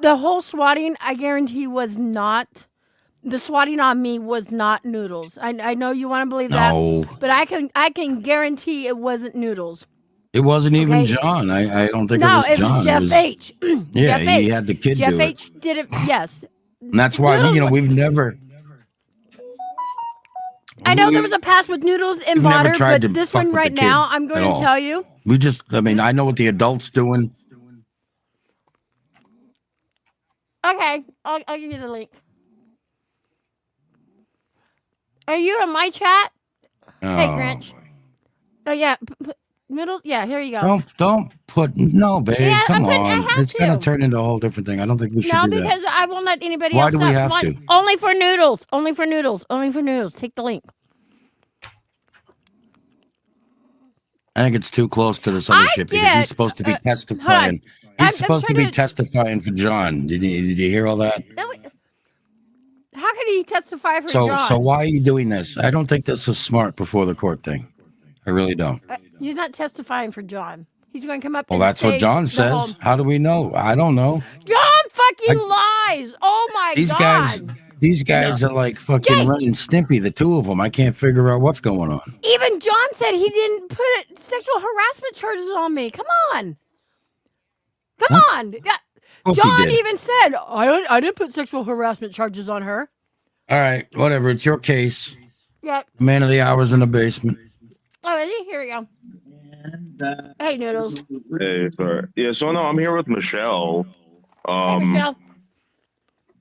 The whole swatting, I guarantee, was not. The swatting on me was not Noodles. I know you want to believe that, No, but I can guarantee it wasn't Noodles. it wasn't even Okay. John. I don't think it No, was it was John. It Jeff was H. yeah. Jeff He H. had the kid Jeff do it, H. did it. Yes. and that's why Noodles. we've never. I know there was a past with Noodles and We've never Bonner, tried but to this fuck one with right the kid now, I'm going at to all. tell you. We just. I mean, I know what the adults doing. Okay, I'll give you the link. Are you in my chat? Hey, Grinch. Oh yeah, Noodles. Yeah, here you go. Don't put no, babe. Yeah, Come I on, have it's gonna to. turn into a whole different thing. I don't think we should No, do that. because I won't let anybody Why else. do we have want- to? Only for Noodles. Only for Noodles. Only for Noodles. Take the link. I think it's too close to this other shit because he's supposed to be testifying. He's supposed to be testifying for John. Did you hear all that? How could he testify for John? So why are you doing this? I don't think this is smart before the court thing. I really don't. He's not testifying for John. He's going to come up. Well, and that's what John says. How do we know? I don't know. John fucking lies. Oh my god. These guys are like fucking Jay. Ren and Stimpy, the two of them. I can't figure out what's going on. Even John said he didn't put sexual harassment charges on me. Come on. Come on. John even said, I didn't put sexual harassment charges on her. All right, whatever. It's your case. Yeah. Man of the hour's in the basement. Oh, is he? Here we go. Hey, Noodles. Hey, sorry. Yeah, so no, I'm here with Michelle. Hey, Michelle.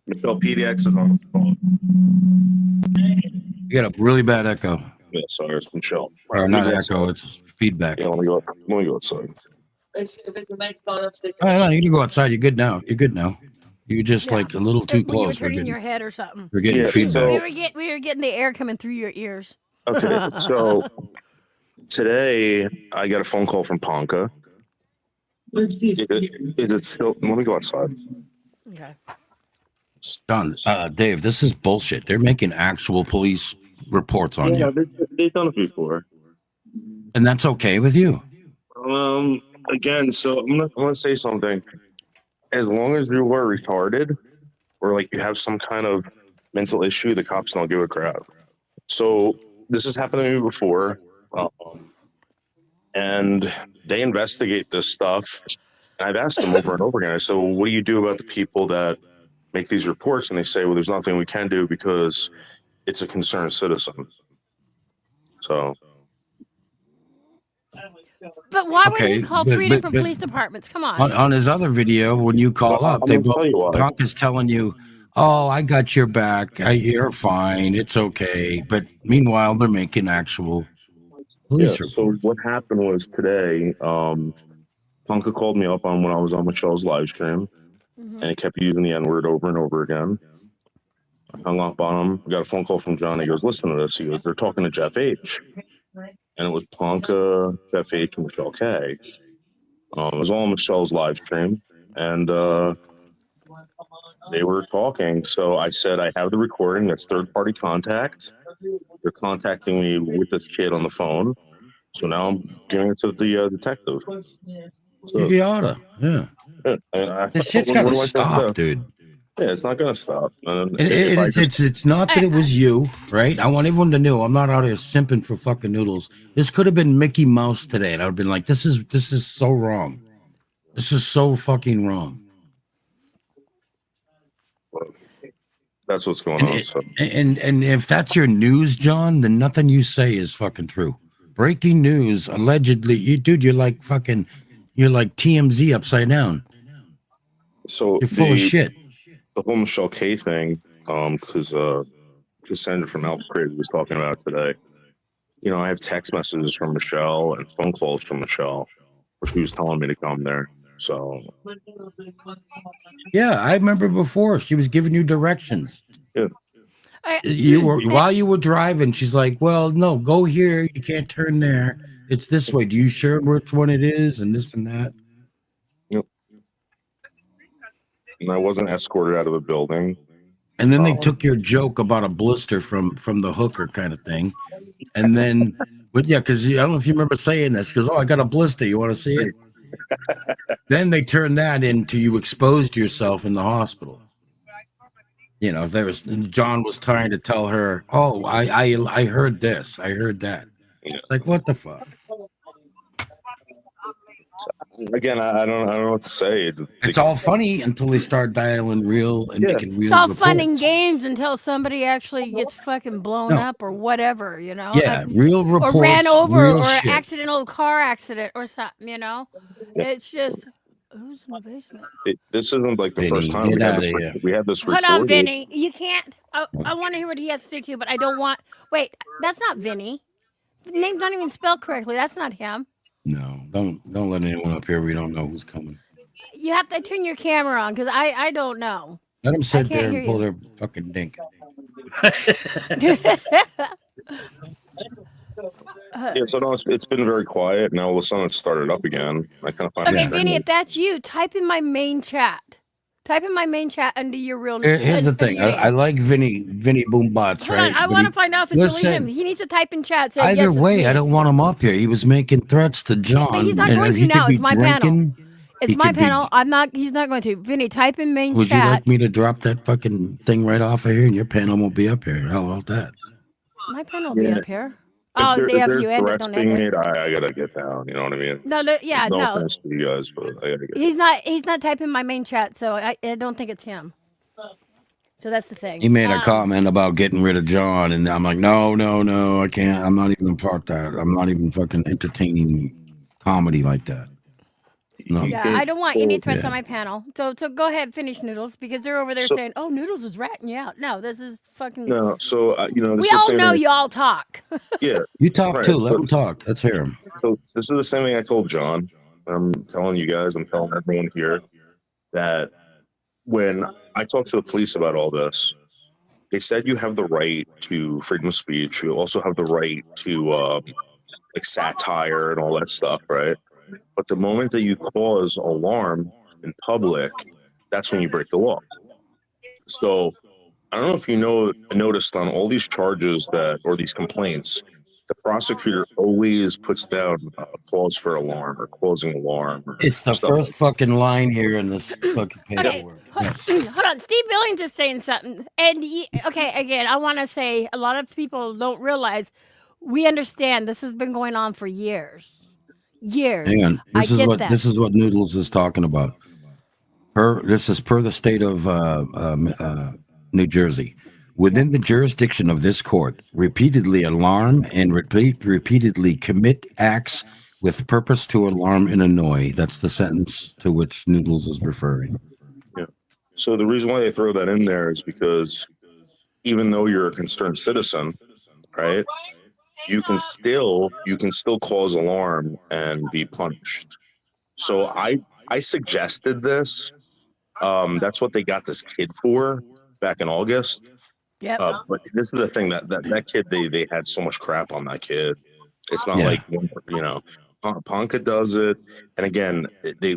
Michelle PDX is on the phone. You got a really bad echo. Yeah, sorry, it's Michelle. Or not echo, it's feedback. Yeah, let me go outside. Oh, no, you can go outside. You're good now. You're just like a little too When you were close. turning your head or something. We're getting feedback. We were getting the air coming through your ears. Okay, so today I got a phone call from Ponca. Is it still? Let me go outside. Okay. Don, Dave, this is bullshit. They're making actual police reports on you. They've done it before. And that's okay with you? Again, so I'm gonna say something. As long as you were retarded or like you have some kind of mental issue, the cops don't give a crap. So this has happened to me before, and they investigate this stuff. And I've asked them over and over again. I said, well, what do you do about the people that make these reports? And they say, well, there's nothing we can do because it's a concerned citizen. So. But why would he call three different police departments? Come on. On his other video, when you call up, they both Punk is telling you, "Oh, I got your back. You're fine. It's okay." But meanwhile, they're making actual police reports. So what happened was today, Punka called me up on when I was on Michelle's live stream, and he kept using the N-word over and over again. I hung up on him. I got a phone call from John. He goes, "Listen to this." He goes, "They're talking to Jeff H." And it was Ponca, Jeff H, and Michelle K. It was all on Michelle's live stream, and they were talking. So I said, I have the recording. That's third-party contact. They're contacting me with this kid on the phone. So now I'm giving it to the detective. So, You oughta, yeah. This shit's gotta stop, dude. Yeah, it's not gonna stop. It's not that it was you, right? I want everyone to know I'm not out here simping for fucking Noodles. This could have been Mickey Mouse today, and I'd have been like, this is so wrong. This is so fucking wrong. That's what's going on. So. And if that's your news, John, then nothing you say is fucking true. Breaking news, allegedly, you're like TMZ upside down. So you're full of shit. The whole Michelle K thing, because Cassandra from Albuquerque was talking about today. You know, I have text messages from Michelle and phone calls from Michelle, where she was telling me to come there. So, yeah, I remember before she was giving you directions. Yeah, while you were driving. She's like, "Well, no, go here. You can't turn there. It's this way. Do you sure which one it is?" And this and that. And I wasn't escorted out of the building. And then they took your joke about a blister from the hooker kind of thing. And then, but yeah, because I don't know if you remember saying this. She goes, "Oh, I got a blister. You want to see it?" Then they turned that into you exposed yourself in the hospital. You know, John was trying to tell her, "Oh, I heard this, I heard that." Yeah. It's like, what the fuck? Again, I don't know what to say. It's all funny until they start dialing real and making real. It's all fun and reports. games until somebody actually gets fucking blown up or whatever, you know? Yeah, real reports. Or ran over real or shit. accidental car accident or something, you know? It's just, who's in the basement? This isn't like the Vinny, first time get out of here. we had this Hold recorded. on, Vinny. You can't. I want to hear what he has to say to you, but I don't want. Wait, that's not Vinny. The name's not even spelled correctly. That's not him. No, don't let anyone up here. We don't know who's coming. You have to turn your camera on because I don't know. Let them sit there hear and pull their fucking dink. Yeah, so no, it's been very quiet. Now all of a sudden it started up again. I kind of find it Okay, strange. Vinny, if that's you, type in my main chat. Type in my main chat under your real name. Here's the thing. I like Vinny Boombots, Hold right? on, I But want to find out if it's really listen, him. He needs to type in chat. Say, either yes, it's way, me. I don't want him up here. He was making threats to John. But he's not and going to he now. could be It's my panel. drinking. It's He my could be- panel. I'm not. He's not going to. Vinny, type in main Would chat. you like me to drop that fucking thing right off of here and your panel won't be up here? How about that? My panel will be Yeah. up here. If Oh, there- they if have there's you end it. threats Don't being end it. made, I gotta get down. You know what I mean? No, yeah, no no. offense to you guys, but I gotta get. He's not typing my main chat, so I don't think it's him. So that's the thing. He made a comment about getting rid of John, and I'm like, no, I can't. I'm not even a part of that. I'm not even fucking entertaining comedy like that. No. Yeah, I don't want any threats yeah. on my panel. So go ahead, finish Noodles, because they're over there saying, "Oh, Noodles is ratting you out." No, this is fucking. No, so you know, this We is the all same know thing- you all talk. Yeah, You talk Right, too. Let but- him talk. Let's hear him. so this is the same thing I told John. I'm telling you guys. I'm telling everyone here that when I talked to the police about all this, they said you have the right to freedom of speech. You also have the right to like satire and all that stuff, right? But the moment that you cause alarm in public, that's when you break the law. So I don't know if you noticed on all these charges or these complaints, the prosecutor always puts down a clause for alarm or closing alarm. Or It's the stuff first like fucking line here in this fucking Okay, paperwork. hold on. Steve Billings is saying something, and okay, again, I want to say a lot of people don't realize we understand this has been going on for years. Years. Hang on. I get that. This is what Noodles is talking about. This is per the state of New Jersey. Within the jurisdiction of this court, repeatedly alarm and repeatedly commit acts with purpose to alarm and annoy. That's the sentence to which Noodles is referring. So the reason why they throw that in there is because even though you're a concerned citizen, right, you can still cause alarm and be punished. So I suggested this. That's what they got this kid for back in August. Yep. But this is the thing that kid, they had so much crap on that kid. It's not Yeah. like, you know, Ponca does it. And again, they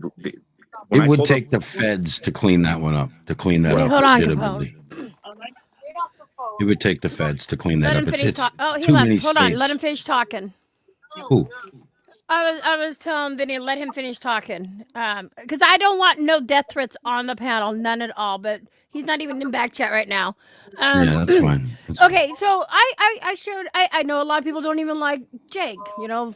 It would take the feds to clean that one up, to clean that Wait, up hold on, legitimately. It would take the feds to clean that Let him up. finish It's talking. Oh, he too many left. Hold on. states. Let him finish talking. Who? I was telling Vinny, let him finish talking. Because I don't want no death threats on the panel, none at all. But he's not even in back chat right now. Yeah, that's fine. That's fine. Okay, so I showed. I know a lot of people don't even like Jake, you know,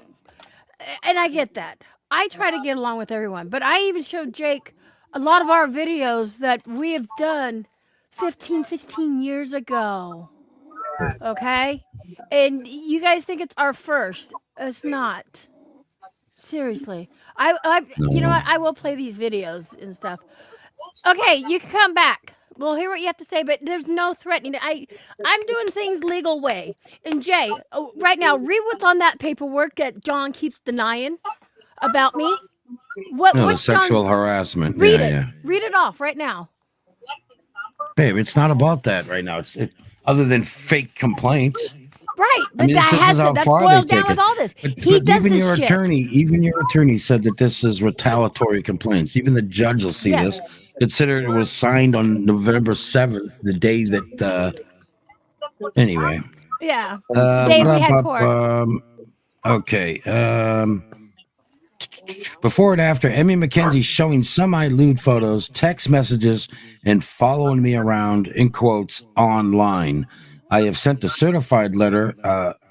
and I get that. I try to get along with everyone, but I even showed Jake a lot of our videos that we have done 15, 16 years ago. Okay? And you guys think it's our first. It's not. Seriously. You know what? I will play these videos and stuff. Okay, you can come back. We'll hear what you have to say, but there's no threatening. I'm doing things legal way. And Jay, right now, read what's on that paperwork that John keeps denying about me. No, the What's sexual John? harassment. Read Yeah, it. yeah. Read it off right now. Babe, it's not about that right now. Other than fake complaints. Right, but mean, that this has is to, how that's far they boiled down take with it. all this. But He does even this your shit. attorney said that this is retaliatory complaints. Even the judge will see Yes. this. Consider it was signed on November 7th, the day that anyway. Yeah. Day we had court. Okay. before and after, Emmy McKenzie showing semi-lewd photos, text messages, and following me around, in quotes, online. I have sent a certified letter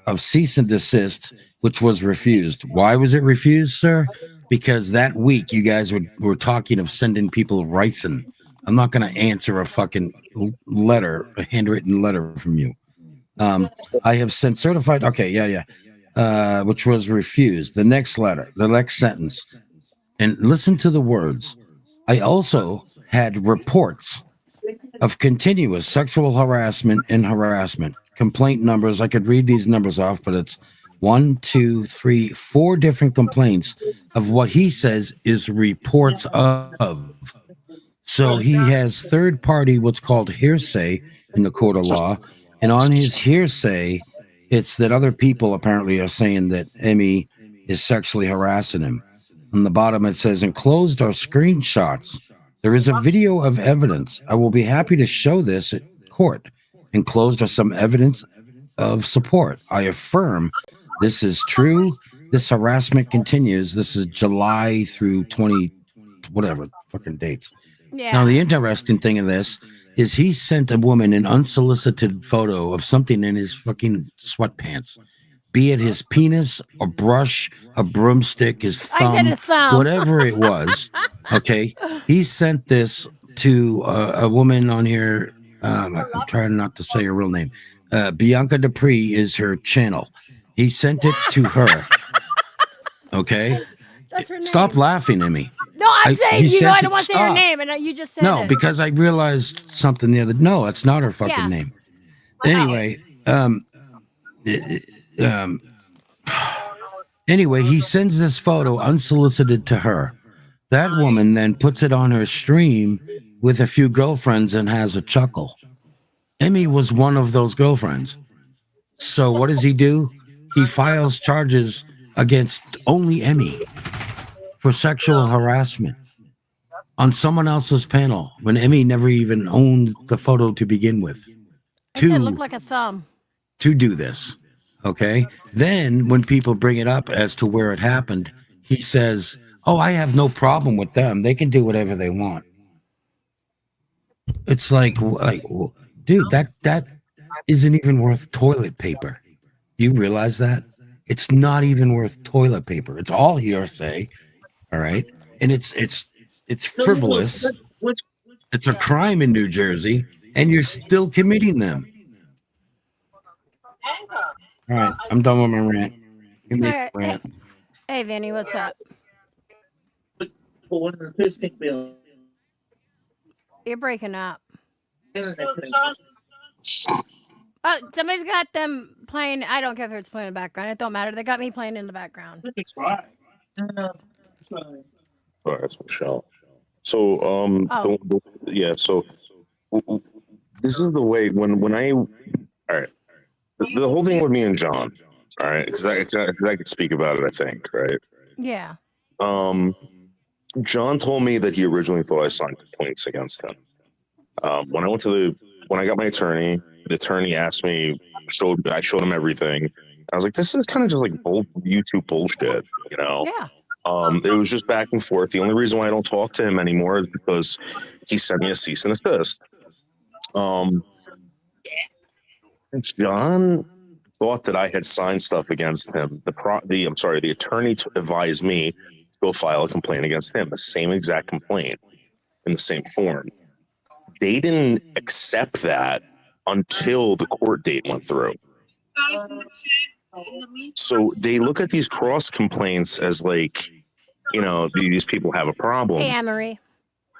of cease and desist, which was refused. Why was it refused, sir? Because that week you guys were talking of sending people ricin. I'm not going to answer a fucking letter, a handwritten letter from you. I have sent certified. Okay, yeah. Which was refused. The next letter, the next sentence, and listen to the words. I also had reports of continuous sexual harassment and harassment. Complaint numbers. I could read these numbers off, but it's 1, 2, 3, 4 different complaints of what he says is reports of. So he has third party, what's called hearsay in the court of law. And on his hearsay, it's that other people apparently are saying that Emmy is sexually harassing him. On the bottom, it says, enclosed are screenshots. There is a video of evidence. I will be happy to show this at court. Enclosed are some evidence of support. I affirm this is true. This harassment continues. This is July through 20, whatever, fucking dates. Yeah. Now, the interesting thing in this is he sent a woman an unsolicited photo of something in his fucking sweatpants, be it his penis, a brush, a broomstick, his I said a thumb. whatever it was. Okay. He sent this to a woman on here. I'm trying not to say her real name. Bianca Dupree is her channel. He sent it to her. Okay. That's her name. Stop laughing at me. No, I'm saying, he you know, I sent don't it- want to say her stop. name, and you just said No, it. because I realized something the other. No, it's not her fucking Yeah. name. Anyway, anyway, he sends this photo unsolicited to her. That woman then puts it on her stream with a few girlfriends and has a chuckle. Emmy was one of those girlfriends. So what does he do? He files charges against only Emmy for sexual harassment on someone else's panel when Emmy never even owned the photo to begin with. I said it looked like a thumb. To do this. Okay. Then when people bring it up as to where it happened, he says, oh, I have no problem with them. They can do whatever they want. It's like dude, that isn't even worth toilet paper. Do you realize that? It's not even worth toilet paper. It's all hearsay. All right. And it's frivolous. It's a crime in New Jersey, and you're still committing them. All right, I'm done with my rant. Give me a All right. rant. Hey, Vinny, what's up? You're breaking up. Oh, somebody's got them playing. I don't care if it's playing in the background. It don't matter. They got me playing in the background. All right, that's Michelle. So, Oh. so this is the way when I, all right, the whole thing with me and John, all right, because I could speak about it, I think, right? Yeah. John told me that he originally thought I signed complaints against him. When I got my attorney, the attorney asked me, I showed him everything. I was like, this is kind of just like YouTube bullshit, you know? Yeah. It was just back and forth. The only reason why I don't talk to him anymore is because he sent me a cease and desist. John thought that I had signed stuff against him. The attorney advised me to go file a complaint against him, the same exact complaint in the same form. They didn't accept that until the court date went through. So they look at these cross complaints as like, you know, these people have a problem. Hey, Anne-Marie.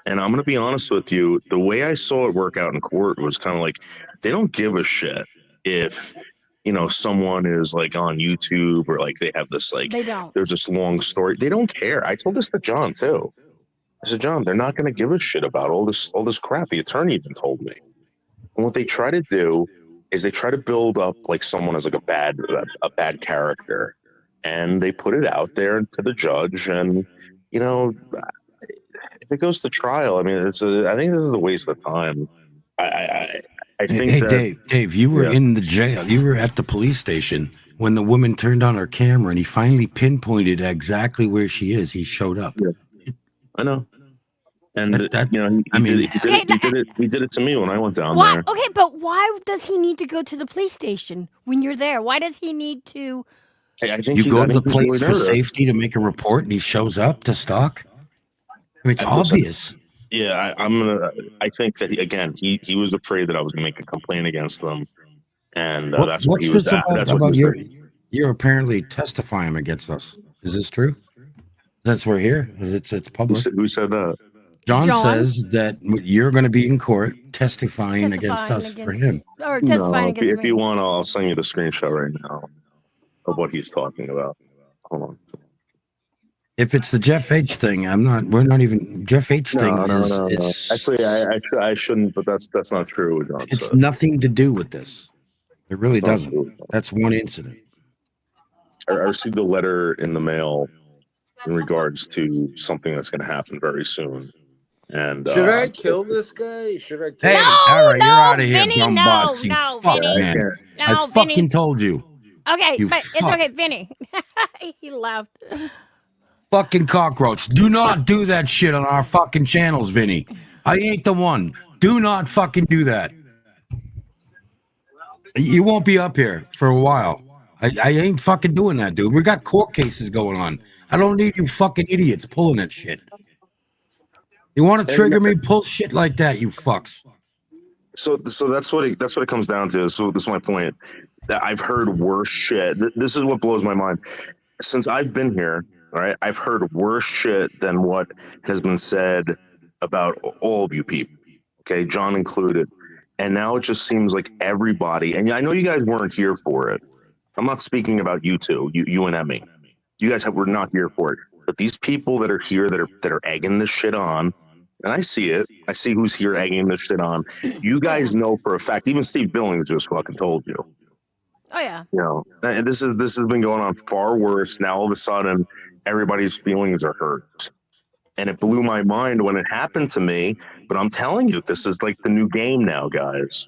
And I'm going to be honest with you, the way I saw it work out in court was kind of like, they don't give a shit if, you know, someone is like on YouTube or like they have this like, They don't. there's this long story. They don't care. I told this to John too. I said, John, they're not going to give a shit about all this crap. The attorney even told me. And what they try to do is they try to build up like someone as like a bad character, and they put it out there to the judge. And you know, if it goes to trial, I mean, I think this is a waste of time. I think Hey, that, Dave, you were Yeah. in the jail. You were at the police station when the woman turned on her camera and he finally pinpointed exactly where she is, he showed up. Yeah. I know. And That- you know, he did it to me when I went down Why? there. Okay, but why does he need to go to the police station when you're there? Why does he need to? Hey, I think You he's- go I to the think he's place really for nervous. safety to make a report, and he shows up to stalk. I mean, it's Listen, obvious. Yeah, I think that he was afraid that I was gonna make a complaint against them, and that's what What's he was. this about? That's what he was You're doing. apparently testifying against us. Is this true? Since we're here, it's public. Who said that? John John? says that you're going to be in court testifying against us for him. Or testifying No, against if me. you want, I'll send you the screenshot right now of what he's talking about. Hold on. If it's the Jeff H thing, we're not even Jeff H thing No. is Actually, I shouldn't, but that's not true. What John it's said. nothing to do with this. It really It's not doesn't. true. That's one incident. I received a letter in the mail in regards to something that's going to happen very soon. And Should I kill this guy? Should I kill Hey, him? all right, no, you're out of here, Vinny, bumbots, you no, fuck, Vinny. man. No, I Vinny. fucking told you. Okay, You but it's fuck. okay, Vinny. He laughed. Fucking cockroach. Do not do that shit on our fucking channels, Vinny. I ain't the one. Do not fucking do that. You won't be up here for a while. I ain't fucking doing that, dude. We got court cases going on. I don't need you fucking idiots pulling that shit. You want to trigger me? Pull shit like that, you fucks. So that's what it comes down to. So this is my point. That I've heard worse shit. This is what blows my mind. Since I've been here, right, I've heard worse shit than what has been said about all of you people. Okay, John included. And now it just seems like everybody, and I know you guys weren't here for it. I'm not speaking about you two, you and Emmy. You guys were not here for it. But these people that are here that are egging this shit on, and I see it. I see who's here egging this shit on. You guys know for a fact. Even Steve Billings just fucking told you. Oh yeah. You know, and this has been going on far worse. Now all of a sudden, everybody's feelings are hurt, and it blew my mind when it happened to me. But I'm telling you, this is like the new game now, guys.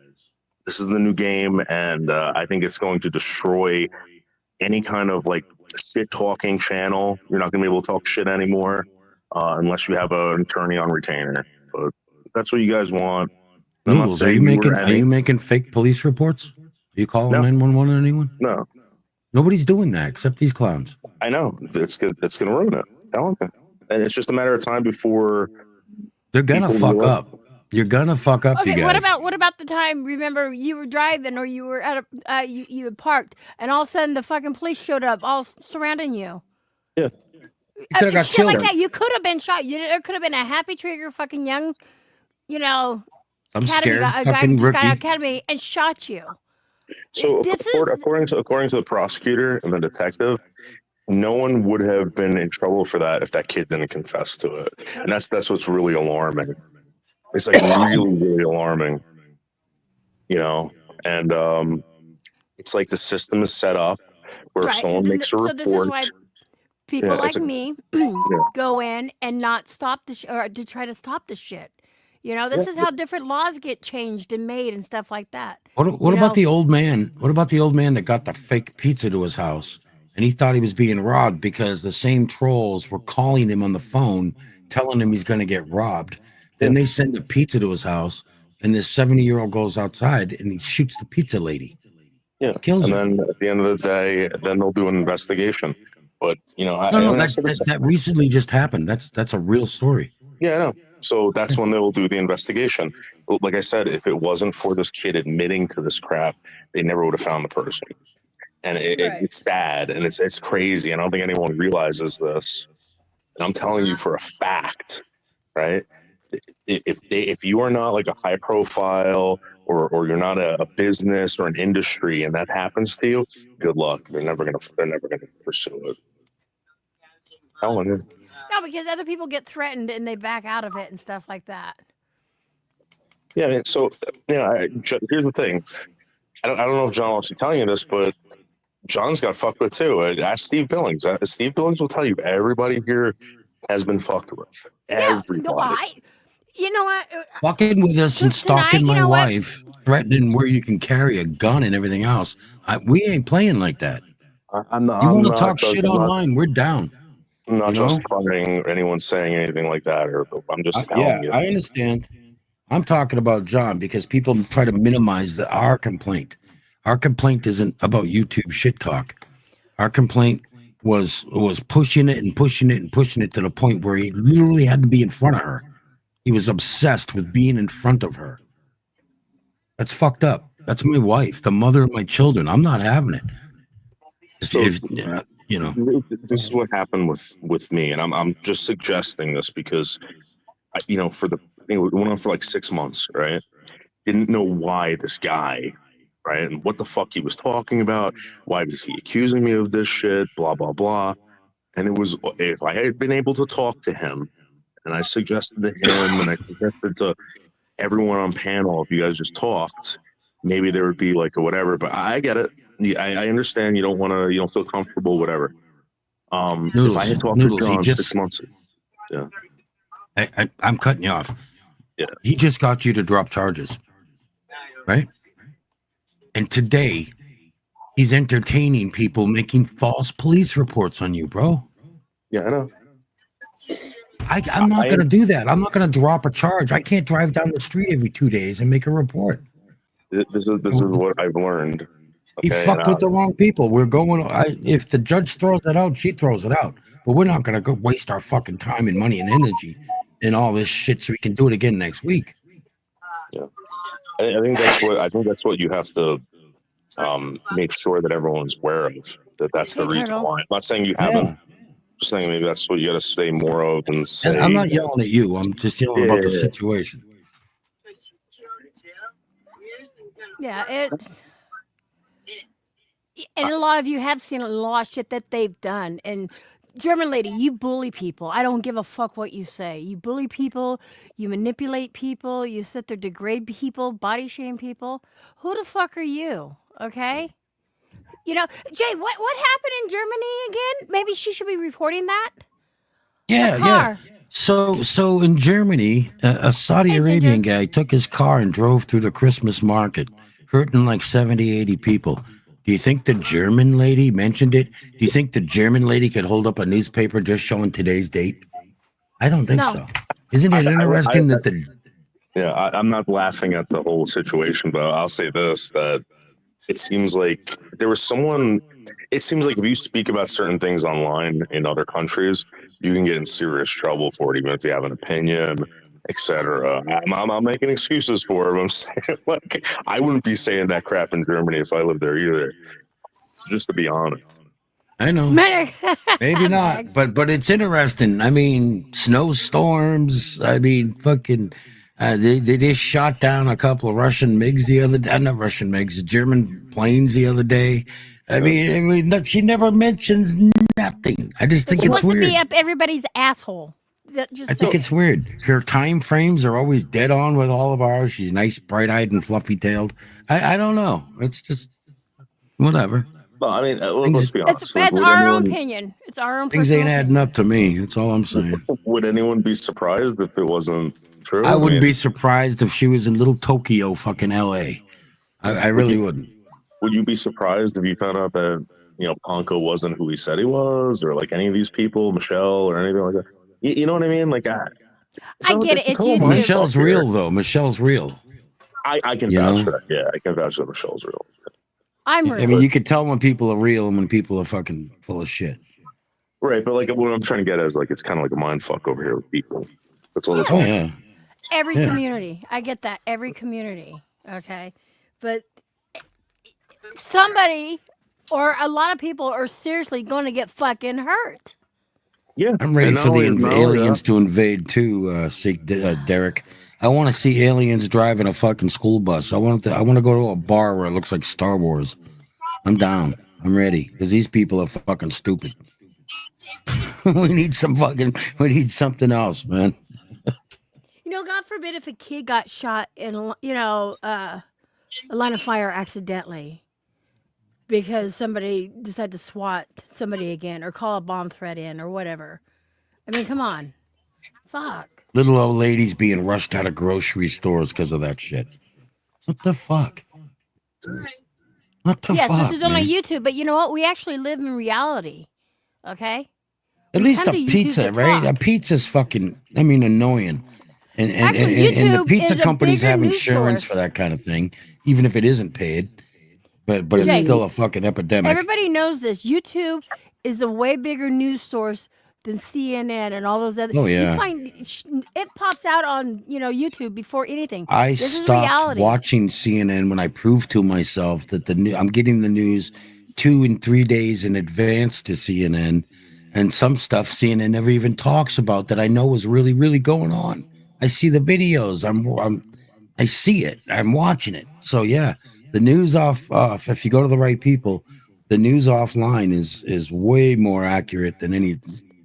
This is the new game, and I think it's going to destroy any kind of like shit talking channel. You're not going to be able to talk shit anymore unless you have an attorney on retainer. But that's what you guys want. I'm not Noodles, are saying you were making fake police reports? Are you calling No. 911 on anyone? No, Nobody's doing that except these clowns. I know it's good. It's going to ruin it. Telling you. And it's just a matter of time before They're gonna people fuck know. up. You're gonna fuck up, you Okay, guys. what about the time? Remember, you were driving or you were at a you had parked, and all of a sudden the fucking police showed up, all surrounding you. Yeah. coulda got Shit like killed. that. You could have been shot. There could have been a happy trigger, fucking young, I'm academy scared, guy fucking just got out rookie. of academy and shot you. So This is- according to the prosecutor and the detective, no one would have been in trouble for that if that kid didn't confess to it. And that's what's really alarming. It's like really, really alarming. You know, and it's like the system is set up where if Right. someone and makes a so this is report, why people Yeah, like it's a- me go in and not stop the or to try to stop the shit. This is how different laws get changed and made and stuff like that. What You about know- the old man? What about the old man that got the fake pizza to his house and he thought he was being robbed because the same trolls were calling him on the phone, telling him he's going to get robbed. Then they send the pizza to his house, and this 70-year-old goes outside and he shoots the pizza lady. yeah, Kills and then at the end of the day, then they'll do an investigation. But No, I said this- that recently just happened. That's a real story. Yeah, I know. So that's when they will do the investigation. But like I said, if it wasn't for this kid admitting to this crap, they never would have found the person. And it's sad and it's crazy. And I don't think anyone realizes this. And I'm telling you for a fact, right? If you are not like a high profile or you're not a business or an industry and that happens to you, good luck. They're never gonna pursue it. Telling you. No, because other people get threatened and they back out of it and stuff like that. Yeah, and so here's the thing. I don't know if John wants to tell you this, but John's got fucked with too. Ask Steve Billings. Steve Billings will tell you everybody here has been fucked with. Everybody. You know what? Fucking with us and Tonight, stalking you my know what? wife, threatening where you can carry a gun and everything else. We ain't playing like that. I'm not. You I'm want to not. talk shit I'm not, online? We're down. I'm not You know? justifying anyone saying anything like that, or I'm just telling you. I understand. I'm talking about John because people try to minimize our complaint. Our complaint isn't about YouTube shit talk. Our complaint was pushing it and pushing it and pushing it to the point where he literally had to be in front of her. He was obsessed with being in front of her. That's fucked up. That's my wife, the mother of my children. I'm not having it. So You know, this is what happened with me, and I'm just suggesting this because I think it went on for like 6 months, right? Didn't know why this guy, right, and what the fuck he was talking about. Why was he accusing me of this shit? Blah blah blah. And it was, if I had been able to talk to him, and I suggested to him, and I suggested to everyone on panel, if you guys just talked, maybe there would be like a whatever. But I get it. I understand you don't want to, you don't feel comfortable, whatever. If I had talked to John 6 months, yeah, I'm cutting you off. Yeah, he just got you to drop charges, right? And today, he's entertaining people making false police reports on you, bro. Yeah, I know. I'm not going to do that. I'm not going to drop a charge. I can't drive down the street every 2 days and make a report. This is what I've learned. He fucked with the wrong people. We're going. If the judge throws it out, she throws it out. But we're not going to go waste our fucking time and money and energy and all this shit so we can do it again next week. Yeah, I think that's what you have to make sure that everyone's aware of. That's the reason why. I'm not saying you haven't. Yeah. Just saying maybe that's what you got to say more of and say. And I'm not yelling at you. I'm just yelling about the situation. Yeah, and a lot of you have seen a lot of shit that they've done. And German lady, you bully people. I don't give a fuck what you say. You bully people, you manipulate people, you sit there, degrade people, body shame people. Who the fuck are you? Okay? You know, Jay, what happened in Germany again? Maybe she should be reporting that. Yeah. So in Germany, a Saudi Arabian guy took his car and drove through the Christmas market, hurting like 70, 80 people. Do you think the German lady mentioned it? Do you think the German lady could hold up a newspaper just showing today's date? I don't think so. Isn't it interesting that the... Yeah, I'm not laughing at the whole situation, but I'll say this, that it seems like there was someone... It seems like if you speak about certain things online in other countries, you can get in serious trouble for it, even if you have an opinion, etc. I'm not making excuses for it. I'm saying, like, I wouldn't be saying that crap in Germany if I lived there either. Just to be honest. I know. Maybe not, but it's interesting. I mean, snowstorms. I mean, fucking. They just shot down a couple of Russian MiGs the other day. Not Russian MiGs, German planes the other day. I mean, she never mentions nothing. I just think it's weird. She wants to be up everybody's asshole. I think it's weird. Her time frames are always dead on with all of ours. She's nice, bright-eyed, and fluffy-tailed. I don't know. It's just whatever. Well, I mean, let's be honest. It's our own opinion. It's our own. Things ain't adding up to me. That's all I'm saying. Would anyone be surprised if it wasn't true? I wouldn't be surprised if she was in little Tokyo, fucking L.A. I really wouldn't. Would you be surprised if you found out that, Ponko wasn't who he said he was, or like any of these people, Michelle or anything like that? You know what I mean? Like, I get it. It's you. Michelle's real, though. Michelle's real. I can vouch for that. Yeah, I can vouch that Michelle's real. I'm real. I mean, you can tell when people are real and when people are fucking full of shit. Right, but like what I'm trying to get at is like it's kind of like a mind fuck over here with people. That's all that's Oh, yeah. Every community. I get that. Every community. Okay. But somebody or a lot of people are seriously going to get fucking hurt. Yeah. I'm ready for the aliens to invade too, Derek. I want to see aliens driving a fucking school bus. I want to go to a bar where it looks like Star Wars. I'm down. I'm ready because these people are fucking stupid. we need something else, man. God forbid if a kid got shot in, a line of fire accidentally because somebody decided to SWAT somebody again or call a bomb threat in or whatever. I mean, come on. Fuck. Little old ladies being rushed out of grocery stores because of that shit. What the fuck? What the Yes, fuck, this is only man? YouTube, but you know what? We actually live in reality. Okay? At We least come a to YouTube pizza, to right? A talk. pizza's fucking, I mean, annoying. Actually, And the YouTube pizza is a companies bigger have news insurance source. for that kind of thing, even if it isn't paid. But it's Jake, still a fucking epidemic. everybody knows this. YouTube is a way bigger news source than CNN and all those other. Oh, You yeah. find it pops out on YouTube before anything. I This is stopped reality. watching CNN when I proved to myself that I'm getting the news 2 and 3 days in advance to CNN, and some stuff CNN never even talks about that I know is really, really going on. I see the videos. I see it. I'm watching it. So yeah, the news off. If you go to the right people, the news offline is way more accurate than any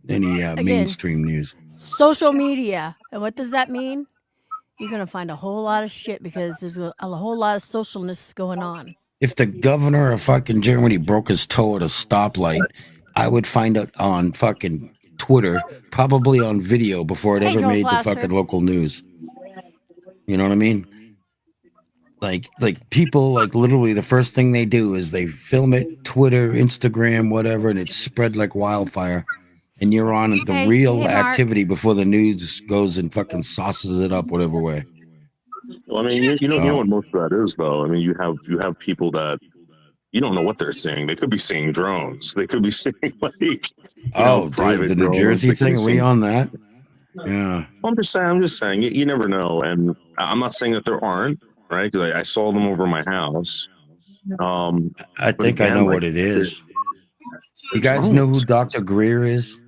Again, mainstream news. social media. And what does that mean? You're going to find a whole lot of shit because there's a whole lot of socialness going on. If the governor of fucking Germany broke his toe at a stoplight, I would find out on fucking Twitter, probably on video before it Hey, ever Joel made the Plaster. fucking local news. You know what I mean? Like people, like literally the first thing they do is they film it, Twitter, Instagram, whatever, and it's spread like wildfire. And you're on the Hey, real Mark. activity before the news goes and fucking sauces it up whatever way. Well, I mean, you know what most of that is, though. I mean, you have people that you don't know what they're seeing. They could be seeing drones. They could be seeing private dude, the New drones. Jersey They could be thing, are we seeing- on that? Yeah. I'm just saying. You never know, and I'm not saying that there aren't, right? Because I saw them over my house. I But think I again, know like, what it is. You guys know who Dr. Greer is?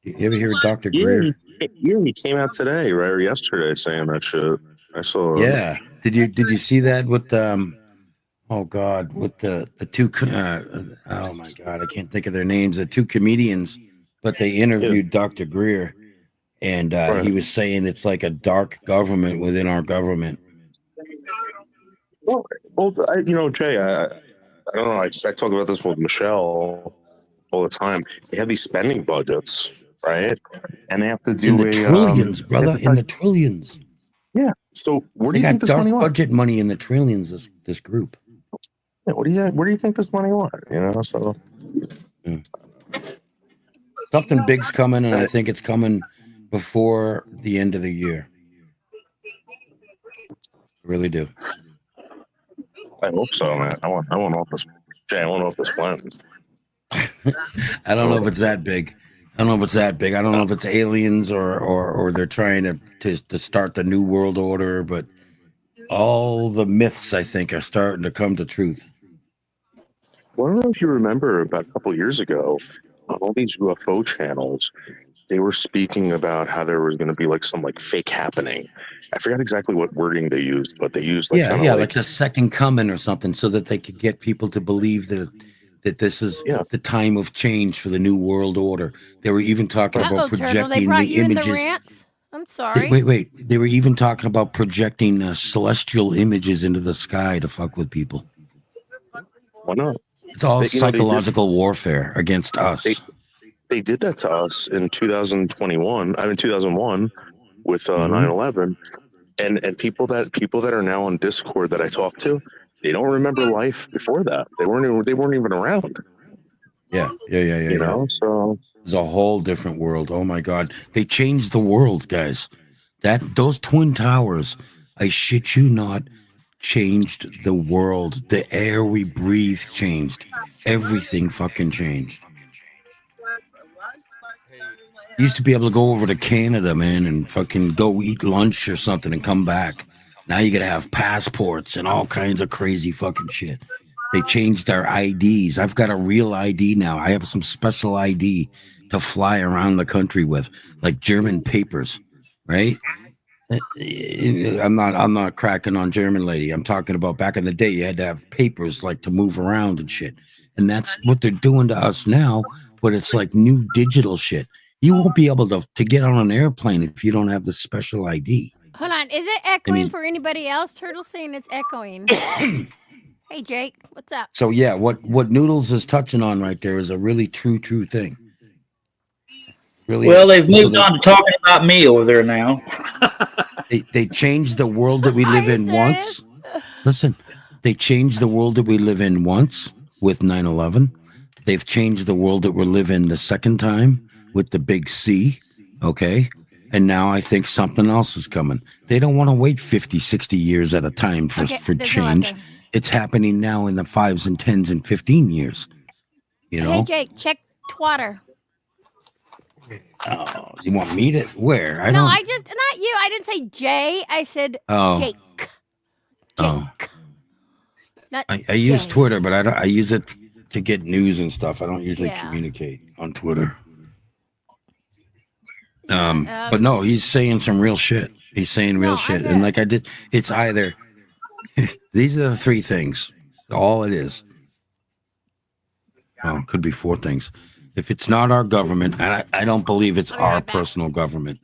You ever hear of Dr. Greer? He came out today, right, or yesterday, saying that shit. I saw. Yeah. Did you see that with oh god, with the two oh my god, I can't think of their names, the two comedians, but they interviewed Dr. Greer, and he was saying it's like a dark government within our government. Well, Jay, I don't know. I talk about this with Michelle all the time. They have these spending budgets, right? And they have to do In the trillions, brother, in the trillions. Yeah. So where do They you think got this money dark went? budget money in the trillions. This group. Yeah, where do you think this money went? So Something big's coming, and I think it's coming before the end of the year. I really do. I hope so, man. I want office. Jay, I want office plan. I don't know if it's that big. I don't know if it's that big. I don't know if it's aliens or they're trying to start the new world order, but all the myths, I think, are starting to come to truth. Well, I don't know if you remember about a couple of years ago, on all these UFO channels, they were speaking about how there was going to be some fake happening. I forgot exactly what wording they used, but they used like the second coming or something, so that they could get people to believe that this is the time of change for the new world order. They were even talking about projecting they brought the you images. In the rants? I'm sorry. Wait. They were even talking about projecting celestial images into the sky to fuck with people. Why not? It's all psychological warfare against us. They did that to us in 2001 with 9/11, and people that are now on Discord that I talk to, they don't remember life before that. They weren't even around. Yeah. So it's a whole different world. Oh my God, they changed the world, guys. Those twin towers, I shit you not, changed the world. The air we breathe changed. Everything fucking changed. You used to be able to go over to Canada, man, and fucking go eat lunch or something and come back. Now you gotta have passports and all kinds of crazy fucking shit. They changed our IDs. I've got a real ID now. I have some special ID to fly around the country with, like German papers, right? I'm not cracking on German lady. I'm talking about back in the day, you had to have papers like to move around and shit. And that's what they're doing to us now, but it's like new digital shit. You won't be able to get on an airplane if you don't have the special ID. Hold on. Is it echoing for anybody else? Turtle's saying it's echoing. Hey, Jake. What's up? So, yeah, what Noodles is touching on right there is a really true thing. Really well, they've moved on to talking about me over there now. They changed the world that we live in once. Listen, They changed the world that we live in once with 9/11. They've changed the world that we live in the second time with the big C. Okay. And now I think something else is coming. They don't want to wait 50, 60 years at a time for Okay, there's no change. out there. It's happening now in the 5s and 10s and 15 years. You know? Hey, Jake, check Twitter. Oh, you want me to where? No, I just not you. I didn't say Jay. I said Oh. Jake. Oh. Not I use Jay. Twitter, but I use it to get news and stuff. I don't usually Yeah. communicate on Twitter. Yeah, But no, he's saying some real shit. He's saying real No, I shit. bet. And like I did, it's either these are the three things. All it is. Oh, it could be four things. If it's not our government, and I don't believe it's I'll be our right back. personal government.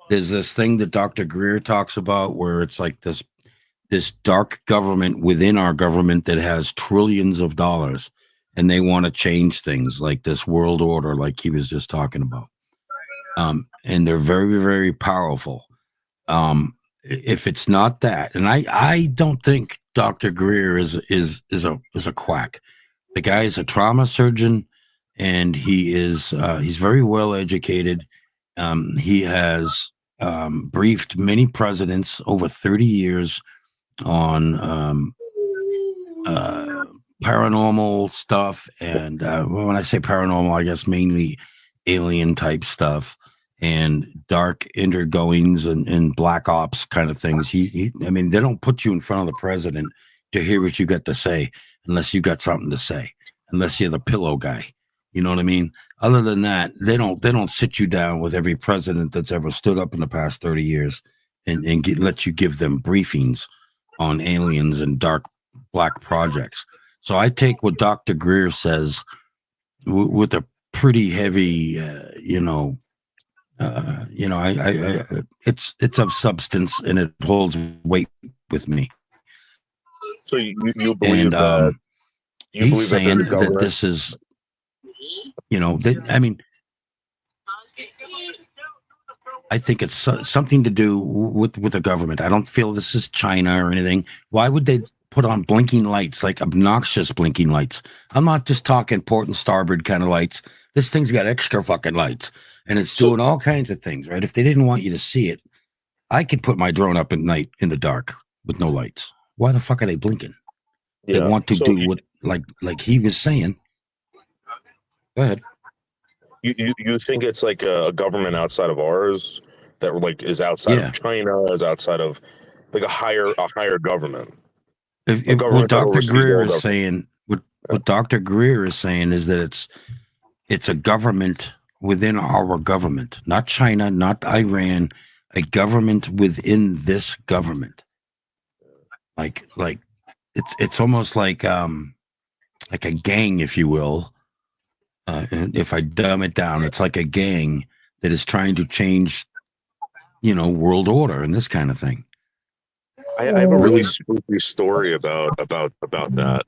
There's this thing that Dr. Greer talks about where it's like this dark government within our government that has trillions of dollars, and they want to change things like this world order, like he was just talking about. And they're very, very powerful. If it's not that, and I don't think Dr. Greer is a quack. The guy is a trauma surgeon, and he's very well educated. He has briefed many presidents over 30 years on paranormal stuff, and when I say paranormal, I guess mainly alien type stuff and dark intergoings and black ops kind of things. I mean, they don't put you in front of the president to hear what you got to say unless you got something to say, unless you're the pillow guy. You know what I mean? Other than that, they don't sit you down with every president that's ever stood up in the past 30 years and let you give them briefings on aliens and dark black projects. So I take what Dr. Greer says with a pretty heavy, it's of substance and it holds weight with me. So you believe And that you he's believe that saying there's a that government? this is, I mean, I think it's something to do with the government. I don't feel this is China or anything. Why would they put on blinking lights, like obnoxious blinking lights? I'm not just talking port and starboard kind of lights. This thing's got extra fucking lights, and it's doing all kinds of things, right? If they didn't want you to see it, I could put my drone up at night in the dark with no lights. Why the fuck are they blinking? They want to do what, like he was saying. Go ahead. You think it's like a government outside of ours that like is outside of China, is outside of like a higher government? If what Dr. Greer is saying, what Dr. Greer is saying is that it's a government within our government, not China, not Iran, a government within this government. Like it's almost like a gang, if you will. And if I dumb it down, it's like a gang that is trying to change, world order and this kind of thing. I have a really spooky story about that.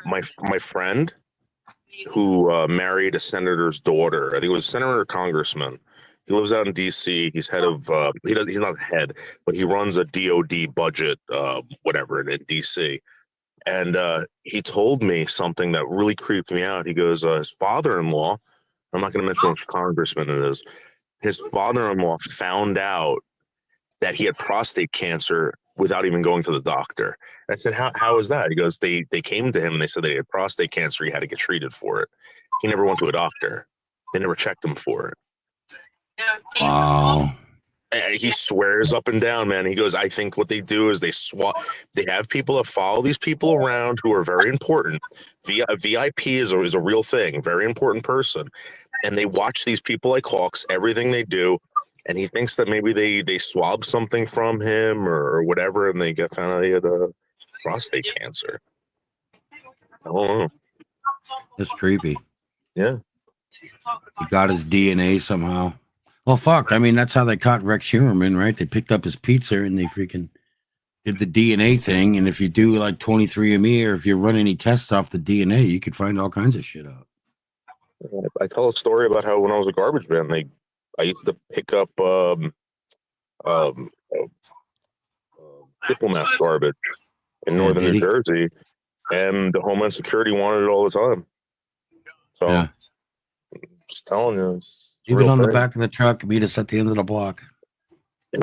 My friend who married a senator's daughter. I think it was a senator or congressman. He lives out in D.C. He's head of he's not the head, but he runs a DOD budget, whatever, in D.C. And he told me something that really creeped me out. He goes, his father-in-law, I'm not going to mention which congressman it is, his father-in-law found out that he had prostate cancer without even going to the doctor. I said, how is that? He goes, they came to him and they said they had prostate cancer. He had to get treated for it. He never went to a doctor. They never checked him for it. Wow. He swears up and down, man. He goes, I think what they do is they have people that follow these people around who are very important. VIP is a real thing, very important person. And they watch these people like hawks, everything they do. And he thinks that maybe they swab something from him or whatever, and they found out he had prostate cancer. I don't know. That's creepy. Yeah. He got his DNA somehow. Well, fuck. I mean, that's how they caught Rex Heuermann, right? They picked up his pizza and they freaking did the DNA thing. And if you do like 23andMe or if you run any tests off the DNA, you could find all kinds of shit out. I tell a story about how when I was a garbage man, I used to pick up Diplomat's garbage in northern did New he? Jersey, and the Homeland Security wanted it all the time. So, Yeah. just telling you, it's a Leave it real on the thing. back of the truck. Meet us at the end of the block.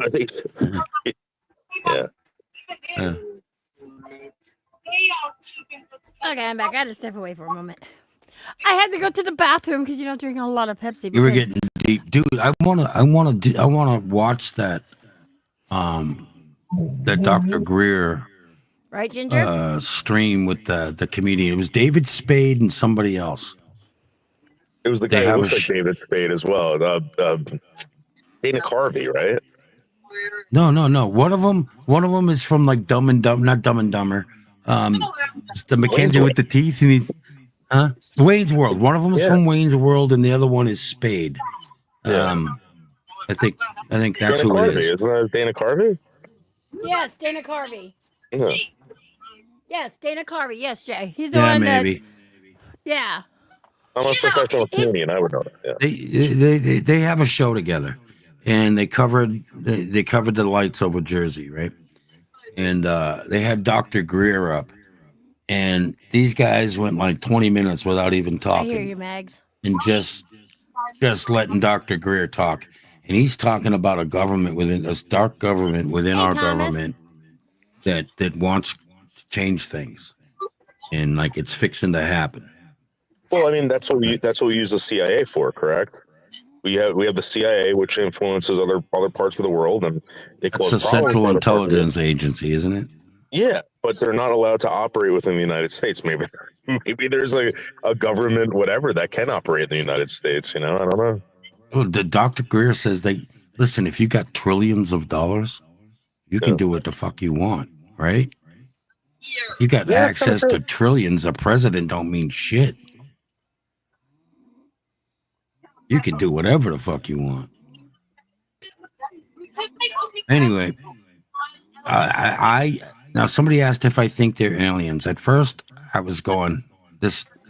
I think, yeah. Yeah. Okay, I'm back. I had to step away for a moment. I had to go to the bathroom because drinking a lot of Pepsi. You were because- getting deep, dude. I wanna watch that. That Dr. Greer right, Ginger? stream with the comedian. It was David Spade and somebody else. It was the They guy who have looks a like David Spade as well. Dana Carvey, right? No. One of them is from like Dumb and Dumb, not Dumb and Dumber. It's the Mackenzie with the teeth, and he's Wayne's World. One of them is from Wayne's World, and the other one is Spade. Yeah. I think that's Dana who Carvey. it is. Isn't that Dana Carvey? Yes, Dana Carvey. Yeah. Yes, Dana Carvey. Yes, Jay. He's the Yeah, one maybe. yeah. I'm a professional comedian. I would know that. Yeah. They have a show together, and they covered the lights over Jersey, right? And they had Dr. Greer up, and these guys went like 20 minutes without even I hear talking, you, Mags. and just letting Dr. Greer talk. And he's talking about a government within this dark government within Hey, our Thomas. government that wants to change things, and like it's fixing to happen. Well, I mean, that's what we use the CIA for, correct? We have the CIA, which influences other parts of the world, and they It's cause a problems in Central other parts of the world. Intelligence Agency, isn't it? Yeah, but they're not allowed to operate within the United States. Maybe there's a government, whatever, that can operate in the United States. I don't know. Well, the Dr. Greer says listen, if you got trillions of dollars, you can do what the fuck you want, right? You got Yeah, that's kinda access to trillions. A president don't mean shit. You can do whatever the fuck you want. Anyway, I now somebody asked if I think they're aliens. At first, I was going,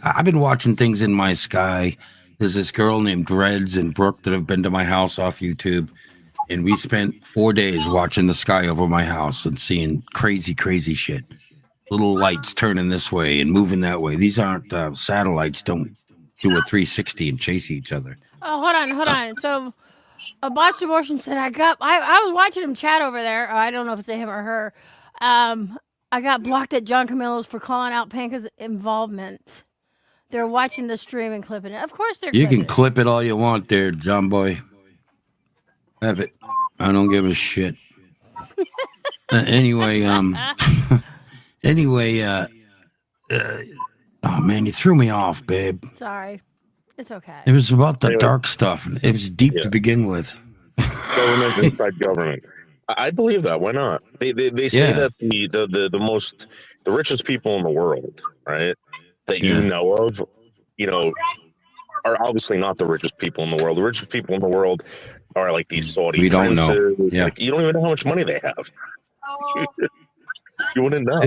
I've been watching things in my sky. There's this girl named Dreads and Brooke that have been to my house off YouTube, and we spent 4 days watching the sky over my house and seeing crazy shit. Little lights turning this way and moving that way. These aren't satellites. Don't do a 360 and chase each other. Oh, hold on. So, a botched abortion said I was watching him chat over there. I don't know if it's a him or her. I got blocked at John Camillo's for calling out Panka's involvement. They're watching the stream and clipping it. Of course they're You clipping can it. clip it all you want there, John Boy. Have it. I don't give a shit. Anyway, oh man, you threw me off, babe. Sorry. It's okay. It was about the Anyway. dark stuff. It was deep Yeah. to begin with. Government inside government. I believe that. Why not? They say Yeah. that the richest people in the world, right, that you Yeah. know of, are obviously not the richest people in the world. The richest people in the world are like these Saudi We don't know. princes. Yeah. Like, you don't even know how much money they have. You wouldn't know.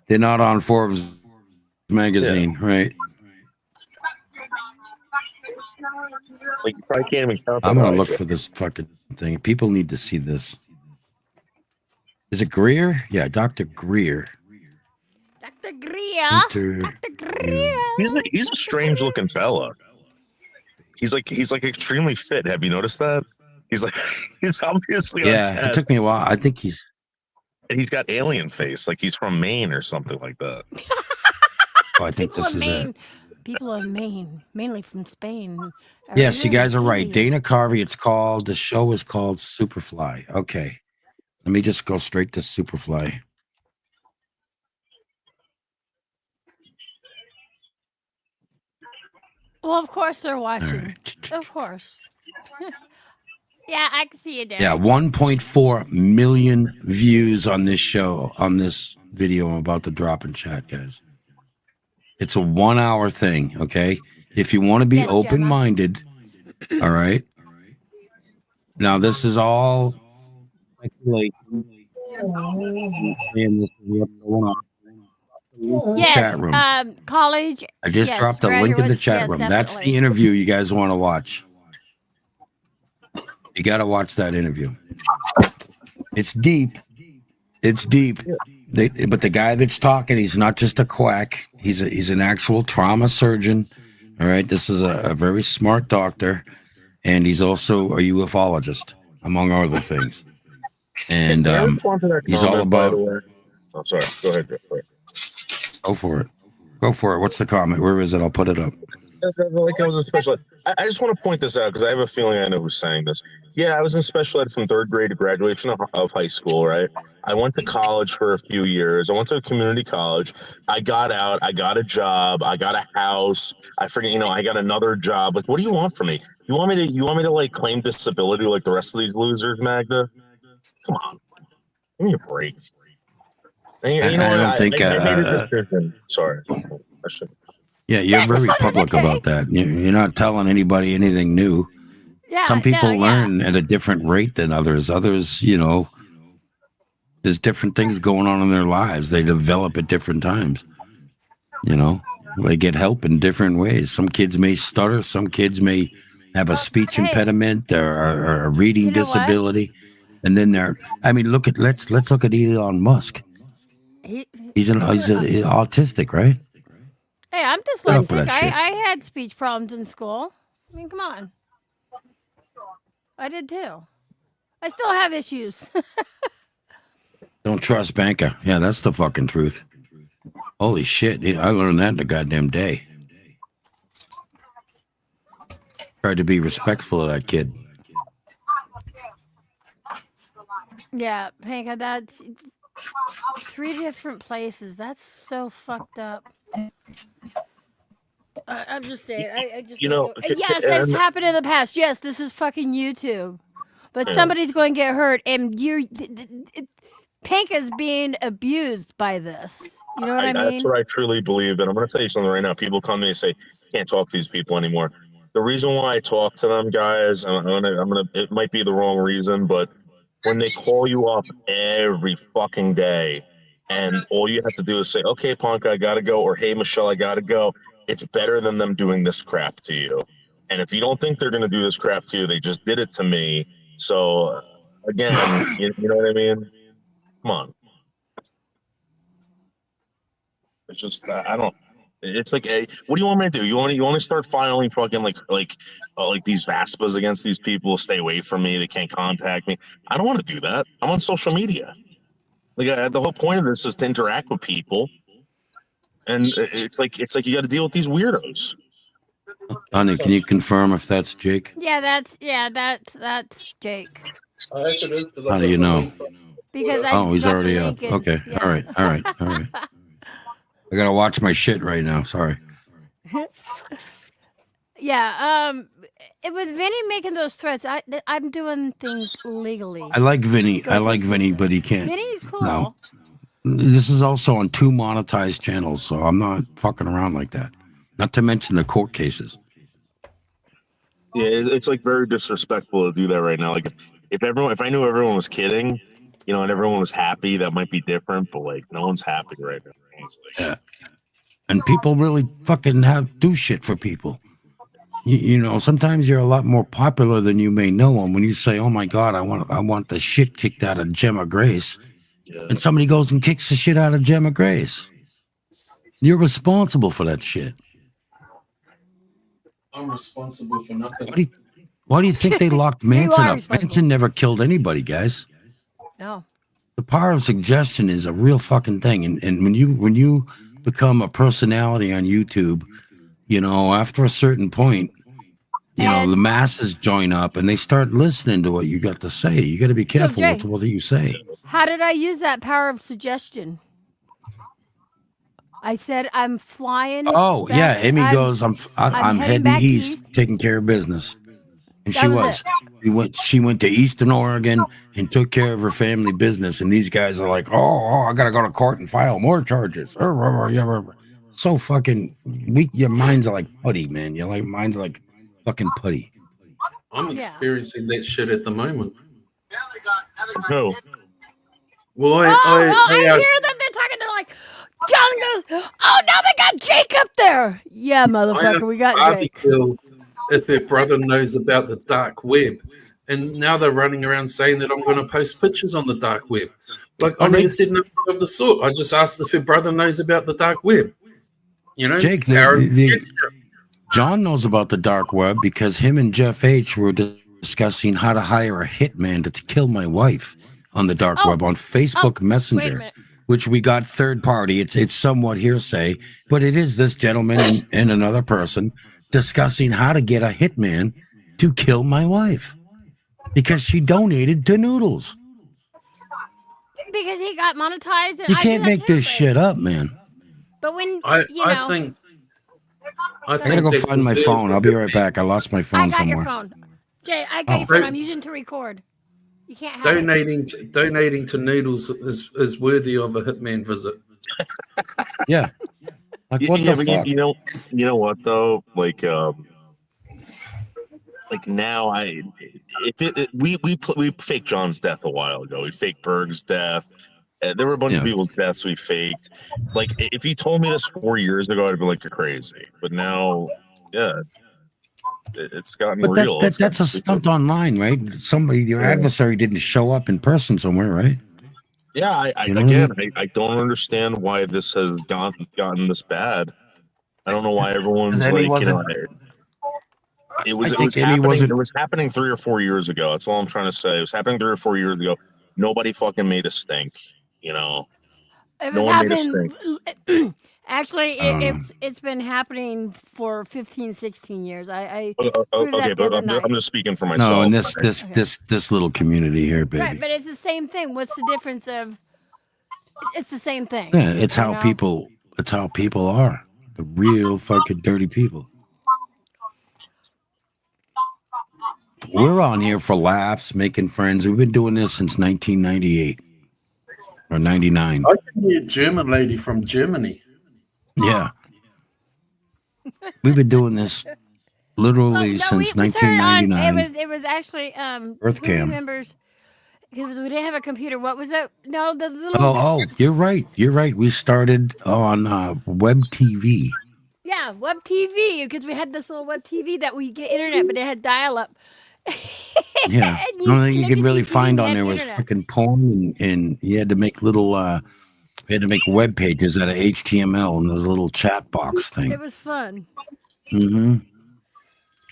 They're not on Forbes magazine, right? Like, you probably can't even count. I'm them gonna out. look for this fucking thing. People need to see this. Is it Greer? Yeah, Dr. Greer. Dr. Greer. Dr. Dr. Greer. He's a strange looking fella. He's like extremely fit. Have you noticed that? He's obviously on Yeah, it test. took me a while. I think he's He's got alien face, like he's from Maine or something like that. I think People this of is Maine. it. People of Maine, mainly from Spain. Yes, you guys are right. Dana. Dana Carvey, the show is called Superfly. Okay. Let me just go straight to Superfly. Well, of course they're All watching. right. Of course. Yeah, I can see you there. Yeah, 1.4 million views on this show, on this video I'm about to drop in chat, guys. It's a 1 hour thing, okay? If you want to be Yes, Gemma. open-minded, all right? Now, this is all speculation. And this is what's going on. Yes, Chat room. college. I just yes, dropped a link in the graduates, chat yes, room. That's definitely. the interview you guys want to watch. You got to watch that interview. It's deep. It's deep. But the guy that's talking, he's not just a quack. He's an actual trauma surgeon. All right, this is a very smart doctor, and he's also a ufologist, among other things. And Can I respond to that he's all comment, by about. the way? Oh, sorry. Go ahead, Jeff. Go for it. Go for it. What's the comment? Where is it? I'll put it up. Like I was in special ed. I just want to point this out because I have a feeling I know who's saying this. Yeah, I was in special ed from third grade to graduation of high school, right? I went to college for a few years. I went to a community college. I got out. I got a job. I got a house. I forget, I got another job. Like, what do you want from me? You want me to like claim disability like the rest of these losers, Magda? Come on. Give me a break. And, I don't think. I made a decision. Sorry. Yeah, you're very public about that. You're not telling anybody anything new. Yeah, Some people no, learn at a different rate than others. Others, there's different things going on in their lives. They develop at different times. They get help in different ways. Some kids may stutter. Some kids may have a speech impediment or a reading disability. And then let's look at Elon Musk. He's autistic, right? Hey, I'm dyslexic. I had speech problems in school. I mean, come on. I did too. I still have issues. Don't trust banker. Yeah, that's the fucking truth. Holy shit. I learned that in the goddamn day. Tried to be respectful of that kid. Yeah, Panka, that's 3 different places. That's so fucked up. I'm just saying. I just yes, it's happened in the past. Yes, this is fucking YouTube, but somebody's going to get hurt, and Panka's being abused by this. You know what I mean? That's what I truly believe. And I'm going to tell you something right now. People come to me and say, "Can't talk to these people anymore." The reason why I talk to them, guys, it might be the wrong reason, but when they call you up every fucking day, and all you have to do is say, "Okay, Punk, I gotta go," or "Hey, Michelle, I gotta go," it's better than them doing this crap to you. And if you don't think they're gonna do this crap to you, they just did it to me. So again, you know what I mean? Come on. It's just I don't. It's like, hey, what do you want me to do? You want to start filing fucking like these VASPAs against these people? Stay away from me. They can't contact me. I don't want to do that. I'm on social media. Like the whole point of this is to interact with people, and it's like you got to deal with these weirdos. Honey, can you confirm if that's Jake? Yeah, that's Jake. I hope it is. How do you know? Because he's already up. Okay, yeah. all right. I gotta watch my shit right now. Sorry. Yeah. With Vinny making those threats, I'm doing things legally. I like Vinny. But he can't. Vinny's cool. No. This is also on 2 monetized channels, so I'm not fucking around like that. Not to mention the court cases. Yeah, it's like very disrespectful to do that right now. Like if I knew everyone was kidding, and everyone was happy, that might be different. But like, no one's happy right now. Yeah. And people really fucking do shit for people. Sometimes you're a lot more popular than you may know. And when you say, "Oh my God, I want the shit kicked out of Gemma Grace," and somebody goes and kicks the shit out of Gemma Grace, you're responsible for that shit. I'm responsible for nothing. Why do you think they locked Manson up? responsible. Manson never killed anybody, guys. No. The power of suggestion is a real fucking thing. And when you become a personality on YouTube, after a certain point, the masses join up and they start listening to what you got to say. You got to be careful Jay, with what you say. How did I use that power of suggestion? I said I'm flying. Oh back. yeah, Amy goes. I'm heading heading back east, taking care of business, and she was. it. She went to Eastern Oregon and took care of her family business. And these guys are like, oh, I gotta go to court and file more charges. So fucking weak. Your minds are like putty, man. Your minds are like fucking putty. I'm experiencing that shit at the moment. No. Well, I hear them. They're talking to like. John goes, "Oh, now they got Jake up there." Yeah, motherfucker, we got Jake. If their brother knows about the dark web, and now they're running around saying that I'm going to post pictures on the dark web. Like, I Oh, they- never said nothing of the sort. I just asked if your brother knows about the dark web. You know, Jake, John knows about the dark web because him and Jeff H were discussing how to hire a hitman to kill my wife on the dark Oh. web on Facebook Wait a Messenger, minute. which we got third party. It's somewhat hearsay, but it is this gentleman and another person discussing how to get a hitman to kill my wife because she donated to Noodles. Because he got monetized. And You I can't do that make this template. shit up, man. But when I I think I gotta go find my phone. I'll be right back. I lost my phone got your somewhere. phone, Jay, I got Oh. your phone. I'm using to record. You can't have it. donating to Noodles is worthy of a hitman visit. Yeah. Like what the but fuck? you know what though? Like now, we faked John's death a while ago. We faked Berg's death. There were a bunch of people's deaths we faked. Like, if you told me this 4 years ago, I'd be like, you're crazy. But now, yeah, it's gotten But real. that's a stunt online, right? Somebody, your adversary didn't show up in person somewhere, right? Yeah, You know what I I don't understand why this has gotten this bad. I don't know why everyone's Emmy like, wasn't- it was I think Emmy happening. wasn't- It was happening 3 or 4 years ago. That's all I'm trying to say. It was happening 3 or 4 years ago. Nobody fucking made a stink. You know, It No was one made a happening. Actually, Um, it's been happening for 15, 16 years. I okay, Through that but the I'm other just speaking for myself. No, in this Okay. this little community here, baby. right, but it's the same thing. What's the difference of? It's the same thing. Yeah, it's you how know? people are. The real fucking dirty people. We're on here for laughs, making friends. We've been doing this since 1998 or 99. I can hear a German lady from Germany. Yeah. We've been doing this literally We since started on. 1999. It was actually Earth who Cam. remembers? Because we didn't have a computer. What was it? No, the little. Oh, you're right. You're right. We started on web TV. Yeah, web TV, because we had this little web TV that we get internet, but it had dial up. Yeah. And The only thing you connected could really to TV, find you on had there was internet. freaking porn, and you had to make little, we had to make web pages out of HTML and those little chat box thing. It was fun. Mm-hmm.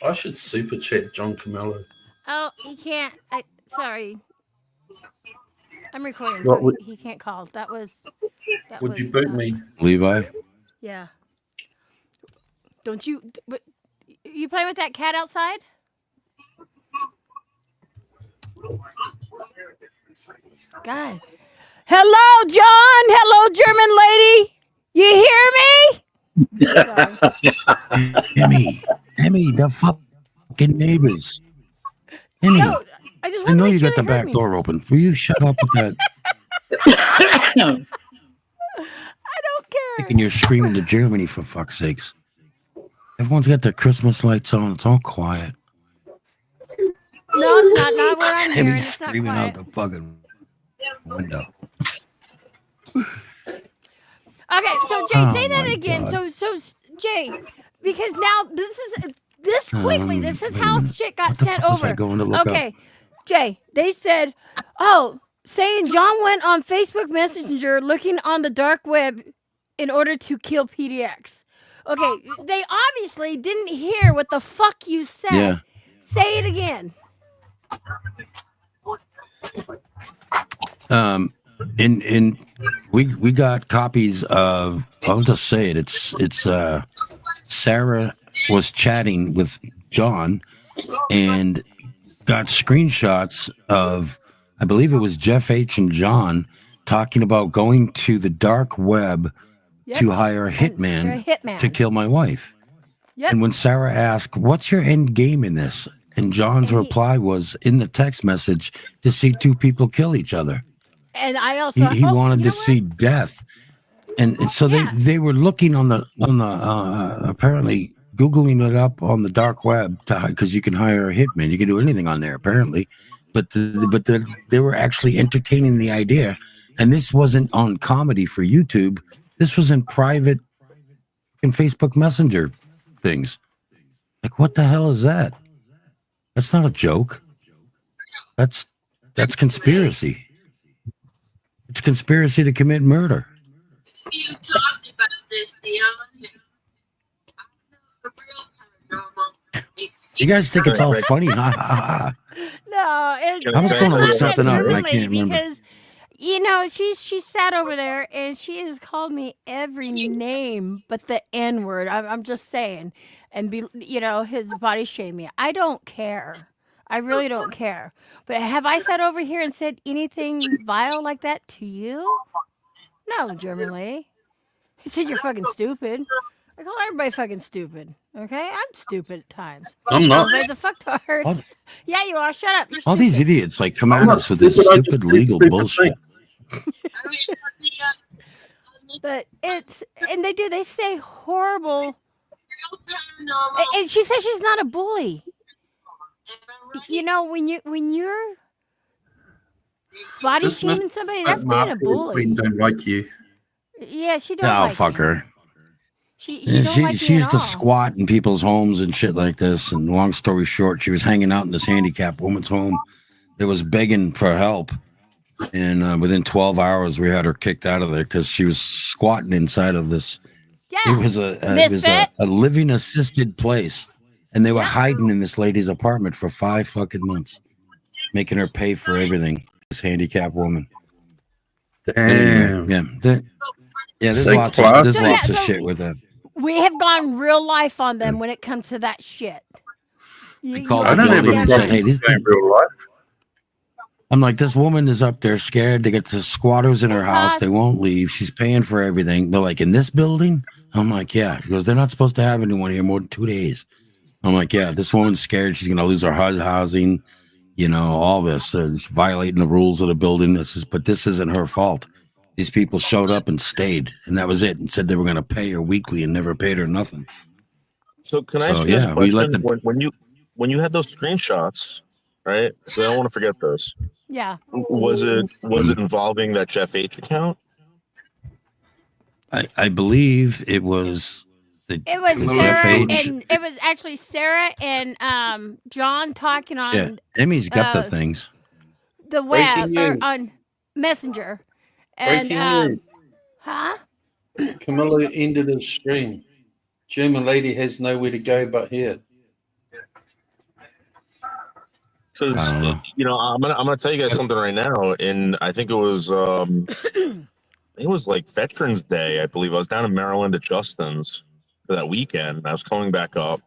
I should super chat John Camello. Oh, he can't. Sorry. I'm recording, What so would- he can't call. That was. Would you boot me? Levi? Yeah. Don't you? But you playing with that cat outside? God. Hello, John. Hello, German lady. You hear me? Sorry. Emmy, the fucking neighbors. Emmy, No, I just I want know to make you sure got the they heard back me. door open. Will you shut up with that? I don't care. And you're screaming to Germany, for fuck's sakes. Everyone's got their Christmas lights on. It's all quiet. No, it's not. Not what I'm hearing. Emmy's It's not screaming quiet. out the fucking window. Okay, so Jay, Oh say that my again. God. So Jay, because now this quickly. This is wait a how minute. shit got What the sent fuck was over. I going to look Okay, up? Jay, they said, saying John went on Facebook Messenger looking on the dark web in order to kill PDX. Okay, they obviously didn't hear what the fuck you said. Yeah. Say it again. In we got copies of, I'll just say it. It's Sarah was chatting with John and got screenshots of, I believe it was Jeff H and John talking about going to the dark web Yep. to hire a You're a hitman hitman. to kill my wife. Yep. And when Sarah asked, "What's your end game in this?" and John's And he- reply was in the text message to see two people kill each other. And I also He hope- wanted you to know what? see death, and so Yeah. they were looking on the apparently googling it up on the dark web because you can hire a hitman. You can do anything on there apparently, but they were actually entertaining the idea, and this wasn't on comedy for YouTube. This was in private, in Facebook Messenger things. Like, what the hell is that? That's not a joke. That's conspiracy. It's conspiracy to commit murder. You talked about this the other day. I know the real paranormal. You guys think it's all funny? Ha ha ha. No, Can I was going to look it's something up, and I German can't lady remember. because she sat over there and she has called me every name but the N word. I'm just saying, and his body shaming. I don't care. I really don't care. But have I sat over here and said anything vile like that to you? No, German lady. He said you're fucking stupid. I call everybody fucking stupid. Okay, I'm stupid at times. I'm not. Everybody's a fucktard. All, Yeah, you are. Shut up. You're all stupid. these idiots like come I'm at not us with this stupid. I just stupid do legal stupid bullshit. things. I mean, But they say horrible. real paranormal. And she says she's not a bully. Am I right? When you're body Just shaming somebody, that's being a bully. Queen don't like you. Yeah, she don't Oh, like fuck you. her. She Yeah, don't like she you used at to all. squat in people's homes and shit like this. And long story short, she was hanging out in this handicapped woman's home that was begging for help. And within 12 hours, we had her kicked out of there because she was squatting inside of this. Yeah. It was Misfit. a living assisted place, and they were Yeah. hiding in this lady's apartment for 5 fucking months, making her pay for everything. This handicapped woman. Damn. Yeah, there's So lots classy. of shit with that. We have gone real life on them when it comes to that shit. I called I the don't have a building and said, problem "Hey, this." in real life. I'm like, this woman is up there scared. They got the squatters in her house. Because- They won't leave. She's paying for everything. They're like, in this building? I'm like, yeah. She goes, they're not supposed to have anyone here more than 2 days. I'm like, yeah, this woman's scared. She's going to lose her housing, all this. She's violating the rules of the building. But this isn't her fault. These people showed up and stayed, and that was it, and said they were going to pay her weekly and never paid her nothing. So can I So, ask you guys yeah, a we question? let When you had those screenshots, right? So I don't want to forget those. Yeah. Was it involving that Jeff H account? I believe it was the It was the Sarah FH. and it was actually Sarah and John talking on Yeah, Emmy's got the uh, things. the web Breaking or news. on Messenger. And Breaking news. huh? Camilla ended his stream. German lady has nowhere to go but here. Because I don't know. I'm gonna tell you guys something right now. And I think it was like Veterans Day. I believe I was down in Maryland at Justin's for that weekend. I was coming back up.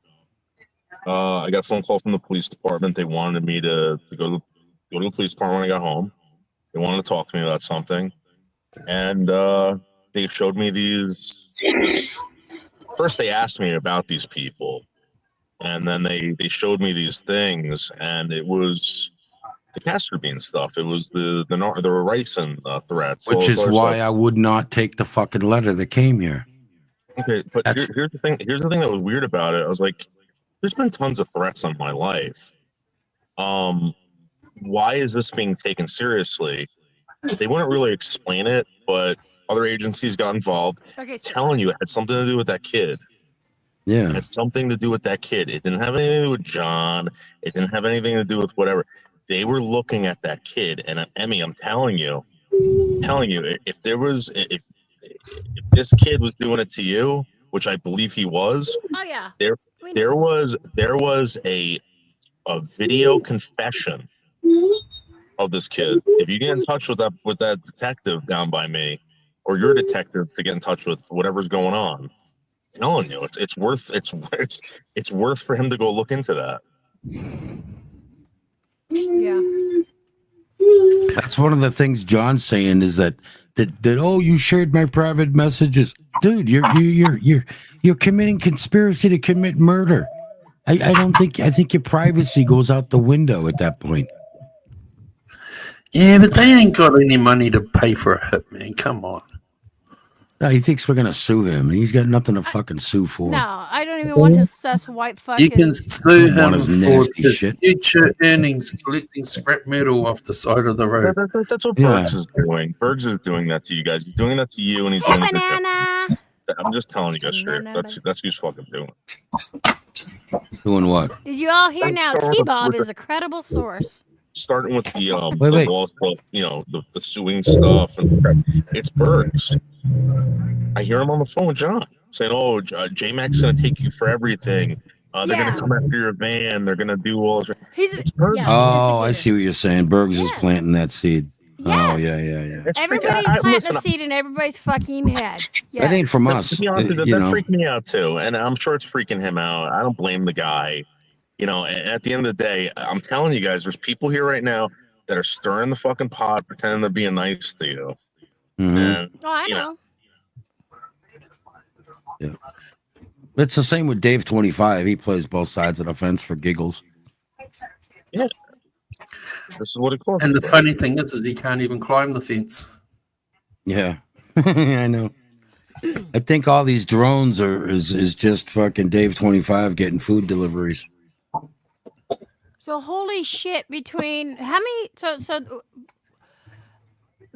I got a phone call from the police department. They wanted me to go to the police department when I got home. They wanted to talk to me about something, and they showed me these. First, they asked me about these people, and then they showed me these things, and it was the castor bean stuff. It was the ricin threats, Which is why I would not take the fucking letter that came here. Okay, but That's- here's the thing. Here's the thing that was weird about it. I was like, there's been tons of threats on my life. Why is this being taken seriously? They wouldn't really explain it, but other agencies got involved. Okay, so Telling you, it had something to do with that kid. It Yeah. had something to do with that kid. It didn't have anything to do with John. It didn't have anything to do with whatever. They were looking at that kid, and Emmy, I'm telling you, if this kid was doing it to you, which I believe he was, oh yeah. There- We there know. was a video confession of this kid. If you get in touch with that detective down by me, or your detective to get in touch with whatever's going on, I'm telling you, it's worth for him to go look into that. Yeah. That's one of the things John's saying is that oh, you shared my private messages. Dude, you're committing conspiracy to commit murder. I think your privacy goes out the window at that point. Yeah, but they ain't got any money to pay for a hitman. Come on. No, he thinks we're gonna sue him. He's got nothing to fucking sue for. No, I don't even want his sus white fucking. You can sue him Want his for nasty his shit. future earnings collecting scrap metal off the side of the road. That's what Yeah. Bergs is doing. Bergs is doing that to you guys. He's doing that to you, and he's doing it to Jeff. banana. I'm just telling you guys straight. Banana. That's who's fucking doing it. Doing what? Did you all hear Let's now? go with T-Bob the- is a credible source. starting with the Wait. law stuff, the suing stuff, and it's Bergs. I hear him on the phone with John saying, "Oh, J-Mac's gonna take you for everything. They're gonna come after your van. They're gonna do all." It's Bergs. Yeah. Oh, I see what you're saying. Bergs is Yes. planting that seed. Oh, Yes. yeah. It's Everybody's planting a seed in everybody's fucking head. Yes. That ain't from us. To be honest, you that know. freaked me out too, and I'm sure it's freaking him out. I don't blame the guy. And at the end of the day, I'm telling you guys, there's people here right now that are stirring the fucking pot, pretending they're being nice to you. Mhm. And Oh, I know. It's the same with Dave 25. He plays both sides of the fence for giggles. this is what it calls. And the funny thing is he can't even climb the fence. Yeah, I know. I think all these drones is just fucking Dave 25 getting food deliveries. So holy shit! Between how many? So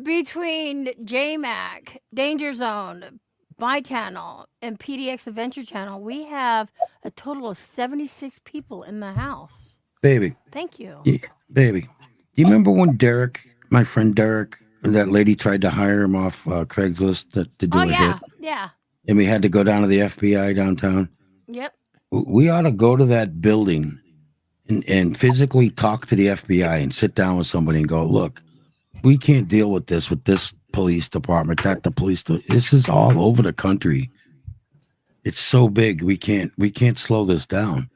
between JMac, Danger Zone, my channel, and PDX Adventure Channel, we have a total of 76 people in the house. Baby, Thank you. baby. Do you remember when Derek, my friend Derek, that lady tried to hire him off Craigslist to do Oh a yeah, hit, yeah, and we had to go down to the FBI downtown? yep. We ought to go to that building and physically talk to the FBI and sit down with somebody and go, look, we can't deal with this police department, this is all over the country. It's so big. We can't slow this down.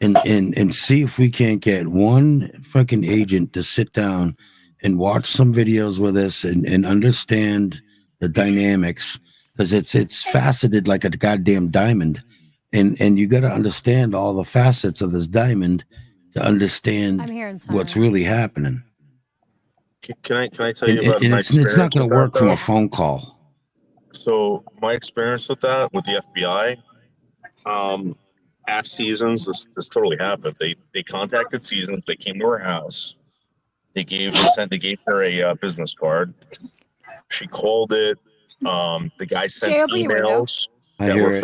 And see if we can't get one fucking agent to sit down and watch some videos with us and understand the dynamics, because it's faceted like a goddamn diamond. And you got to understand all the facets of this diamond to understand I'm hearing what's silence. really happening. Can I tell you And about my it's not experience going to with that, work from though? a phone call. So my experience with that with the FBI, at Seasons, this totally happened. They contacted Seasons. They came to her house. They gave her a business card. She called it. The guy sent Jay, open your window. emails I that hear were it.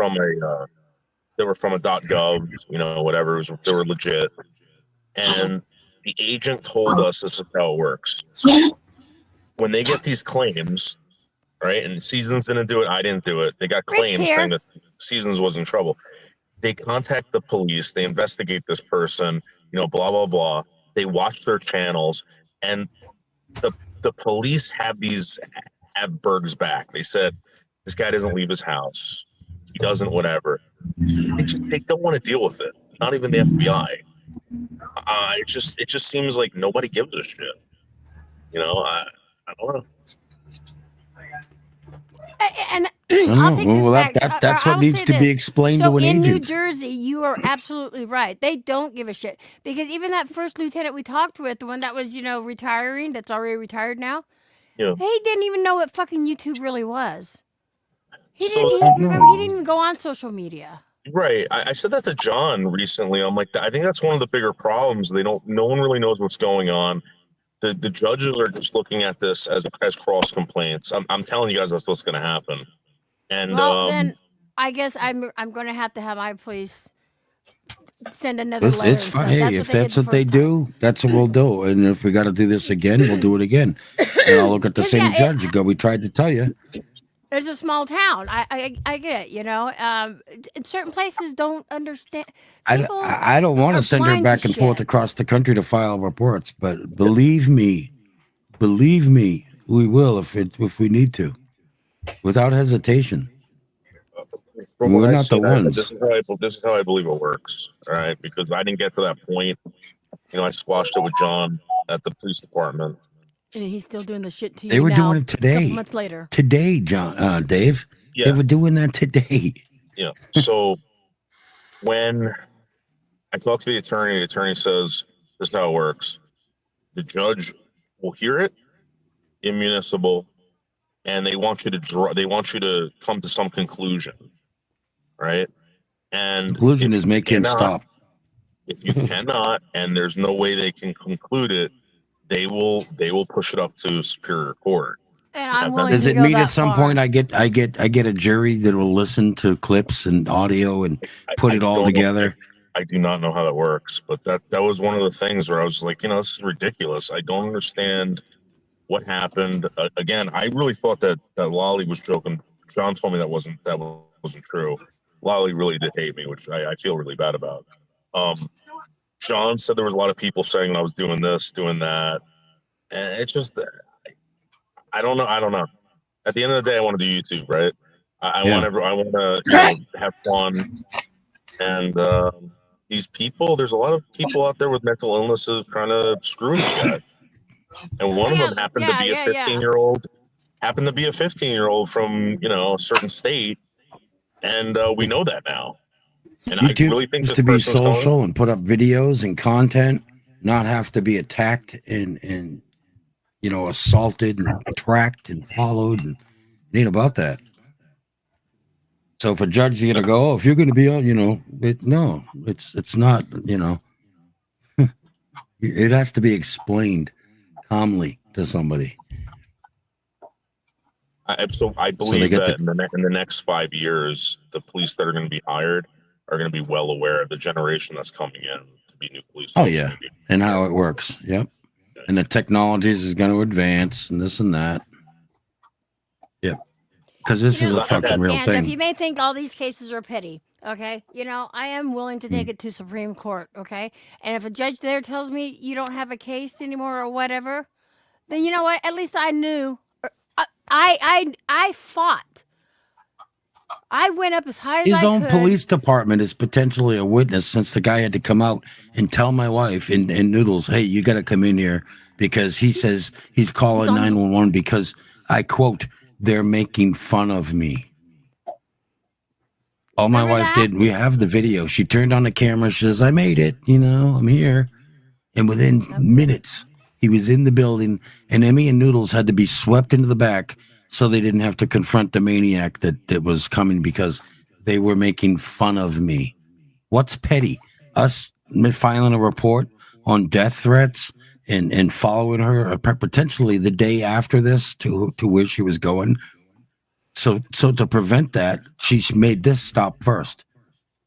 from a .gov, whatever. They were legit. And the agent told us this is how it works. When they get these claims, right, and Seasons didn't do it, I didn't do it. They got Rick's claims here. saying that Seasons was in trouble. They contact the police. They investigate this person, blah, blah, blah. They watch their channels, and the police have Berg's back. They said, this guy doesn't leave his house. He doesn't whatever. They don't want to deal with it. Not even the FBI. It just seems like nobody gives a shit. I don't know. And I I'll don't take know. this Well, back. that's I what will needs say to be this. explained So to an in New agent. Jersey, you are absolutely right. They don't give a shit, because even that first lieutenant we talked with, the one that was retiring, that's already retired now, Yeah. he didn't even know what fucking YouTube really was. He So- didn't even go on social media. Right. I said that to John recently. I'm like, I think that's one of the bigger problems. No one really knows what's going on. The judges are just looking at this as cross complaints. I'm telling you guys that's what's going to happen. And Well, then I guess I'm going to have my police send another letter. It's and fine. stuff. Hey, if what they did that's the what they first time. do, that's what we'll do. And if we got to do this again, we'll do it again. And I'll look at the Because, same yeah, judge and go, we tried to tell you. It's a small town. I get it. Certain places don't understand. People I don't want are to send her blind back to and forth shit. across the country to file reports, but believe me, we will if we need to, without hesitation. from We're what I not the see, ones. This is how I believe it works. All right, because I didn't get to that point. I squashed it with John at the police department. And he's still doing the shit to you. They were now, doing it A today. couple months later. Today, Dave. Yeah. They were doing that today. Yeah. So when I talk to the attorney says, this is how it works. The judge will hear it in municipal, and they want you to come to some conclusion. Right. And Conclusion if is you make him cannot- stop. If you cannot, and there's no way they can conclude it, they will push it up to Superior Court. And I'm Does willing Does to it go mean that at some far. point I get a jury that will listen to clips and audio and put it all don't know- together? I do not know how that works, but that was one of the things where I was like, this is ridiculous. I don't understand what happened. Again, I really thought that Lolly was joking. John told me that wasn't true. Lolly really did hate me, which I feel really bad about. John said there was a lot of people saying I was doing this, doing that, and it's just I don't know. At the end of the day, I want to do YouTube, right? I want to have fun, and these people. There's a lot of people out there with mental illnesses trying to screw you guys, and one of them happened to be a 15-year-old. Happened to be a 15-year-old from a certain state, and we know that now. And YouTube I really think used this to be person's social and put up videos and content, not have to be attacked and assaulted and tracked and followed, and it ain't about that. So if a judge is gonna go, if you're gonna be on, it's not, it has to be explained calmly to somebody. I believe that in the next 5 years, the police that are going to be hired are going to be well aware of the generation that's coming in to be new police. Oh yeah, and how it works. Yep, and the technologies is going to advance and this and that. Yep, because this is a fucking real thing. You may think all these cases are petty. Okay, I am willing to take it to Supreme Court. Okay, and if a judge there tells me you don't have a case anymore or whatever, then you know what? At least I knew. I fought. I went up as high as His I own could. police department is potentially a witness, since the guy had to come out and tell my wife and Noodles, hey, you got to come in here, because he says he's calling 911 because I quote, they're making fun of me. All my wife did, we have the video. She turned on the camera. She says, I made it. I'm here. And within minutes, he was in the building, and Emmy and Noodles had to be swept into the back so they didn't have to confront the maniac that was coming, because they were making fun of me. What's petty? Us filing a report on death threats and following her potentially the day after this to where she was going. So to prevent that, she made this stop first.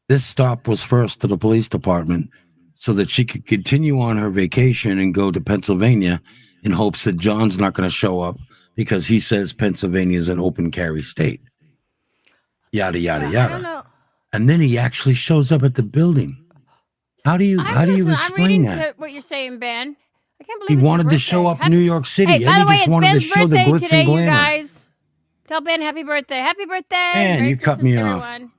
This stop was first to the police department so that she could continue on her vacation and go to Pennsylvania in hopes that John's not going to show up, because he says Pennsylvania is an open carry state. Yada, yada, yada. And then he actually shows up at the building. How do you explain that? What you're saying, Ben. I can't believe he it's wanted your to show birthday. up in New York City. Hey, by and the way, he just it's wanted Ben's to show the birthday glitz today, and glamour. you guys. Tell Ben happy birthday. Happy birthday. Man, Merry you cut Christmas, me off. everyone.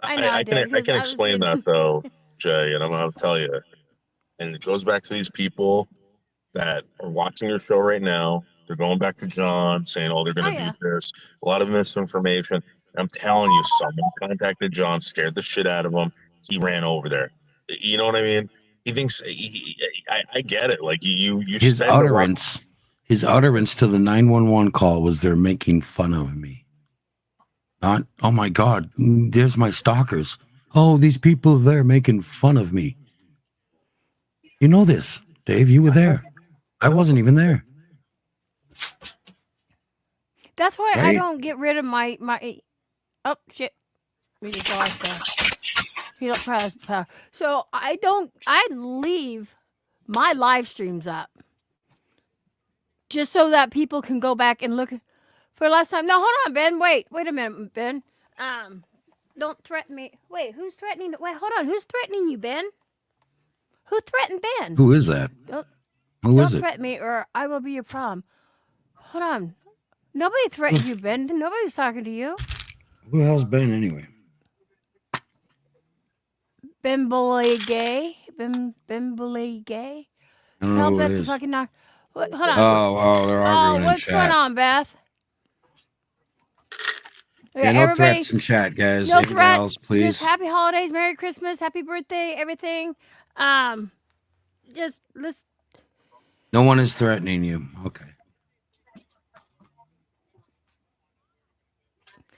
I know I can explain that though, Jay, and I'm going to tell you. And it goes back to these people that are watching your show right now. They're going back to John saying, they're going to do this. A lot of misinformation. I'm telling you, someone contacted John, scared the shit out of him. He ran over there. You know what I mean? He thinks I get it. Like you his utterance to the 911 call was, they're making fun of me. Not, oh my God, there's my stalkers. Oh, these people there making fun of me. You know this, Dave. You were there. I wasn't even there. That's why Right? I don't get rid of my. Oh shit! We just lost that. You don't power. So I leave my live streams up just so that people can go back and look for last time. No, hold on, Ben. Wait a minute, Ben. Don't threaten me. Wait, who's threatening? Wait, hold on. Who's threatening you, Ben? Who threatened Ben? Who is that? Who is Don't it? threaten me, or I will be your problem. Hold on. Nobody threatened you, Ben. Nobody was talking to you. Who the hell's Ben anyway? Ben Bully Gay. Ben Bully Gay. I don't know Tell who it Beth to is. fucking knock. Hold on. Oh, they're arguing in what's chat. going on, Beth? Yeah, no threats in chat, guys. No Hey, threats. gals, please. Just happy holidays, Merry Christmas, Happy birthday, everything. Just let's. No one is threatening you. Okay.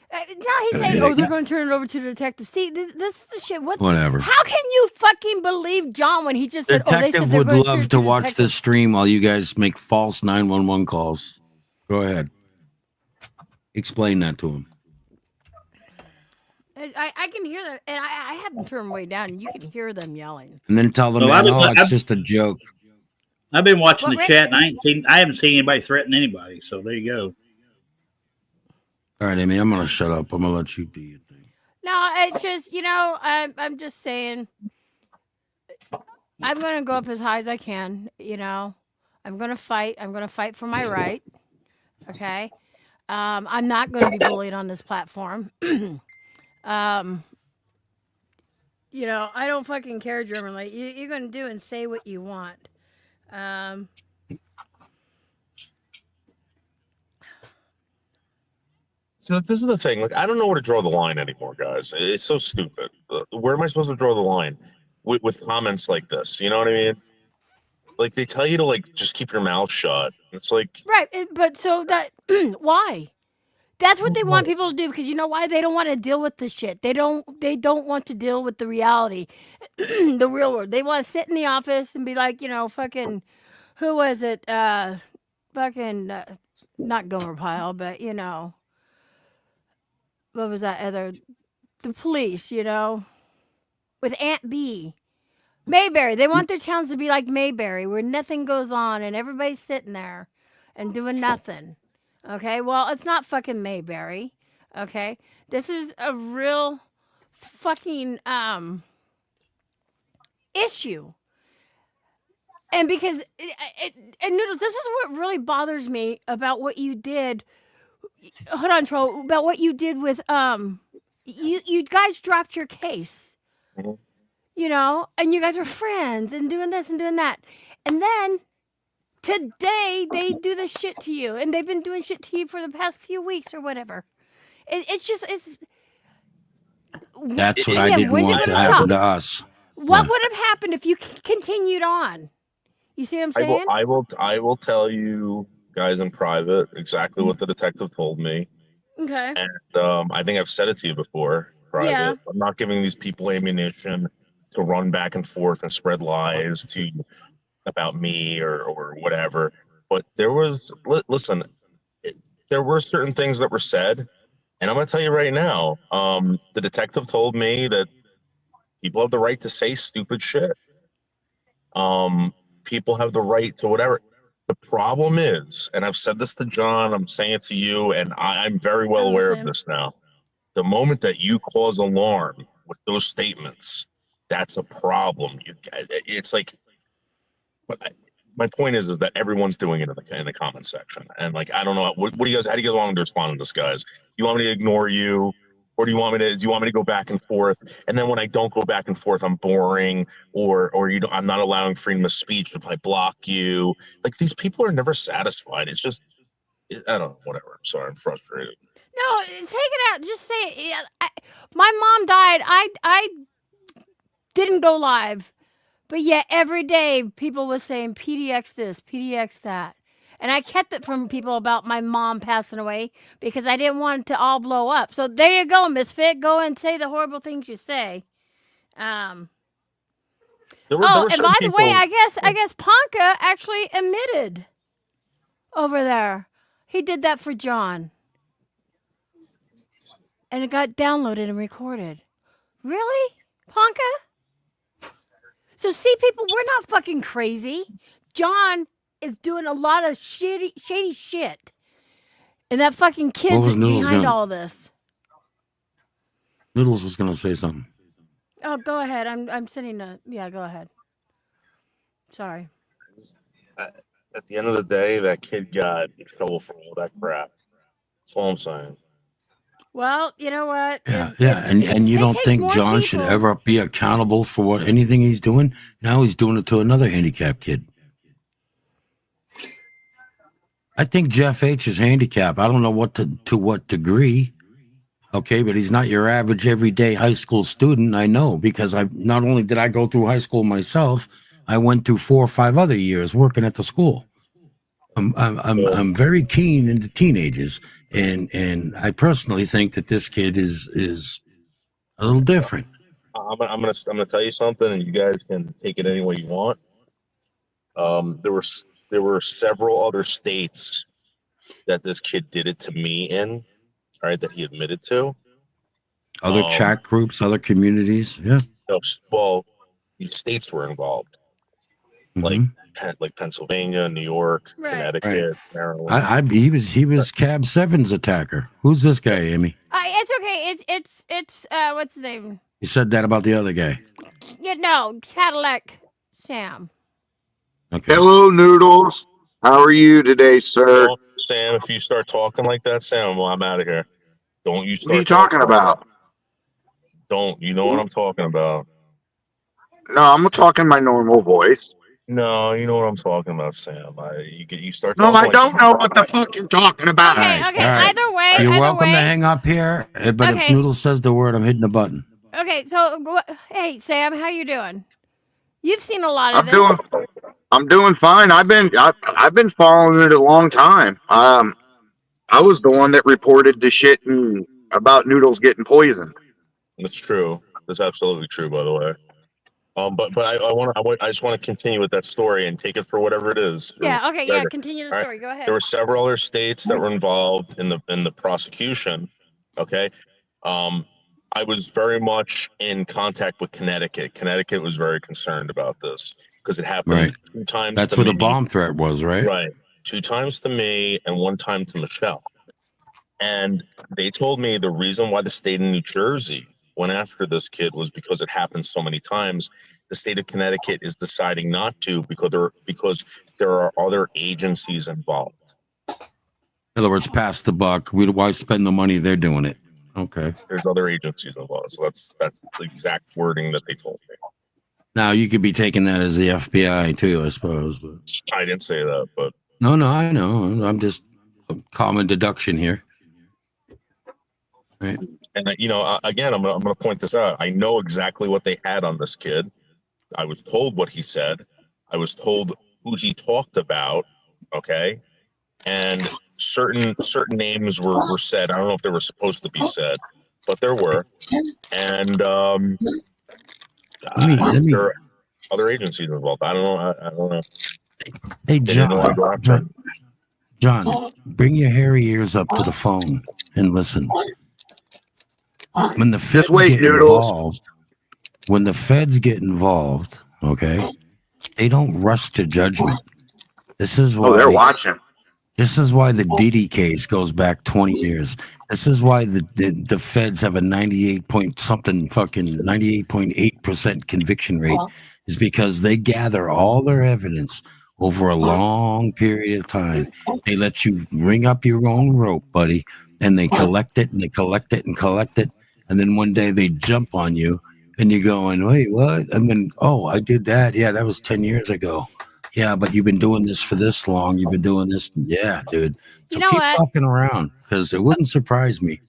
Now he's saying, they're going to turn it over to the detective. See, this is the shit. Whatever. How can you fucking believe John when he just said, they Detective said they're would going love turn to the watch detective. this stream while you guys make false 911 calls. Go ahead. Explain that to him. I can hear them, and I have them turned way down, and you can hear them yelling. And then tell the Well, man, oh, it's just a joke. I've been watching What, the Rick? chat, and I haven't seen anybody threaten anybody. So there you go. All right, Amy, I'm gonna shut up. I'm gonna let you do your thing. No, it's just I'm just saying. I'm gonna go up as high as I can. I'm gonna fight. I'm gonna fight for my right. Okay. I'm not gonna be bullied on this platform. I don't fucking care, German. Like you're gonna do and say what you want. So this is the thing. Like, I don't know where to draw the line anymore, guys. It's so stupid. Where am I supposed to draw the line with comments like this? You know what I mean? Like they tell you to like just keep your mouth shut. It's like Right, but so that why? That's what they want people to do because you know why? They don't want to deal with the shit. They don't want to deal with the reality, the real world. They want to sit in the office and be like, fucking, who was it? Fucking, not Gomer Pyle, but what was that other? The police, with Aunt B. Mayberry. They want their towns to be like Mayberry, where nothing goes on and everybody's sitting there and doing nothing. Okay, well, it's not fucking Mayberry. Okay, this is a real fucking issue. And because and Noodles, this is what really bothers me about what you did. Hold on, Troll. About what you did with you guys dropped your case. Mhm. And you guys were friends and doing this and doing that. And then today they do this shit to you. And they've been doing shit to you for the past few weeks or whatever. It's That's what I Liam, didn't when's it want to gonna happen stop? to us. What Yeah. would have happened if you continued on? You see what I'm saying? I will tell you guys in private exactly what the detective told me. Okay. And I think I've said it to you before, private. Yeah. I'm not giving these people ammunition to run back and forth and spread lies about me or whatever. But there was listen, there were certain things that were said, and I'm going to tell you right now. The detective told me that people have the right to say stupid shit. People have the right to whatever. The problem is, and I've said this to John, I'm saying it to you, and I'm very well aware of this now. The moment that you cause alarm with those statements, that's a problem. It's like, but my point is that everyone's doing it in the comment section, and like I don't know what do you guys, how do you guys want me to respond to this, guys? You want me to ignore you, or do you want me to go back and forth? And then when I don't go back and forth, I'm boring, or I'm not allowing freedom of speech if I block you. Like these people are never satisfied. It's just I don't know, whatever. I'm sorry, I'm frustrated. No, take it out. Just say it. Yeah, my mom died. I didn't go live, but yet every day people was saying PDX this, PDX that. And I kept it from people about my mom passing away because I didn't want it to all blow up. So there you go, Misfit. Go and say the horrible things you say. There And certain by the way, people- I guess Ponka actually admitted over there. He did that for John. And it got downloaded and recorded. Really? Ponka? So see, people, we're not fucking crazy. John is doing a lot of shady shit. And that fucking kid's was Noodles behind gonna- all this. Noodles was gonna say something. Oh, go ahead. I'm sitting yeah, go ahead. Sorry. At the end of the day, that kid got in trouble for all that crap. That's all I'm saying. Well, you know what? Yeah. And you it don't takes think more John should people. ever be accountable for anything he's doing? Now he's doing it to another handicapped kid. I think Jeff H is handicapped. I don't know to what degree. Okay, but he's not your average everyday high school student. I know because not only did I go through high school myself, I went through 4 or 5 other years working at the school. I'm very keen into teenagers, and I personally think that this kid is a little different. I'm gonna tell you something, and you guys can take it any way you want. There were several other states that this kid did it to me in, all right, that he admitted to. Other chat groups, other communities. Yeah. Well, these states were involved, like Pennsylvania, New York, Right. Connecticut, Maryland. He was Cab 7's attacker. Who's this guy, Amy? It's okay. It's what's his name? You said that about the other guy. Yeah, no, Cadillac Sam. Okay. Hello, Noodles. How are you today, sir? Well, Sam, if you start talking like that, Sam, well, I'm out of here. Don't you start What are you talking about? Don't. You know what I'm talking about. No, I'm talking my normal voice. No, you know what I'm talking about, Sam. You start No, talking I like don't know what the fuck you're talking about. Okay, All right, okay. all right. Either way, You're either welcome way. to hang up here, but if Okay. Noodle says the word, I'm hitting the button. Okay, so hey Sam, how you doing? You've seen a lot of this. I'm doing fine. I've been following it a long time. I was the one that reported the shit about Noodles getting poisoned. That's true. That's absolutely true, by the way. But I just want to continue with that story and take it for whatever it is. Yeah. Okay. Yeah. Whatever. Continue the All right. story. Go ahead. There were several other states that were involved in the prosecution. Okay. I was very much in contact with Connecticut. Connecticut was very concerned about this because it happened Right. 2 times. That's to where the me. bomb threat was, right? Right. 2 times to me and 1 time to Michelle. And they told me the reason why the state of New Jersey went after this kid was because it happened so many times. The state of Connecticut is deciding not to because there are other agencies involved. In other words, pass the buck. Why spend the money? They're doing it. Okay. There's other agencies involved. So that's the exact wording that they told me. Now you could be taking that as the FBI too, I suppose. But I didn't say that, but no, I know. I'm just a common deduction here. Right. And again, I'm gonna point this out. I know exactly what they had on this kid. I was told what he said. I was told who he talked about. Okay, and certain names were said. I don't know if they were supposed to be said, but there were. And there are other agencies involved. I don't know. I don't know. Hey, They didn't want to go after him. John, bring your hairy ears up to the phone and listen. When the feds wait, get Noodles. involved, okay, they don't rush to judgment. This is why They're watching. This is why the Diddy case goes back 20 years. This is why the feds have a 98.8% conviction rate, is because they gather all their evidence over a long period of time. They let you ring up your own rope, buddy, and they collect it and they collect it and collect it. And then one day they jump on you and you're going, wait, what? And then, oh, I did that. Yeah, that was 10 years ago. Yeah, but you've been doing this for this long. You've been doing this. Yeah, dude. So You know keep what? fucking around, because it wouldn't surprise me.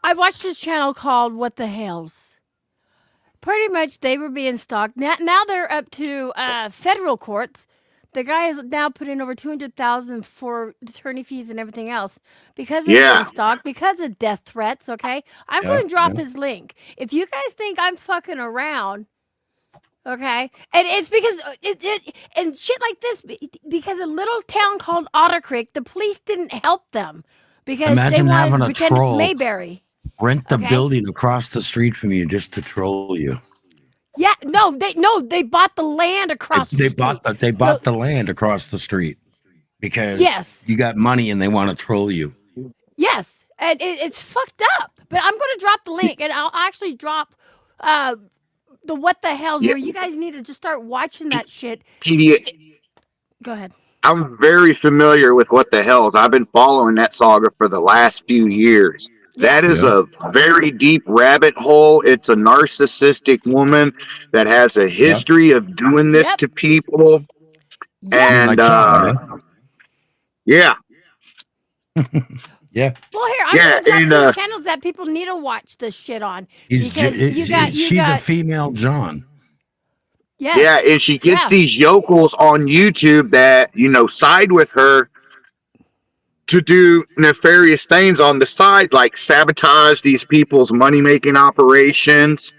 I watched this channel called What the Hells. Pretty much they were being stalked. Now they're up to federal courts. The guy has now put in over $200,000 for attorney fees and everything else because of being stalked, because of death threats. Okay, I'm going to drop his link. If you guys think I'm fucking around, okay, and it's because and shit like this, because a little town called Otter Creek, the police didn't help them because Imagine they wanted having to a pretend troll it's Mayberry. rent the Okay. building across the street from you just to troll you. Yeah, they bought the land across. They the bought street. the the land across the street because Yes. you got money and they want to troll you. Yes, and it's fucked up. But I'm going to drop the link, and I'll actually drop the What the Hells, where you guys need to just start watching that shit. Go ahead. I'm very familiar with What the Hells. I've been following that saga for the last few years. That is a very deep rabbit hole. It's a narcissistic woman that has a history of doing this to people. And Like John, yeah. Yeah. Well, here I'm going to drop these channels that people need to watch this shit on. She's a female John. Yes. Yeah, and she gets these yokels on YouTube that, side with her to do nefarious things on the side, like sabotage these people's money-making operations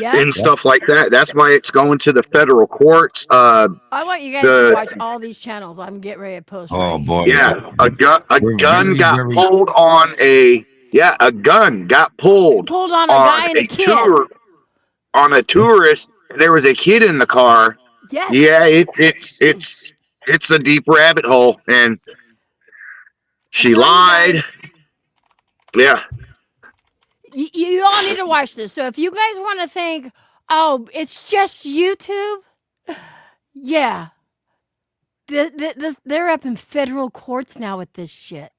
and stuff like that. That's why it's going to the federal courts. I want you guys to watch all these channels. I'm getting ready to post. Oh, boy. Yeah, a gun got pulled on a Yeah, a gun got pulled Pulled on a guy and a kid. On a tourist. There was a kid in the car. Yes. Yeah, it's a deep rabbit hole, and she telling you lied. guys. Yeah. You all need to watch this. So if you guys want to think, oh, it's just YouTube, yeah. They're up in federal courts now with this shit.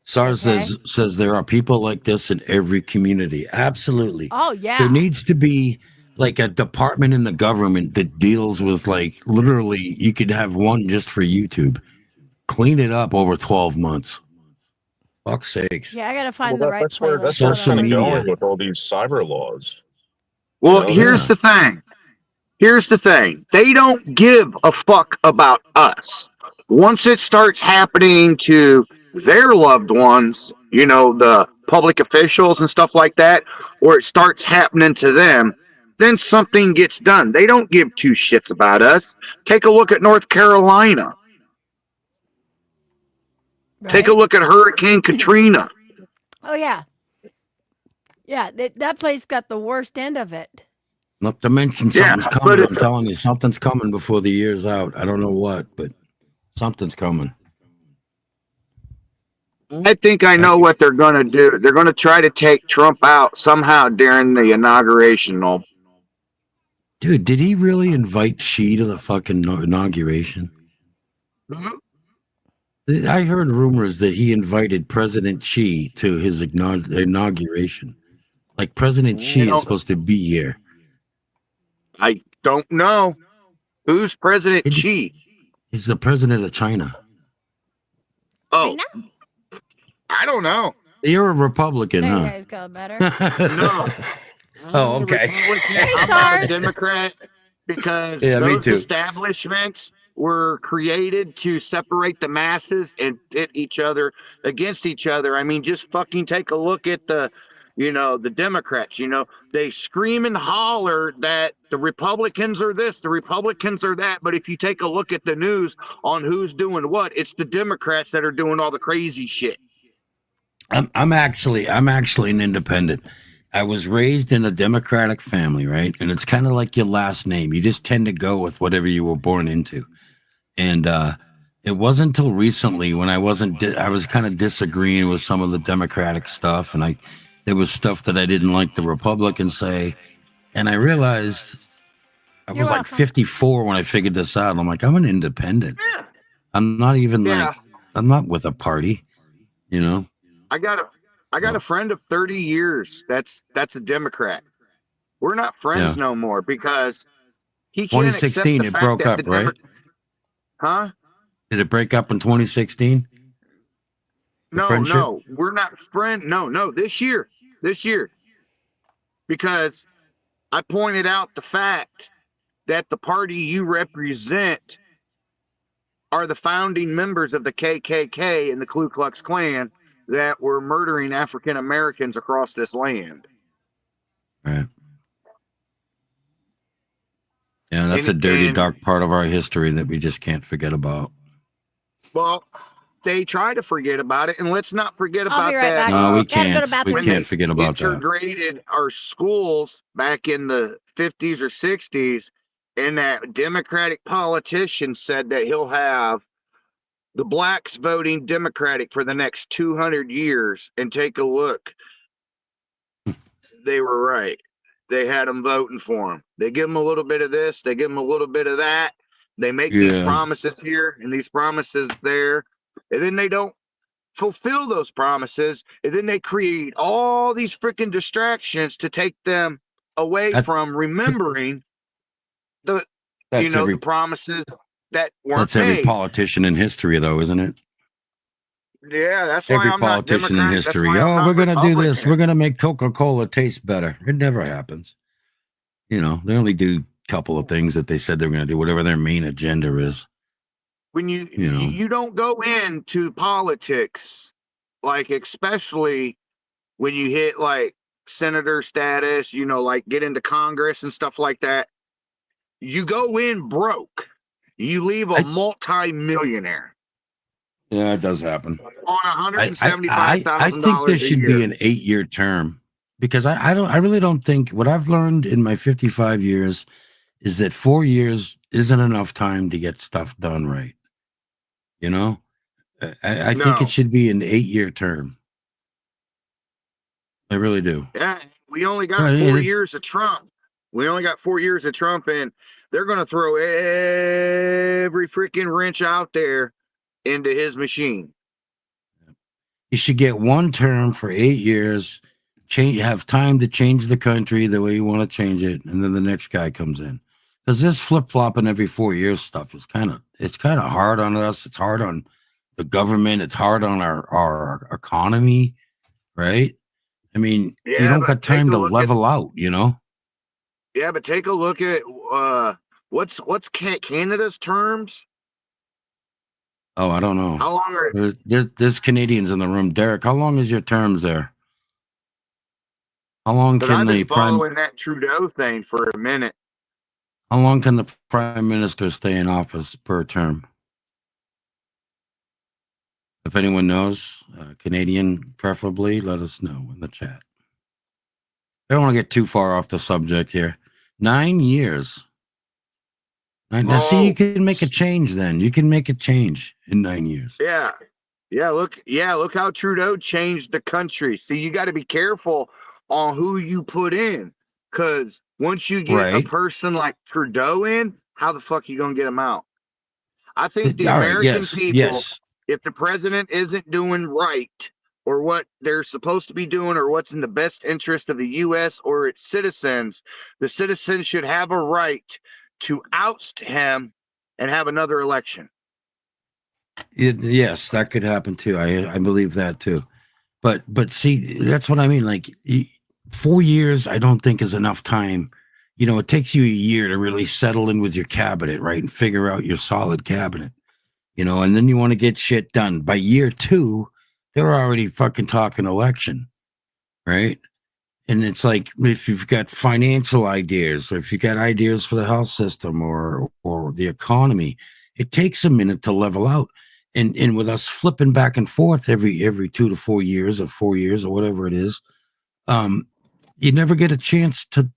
SARS Okay. says there are people like this in every community. Absolutely. Oh, yeah. There needs to be like a department in the government that deals with like literally you could have one just for YouTube. Clean it up over 12 months. Fuck's sakes. Yeah, I got to find the right that's where playlist. that's where it's Social kind of media. going with all these cyber laws. Well, Yeah. here's the thing. Here's the thing. They don't give a fuck about us. Once it starts happening to their loved ones, you know, the public officials and stuff like that, or it starts happening to them, then something gets done. They don't give two shits about us. Take a look at North Carolina. Right? Take a look at Hurricane Katrina. Oh, yeah. Yeah, that place got the worst end of it. Not to mention Yeah, something's but coming. I'm it's- telling you, something's coming before the year's out. I don't know what, but something's coming. I think I know what they're going to do. They're going to try to take Trump out somehow during the inauguration. Dude, did he really invite Xi to the fucking inauguration? I heard rumors that he invited President Xi to his inauguration. Like President Xi You know- is supposed to be here. I don't know. Who's President Xi? He's the president of China. Oh, China? I don't know. You're a Republican, There you huh? guys go better. No. Oh, okay. I'm not SARS. a Democrat because Yeah, me those too. establishments were created to separate the masses and pit each other against each other. I mean, just fucking take a look at the Democrats. They scream and holler that the Republicans are this, the Republicans are that. But if you take a look at the news on who's doing what, it's the Democrats that are doing all the crazy shit. I'm actually an independent. I was raised in a Democratic family, right? And it's kind of like your last name. You just tend to go with whatever you were born into. And it wasn't until recently when I was kind of disagreeing with some of the Democratic stuff, and there was stuff that I didn't like the Republicans say, and I realized I You're was like welcome. 54 when I figured this out. I'm like, I'm an independent. Yeah. I'm not even Yeah. I'm not with a party, you know. I got a friend of 30 years that's a Democrat. We're not friends Yeah. no more because he can't accept 2016, the it fact broke that up, the right? Huh? Did it break up in 2016? The friendship? No, we're not friends. No, this year. Because I pointed out the fact that the party you represent are the founding members of the KKK and the Ku Klux Klan that were murdering African Americans across this land. Right. Yeah, that's a dirty, dark part of our history that we just can't forget about. Well, they try to forget about it, and let's not forget I'll about be right that. back. No, we Gotta go to can't. We bathroom. can't forget about that. Integrated our schools back in the 50s or 60s, and that Democratic politician said that he'll have the blacks voting Democratic for the next 200 years. And take a look. They were right. They had them voting for him. They give them a little bit of this, they give them a little bit of that. They make these Yeah. promises here and these promises there, and then they don't fulfill those promises, and then they create all these freaking distractions to take them away from remembering the That's every the promises that weren't that's every made. politician in history, though, isn't it? Yeah, that's why Every I'm not politician in Democrat. That's history. why I'm Oh, not we're gonna do this. Republican. We're gonna make Coca-Cola taste better. It never happens. They only do a couple of things that they said they're gonna do, whatever their main agenda is. When you You know. you don't go into politics, like especially when you hit like senator status, like get into Congress and stuff like that, you go in broke. You leave a multi-millionaire. Yeah, it does happen. on I $175,000 think there a should year. be an 8-year term because I really don't think what I've learned in my 55 years is that 4 years isn't enough time to get stuff done right. You know, I think it No. should be an 8-year term. I really do. Yeah, we only got No, yeah, 4 it's- years of Trump. We only got 4 years of Trump, and they're going to throw every freaking wrench out there into his machine. You should get one term for 8 years, have time to change the country the way you want to change it, and then the next guy comes in. Because this flip flopping every 4 years stuff is kind of hard on us. It's hard on the government. It's hard on our economy, right? I mean, you Yeah, don't but got take time a to look at- level out, you know? Yeah, but take a look at what's Canada's terms? Oh, I don't How know. long are There's Canadians in the room. Derek, how long is your terms there? How long Because I've can been the prime following that Trudeau thing for a minute. how long can the prime minister stay in office per term? If anyone knows, Canadian preferably, let us know in the chat. I don't want to get too far off the subject here. 9 years. Now, see, you Oh. can make a change then. You can make a change in 9 years. Yeah. Look how Trudeau changed the country. See, you got to be careful on who you put in. Because once you get a Right. person like Trudeau in, how the fuck you going to get him out? I think the All right, American yes, people, yes. if the president isn't doing right or what they're supposed to be doing or what's in the best interest of the U.S. or its citizens, the citizens should have a right to oust him and have another election. Yes, that could happen too. I believe that too. But see, that's what I mean. Like 4 years, I don't think is enough time. You know, it takes you a year to really settle in with your cabinet, right, and figure out your solid cabinet. You know, and then you want to get shit done. By year 2, they're already fucking talking election, right? And it's like if you've got financial ideas, or if you got ideas for the health system or the economy, it takes a minute to level out. And with us flipping back and forth every 2 to 4 years or 4 years or whatever it is, you never get a chance to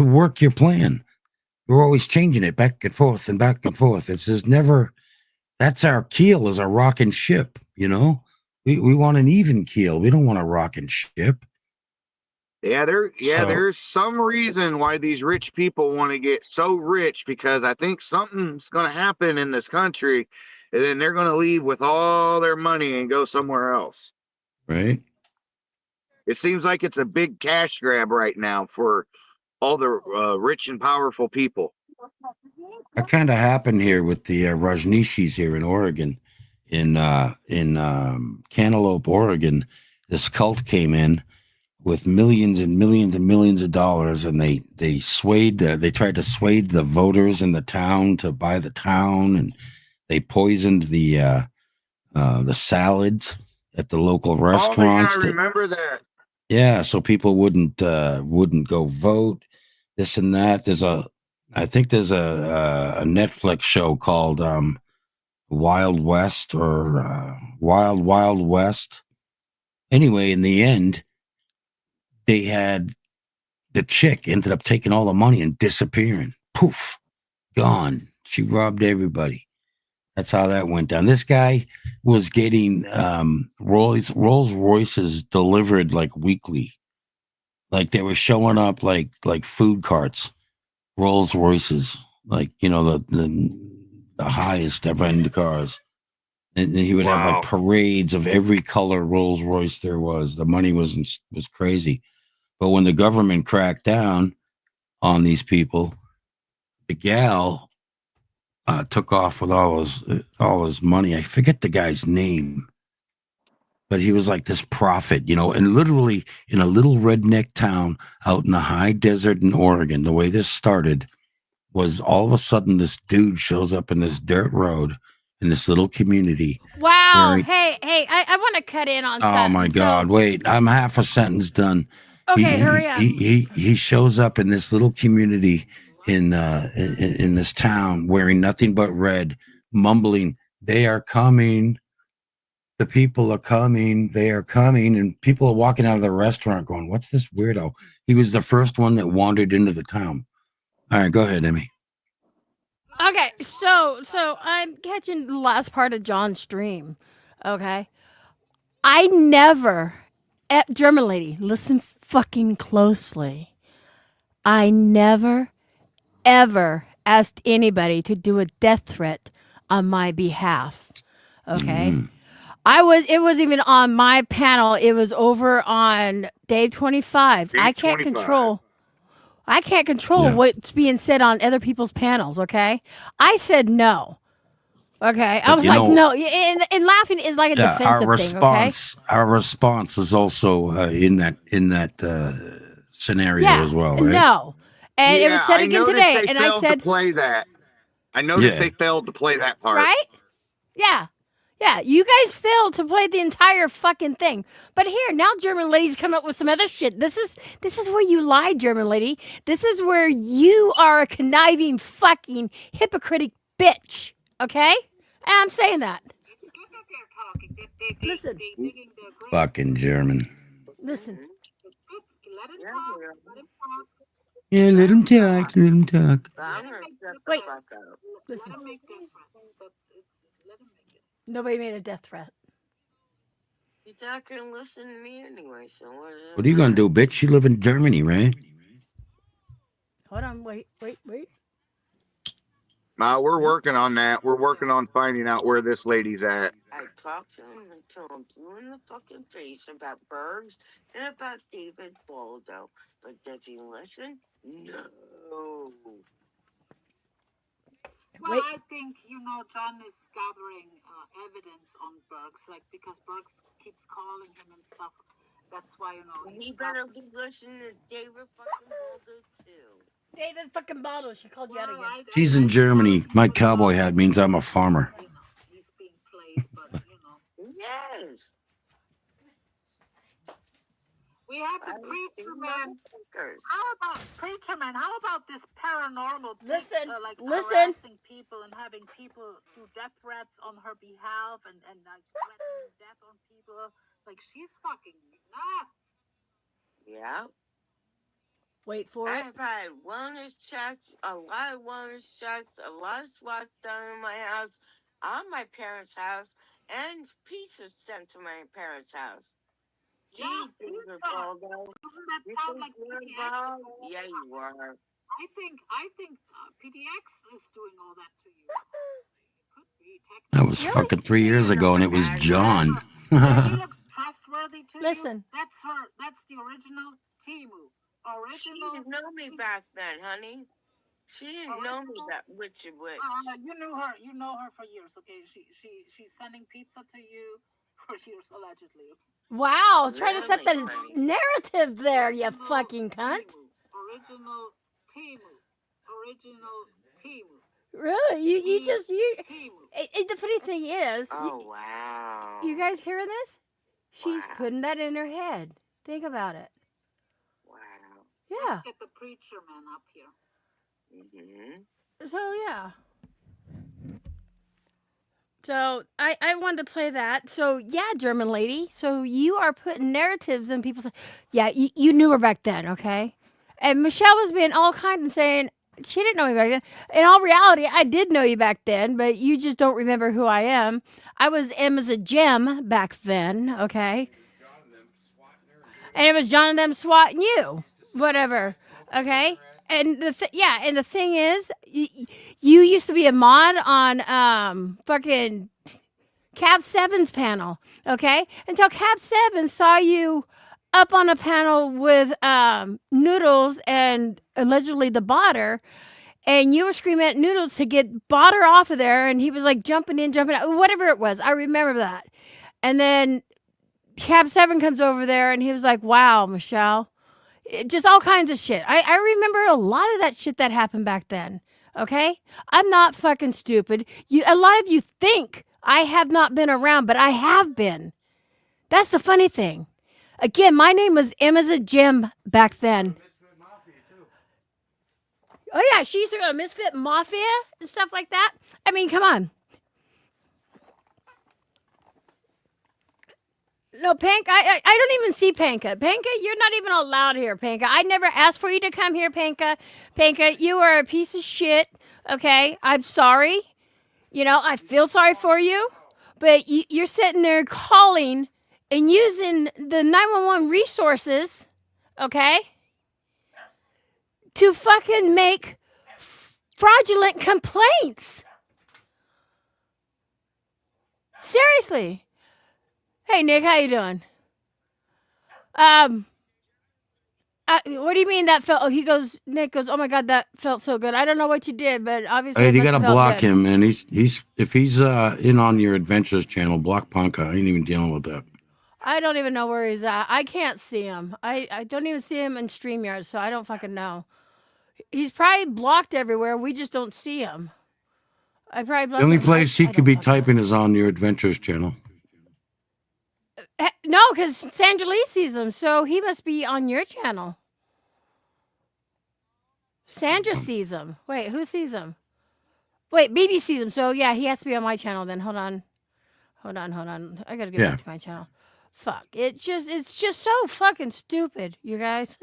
work your plan. We're always changing it back and forth and back and forth. It's just never. That's our keel is a rocking ship. You know, we want an even keel. We don't want a rocking ship. Yeah, So- there's some reason why these rich people want to get so rich, because I think something's going to happen in this country, and then they're going to leave with all their money and go somewhere else. Right. It seems like it's a big cash grab right now for all the rich and powerful people. That kind of happened here with the Rajneeshis here in Oregon, in Cantaloupe, Oregon. This cult came in with millions and millions and millions of dollars, and they tried to sway the voters in the town to buy the town, and they poisoned the salads at the local restaurants. Oh, yeah, I remember that. Yeah, so people wouldn't go vote. This and that. I think there's a Netflix show called Wild West or Wild West. Anyway, in the end, they had the chick ended up taking all the money and disappearing. Poof, gone. She robbed everybody. That's how that went down. This guy was getting Rolls Royces delivered like weekly. Like they were showing up like food carts. Rolls Royces, like, you know, the highest ever end cars. And he would have like parades of every color Rolls Royce there was. The money was crazy. But when the government cracked down on these people, the gal took off with all his money. I forget the guy's name, but he was like this prophet, you know, and literally in a little redneck town out in the high desert in Oregon, the way this started was all of a sudden this dude shows up in this dirt road in this little community. Wow. Where Hey, I want to cut in on Oh something. my God. Wait, I'm half a sentence done. Okay, hurry up. He shows up in this little community in this town wearing nothing but red, mumbling, "They are coming. the people are coming. They are coming, and people are walking out of the restaurant going, "What's this weirdo?" He was the first one that wandered into the town. All right, go ahead, Emmy. Okay, so I'm catching the last part of John's stream. Okay, I never, German lady, listen fucking closely. I never, ever asked anybody to do a death threat on my behalf. Okay. It was even on my panel. It was over on Dave 25. Dave I can't 25. control Yeah. what's being said on other people's panels, okay? I said no. Okay. I But was you like, know- no. And laughing is like a Yeah, defensive our response is also in that scenario thing, okay? as well, right? No. And it was said I again noticed today. they And I failed said, to play that. I noticed Yeah. they failed to play that part. right? Yeah. Yeah, you guys failed to play the entire fucking thing. But here, now German lady's come up with some other shit. This is where you lie, German lady. This is where you are a conniving fucking hypocritic bitch. Okay? And I'm saying that. Listen. Fucking German. Listen. Yeah, let him talk. Let him talk. Wait. Listen. Nobody made a death threat. He's not gonna listen to me anyway, so What are you gonna do, bitch? You live in Germany, right? Hold on, wait. We're working on that. We're working on finding out where this lady's at. I talked to him until I'm blue in the fucking face about Bergs and about David Baldo. But does he listen? No. Well, Wait. I think, John is gathering evidence on Burks, because Burks keeps calling him and stuff. That's why, He better be listening to David fucking Baldo too. David fucking Baldo, she called you out again. She's in Germany. My cowboy hat means I'm a farmer. He's being played, but, Yes. We have the preacher man. How about this paranormal thing, Listen, harassing people and having people do death threats on her behalf and threatening death on people? She's fucking nuts. Yeah. Wait for it. I've had wellness checks, a lot of wellness checks, a lot of SWAT done in my house, on my parents' house, and pizza sent to my parents' house. Yeah, Jesus, pizza. Baldo. Doesn't that You sound think like you're PDX? involved? Yeah, you are. I think PDX is doing all that to you. Could be technically. That was fucking 3 years ago, and it was John. He looks trustworthy to Listen. you. That's the original Timu. She didn't know me back then, honey. She didn't know me that which is which. You knew her. You know her for years. Okay, she's sending pizza to you for years allegedly. Wow, trying to set the Really, honey. narrative there, you fucking cunt. Original Timu. Really? You Timu. the funny thing is, Oh, wow. you guys hearing this? She's Wow. putting that in her head. Think about it. Wow. Yeah. Get the preacher man up here. Mm-hmm. So yeah. So I wanted to play that. So yeah, German lady. So you are putting narratives in people's. Yeah, you knew her back then, okay? And Michelle was being all kind and saying she didn't know me back then. In all reality, I did know you back then, but you just don't remember who I am. I was M as a Gem back then, okay? And it was John and them swatting you, whatever, okay? And the thing is, you used to be a mod on fucking Cap 7's panel, okay? Until Cap 7 saw you up on a panel with Noodles and allegedly the botter, and you were screaming at Noodles to get botter off of there, and he was like jumping in, jumping out, whatever it was. I remember that. And then Cap 7 comes over there, and he was like, wow, Michelle. Just all kinds of shit. I remember a lot of that shit that happened back then. Okay? I'm not fucking stupid. A lot of you think I have not been around, but I have been. That's the funny thing. Again, my name was M as a Jim back then. Oh yeah, she used to go to Misfit Mafia and stuff like that. I mean, come on. No, Panka, I don't even see Panka. Panka, you're not even allowed here, Panka. I never asked for you to come here, Panka. Panka, you are a piece of shit, okay? I'm sorry. You know, I feel sorry for you, but you're sitting there calling and using the 911 resources, okay, to fucking make fraudulent complaints. Seriously. Hey, Nick, how you doing? What do you mean that felt? Oh, Nick goes, oh my God, that felt so good. I don't know what you did, but obviously, Hey, it you must gotta have felt block good. him, man. If he's in on your adventures channel, block Ponka. I ain't even dealing with that. I don't even know where he's at. I can't see him. I don't even see him in StreamYard, so I don't fucking know. He's probably blocked everywhere. We just don't see him. I probably blocked The only him. place he I could don't be fucking know. typing is on your adventures channel. No, because Sandra Lee sees him, so he must be on your channel. Sandra sees him. Wait, who sees him? Wait, BB sees him. So yeah, he has to be on my channel then. Hold on. I gotta get Yeah. back to my channel. Fuck. It's just so fucking stupid, you guys.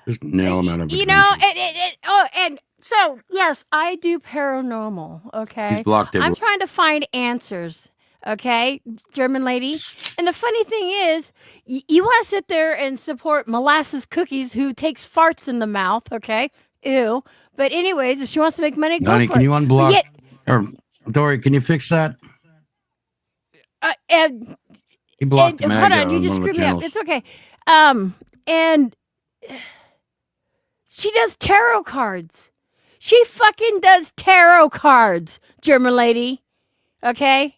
Just nail him out of You know, adventures. and so yes, I do paranormal. Okay, He's blocked I'm everywhere. trying to find answers. Okay, German lady. And the funny thing is, you want to sit there and support molasses cookies who takes farts in the mouth. Okay, ew. But anyways, if she wants to make money, go Donnie, for can it. you But unblock? yet, Or Dory, can you fix that? and He blocked hold Magda on, you on just one of the screwed me up. channels. It's okay. And she does tarot cards. She fucking does tarot cards, German lady. Okay?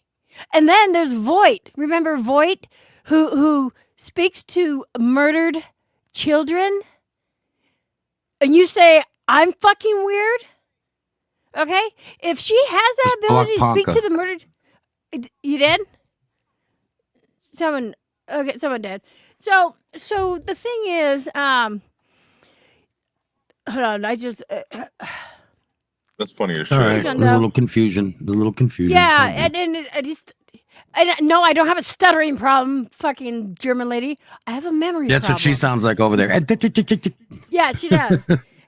And then there's Voight. Remember Voight? Who speaks to murdered children? And you say, I'm fucking weird? Okay? If she has that Just block ability to speak Ponka. to the murdered... You did? Someone did. So the thing is, hold on, I just... That's funny as All shit. right. John There's a Doe. little confusion. Yeah, It's all good. and no, I don't have a stuttering problem, fucking German lady. I have a memory That's problem. what she sounds like over there. Yeah, she does.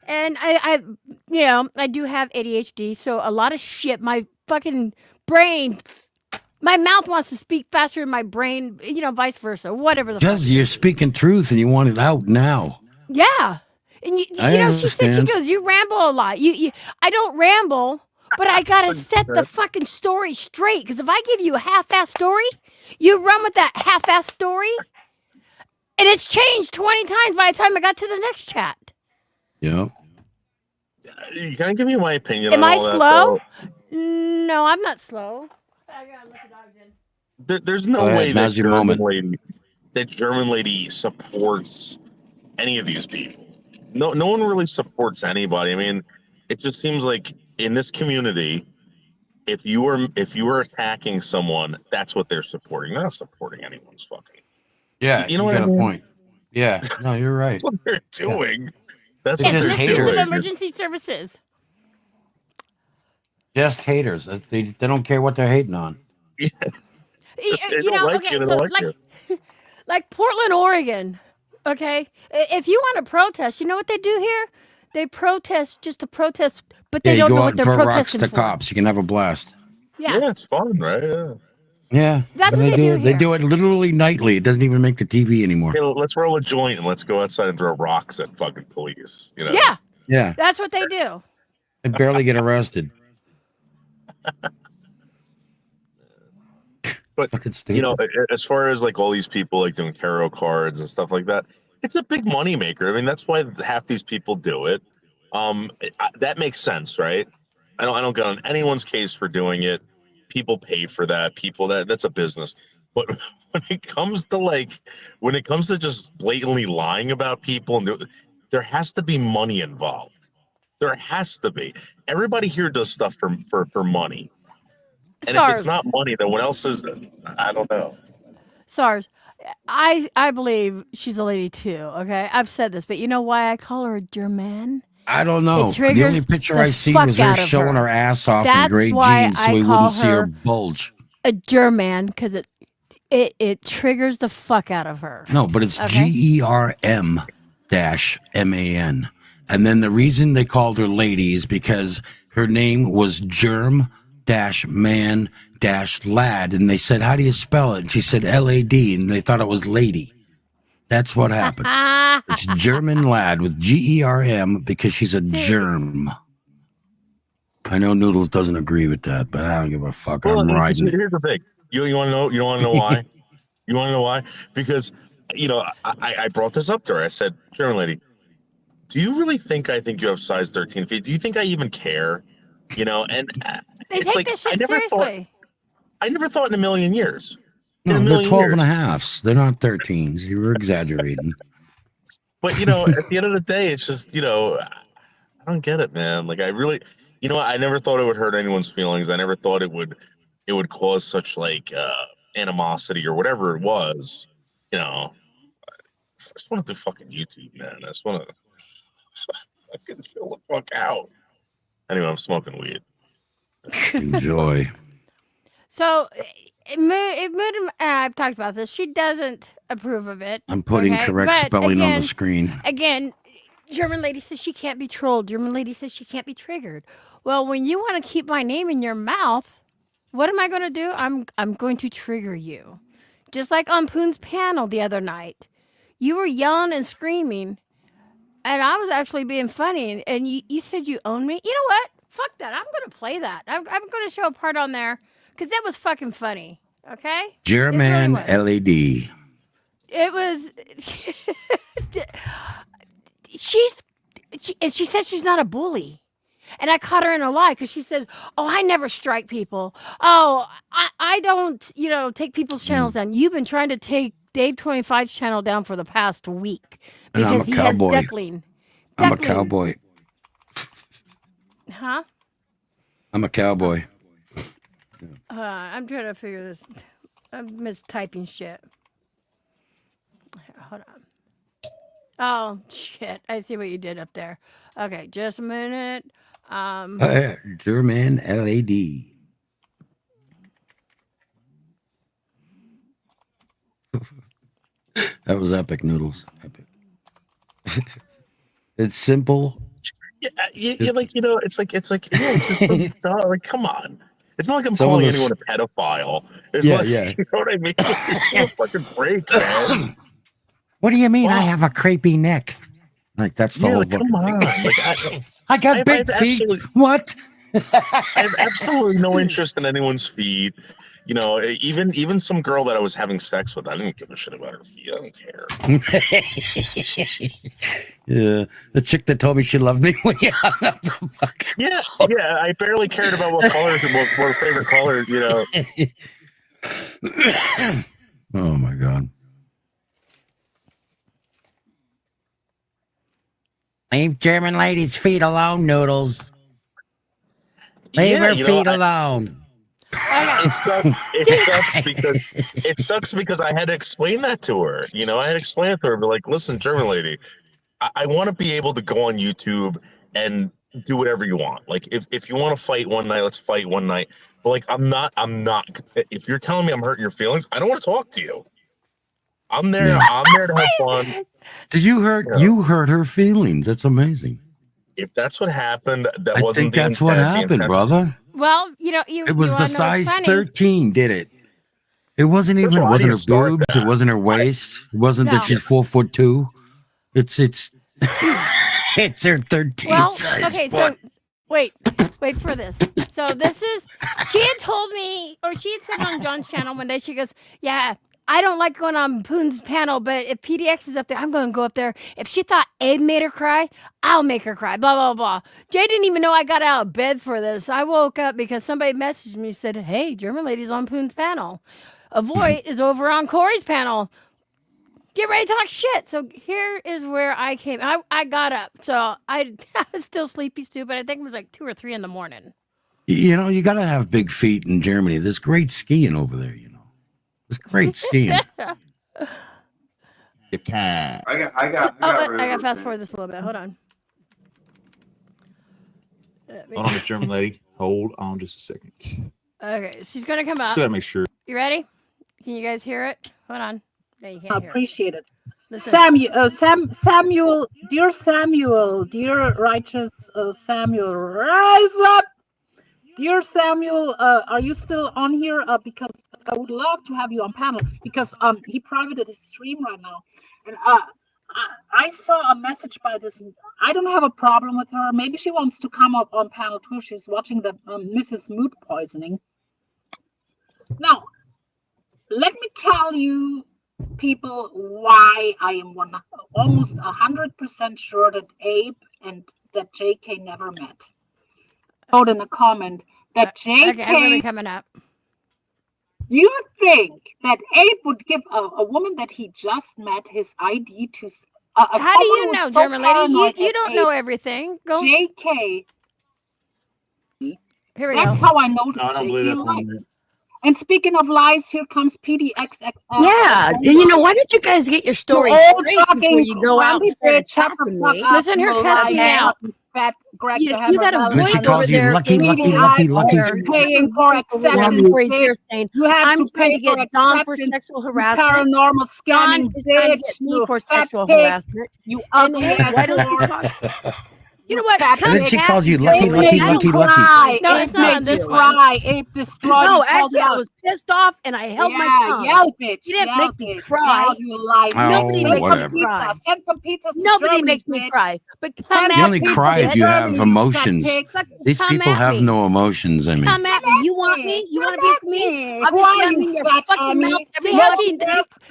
And I, I do have ADHD, so a lot of shit, my fucking brain, my mouth wants to speak faster than my brain, vice versa, whatever the fuck. Because you're speaking truth and you want it out now. Yeah. And I she said, she understand. goes, you ramble a lot. I don't ramble, but I gotta set the fucking story straight. Because if I give you a half-ass story, you run with that half-ass story, and it's changed 20 times by the time I got to the next chat. Yeah. Can I give you my opinion Am on I all that, slow? though? No, I'm not slow. I gotta let the dogs in. There's no Go ahead, way that now's your moment. German lady supports any of these people. No one really supports anybody. I mean, it just seems like in this community, if you were attacking someone, that's what they're supporting. They're not supporting anyone's fucking. Yeah, You know what I got a mean? point. Yeah, no, you're right. That's what they're doing. That's They're what Yes, just they're this is doing. an emergency services. Just haters. They don't care what they're hating on. They You don't know, like okay, you. They so don't like you. like Portland, Oregon. Okay, if you want to protest, you know what they do here? They protest just to protest, but they Yeah, you don't go know out what and they're throw rocks protesting to for. cops. You can have a blast. Yeah, It's fun, right? Yeah. Yeah, That's but what they do it. They here. do it literally nightly. It doesn't even make the TV anymore. Hey, let's roll a joint and let's go outside and throw rocks at fucking police. You know? yeah, Yeah, that's what they do. they barely get arrested. But Fucking stupid. you know, as far as like all these people like doing tarot cards and stuff like that, it's a big money maker. I mean, that's why half these people do it. That makes sense, right? I don't get on anyone's case for doing it. People pay for that. That's a business. But when it comes to just blatantly lying about people, and there has to be money involved. There has to be. Everybody here does stuff for money. And if it's SARS, not money, then what else is it? I don't know. SARS. I believe she's a lady too. Okay, I've said this, but you know why I call her a German? I don't know. It triggers The only picture the I see fuck was her out of showing her. her ass off That's in gray why jeans, so I we call wouldn't see her her bulge. A German, because it triggers the fuck out of her. No, but it's Okay. GERM-MAN. And then the reason they called her lady is because her name was Germ-Man-Lad. And they said, how do you spell it? And she said LAD, and they thought it was lady. That's what happened. It's German lad with GERM because she's a germ. I know Noodles doesn't agree with that, but I don't give a fuck. I'm riding it. Here's the thing. You want to know? You want to know why? You want to know why? Because I brought this up to her. I said, German lady, do you really think I think you have size 13 feet? Do you think I even care? And They it's take like this shit seriously. I never thought in a million years. No, they're 12 and a halves. They're not 13s. You were exaggerating. But at the end of the day, it's just I don't get it, man. Like I really, I never thought it would hurt anyone's feelings. I never thought it would cause such like animosity or whatever it was. I just want to do fucking YouTube, man. I just want to fucking chill the fuck out. Anyway, I'm smoking weed. Enjoy. So, I've talked about this. She doesn't approve of it. I'm putting okay? correct But spelling on again- the screen. Again, German lady says she can't be trolled. German lady says she can't be triggered. Well, when you want to keep my name in your mouth, what am I going to do? I'm going to trigger you. Just like on Poon's panel the other night. You were yelling and screaming, and I was actually being funny, and you said you own me. You know what? Fuck that. I'm going to play that. I'm going to show a part on there because that was fucking funny. Okay? German was. LAD. It was. She said she's not a bully. And I caught her in a lie because she says, oh, I never strike people. Oh, I don't, take people's channels down. You've been trying to take Dave 25's channel down for the past week And I'm a because he cowboy. has Duckling. I'm a Duckling. cowboy. Huh? I'm a cowboy. I'm trying to figure this. I'm mistyping shit. Here, hold on. Oh, shit. I see what you did up there. Okay, just a minute. German LAD. That was epic, Noodles. Epic. It's simple. Yeah, it's like it's just so dumb. Like, come on. It's not like I'm Some of calling those- anyone a pedophile. It's Yeah, like, yeah. You know what I mean? Give me a fucking break, man. What do you mean I Wow. have a crepey neck? Like, that's the Yeah, whole like, come fucking on. thing. Like, I got I big have feet. absolutely- What? I have absolutely no interest in anyone's feet. Even some girl that I was having sex with, I didn't give a shit about her feet. I don't care. Yeah, the chick that told me she loved me when you hung up the fucking. Yeah, I barely cared about what colors and what her favorite color, Oh my god. Leave German lady's feet alone, Noodles. Leave her feet alone. It sucks because I had to explain that to her. I had to explain it to her, but like, listen, German lady, I want to be able to go on YouTube and do whatever you want. Like, if you want to fight one night, let's fight one night. But like, I'm not. If you're telling me I'm hurting your feelings, I don't want to talk to you. I'm there. Yeah. I'm there to have fun. Did you hurt? Yeah. You hurt her feelings. That's amazing. If that's what happened, that I wasn't think the that's what intent. The happened, intent- brother. Well, It was you the wanna know what's size funny? 13 did it. It wasn't First even. of all, It I wasn't her didn't start boobs. that. It wasn't her waist. It wasn't No. that she's 4'2". It's it's her 13 Well, size. okay, so foot. wait for this. So this is, she had told me, or she had said on John's channel one day, she goes, yeah, I don't like going on Poon's panel, but if PDX is up there, I'm going to go up there. If she thought Abe made her cry, I'll make her cry, blah, blah, blah. Jay didn't even know I got out of bed for this. I woke up because somebody messaged me and said, hey, German lady's on Poon's panel. Avoid is over on Corey's panel. Get ready to talk shit. So here is where I came. I got up. So I was still sleepy, stupid. I think it was like 2 or 3 in the morning. You got to have big feet in Germany. There's great skiing over there. There's great skiing. You can't. I got to fast forward this a little bit. Hold on. Hold on, Miss German lady. Hold on just a second. Okay, she's going to come up. Just gotta make sure. You ready? Can you guys hear it? Hold on. No, you I can't hear it. appreciate it. Listen. Samuel, dear righteous Samuel, rise up. Dear Samuel, are you still on here? Because I would love to have you on panel because he privated his stream right now, and I saw a message by this. I don't have a problem with her. Maybe she wants to come up on panel too. She's watching the Mrs. Mood Poisoning. Now, let me tell you, people, why I am almost 100% sure that Abe and that JK never met. Wrote in a comment that JK. Okay, I'm really coming up. You think that Abe would give a woman that he just met his ID to? How do you know, German lady? You don't know everything. Go. JK. Here we That's go. how I know. No, I don't believe that for a minute. And speaking of lies, here comes PDXXL. Yeah, you know, why don't you guys get your story old straight before fucking you go out and crumpy start bitch, shut the attacking fuck me? up, Listen, her you cussing liar, out. Fat Greg You the got a Hammer And voice she over calls you there. lucky, Meaning lucky, I lucky, lucky. am paying for acceptance. Stories bitch. here saying You have I'm to trying pay to get for Don for acceptance. sexual You harassment. paranormal Don scamming is trying to bitch. get me You for fat sexual pig. harassment. You And ugly hey, why don't you ass talk? You know what? fat Come And then she at calls me, you lucky, German lucky, lady. I don't lucky, care. lucky. cry. No, Abe it's not on made you this one. cry. Abe destroyed No, you. actually, I was pissed off and I held my Yeah, tongue. yell, bitch. You didn't Yell, make me bitch. cry. Yell, you lie. Nobody Oh, makes whatever. me cry. Send some pizzas to Nobody Germany, makes me bitch. cry. But come Send at You only me, cry if bitch. you have Germany, you emotions. fat pig. Fucking These come people at have me. no emotions, I mean. Come at me. You want me? You want to be with me? Who Obviously, are I'm you, in your fat fucking mouth Emmy? every See how time. she.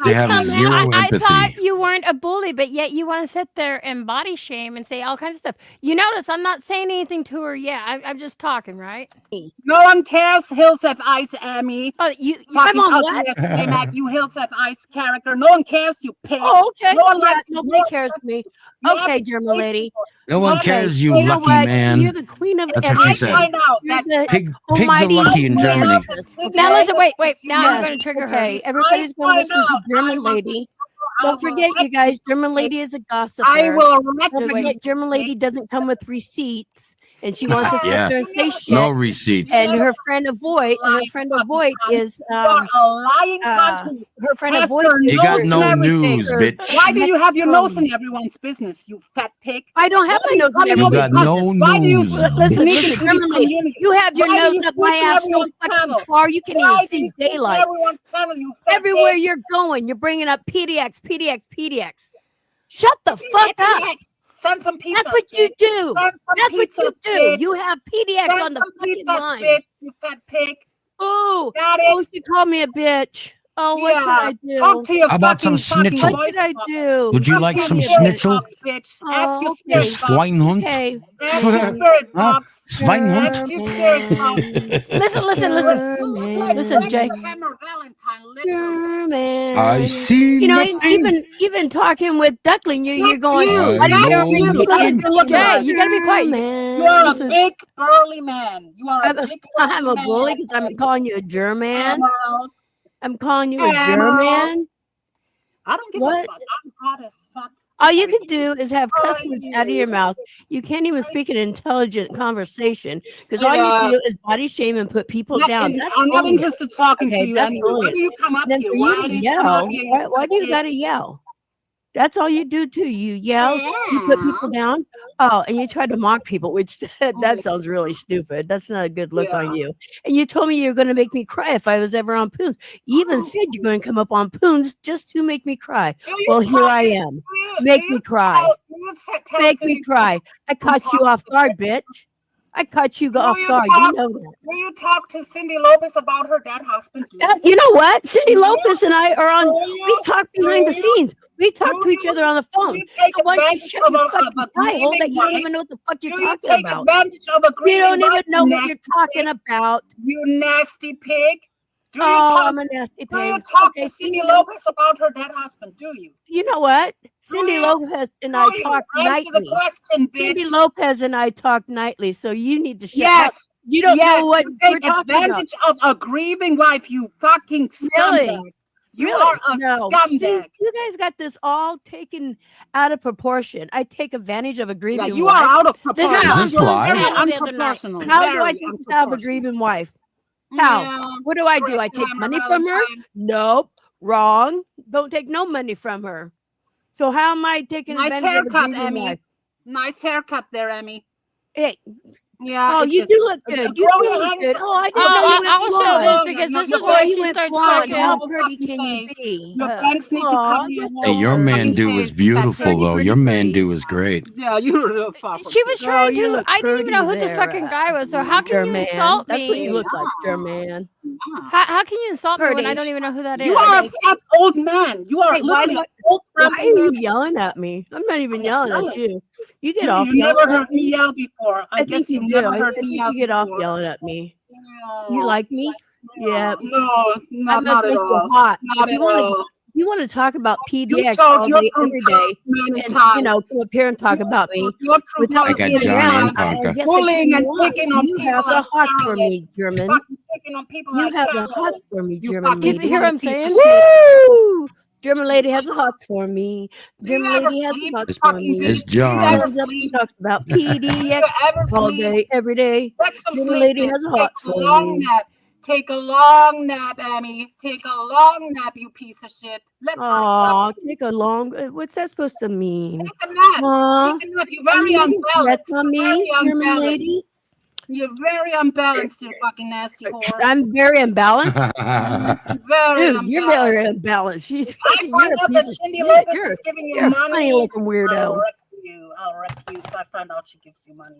They have Come zero at, I empathy. thought you weren't a bully, but yet you want to sit there and body shame and say all kinds of stuff. You notice I'm not saying anything to her yet. I'm just talking, right? No one cares. Hills Have Ice, Emmy. Oh, I'm Fucking on ugly what? ass J-Mac, you Hills Have Ice character. No one cares, you pig. Oh, okay. No one Yeah, likes you. nobody No cares for me. You Okay, have to German pay lady. people. No one Okay, cares, you you know lucky what? man. You're the queen of That's If what she I said. find out You're that the Pigs are almighty lucky in I find Germany. out that Cindy now listen, Lopez wait. is Now you, I'm going to trigger her. Okay, everybody's going to find listen to out, German I will- lady. I Don't will forget, you wreck guys, German lady is a gossiper. I will wreck Don't you. forget, German lady doesn't come with receipts, and she wants to sit Yeah. there and say shit. No receipts. And her friend of Voight, is You are a lying cunt who her friend of has Voight. your You is got nose no in everything. news, bitch. Why do you have your nose Mexico. in everyone's business, you fat pig? I don't have my nose in You You everybody's got business. no Why do you news, Listen, sneak bitch. listen, into these German lady, communities? you have your Why do nose you up my sneak in ass so everyone's fucking panel? far you can't Why even do see you sneak in daylight. everyone's panel, you fat Everywhere pig? you're going, you're bringing up PDX. Shut the fuck up. Send some pizzas. That's what you bitch. do. Send some That's what you pizzas, do. bitch. You have PDX Send on the some fucking pizzas, line. bitch, you fat pig. Oh, Got it? oh, she called me a bitch. Oh, what should I do? Talk to your How about some fucking schnitzel? What voice should I box. do? Would you Talk like to some your spirit schnitzel? box, bitch. Ask Oh, your okay. You spirit box. Schweinhund? Okay. Ask your spirit Huh? box. Schweinhund? Ask your spirit box. Listen. You look like Listen, Greg Jay. the Hammer Valentine, literally. I see You know, nothing. even talking with Duckling, you're That's going. you. I I That's know you. That's nothing. what you're looking Jay, like. you got to be quiet. You are a Listen, big burly man. You are a I'm big burly I'm a man. bully because I'm calling you a German. Emerald. I'm calling you a Emerald. German. I don't give What? a fuck. I'm hot as fuck. All you can do is have cuss words out of your mouth. You can't even speak an intelligent conversation because all you do is body shame and put people down. That's I'm not bullying. interested in talking Okay, to you that's anyway. Why bullying. do you come up Then here? for Why you to do you come yell, up here? why do you gotta yell? That's all you do too. You yell, you put people down. Oh, and you try to mock people, which that sounds really stupid. That's not a good look on you. And you told me you were going to make me cry if I was ever on Poons. You even said you're going to come up on Poons just to make me cry. Well, here I am. Make me cry. Make me cry. I caught you off guard, bitch. I caught you off guard. You know that. Will you talk to Cindy Lopez about her dead husband? You know what? Cindy Lopez and I are on. We talk behind the scenes. We talk to each other on the phone. So why don't you shut your fucking pie hole that you don't even know what the fuck you're talking about? You don't even know what you're talking about. You nasty pig. I'm a nasty pig. Do you talk to Cindy Lopez about her dead husband? Do you? You know what? Cindy Lopez and I talk Answer the nightly. question, bitch. Cindy Lopez and I talk nightly, so you need to shut up. Yes. You don't know what you we're take talking about. advantage of a grieving wife, you fucking Really? scumbag. You Really? are a No. scumbag. See, you guys got this all taken out of proportion. I take advantage of a grieving you wife. are out of This proportion. is Is this live? Very the other night. unproportional. How do I Very take this out of a unproportional. grieving wife? How? Yeah. What do? I take money from her? Nope. Wrong. Don't take no money from her. So how am I taking Nice advantage of a haircut, grieving Emmy. wife? Nice haircut there, Emmy. Hey. Yeah. Oh, it's you just- do look good. You Grow do your look hands good. up. Oh, I didn't know you went I'll show blonde. this because this is Oh, where you she went starts blonde. How fucking. pretty can you be? Your banks need to cover your Hey, your whole man fucking do face, is fat beautiful pig. though. Your man do is great. Yeah, you're a little fucker. She was Oh, trying you to. look I didn't even know who pretty this there, fucking guy was. So how can you German. insult That's what you me? look like, German. How can you insult me when I Pretty. don't even know who that is? You are a fat old man. You are Hey, why literally do an old Why grumpy are you man. yelling at me? I'm not even yelling at you. You get You off never yelling heard at me me. yell before. I I guess think you you do. never I heard think me you yell get off before. yelling at me. No. You like me? Yeah. No, I not must at make you all. hot. Not If at all. you want to talk about PDX showed all your day, true every day, many and times. come up here and talk about me Your true without I got sitting Johnny down, and Ponca. guess I bullying can and want. picking on You people have the like hot for Carolyn. me, German. Fucking picking on people You like have the hot Carolyn. for me, You German fucking lady. Hear what I'm piece of saying? shit. Woo! German lady has a hot for me. Do you German ever lady has a sleep? hot It's- for Fucking me. It's bitch. Do you John. ever Turns up and sleep? talks about Do you PDX ever all sleep? day, every day. Get some German sleep. lady bitch. has a Take hot a for long me. nap. Take a long nap, Emmy. Take a long nap, you piece of shit. Let her Aw, suffer. take a long. What's that supposed to mean? Take a nap. Aw, Take a nap. You're are very you making unbalanced. threats on You're very me, German unbalanced. lady? You're very unbalanced, you fucking nasty whore. I'm very imbalanced. Very Dude, you're unbalanced. very imbalanced. She's I fucking, find you're a out piece that of Cindy shit. Lopez You're is giving you a money. funny looking I'll weirdo. wreck you. I'll wreck you if I find out she gives you money.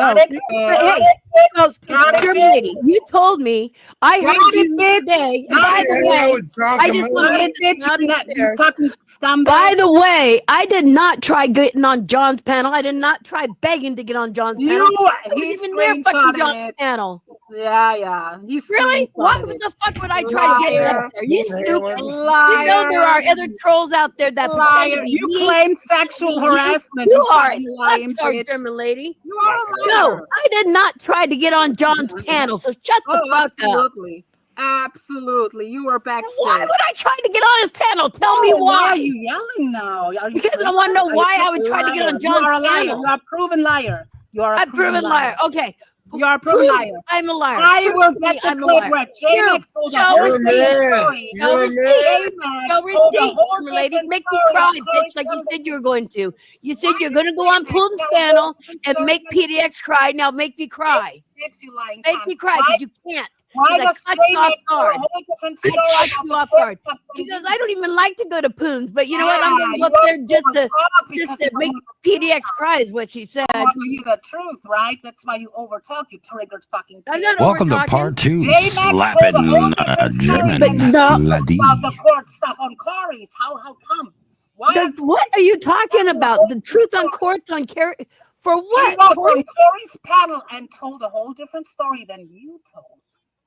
Oh, Got it? hey, Got it, so, bitch? German lady, you told me. I Got heard it, you bitch? today. Got By it, the bitch? way, I just want Got to it, bitch? get out You there. fucking scumbag. By the way, I did not try getting on John's panel. I did not try begging to get on John's panel. You, I wasn't he even near fucking screenshotted John's it. panel. Yeah. You Really? What screenshotted it. the fuck would I try to get Liar. up there? You stupid. Liar. You know there are other trolls out there that pretend Liar. to be You me. claim sexual harassment. You are a fucking lying fucktard, bitch. German lady. You are a No, liar. I did not try to get on John's panel, so shut the Oh, fuck up. absolutely. Absolutely. You were backstage. Why would I try to get on his panel? Tell me Oh, why why. are you yelling now? Are you Because I crazy? want to know Are you why I a would try to get liar? on John's You are a liar. panel. You are a proven liar. You are a I'm proven liar. Okay. You are a proven Prove liar. I'm a liar. I Prove will to get me the I'm a clip liar. where Here, J-Mac told the show whole receipt. different story. Show receipt. J-Mac Show told the receipt, whole German lady. different Make me story. cry, I'm bitch, sorry, like you somebody- said you were going to. You said Why you're going to go on J-Mac Putin's tell the panel whole different and story make than you? PDX cry. Now make me cry. Fix you lying Make cunt. me cry Why- because you can't. Why Because I does cut you off J-Mac tell a guard. whole different I story cut about you the off first guard stuff than because you? I don't even like to go to Poons. But you know what? I'm going to you go up there don't just overtalk to because you make don't know the PDX truth. cry is what she said. You want to hear the truth, right? That's why you overtalk, you triggered fucking I'm bitch. not Welcome to overtalking. part two, J-Mac told a slapping whole different story German than you No. lady. about the court stuff on Corey's. How come? Why Because is what are you talking about? The truth on courts on Carrie for he what? was Corey? on Corey's panel and told a whole different story than you told?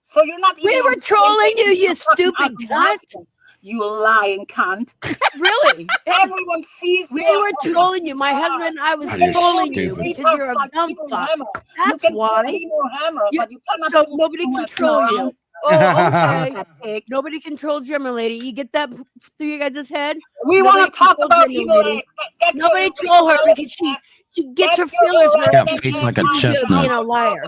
So you're not even We on were the same trolling page you, as you your fucking stupid ugly cunt. husband. You lying cunt. Really? Everyone sees We you. were trolling you. My husband and I was That is trolling you stupid. because you're a dumb fuck. That's why. You You- cannot So do nobody too much control now. you. Oh, okay. That pig. Nobody controls German lady. You get that through your guys' head? We Nobody want to talk controls about German evil. lady. Nobody troll her because she gets her Get your feelers irrelevant hurt got a because face she's like a accused you of being chestnut. a liar.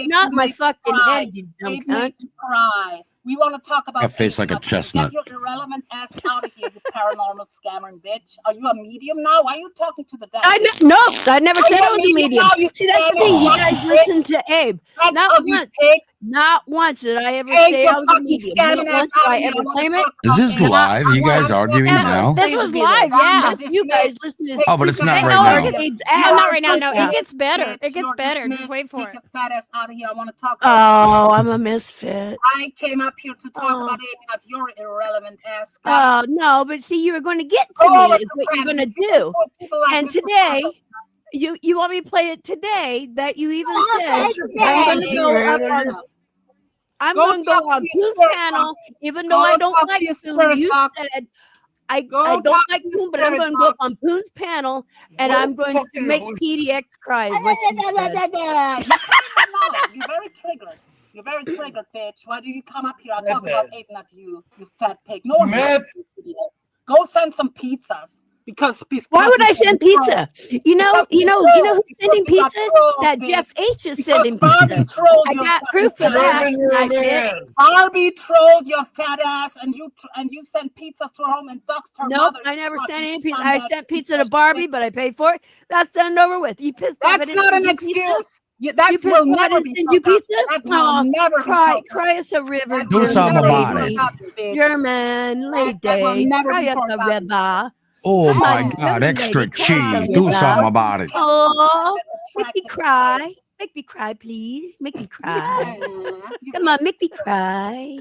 Not my fucking head, you dumb cunt. Cry. We want to talk about Got face like a chestnut. Get your irrelevant ass out of here, you paranormal scammering bitch. Are you a medium now? Why are you talking to the devil? No, I never said I was a medium medium. now, you See, that's the scam thing. You fucking guys bitch. listen to Abe. That Not ugly once. pig. Not once did I ever Take say your I was a fucking medium. scamming Not ass once out did of I here. ever I wanna claim it. talk Is about this it. live? You guys arguing Ever. now? This was live, yeah. You guys listen to this. Oh, but it's not Hey, right no, now. it gets, Abe's no, ass. not right now. No, Yeah. it gets better. Bitch, It gets you're better. Just dismissed. wait for Take it. your fat ass out of here. I want to talk about Oh, I'm a misfit. I came up here to talk Oh. about it, not your irrelevant ass. Oh no, but see, you were going to get to Go over me. to Is what you're Brandon. going to You do. support people like And Mr. today, Parker. you want me to play it today? That you even said I'm today. going to go up on. I'm Go going to go talk to on your Poon's spirit panel, box. even though Go I don't talk to like your Poon. spirit You box. said I Go don't talk like to your Poon, but I'm spirit going to go up box. on Poon's panel and I'm going to make PDX cry. Is what she said. You're very triggered. You're very triggered, bitch. Why do you come up here? I talk about Abe, not you, you fat pig. No one wants you. Go send some pizzas. Because Why would I send Barbie pizza? You know who's sending pizza? That Jeff H is sending pizza. trolled I your got fat proof for that. ass. I did. Barbie trolled your fat ass, and you sent pizzas to her home and doxed her Nope, mother. I never Fucking sent any pizza. scumbag I sent piece pizza to of Barbie, shit. but I paid for it. That's done and over with. You pissed off. I That's didn't not send an you pizza? excuse. You That pissed will off I never didn't be send you forgotten. pizza? That will Oh, never be cry forgotten. us a river, That Do will something never be about it. forgotten, bitch. German That will lady, never cry be us a forgotten. river. Oh Come my on, God, German extra lady, cry us a cheese. Do river. something about it. Oh, make me cry. Make me cry, please. Make me cry. Come on, make me cry.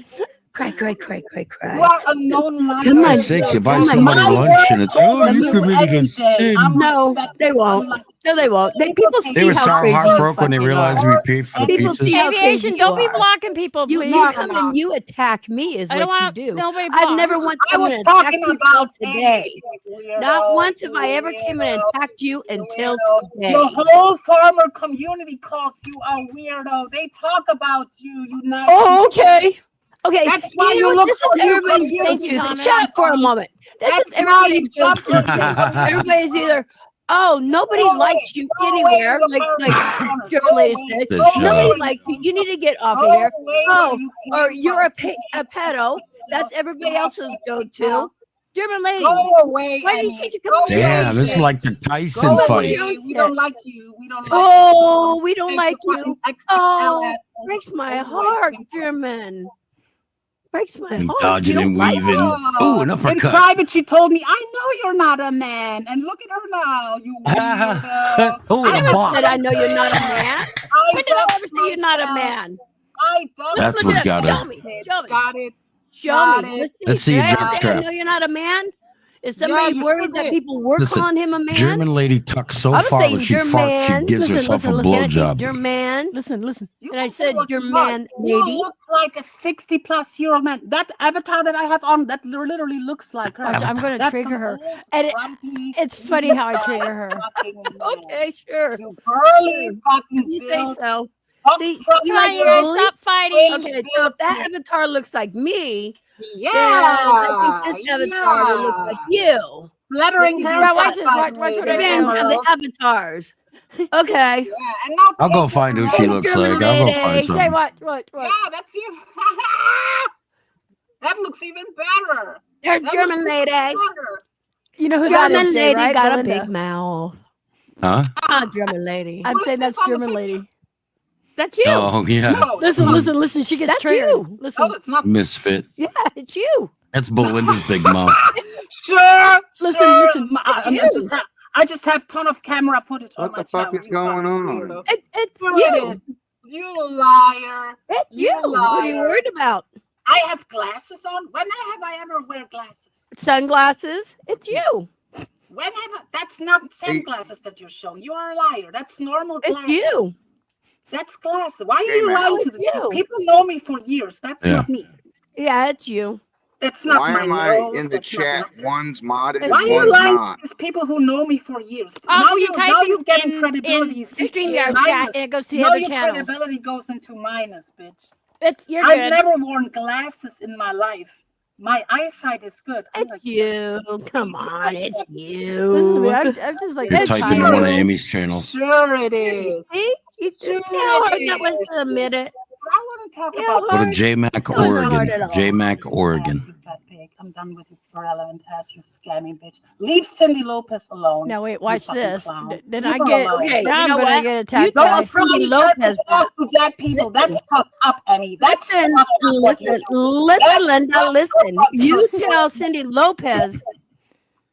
Cry, cry, cry, cry, You cry. are a known liar. Come on. At 6, you buy Come on. somebody My lunch and word it's, oh, over you you committed every a day. sin. I'm No, respectful, they won't. unlike No, they won't. People People see They were how so crazy you heartbroken when they fucking realized are. we paid for the People pizza. see how crazy Aviation, you don't be are. blocking people, You please. come and you attack me is I don't what you want do. nobody I've blocked. never once I come was and attacked talking you about till today. Not once have I ever came and attacked you until today. The whole farmer community calls you a weirdo. They talk about you, you not. Oh, okay. Okay. That's why you you know what? look This for is new everybody's community, go-to. Thomas. Shut up for a moment. This is That's why you everybody's jump go-to. on Everybody's either, oh, nobody Go away. likes you Go away anywhere, from the like corner. German Go lady away. said. Just shut Nobody up. likes you. You need to get off of Go here. away Oh, where you or came you're a from. pedo. That's everybody else's go-to. German lady. Go away, Why Emmy. didn't you Go come away, Damn, this is bitch. like the Go Tyson away. fight. We don't like you. We don't like Oh, you. we don't Take like your you. fucking XXL Oh, ass breaks my over heart, and- German. Breaks my And heart. dodging You don't and like weaving. me? Oh, an In uppercut. private, she told me, "I know you're not a man," and look at her now, you weirdo. Oh, I and a never block. said I know you're not a man. When did I ever say you're not a man? That's Let's what look it got up. her. Show me. Show me. Got it. Show Got me. it. Let's see a Did I ever jock say I strap. know you're not a man? Is somebody you worried sure that did. people work Listen, on him a man? German lady tucks so I was far saying when she your farts, she man. gives herself a blowjob. German. Listen, listen. You And I can say said, what your you want. man, You lady. look like a 60-plus-year-old man. That avatar that I have on, that literally looks like her. Watch, I'm going to That's trigger an her. old, And grumpy, it's funny how I trigger her. fucking man. Okay, sure. You burly fucking You say built, so. See, buck-struck you Come on, like you guys, bully? stop fighting. Okay, so if that avatar looks like me, Yeah, I think this avatar will look like you. Flattering Bro, haircut, watch this, by watch the what way, I there, do. Revenge of the Emerald. avatars. Okay. Yeah, and now I'll go take find who your she hand. looks German like. I'll go lady. find Jay, something. watch. Yeah, that's you. That looks even better. There's That German looks lady. better. You know who that German is, Jay, lady right? got Belinda. a big mouth. Huh? Ah, German lady. I'm saying that's German lady. That's you. Oh, yeah. No, Listen. She gets That's triggered. you. Listen. no, it's not. Misfit. Yeah, it's you. That's Belinda's big mouth. Sure. Listen. I just have ton of camera footage on What my the fuck channel, is you going fucking on? weirdo. It's Sure you. it is. You liar. It's You you. What are you liar. worried about? I have glasses on. When have I ever wear glasses? Sunglasses. It's you. When have I? That's not sunglasses that you're showing. You are a liar. That's normal It's glasses. you. That's glasses. Why are Hey, you man. lying No, to it's this people? you. People know me for years. That's Yeah. not me. Yeah, it's you. That's not Why my am I nose. in the That's not chat? my- One's modded Why and are you one's lying not. to these people who know me for years? Also, now you now type you're getting in credibility. StreamYard minus. chat, and it goes to the now other your channels. credibility goes into minus, bitch. You're I've good. never worn glasses in my life. My eyesight is good. It's you. Come on, it's Listen to me. you. I'm just like You're That's typing in you. one of Amy's channels. Sure it is. See? You Sure see how hard it that was is. to admit it? I want to talk Yeah, about Go to hard. JMac, No, not Oregon. hard at all. JMac, ass, Oregon. you fat pig. I'm done with you, irrelevant ass, you scammy bitch. Leave Cindy Lopez alone. Now wait, you watch fucking this. clown. Then Leave I her get alone. Okay, now you I'm know gonna what? get You attacked don't by. Cindy Cindy Lopez Lopez back. talk to dead people. Listen. That's fucked up, Emmy. That's Listen, fucked up what you listen, do. listen, That's Linda, fucked listen. up. You tell Cindy Lopez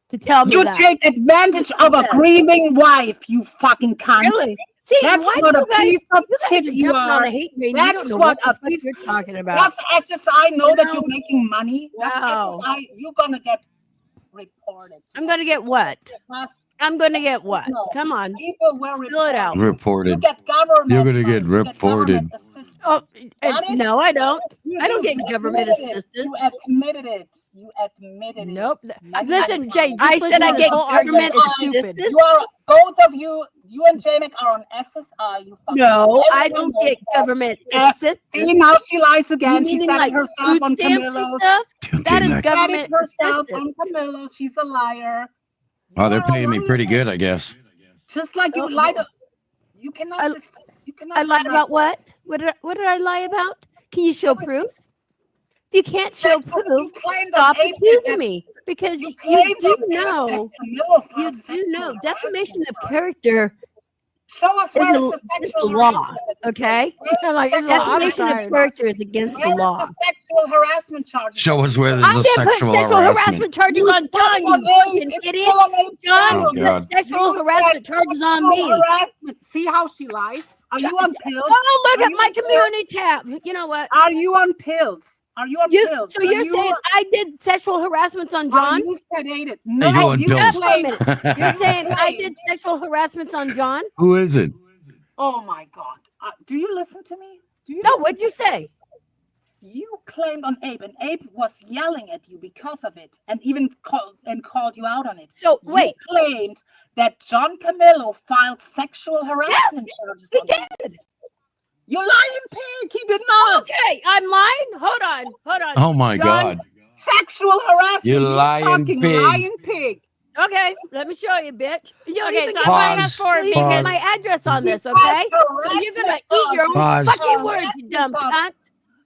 to tell me You that. take advantage of a Yes. grieving wife, you fucking cunt. Really? See, That's why what do a you guys, piece of you guys shit are you jumping on are. a hate train. You That's don't know what what the a fuck piece. you're talking about. That's SSI know that No. you're making money. That's Wow. SSI. You're gonna get reported. I'm gonna get what? Plus, I'm gonna get what? No. Come on. people were Spill it out. You Reported. get government. You're gonna money. get You reported. government assistance. Oh, Got it? no, I don't. You I don't do. get You government admitted it. assistance. You admitted it. You admitted Nope. it. Next Listen, time. Jay. Just I listen said to I this get whole argument. government It's stupid. assistance. You are both of you. You and Jamek are on SSI. You fucking No, I everyone don't knows get that. government Yeah. assistance. See, now she lies again. You She meaning said like it herself food on stamps and Camilo's. stuff? That is JMac. Said government it herself assistance. on Camilo. She's a liar. Oh, they're paying me pretty good, I guess. Just like you lied. You cannot. You cannot. I lied about what? What did I lie about? Can you show proof? If you can't show proof, stop accusing me. Because you do know defamation of character Show us where is the law. Okay? Like, Defamation of character is against the law. The sexual harassment charges. Show us where I there's a didn't put sexual sexual harassment. harassment charges on John, you fucking idiot. John Oh, God. put sexual harassment charges on me. Harassment. See how she lies? Are you on pills? Oh, look Are at you my on pills? community tab. You know what? Are you on pills? Are you on pills? So you're saying I did sexual harassment on John? Are you sedated? Hey, you on pills? Just a minute. You're saying I did sexual harassment on John? Who is it? Oh my God! Do you listen to me? Do you? No. listen What'd you say? You claimed on Abe, and Abe was yelling at you because of it, and even called you out on it. So wait, you claimed that John Camillo filed sexual harassment charges. He on you. did. You lying pig! He did not. Okay, I'm lying. Hold on. Oh my John, God. Sexual harassment. You lying fucking pig. lying pig. Okay, let me show you, bitch. You don't Okay, even so get I'm my, gonna fast forward you didn't get because my address on this, okay? So you're gonna eat your own Pause. fucking words, you dumb cunt.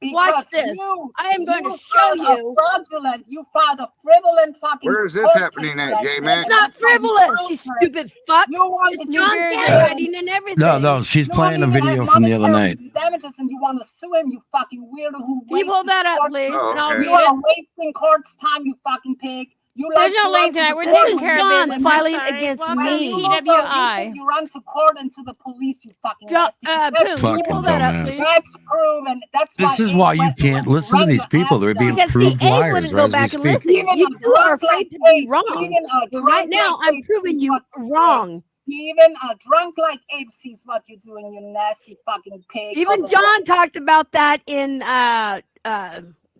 Watch this. I am going to show you. Fraudulent. You filed a frivolent fucking. Where is this court happening case at, against J-Man? you. It's not frivolous, you stupid fuck. You wanted It's to John's do handwriting and everything. No, she's playing a video from the other night. Damages and you want to sue him, you fucking weirdo who Can you pull that up, court- please? Oh, And I'll okay. read You are it. wasting court's time, you fucking pig. You There's like no to link run to tonight. the We're court taking and care of John business. filing I'm sorry. against Welcome me. to You also- TWI. You run to court and to the police, you fucking John, nasty. Boom, That's can you Fucking pull that up, dumbass. please? That's proven. That's This is Abe why you went to can't listen to these rent people. They're ass being down. Because proved see, Abe liars wouldn't as go we back and speak. listen. Even You a two are drunk afraid like to be Abe, wrong. even a But drunk right now, like I'm Abe proving sees you what you're doing. wrong. Even a drunk like Abe sees what you're doing, you nasty fucking pig. Even John talked about that in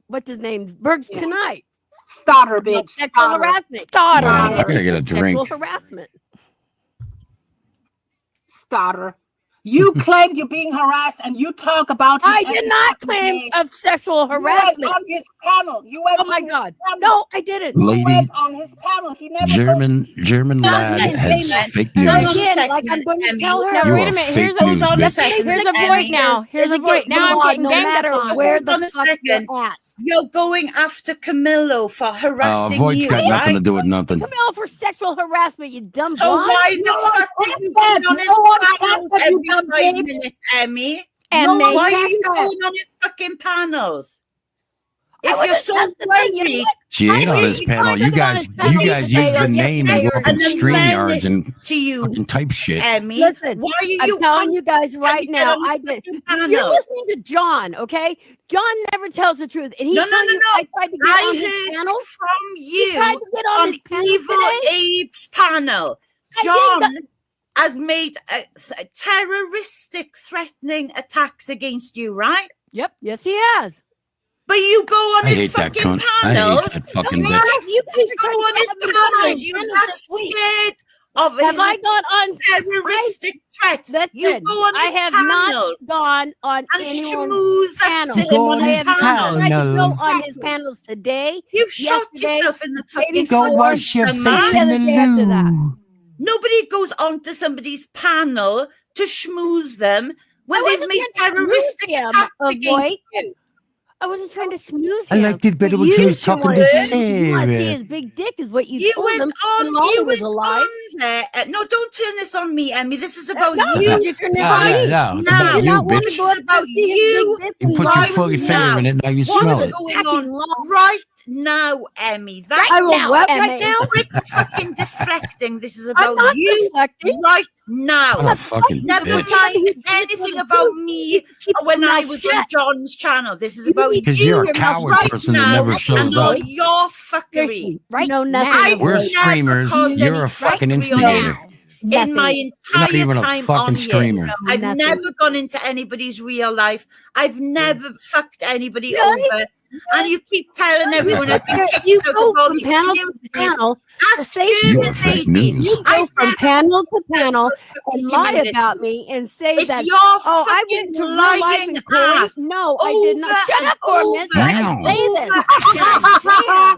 what's his name? Berg's Tonight. Starter, bitch. Sexual Starter. harassment. Starter. Wow, bitch. I gotta get a Sexual drink. harassment. Starter. You claimed you're being harassed, and you talk about. I it did every not fucking claim day. of sexual You went harassment. on his panel. You went Oh my on his God. panel. No, I didn't. You Lady, went on his panel. He never. German lad Second, has J-Man. fake And Hold on a news. again, second, like I'm going to Emmy. tell her. Now You wait a are minute. fake Here's a news, Hold on a bitch. second. here's a Emmy. void now. Here's a void. Now I'm No getting matter ganged up on. where Hold on the a fuck second. you're at. You're going after Camillo for harassing Void's you, got nothing to right? do with nothing. Come out for sexual harassment, you dumb So blonde. why the fuck are you going on his No one panels said that, you every dumb 5 bitch. minutes, Emmy? And No one Why said are you that. going on his fucking panels? I If you're wasn't- so that's the thing, you know worried what? She ain't on his panel. You guys use the name and go up in StreamYards and to you, fucking type shit. Emmy, Listen, why are you I'm telling you guys can right you get now, on I this did. fucking You're panel? listening to John, okay? John never tells the truth, and he's No, no, telling no, you no. I tried to get on I his heard panel. from He tried you to get on on his panel Evil today. Abe's panel. I John did has made terroristic threatening attacks against you, right? Yep, yes, he has. But you go on I his hate that fucking cunt. I panels. hate that fucking No, bitch. you guys You are go trying to on get his him to go on panels. his You're panels not this week. scared of Have his I gone on? terroristic threats. You Listen, go on I his have panels not gone on and anyone's schmooze up panel. to him Go on on I his have not panels. tried to go panels. on his panels today. You shot yesterday, yourself in the maybe fucking Go foot. wash your and face man, in the day after that. loo. nobody goes onto somebody's panel to schmooze them when I they've wasn't made trying to terroristic schmooze him, attacks against avoid. you. I wasn't trying to smooth I him. liked it better But when you she was just talking wanna to see- You want to see Sarah. his big dick is what you, You told went him on. when Lolly You was went alive. on there. No, don't turn this on me, Emmy. This is about No, you. you turned this No, on me. no, it's Now, about You you, not want to bitch. go up It's about and see his you. big dick You when put your Lolly fucking was finger alive. in it, now you What's smell it. going Fucking on long. right now, Emmy? That's I will now, what Emmy. right now? Quit fucking deflecting. This is I'm about not you deflecting. right What now. a fucking Never bitch. mind anything about me when I was on John's channel. This is about Because you you're a coward right person that now never and shows all up. your fuckery. Seriously, right know nothing. I've of We're it. never streamers. caused You're any a fucking fuckery on instigator. you in my Nothing. You're not entire even a time fucking on here. streamer. I've Nothing. never gone into anybody's real life. I've never fucked anybody Really? over. and you keep telling everyone that You go from panel to panel to Ask say You're German fake lady. news. you go I've from never panel to panel and lie community. about me and say It's that your I went fucking to real life lying in Corey. ass. No, I did not. Over Shut and up for a minute. so I can Wow. say this. Wow.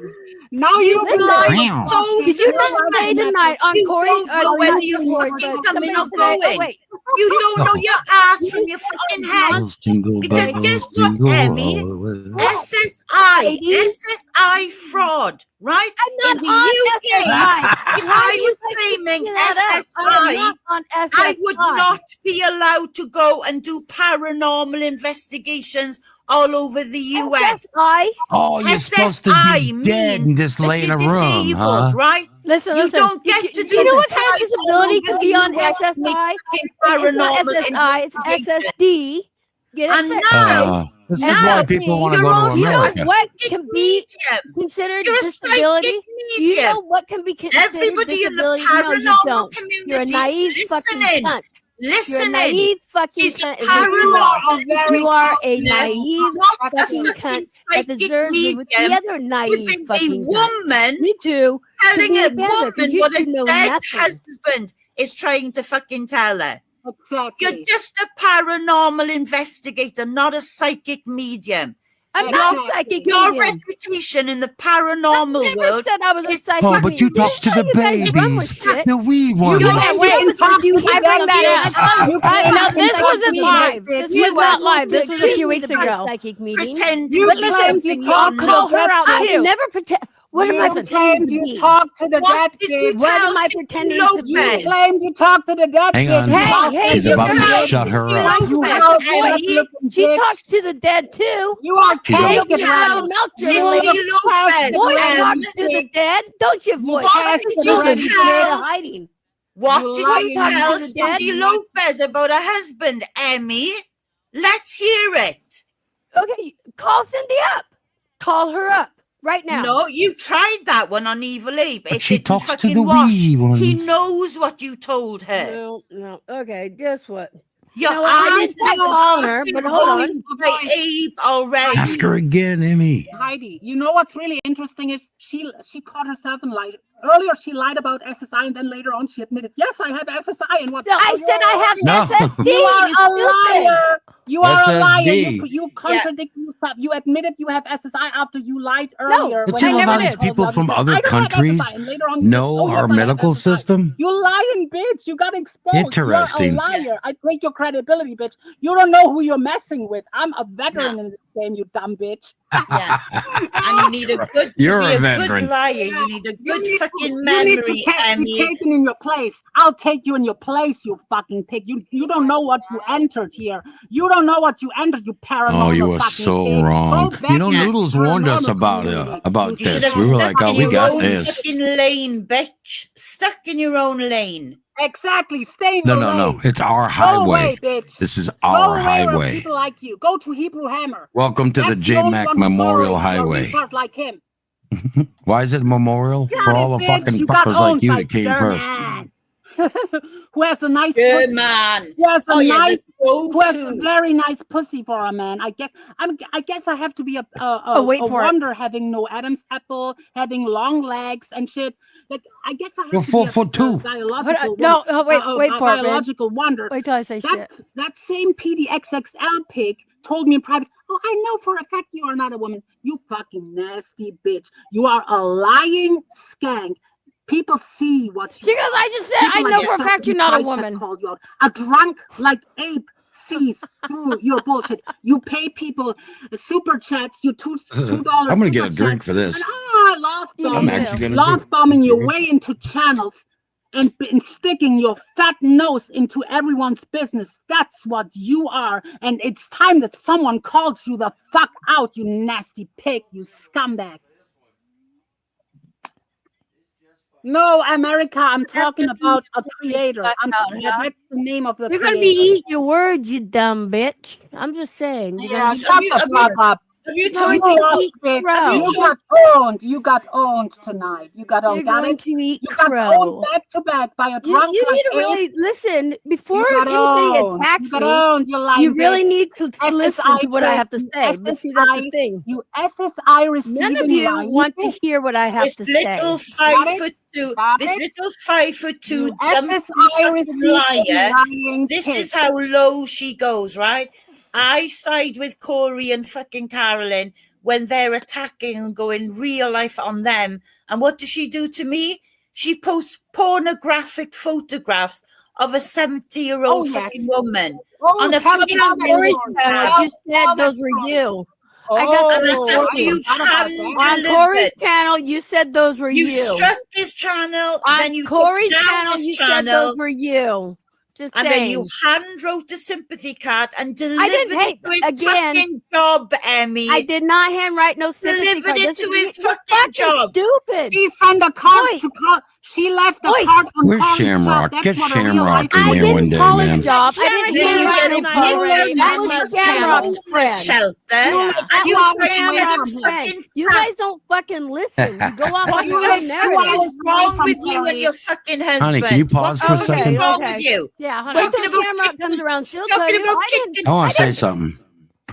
Now you Listen, Wow. So did you not say tonight on You Corey? don't know whether not you're Corey, fucking but coming somebody or today? going. Oh, wait. You don't know your ass from your fucking head. Bells, jingle Because bells, guess what, jingle Emmy? all the way. SSI fraud, right? I'm In the not on UK, SSI. if Why I do you was think claiming you that up? I am SSI, not on SSI. I would not be allowed to go and do paranormal investigations all over the US. SSI. Oh, you're supposed to SSI be dead means and just that lay in you're a room, disabled, huh? right? Listen, You listen. don't get to do You know what time kind of disability all could over be the on US to make SSI? fucking It's not paranormal SSI. It's investigations. SSD. Get it? And set now, Uh, this is now why people want to you're go to also You know America. what psychic can be medium. considered You're a disability? psychic Do you know medium. what can be considered Everybody in the disability? No, you paranormal don't. community, You're a naive fucking listening, cunt. You're a listening. naive fucking She's cunt. Is what you You are. are a very You are a listening. naive Not a fucking fucking cunt that psychic deserves it with the medium other naive giving a fucking cunt. woman, Me too. telling be a together, 'cause woman you what a two know dead nothing. husband is trying to fucking tell her. You're Exactly. just a paranormal investigator, not a psychic medium. I'm Your- not a psychic Your medium. reputation in the I paranormal never world said I was a is psychic Oh, but you medium. talk to This is the how you guys run with babies, shit. the wee You ones. can't wait because you I bring that up. You No, can't this talk wasn't to live. me. This You was not can't live. This was a few accuse weeks me of ago. Psychic meeting. pretend You to be claim something you you're talk to Call the not. her out dead too. bitch. Never pretend. What am I You pretending claim to you be? talk to the What dead did you bitch. What tell am I Cindy pretending to You Lopez? be? claim you talk to the dead Hang bitch. on. Hey, She's you about to guys- shut her you up. know, You that's are the point. looking She bitch. talks to the dead too. You are She's Hey, about- get taking out out. of mouth, Cindy lady. Lopez. Boys Em, talk to the dead. Don't you, boys? What did Listen, you listen, tell- you're hiding. What You did lying you tell to the dead. Cindy Lopez about her husband, Emmy? Let's hear it. Okay, call Cindy up. Call her up right now. No, you tried that one on Evil Ape. But It she didn't talks to fucking the wash. wee ones. He knows what you told her. No. Okay, guess what? Your know what, I eyes didn't are call her, but hold on. fucking by Abe already. Ask her again, Emmy. Heidi, you know what's really interesting is she caught herself in lie. Earlier she lied about SSI, and then later on she admitted, yes, I have SSI. And what? No, I said I have No. SSD. You are you a stupid. liar. You are a liar. SSD. You contradict yourself. You admitted you have SSI after you lied No, earlier. But when you I know I never how did. these people from said, other "I don't have countries SSI," and later on you said, know "Oh, yes, our I have medical SSI." system? You lying bitch. You got exposed. Interesting. You're a liar. I break your credibility, bitch. You don't know who you're messing with. I'm a veteran in this game, you dumb bitch. Yeah. And you need a good You're to be a a veteran. good liar. You need a good fucking You need memory, to be Emmy. taken in your place. I'll take you in your place, you fucking pig. You don't know what you entered here. You don't know what you entered, you paranormal Oh, you were fucking so pig. wrong. Go back You know, to the Noodles warned us paranormal about community. You should this. have We were stuck like, oh, in we your got own this. fucking lane, bitch. Stuck in your own lane. Exactly. Stay in No, your no, no. lane. It's our Go away, highway. bitch. This is Go our away where highway. people like you. Go to Hebrew Hammer. Welcome to the That's the only J-Mac one who Memorial tolerates your Highway. retard like him. Why is it memorial? Got For it, all the bitch. fucking You got fuckers like owned you by that came first. German. Who has a nice Good pussy. man. Who has a Oh, yeah, nice, the who has a go-to. very nice pussy for a man. I guess I have to be a wait for it. wonder having no Adam's apple, having long legs and shit. Like I guess I have You're to 4'2". be a biological No, wait a for it, man. biological wonder. Wait till I say shit. That same PDXXL pig told me in private, oh, I know for a fact you are not a woman. You fucking nasty bitch. You are a lying skank. People see what you She goes, I just said, I People know like for a yourself fact you're in not a side chat woman. called you out. A drunk like ape sees through your bullshit. You pay people super chats, you $2 I'm gonna get a super drink chats, for this. and love You I'm do. actually gonna love do. bombing your way into channels and sticking your fat nose into everyone's business. That's what you are. And it's time that someone calls you the fuck out, you nasty pig, you scumbag. No, America, I'm talking about a creator. That's the name of the You're creator. gonna be eating your words, you dumb bitch. I'm just saying. You're Yeah, gonna be shut the fuck up. Have you No, told you me? lost, bitch. crow. You got owned. You got owned tonight. You got You're owned. Got going it? to eat You got crow. owned back to back by a You drunk need like to really Abe. listen before You got anybody owned. attacks You got me. owned. You lying You really bitch. need to listen SSI to what I have to bitch. say. But see, that's the SSI. thing. You SSI None of receiving you lying want to bitch. hear what I have This to little say. Got it? 5'2", Got this it? little 5'2" You dumpy SSI fucking receiving liar. lying This pig. is how low she goes, right? I side with Corey and fucking Carolyn when they're attacking and going real life on them. And what does she do to me? She posts pornographic photographs of a 70-year-old Oh, yes. fucking woman Oh, on a tell fucking about that Corey story. channel, Tell, you said tell that those were story. you. I got Oh, And that's the how okay. you What about that? On hand Corey's delivered. channel, you said those were You you. struck his channel, then On you took Corey's down channel, his you said channel, those were you. Just and then you saying. hand wrote a sympathy card and I delivered didn't. Hey, it to his again, fucking job, Emmy. I did not handwrite no sympathy Delivered card. it This to is his you're fucking job. stupid. She sent a card Oi, to call. She left a oi. card on Where's Corey's job. Shamrock? That's Get what a real Shamrock life in I here woman one didn't day, call his man. job. I Sharon didn't Then came you last handwrite went, any night you card. already. went That They was must to a Shamrock's have. homeless friend. shelter, You Yeah. live and you 2 hours tried to away get a from Shamrock's here. friend. fucking You tap. guys don't fucking listen. You go off What on your the own live 2 fuck narrative. hours is away wrong from with you and Corey. your fucking Honey, can you husband? pause What for a the fuck second? is wrong Okay. with you? Yeah, honey. Wait till Talking about Shamrock kicking, comes around. She'll tell talking you. about I didn't. kicking. I want to say something.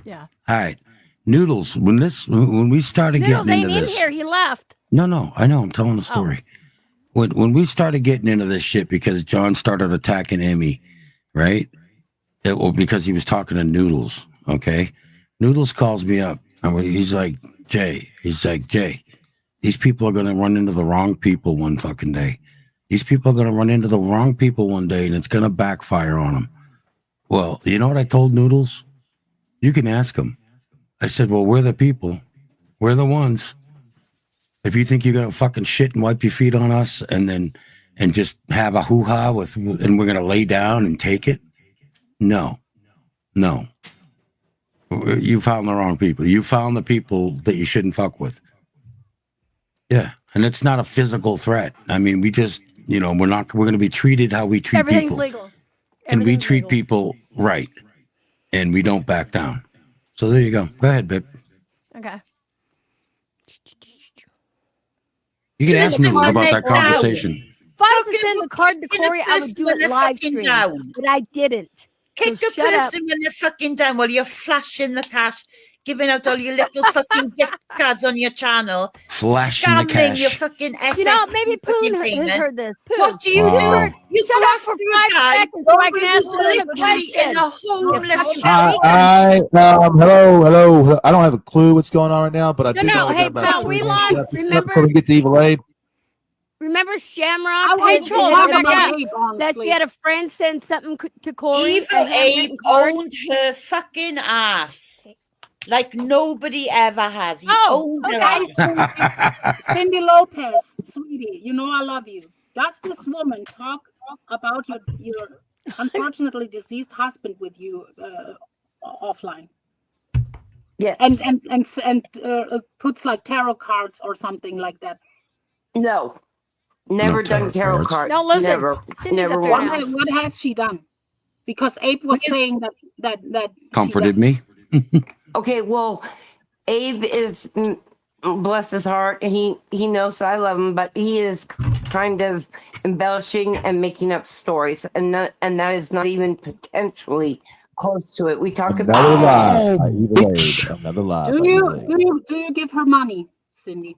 Yeah. All right, Noodles. When we started Noodles getting ain't into in this, here. He left. no, I know. I'm telling the Oh. story. When we started getting into this shit because John started attacking Emmy, right? Because he was talking to Noodles. Okay, Noodles calls me up and he's like, Jay. These people are gonna run into the wrong people one fucking day. These people are gonna run into the wrong people one day, and it's gonna backfire on them. Well, you know what I told Noodles? You can ask them. I said, well, we're the people. We're the ones. If you think you're gonna fucking shit and wipe your feet on us and just have a hoo-ha and we're gonna lay down and take it, no. You found the wrong people. You found the people that you shouldn't fuck with. Yeah, and it's not a physical threat. I mean, we just, we're going to be treated how we treat Everything's people, legal. and we Everything's treat legal. people right, and we don't back down. So there you go. Go ahead, babe. Okay. You can ask Listen, Noodles when about they that conversation. If I was Talking to send about the card to kicking a Corey, I would person do when it they're live fucking stream, down. but I didn't. Kick So a shut up. person when they're fucking down while you're flashing the cash, giving out all your little fucking gift cards on your channel, Flashing the scamming your cash. fucking SS You know, maybe fucking Poon has payment. heard this. Poon, What do you Wow. do? You shut go up after for a 5 guy seconds so I can who's answer another literally in question. a homeless fucking shelter. Hello. I don't have a clue what's going on right now, but I No, do no, know I hey, got about pal, 3 we minutes lost. left Remember- before we get to Evil Aid. Remember I Shamrock? want Hey, to Troll, talk come about back up. Abe, That honestly. she had a friend send something to Corey. Evil a handwritten Abe card. owned her fucking ass like nobody ever has. He Oh, owned her okay. ass. Cindy Lopez, sweetie, you know I love you. Does this woman talk about your unfortunately deceased husband with you offline? Yes. And puts like tarot cards or something like that. No. Never No done tarot tarot cards. cards. No, listen. Never. Cindy's Never up there What, now. once. what has she done? Because Abe was saying that she Comforted does. me. Okay, well, Abe is bless his heart. He knows I love him, but he is kind of embellishing and making up stories, and that is not even potentially close to it. We talk Another about lie. Oh, Evil bitch. Aid. Another lie. Do by Evil Aid. you give her money, Cindy?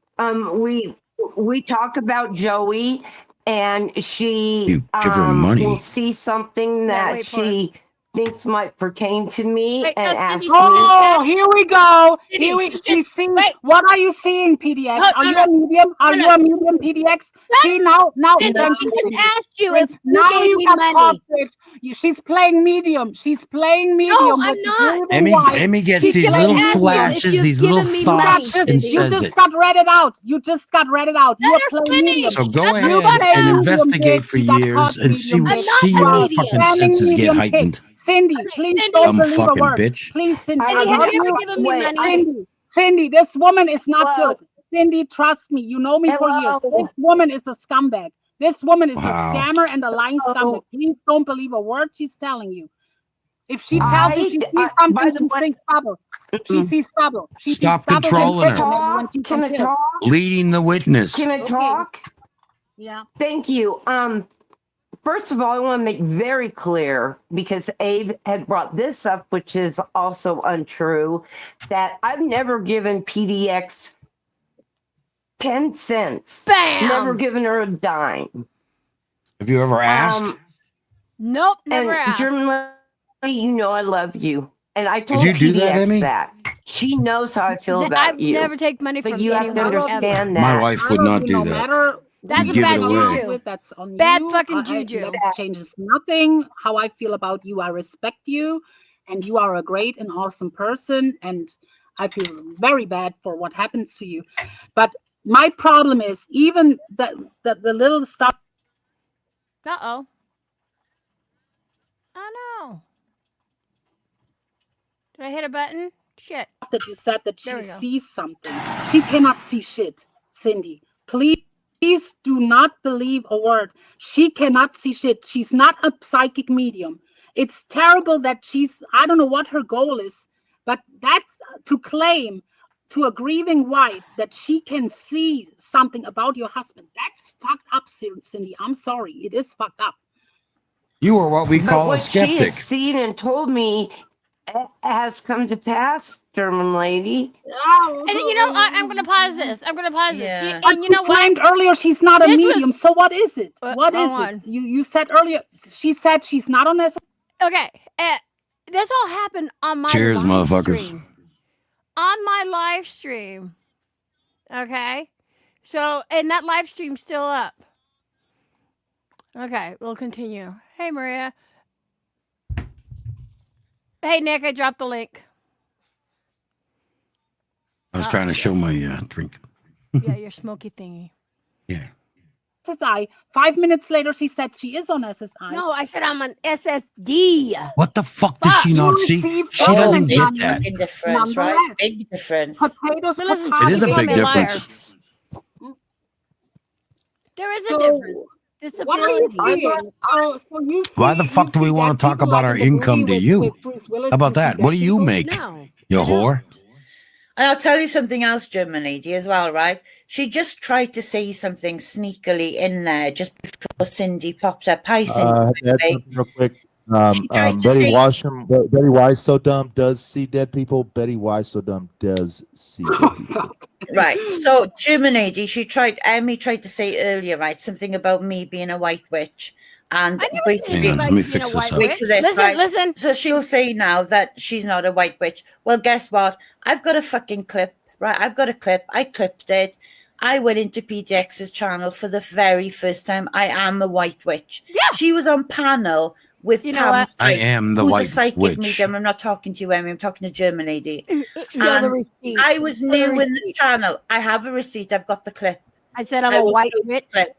we talk about Joey, and she You give her money. will see something that wait for she thinks might pertain to me Wait, and no, ask Cindy, me. Oh, here we go. Cindy, Here we. just- She sees. wait. What are you seeing, PDX? No, Are no, you no. a medium? Are No, you a medium, PDX? See now. Cindy, Thank she you, just Cindy. asked you if you Now gave you me got money. caught, bitch. She's playing medium. She's playing medium. No, with I'm the not. green and white. Emmy gets She's these playing little medium. flashes, you've these little given me You got thoughts, just, and you says just it. got read it out. You just got read it out. You Let are her playing medium. finish. So go Shut the ahead fuck and up. investigate bitch. for You got years caught and see medium, I'm not a your medium. fucking Spamming senses get medium heightened. pick. Cindy, Okay, please Cindy. don't Dumb believe a fucking word. bitch. Please, Cindy, Cindy, I have love you you. ever given me Wait, money? Cindy, this woman is not Hello? good. Cindy, trust me. You know me for years. Hello? This woman is a scumbag. This woman is Wow. a scammer and a lying scumbag. Hello? Please don't believe a word she's telling you. If she tells you she sees by something, the she way, thinks trouble. She sees double. She sees Stop double controlling her. when everyone keeps on Can I pills. talk? Leading the witness. Can I Okay. talk? Yeah. Thank you. First of all, I want to make very clear, because Abe had brought this up, which is also untrue, that I've never given PDX 10 cents. Bam! Never given her a dime. Have you ever asked? Nope, never and asked. German lady, you know I love you. And I told you do that, PDX Emmy? that. She knows how I feel about I've you. never taken money But from you have to anyone understand ever. that. My wife would not do No that. matter That's who a give bad it you away. juju. with, that's on Bad you. fucking juju. That changes nothing. How I feel about you, I respect you, and you are a great and awesome person. And I feel very bad for what happens to you. But my problem is even the little stuff Uh-oh. Oh, no. Did I hit a button? Shit. that you said that There she we go. sees something. She cannot see shit, Cindy. Please do not believe a word. She cannot see shit. She's not a psychic medium. It's terrible that I don't know what her goal is, but that's to claim to a grieving wife that she can see something about your husband. That's fucked up, Cindy. I'm sorry. It is fucked up. You are what we But call a what she skeptic. has seen and told me has come to pass, German lady. And you know, I'm going to pause this. I'm going to pause Yeah. this. But And you know what? claimed earlier she's not a This medium. was- So what is it? What go is on. it? You said earlier she said she's not on this. Okay. This all happened on my Cheers, live motherfuckers. stream. On my live stream. Okay. So, and that live stream's still up. Okay, we'll continue. Hey, Maria. Hey, Nick, I dropped the link. I was trying to show my drink. Yeah, your smoky thingy. Yeah. SSI. 5 minutes later, she said she is on SSI. No, I said I'm on SSD. What the fuck does she not see? She doesn't Big get that. fucking difference, right? Nonetheless. Big difference. Potatoes, But listen, It is a She's big a liar. difference. There is a So, difference. what are you Disability. seeing? So you Why the see- fuck you do we see want dead to talk people about like our in the movie income to with- you? with Bruce Willis, How about you see that? dead What do you people? make? No. You whore? And I'll tell you something else, German lady, as well, right? She just tried to say something sneakily in there just before Cindy pops up. Hi, Cindy. I have to add Hey. something real quick. She tried to Betty say- Washam, Betty Wise So Dumb does see dead people. Betty Wise So Dumb does see dead people. Right. So, German lady, Emmy tried to say earlier, right, something about me being a white witch. And I never basically, Hang on, let me fix this up. Wait for this, Listen, right? listen. So she'll say now that she's not a white witch. Well, guess what? I've got a fucking clip, right? I've got a clip. I clipped it. I went into PDX's channel for the very first time. I am a white witch. Yeah. She was on panel with You know Pam what? I Slate, am the who's white a psychic witch. medium. I'm not talking to you, Emmy. I'm talking to German lady. Show the And receipt. I was Show the new in the receipt. channel. I have a receipt. I've got the clip. I said I'm I a will white do the witch. clip.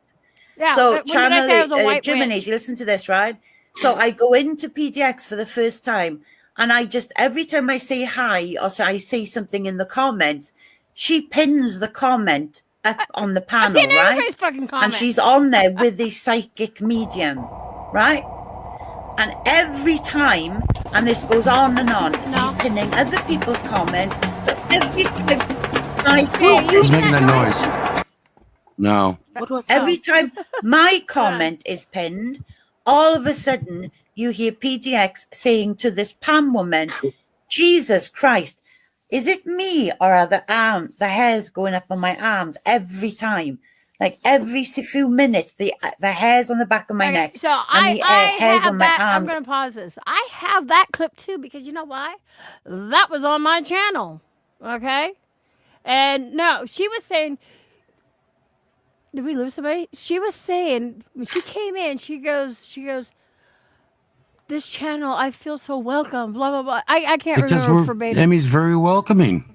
Yeah. So when did I channel say I was a white Germany, witch? listen to this, right? So I go into PDX for the first time, and I just every time I say hi or I say something in the comments, she pins the comment up on the panel, I right? everybody's fucking comment. And she's on there with the psychic medium, right? And every time, and this goes on and on, she's pinning other people's comments. But every time I Hey, you Who's making that noise? No. What was Every time my comment is pinned, all of a sudden you hear PDX saying to this Pam woman, Jesus Christ, is it me or are the hairs going up on my arms every time? Like every few minutes, the hairs on the back of my Okay, neck so and the hairs have on my that. I'm arms. going to pause this. I have that clip too because you know why? That was on my channel. Okay? And no, she was saying, did we lose somebody? She was saying, when she came in, she goes, this channel, I feel so welcome, blah, blah, blah. I can't Because remember verbatim. Emmy's very welcoming.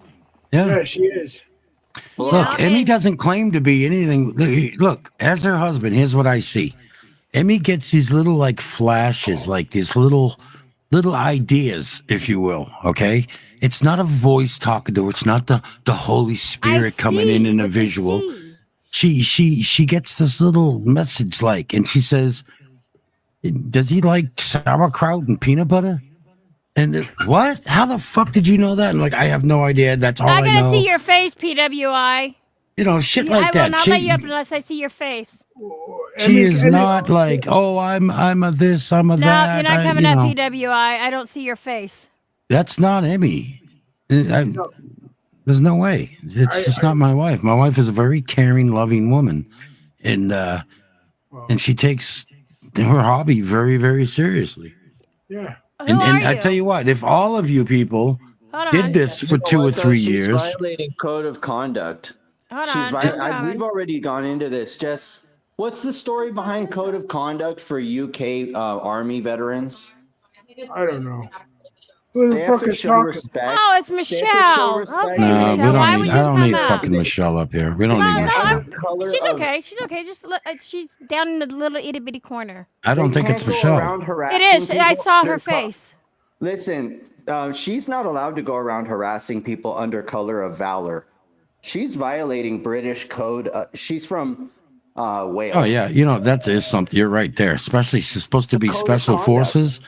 Yeah. Yeah, she is. Look, Emmy doesn't claim to be anything. Look, as her husband, here's what I see. Emmy gets these little like flashes, like these little ideas, if you will. Okay, it's not a voice talking to her. It's not the Holy Spirit coming in a visual. She gets this little message like, and she says, "Does he like sauerkraut and peanut butter?" And what? How the fuck did you know that? And like, I have no idea. That's all I'm I gonna know. see your face, PWI. You know, shit I like will that. not let you up unless I see your face. She is not like, oh, I'm a this, I'm a No, that. you're not coming you at know. PWI. I don't see your face. That's not Emmy. There's no way. It's just not my wife. My wife is a very caring, loving woman, and she takes her hobby very, very seriously. Yeah. And I tell you what, if all of you people did this for 2 or 3 She's years, violating code of conduct. Hold on. We've already gone into this. Jess, what's the story behind code of conduct for UK Army veterans? I don't know. Who the They have fuck to is show talking? respect. Oh, it's They have to show Michelle. respect. Okay, no, we Michelle. Why don't would need. you I don't come need out? fucking Michelle up here. We don't need Michelle. She's okay. She's okay. Just look, she's down in the little itty bitty corner. I don't think it's Michelle. It is. I saw her face. Listen, she's not allowed to go around harassing people under color of valor. She's violating British code. She's from Wales. Oh yeah, you know that is something. You're right there. Especially she's supposed to be special forces.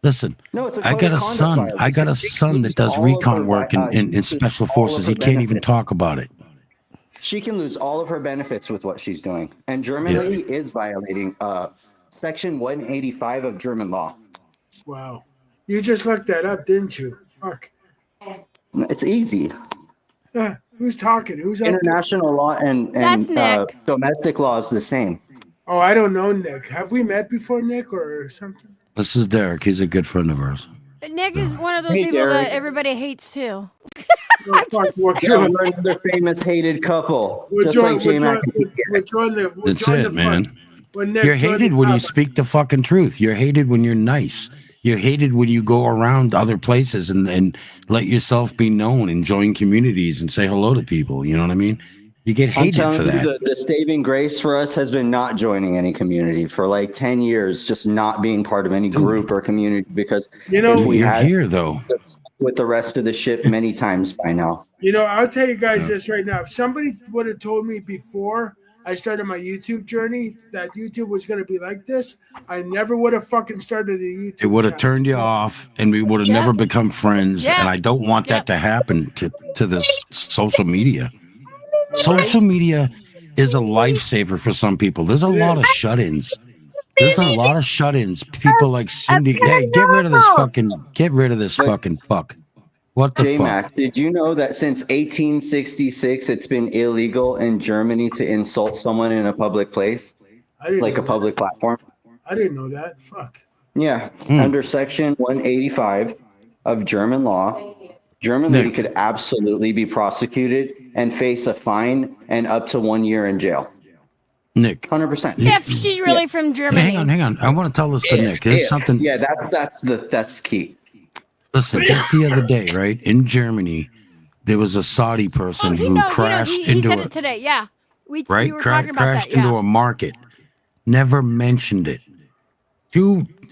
Listen, No, it's a I code got of a conduct son. violation. I got a son that does recon work in special forces. He can't even talk about it. She can lose all of her benefits with what she's doing. And Germany is violating Section 185 of German law. Wow. You just looked that up, didn't you? Fuck. It's easy. Who's talking? Who's up there? International law and That's Nick. domestic law is the same. Oh, I don't know Nick. Have we met before, Nick, or something? This is Derek. He's a good friend of ours. Nick is one of those Hey, people Derek. that everybody hates too. Yeah, we're another famous hated couple. Just like J Mac. That's it, man. when Nick You're joined hated the when you topic. speak the fucking truth. You're hated when you're nice. You're hated when you go around other places and let yourself be known and join communities and say hello to people. You know what I mean? You get I'm hated telling for you, that. the saving grace for us has been not joining any community for like 10 years, just not being part of any group or community because You know- if we You're had here though. with the rest of the ship many times by now. You know, I'll tell you guys this right now. If somebody would have told me before I started my YouTube journey that YouTube was going to be like this, I never would have fucking started a YouTube It would have channel. turned you off and we would have never become friends. Yeah. And I don't want that to happen to this social media. Social media is a lifesaver for some people. There's a lot of shut-ins. There's a lot of shut-ins. People like Cindy. Hey, get rid of this fucking fuck. What the fuck? J-Mac, did you know that since 1866 it's been illegal in Germany to insult someone in a public place, I didn't like know a public platform? I didn't know that. Fuck. Yeah, under Section 185 of German law, German Nick. lady could absolutely be prosecuted and face a fine and up to 1 year in jail. Nick. 100%. If she's really from Germany. Hang on. I want to tell this to Nick. There's something. Yeah, that's key. Listen, just the other day, right in Germany, there was a Saudi person who crashed he into said a it today. Yeah, we right were talking about crashed that. Yeah. into a market. Never mentioned it.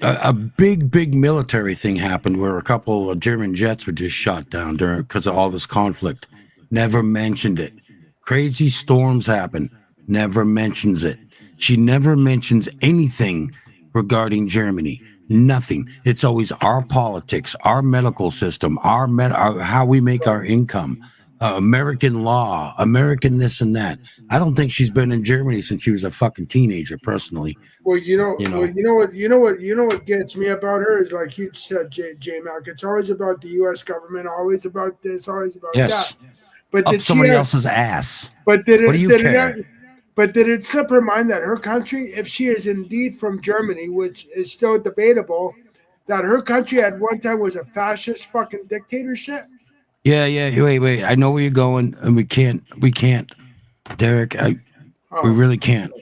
A big military thing happened where a couple of German jets were just shot down because of all this conflict. Never mentioned it. Crazy storms happen. Never mentions it. She never mentions anything regarding Germany. Nothing. It's always our politics, our medical system, our how we make our income, American law, American this and that. I don't think she's been in Germany since she was a fucking teenager, personally. Well, you know what gets me about her is like you said, J Mac. It's always about the U.S. government, always about this, always about Yes. that. But Up did somebody she have- else's ass. But did it? What do you did care? But did it slip her mind that her country, if she is indeed from Germany, which is still debatable, that her country at one time was a fascist fucking dictatorship? Yeah. Wait. I know where you're going, and we can't, Derek. We really can't.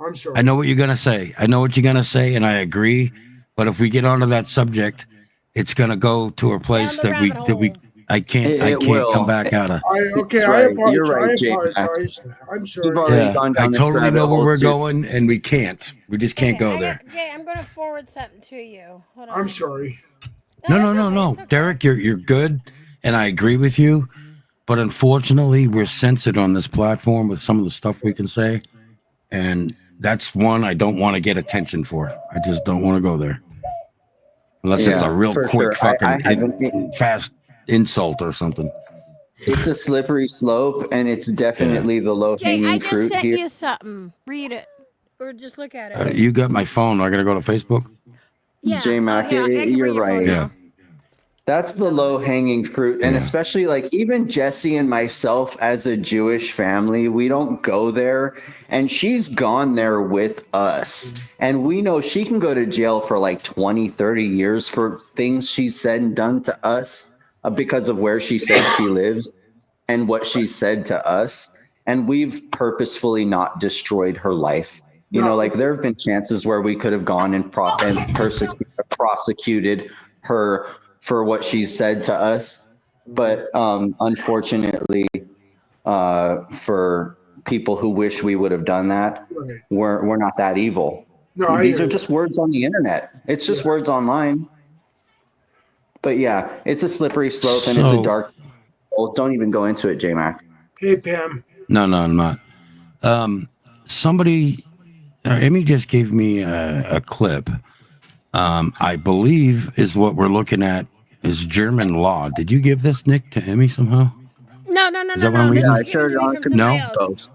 I'm sorry. I know what you're gonna say. And I agree. But if we get onto that subject, it's gonna go to a place that we I can't come back out of. You're right, Jake. I'm sorry. You've already gone down I this totally rabbit know where hole, we're too. going, and we can't. We just can't go there. Jay, I'm going to forward something to you. Hold on. I'm sorry. No. Derek, you're good, and I agree with you. But unfortunately, we're censored on this platform with some of the stuff we can say, and that's one I don't want to get attention for. I just don't want to go there. Unless it's a real for quick sure. fucking fast insult or something. It's a slippery slope, and it's definitely the low Jay, I hanging just fruit sent here. you something. Read it. Or just look at it. You got my phone. I gotta go to Facebook. Yeah. J Mac, I can you're bring your phone right. Yeah. That's the low hanging fruit. And especially like even Jesse and myself as a Jewish family, we don't go there. And she's gone there with us. And we know she can go to jail for like 20, 30 years for things she's said and done to us because of where she says she lives and what she said to us. And we've purposefully not destroyed her life. You know, like there have been chances where we could have gone and prosecuted her for what she said to us, but unfortunately, for people who wish we would have done that, we're not that evil. No, These are just words on the internet. It's just words online. But yeah, it's a slippery slope and it's a dark. Well, don't even go into it, J Mac. Hey, Pam. No, I'm not. Somebody, Amy just gave me a clip. I believe is what we're looking at is German law. Did you give this, Nick, to Emmy somehow? No. Is that what I'm reading? Yeah, I shared it on a community post.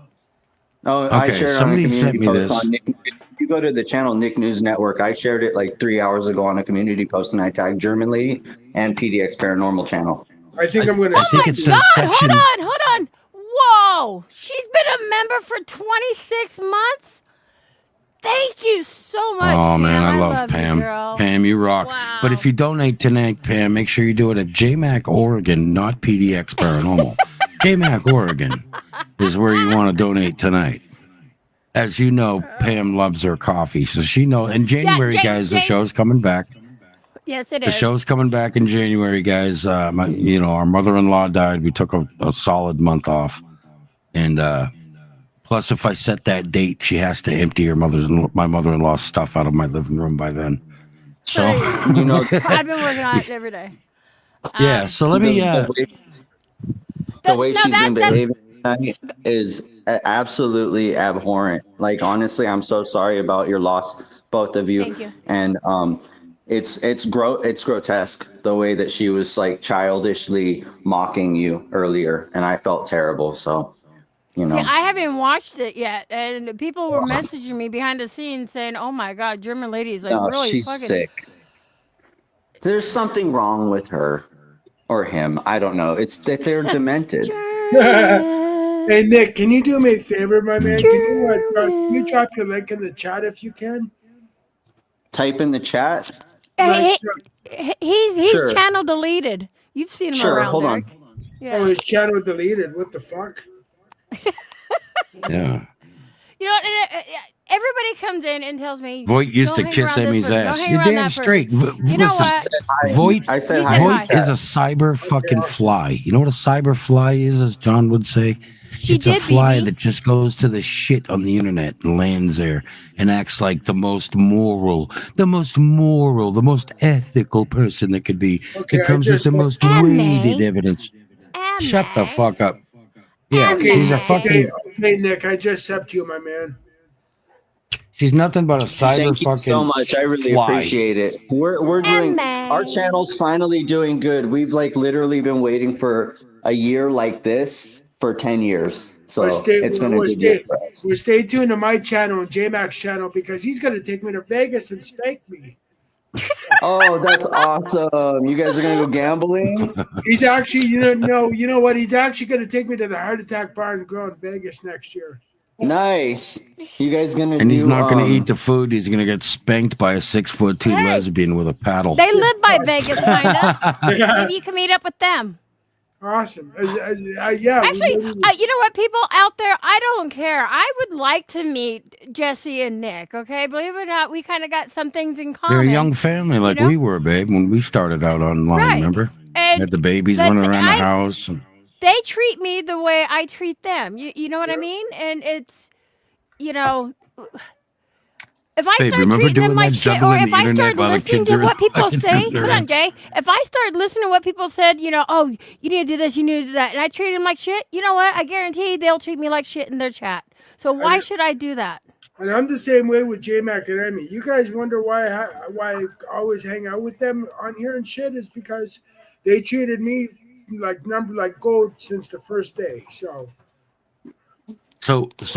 Oh, Okay, I shared it on a somebody community sent me post this. on Nick. If you go to the channel Nick News Network, I shared it like 3 hours ago on a community post, and I tagged German Lady and PDX Paranormal Channel. I think I'm going to. I think it says God, section. hold on. Whoa. She's been a member for 26 months? Thank you so much. Oh man, Pam. I love you, Pam. girl. Pam, you rock. Wow. But if you donate tonight, Pam, make sure you do it at JMac Oregon, not PDX Paranormal. JMac Oregon is where you want to donate tonight. As you know, Pam loves her coffee, so she knows. In January, guys, the show's coming back. Yes, it The is. show's coming back in January, guys. Our mother-in-law died. We took a solid month off, and plus, if I set that date, she has to empty my mother-in-law's stuff out of my living room by then. So I've been working on it every day. Yeah. So let me. The way she's been behaving tonight is absolutely abhorrent. Like honestly, I'm so sorry about your loss, both of you. Thank you. And it's grotesque the way that she was like childishly mocking you earlier, and I felt terrible. So, you know. See, I haven't watched it yet, and people were messaging me behind the scenes saying, "Oh my God, German Lady is like No, really she's fucking sick. There's something wrong with her or him. I don't know. It's that they're demented. Hey Nick, can you do me a favor, my man? Can you drop your link in the chat if you can? Type in the chat. He's Sure. channel deleted. You've seen him Sure, around. hold on. Derek. Yeah. Oh, his channel deleted. What the fuck? Yeah. You know, everybody comes in and tells me Voight used "Don't to hang kiss around this Emmy's person, don't ass. hang You're around damn that straight. person." You know Listen, what? Voight, I said hi. Voight is a cyber fucking fly. You know what a cyber fly is, as John would say? It's a did, fly BB. that just goes to the shit on the internet and lands there and acts like the most moral, the most ethical person that could be. Okay, It comes with the most weighted evidence. Shut the fuck up. Yeah, she's a fucking. Okay, Nick, I just accept you, my man. She's nothing but a cyber Thank you fucking so much. I really fly. appreciate it. We're doing our channel's finally doing good. We've like literally been waiting for a year like this for 10 years. So it's been a good year for us. Well, stay tuned to my channel and J-Mac's channel because he's going to take me to Vegas and spank me. Oh, that's awesome. You guys are gonna go gambling? He's actually, you know what? He's actually going to take me to the Heart Attack Bar and Grill in Vegas next year. Nice. You guys gonna And he's do, not going to eat the food. He's going to get spanked by a 6'2" lesbian with a paddle. They live by Vegas, kinda. Maybe you can meet up with them. Awesome. Yeah. Actually, you know what, people out there, I don't care. I would like to meet Jesse and Nick, okay? Believe it or not, we kind of got some things in common. They're a young family like we were, babe, when we started out online, Right. remember? And Had the babies the- running around the I- house. They treat me the way I treat them. You know what I mean? And it's, you know, if I Babe, start remember treating them doing like that shit, or juggling if the I internet start while the listening kids to are what people fucking say, running hold around? on, Jay. If I start listening to what people said, you know, oh, you need to do this, you need to do that, and I treat them like shit, you know what? I guarantee they'll treat me like shit in their chat. So why should I do that? And I'm the same way with J Mac and Emmy. You guys wonder why I always hang out with them on here and shit is because they treated me like gold since the first day. So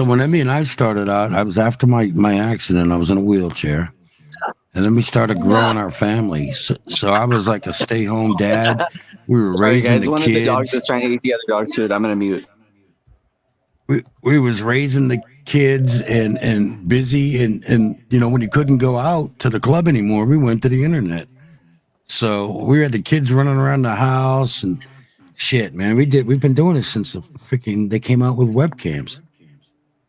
when Emmy and I started out, I was after my accident. I was in a wheelchair, and then we started growing our family. So I was like a stay-home dad. We were Sorry, raising guys. the One kids. of the dogs is trying to eat the other dog's food. I'm gonna mute. We was raising the kids and busy and you know, when you couldn't go out to the club anymore, we went to the internet. So we had the kids running around the house and shit, man. We've been doing this since they came out with webcams.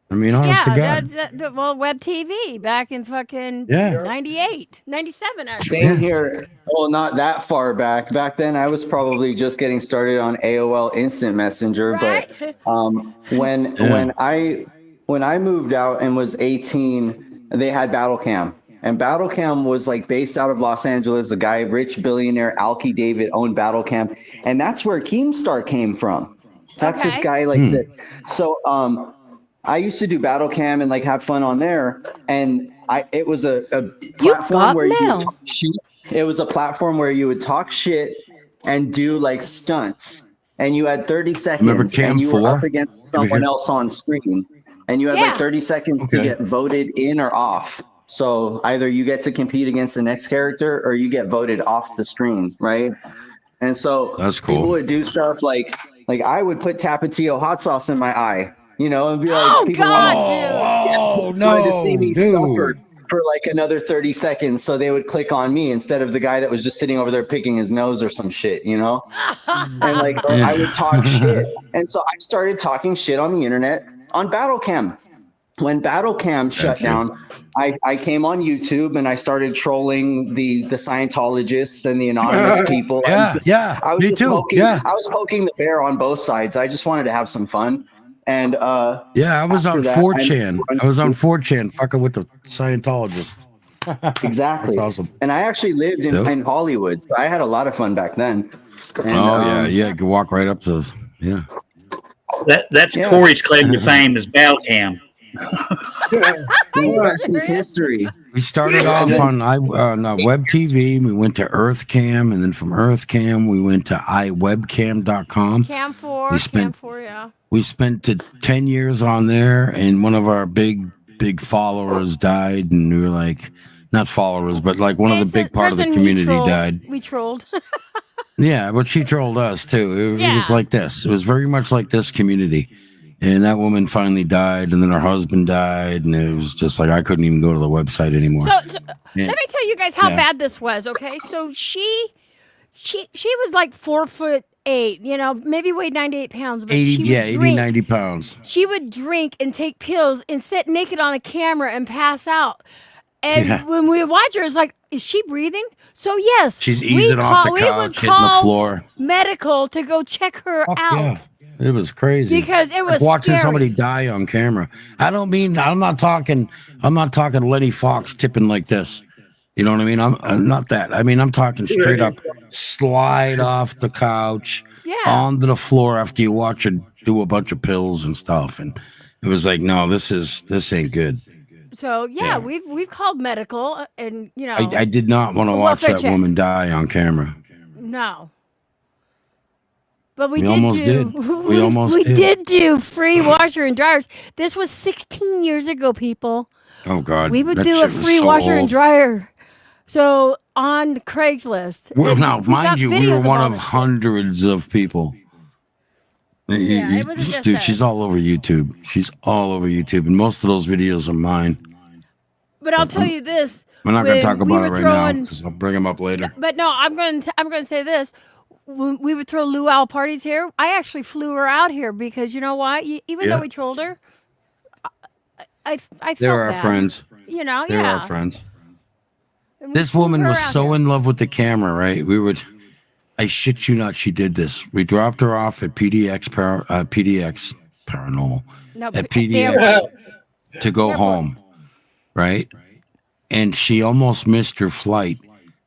I mean, honest to God. Well, web TV back in fucking Yeah. 98, 97, actually. Same here. Well, not that far back. Back then, I was probably just getting started on AOL Instant Messenger. Right? But when I moved out and was 18, they had Battlecam. And Battlecam was like based out of Los Angeles. The guy, rich billionaire Alki David, owned Battlecam, and that's where Keemstar came from. That's this guy like that. So I used to do Battlecam and like have fun on there, and it was a platform where you would talk shit. It was a platform where you would talk shit and do like stunts, and you had 30 seconds, Remember Cam and you were 4? up against someone else on screen, and you had like 30 seconds to get voted in or off. So either you get to compete against the next character or you get voted off the screen, right? And so that's cool. People would do stuff like I would put Tapatio hot sauce in my eye, you know, and be like, people wanted to see me suffer for like another 30 seconds, so they would click on me instead of the guy that was just sitting over there picking his nose or some shit, you know? And like I would talk shit. And so I started talking shit on the internet on Battlecam. When Battlecam shut down, I came on YouTube and I started trolling the Scientologists and the anonymous people. I was poking the bear on both sides. I just wanted to have some fun. And I was on 4chan. I was on 4chan fucking with the Scientologists. Exactly. That's awesome. And I actually lived in Hollywood. So I had a lot of fun back then. And, you could walk right up to those. Yeah. That's Corey's claim to fame is Battlecam. It's history. We started off on web TV. We went to EarthCam, and then from EarthCam we went to iWebcam.com. Cam 4, We spent 10 years on there, and one of our big followers died, and we were like, not followers, but like one of the big part of the community died. We trolled. Yeah, but she trolled us too. It was like this. It was very much like this community. And that woman finally died, and then her husband died, and it was just like I couldn't even go to the website anymore. So let me tell you guys how bad this was, okay? So she was like 4'8", you know, maybe weighed 98 pounds, but 90 pounds. She would drink and take pills and sit naked on a camera and pass out. And when we would watch her, it's like, is she breathing? So yes, she's easing off the couch, hitting the floor. Medical to go check her out. Yeah. It was crazy because it was like watching scary. Somebody die on camera. I'm not talking Lenny Fox tipping like this. You know what I mean? I'm not that. I mean, I'm talking straight up slide off the couch onto the floor after you watch her do a bunch of pills and stuff. And it was like, no, this ain't good. So we've called medical, and you know, I did not want to watch that woman die on camera. No. But we did do free washer and dryers. This was 16 years ago, people. Oh God. We would do a free washer and dryer. So on Craigslist. Well, now, mind you, we were one of hundreds of people. It wasn't just Dude, us. she's all over YouTube. She's all over YouTube, and most of those videos are mine. But I'll tell you this. We're not going to talk about it right now because I'll bring them up later. But no, I'm going to say this. When we would throw luau parties here, I actually flew her out here because you know why? Even though we trolled her, I felt They're our bad. friends. You know, They're our friends. And This flew woman her was out so here. in love with the camera, right? I shit you not, she did this. We dropped her off at PDX Paranormal. No, At PDX to go home, right? And she almost missed her flight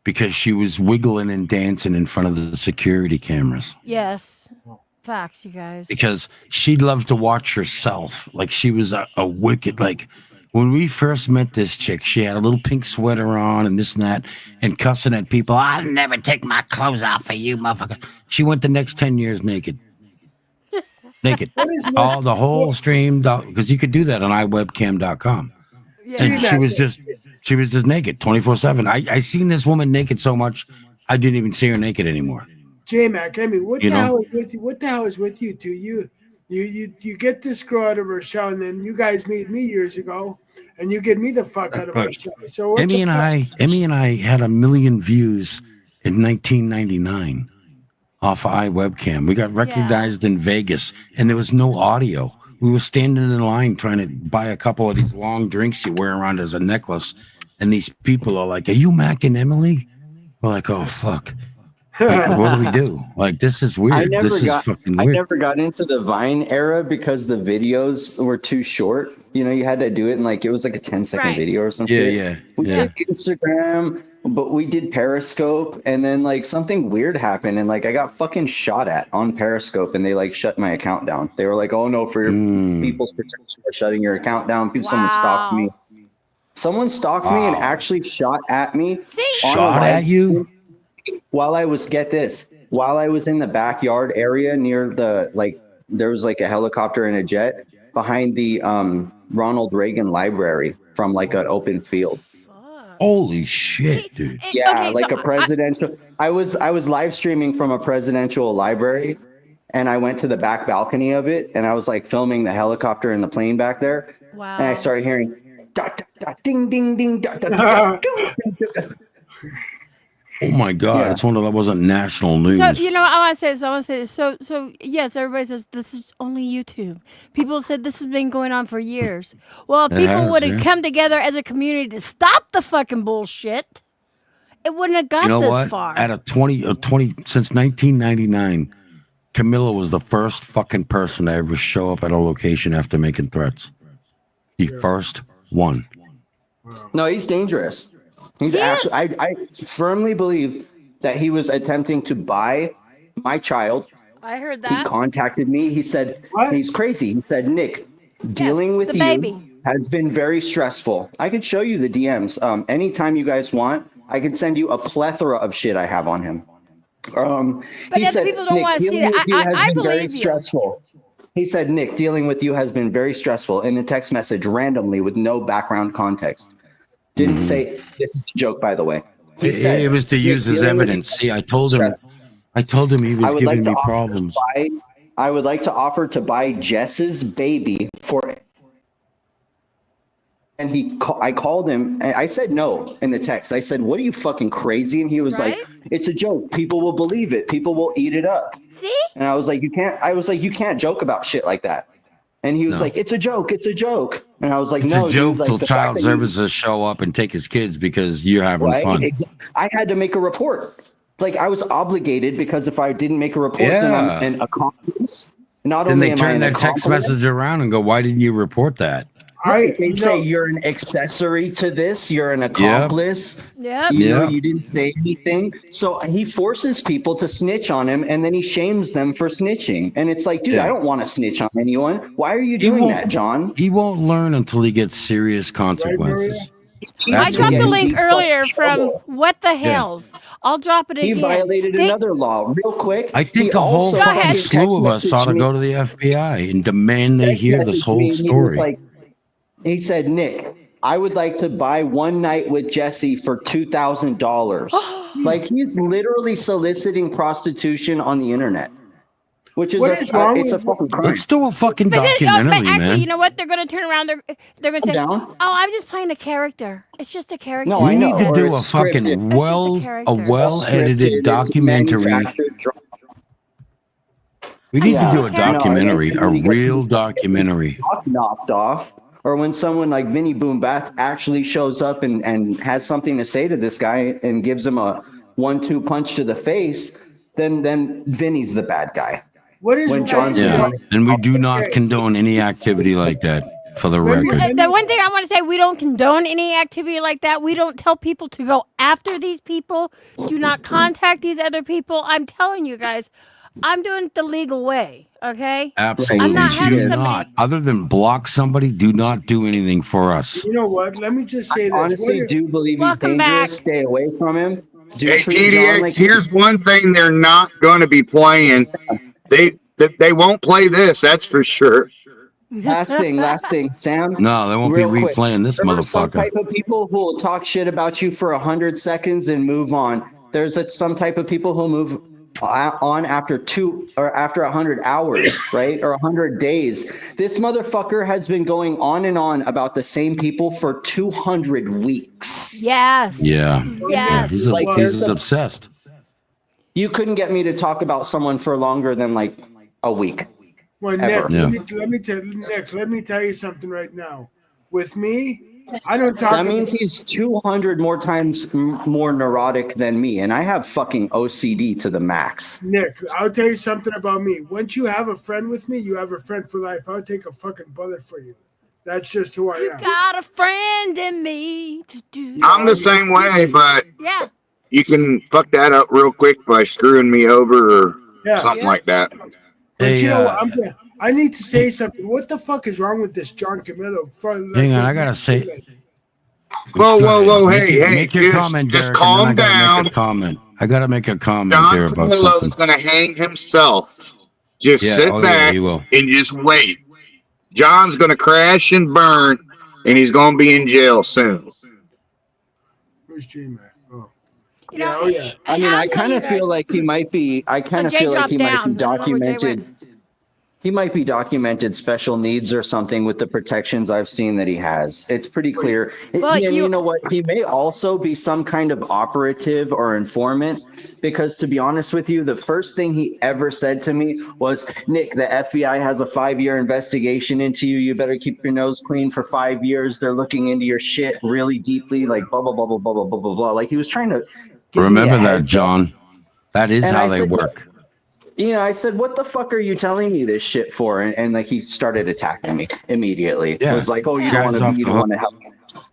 because she was wiggling and dancing in front of the security cameras. Yes, facts, you guys. Because she loved to watch herself. Like she was a wicked, like when we first met this chick, she had a little pink sweater on and this and that, and cussing at people. I'll never take my clothes off for you, motherfucker. She went the next 10 years naked. Naked. All the whole stream, because you could do that on iwebcam.com. And she was just naked 24/7. I seen this woman naked so much, I didn't even see her naked anymore. J-Mac, I mean, what the hell is with you? What the hell is with you two? You get this girl out of her shell, and then you guys meet me years ago, and you get me the fuck out of my shell. So what Emmy and I had 1 million views in 1999 off of iWebcam. We got recognized in Vegas, and there was no audio. We were standing in line trying to buy a couple of these long drinks you wear around as a necklace, and these people are like, "Are you Mac and Emily?" We're like, "Oh fuck." Like, what do we do? Like, this is weird. This is fucking weird. I never got into the Vine era because the videos were too short. You know, you had to do it in it was like a 10-second video or something. Yeah. We did Instagram, but we did Periscope, and then something weird happened, and I got fucking shot at on Periscope, and they shut my account down. They were like, "Oh no, for your people's protection, we're shutting your account down." Someone stalked me. Someone stalked me and actually shot at me. Shot at you? While I was in the backyard area near there was a helicopter and a jet behind the Ronald Reagan Library from an open field. Holy shit, dude! Yeah, a presidential. I was live streaming from a presidential library, and I went to the back balcony of it, and I was filming the helicopter and the plane back there. Wow! And I started hearing dot, dot, dot, ding ding ding dot, dot, dot, dot. Oh my God! It's one of that wasn't national news. So I want to say this. So yes, everybody says this is only YouTube. People said this has been going on for years. Well, if people would have come together as a community to stop the fucking bullshit, it wouldn't have got this far. At a 20 since 1999, Camilla was the first fucking person to ever show up at a location after making threats. The first one. No, he's dangerous. He's actually. I firmly believe that he was attempting to buy my child. I heard He that. contacted me. He said he's crazy. He said, "Nick, dealing with the you baby. has been very stressful." I could show you the DMs. Anytime you guys want, I can send you a plethora of shit I have on him. But he other said, people don't "Nick, want to see dealing that. with you has I been very believe you. stressful." He said, "Nick, dealing with you has been very stressful," in a text message randomly with no background context. Didn't say this is a joke, by the way. He said, It was to use as evidence. See, I told him he was giving me problems. I would like to offer to buy Jess's baby for. And I called him and I said no in the text. I said, "What are you fucking crazy?" And he was like, "It's a joke. People will believe it. People will eat it up." See? And I was like, "You can't joke about shit like that." And he was like, "It's a joke. It's a joke." And I was like, It's "No, a joke dude, till the child fact that you-" services show up and take his kids because you're having fun. I had to make a report. I was obligated because if I didn't make a report, then I'm an accomplice. Not And only they am I turn an their text accomplice, message around and go, "Why didn't you report that?" They'd say you're an accessory to this. You're an accomplice. Yep. You didn't say anything. So he forces people to snitch on him, and then he shames them for snitching. And it's like, dude, I don't want to snitch on anyone. Why are you doing that, John? He won't learn until he gets serious consequences. I dropped the link earlier from What the Hells. I'll drop it He again. violated another law real quick. I think the whole fucking slew of us ought to go to the FBI and demand they hear this whole story. He said, "Nick, I would like to buy one night with Jesse for $2,000. He's literally soliciting prostitution on on the internet, which is it's a fucking crime. Let's do a fucking But documentary, actually, man. you know what? They're going to turn around. They're going to say, down. "Oh, I'm just playing a character. It's just a character." No, we I know. need to Or do a it's fucking scripted. well-edited documentary. We need to do a documentary, a real documentary. Knocked off. Or when someone like Vinny Boom Bats actually shows up and has something to say to this guy and gives him a 1-2 punch to the face, then Vinny's the bad guy. What is when John's And we do not condone any activity like that, for the record. The one thing I want to say, we don't condone any activity like that. We don't tell people to go after these people. Do not contact these other people. I'm telling you guys, I'm doing it the legal way. Okay. Absolutely. I'm not Do having somebody. not, other than block somebody, do not do anything for us. You know what? Let me just say this. Honestly, What if- do believe he's Welcome dangerous. back. Stay away from him. Do Hey, treat John EDX, like here's one thing they're not going to be playing. They won't play this, that's for sure. last thing, Sam. No, they won't be real quick. replaying this There are some motherfucker. type of people who will talk shit about you for 100 seconds and move on. There's some type of people who move on after 100 hours, right? Or 100 days. This motherfucker has been going on and on about the same people for 200 weeks. Yes. Yeah. Yes. He's, Like, he's there's a- obsessed. You couldn't get me to talk about someone for longer than like a week. Well, Ever. Nick, Yeah. let me tell you something right now. With me, I don't talk. That means he's 200 more times more neurotic than me, and I have fucking OCD to the max. Nick, I'll tell you something about me. Once you have a friend with me, you have a friend for life. I'll take a fucking bullet for you. That's just who I am. Got a friend in me to do. I'm the same way, but Yeah. you can fuck that up real quick by screwing me over or Yeah. something like that. But Hey, you know what? I need to say something. What the fuck is wrong with this John Camillo? Hang on, I gotta say. Whoa, whoa, whoa! Make Hey, your- hey! make your just, comment, just Derek, calm and then I gotta down. make a comment. I gotta make a comment here John about Camillo's something. gonna hang himself. Just Yeah, sit oh, yeah, back he will. and just wait. John's gonna crash and burn, and he's gonna be in jail soon. Who's J-Mac? Oh. You know, oh yeah. I mean, I'll I tell kind you of guys- feel like he might be. I kind of Jay feel like he dropped might be down. I don't know where Jay documented. He might be documented special needs or something with the protections I've seen that he has. It's pretty clear. Well, And you you- know what? He may also be some kind of operative or informant, because to be honest with you, the first thing he ever said to me was, "Nick, the FBI has a 5-year investigation into you. You better keep your nose clean for 5 years. They're looking into your shit really deeply, like blah, blah, blah, blah, blah, blah, blah, blah, blah." Like he was trying to give me Remember a that, heads up. John. That is And how I they said, work. You know, I said, "What the fuck are you telling me this shit for?" And like he started attacking me immediately. Yeah. It was like, "Oh, you You don't guys want to off be, you the don't hook. want to help.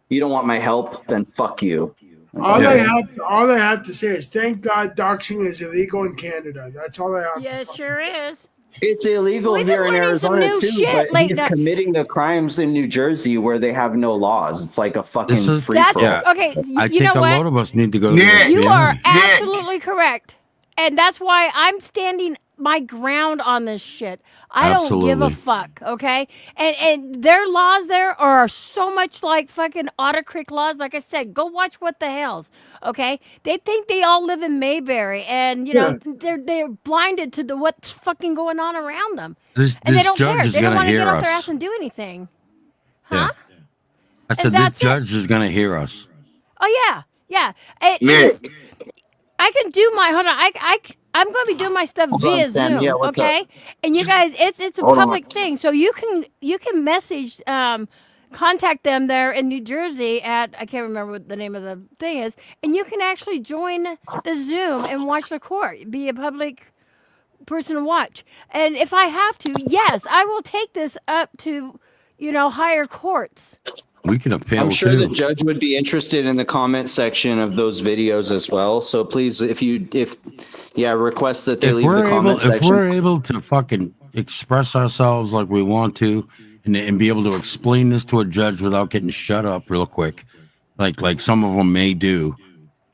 You don't want my help, then fuck you." All Yeah. I have to say is thank God doxing is illegal in Canada. That's all I have. Yeah, it sure is. It's illegal We've been here in learning some Arizona new too, shit but late he's night. committing the crimes in New Jersey where they have no laws. It's like a fucking This is- free That's for all. Yeah. okay. I You think know a what? lot of us need to go to Nick, the You are FBI. absolutely correct. And that's why I'm standing my ground on this shit. I don't give a Absolutely. fuck, okay? And their laws there are so much like fucking Otter Creek laws. Like I said, go watch What the Hells, okay? They think they all live in Mayberry, and you know they're blinded to what's fucking going on around them, This, and they this don't care. judge is They don't gonna want to hear get off their ass us. and do anything. Yeah. I And said this that's it. judge is gonna hear us. Oh yeah, yeah. Nick, I can do my hold on. I'm going to be doing my stuff Hold via on, Sam. Zoom, Yeah, what's up? okay? And you guys, it's a Hold on. public thing, so you can message, contact them there in New Jersey at I can't remember what the name of the thing is, and you can actually join the Zoom and watch the court, be a public person to watch. And if I have to, yes, I will take this up to higher courts. We can appeal I'm sure too. the judge would be interested in the comment section of those videos as well. So please, request that they If leave we're the able, comment if section. we're able to fucking express ourselves like we want to, and be able to explain this to a judge without getting shut up real quick, like some of them may do.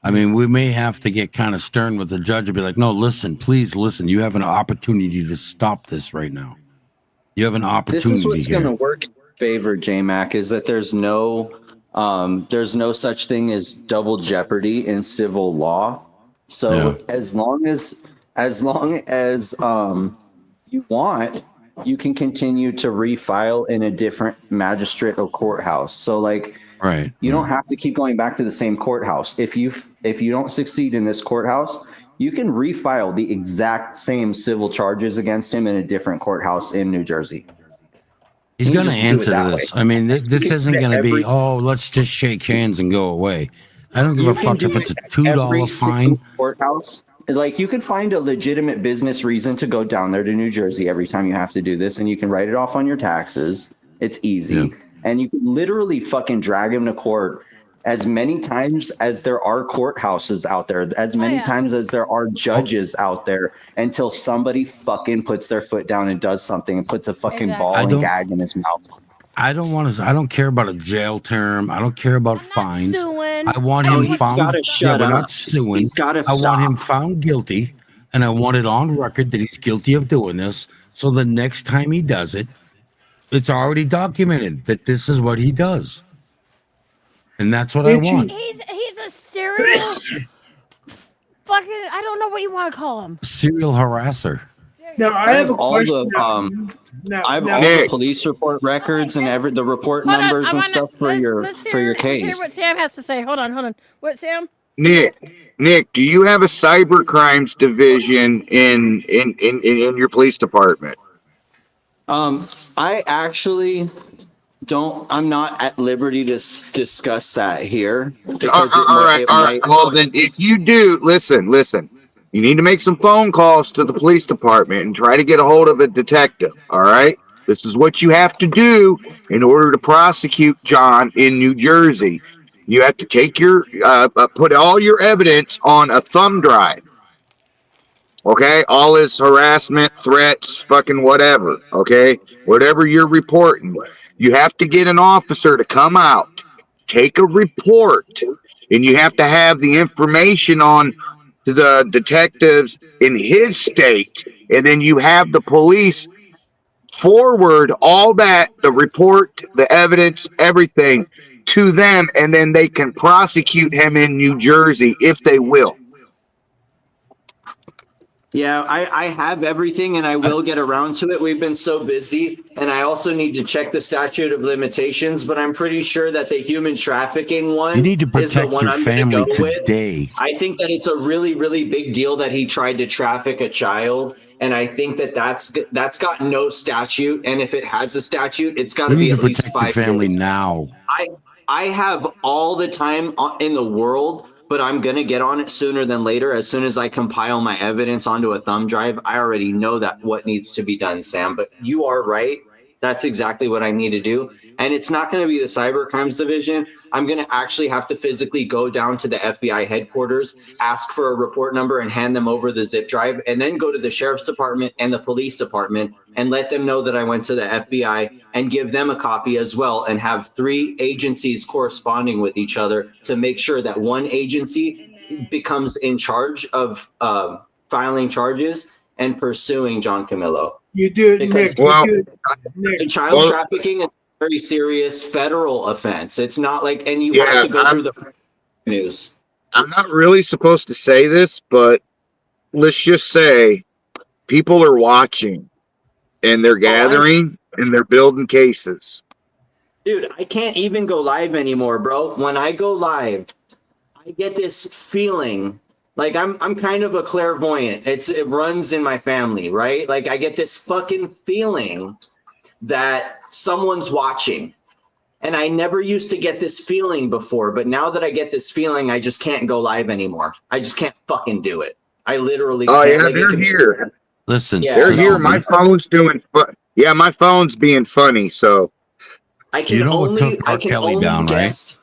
I mean, we may have to get kind of stern with the judge and be like, "No, listen, please listen. You have an opportunity to stop this right now. You have an opportunity." This is what's here. going to work in favor, JMac, is that there's no such thing as double jeopardy in civil law. So Yeah. as long as you want, you can continue to refile in a different magistrate or courthouse. So like, Right. you don't have to keep going back to the same courthouse. If you don't succeed in this courthouse, you can refile the exact same civil charges against him in a different courthouse in New Jersey. He's You going to just do it answer to that this. way. I mean, this You can isn't do it going to be, every- let's just shake hands and go away. I don't give You a can fuck do if it's a it at $2 every fine. single courthouse. Like you can find a legitimate business reason to go down there to New Jersey every time you have to do this, and you can write it off on your taxes. It's easy, Yeah. and you can literally fucking drag him to court as many times as there are courthouses out there, as many times as there are judges out there, until somebody fucking puts their foot down and does something and puts a fucking ball and gag in his mouth. I don't care about a jail term. I don't care about fines. Suing. I want Oh, him he's found. gotta shut we're up. not suing. He's gotta I want him stop. found guilty, and I want it on record that he's guilty of doing this. So the next time he does it, it's already documented that this is what he does, and that's what I want. He's a serial fucking. I don't know what you want to call him. Serial harasser. Now I have a all question. I have all the police report records and the report Hold on, numbers I and wanna- stuff for your let's hear case. what Sam has to say. Hold on. What, Sam? Nick, do you have a cyber crimes division in your police department? I actually don't. I'm not at liberty to discuss that here. Because All right. Well, then, if you do, listen. You need to make some phone calls to the police department and try to get a hold of a detective. All right. This is what you have to do in order to prosecute John in New Jersey. You have to take your put all your evidence on a thumb drive. Okay, all his harassment, threats, fucking whatever. Okay, whatever you're reporting, you have to get an officer to come out, take a report, and you have to have the information on the detectives in his state, and then you have the police forward all that, the report, the evidence, everything to them, and then they can prosecute him in New Jersey if they will. Yeah, I have everything and I will get around to it. We've been so busy, and I also need to check the statute of limitations, but I'm pretty sure that the human trafficking one You need to is the protect one your I'm going family to go with. today. I think that it's a really, really big deal that he tried to traffic a child, and I think that that's got no statute, and if it has a statute, it's got You to be need to at least protect your 5 family years. now. I have all the time in the world, but I'm going to get on it sooner than later. As soon as I compile my evidence onto a thumb drive, I already know that what needs to be done, Sam. But you are right. That's exactly what I need to do. And it's not going to be the cyber crimes division. I'm going to actually have to physically go down to the FBI headquarters, ask for a report number and hand them over the zip drive, and then go to the sheriff's department and the police department and let them know that I went to the FBI and give them a copy as well, and have 3 agencies corresponding with each other to make sure that one agency becomes in charge of filing charges and pursuing John Camillo. You do it, Because Nick. child trafficking is a very serious federal offense. It's not like, and you have to go through the news. I'm not really supposed to say this, but let's just say people are watching and they're gathering and they're building cases. Dude, I can't even go live anymore, bro. When I go live, I get this feeling like I'm kind of a clairvoyant. It runs in my family, right? Like I get this fucking feeling that someone's watching. And I never used to get this feeling before, but now that I get this feeling, I just can't go live anymore. I just can't fucking do it. I literally Oh can't. yeah, Like, they're here. Listen, They're here. My phone's doing. Yeah, my phone's being funny. So I can You know what only, took I R. can Kelly only down, right? guest.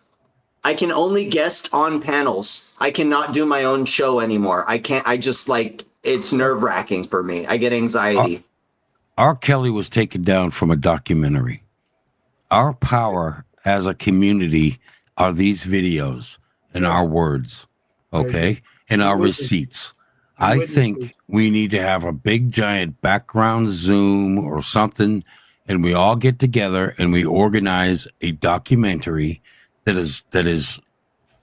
I can only guest on panels. I cannot do my own show anymore. I can't. I just like it's nerve wracking for me. I get anxiety. R. Kelly was taken down from a documentary. Our power as a community are these videos and our words, okay, and our receipts. I think we need to have a big giant background Zoom or something, and we all get together and we organize a documentary that is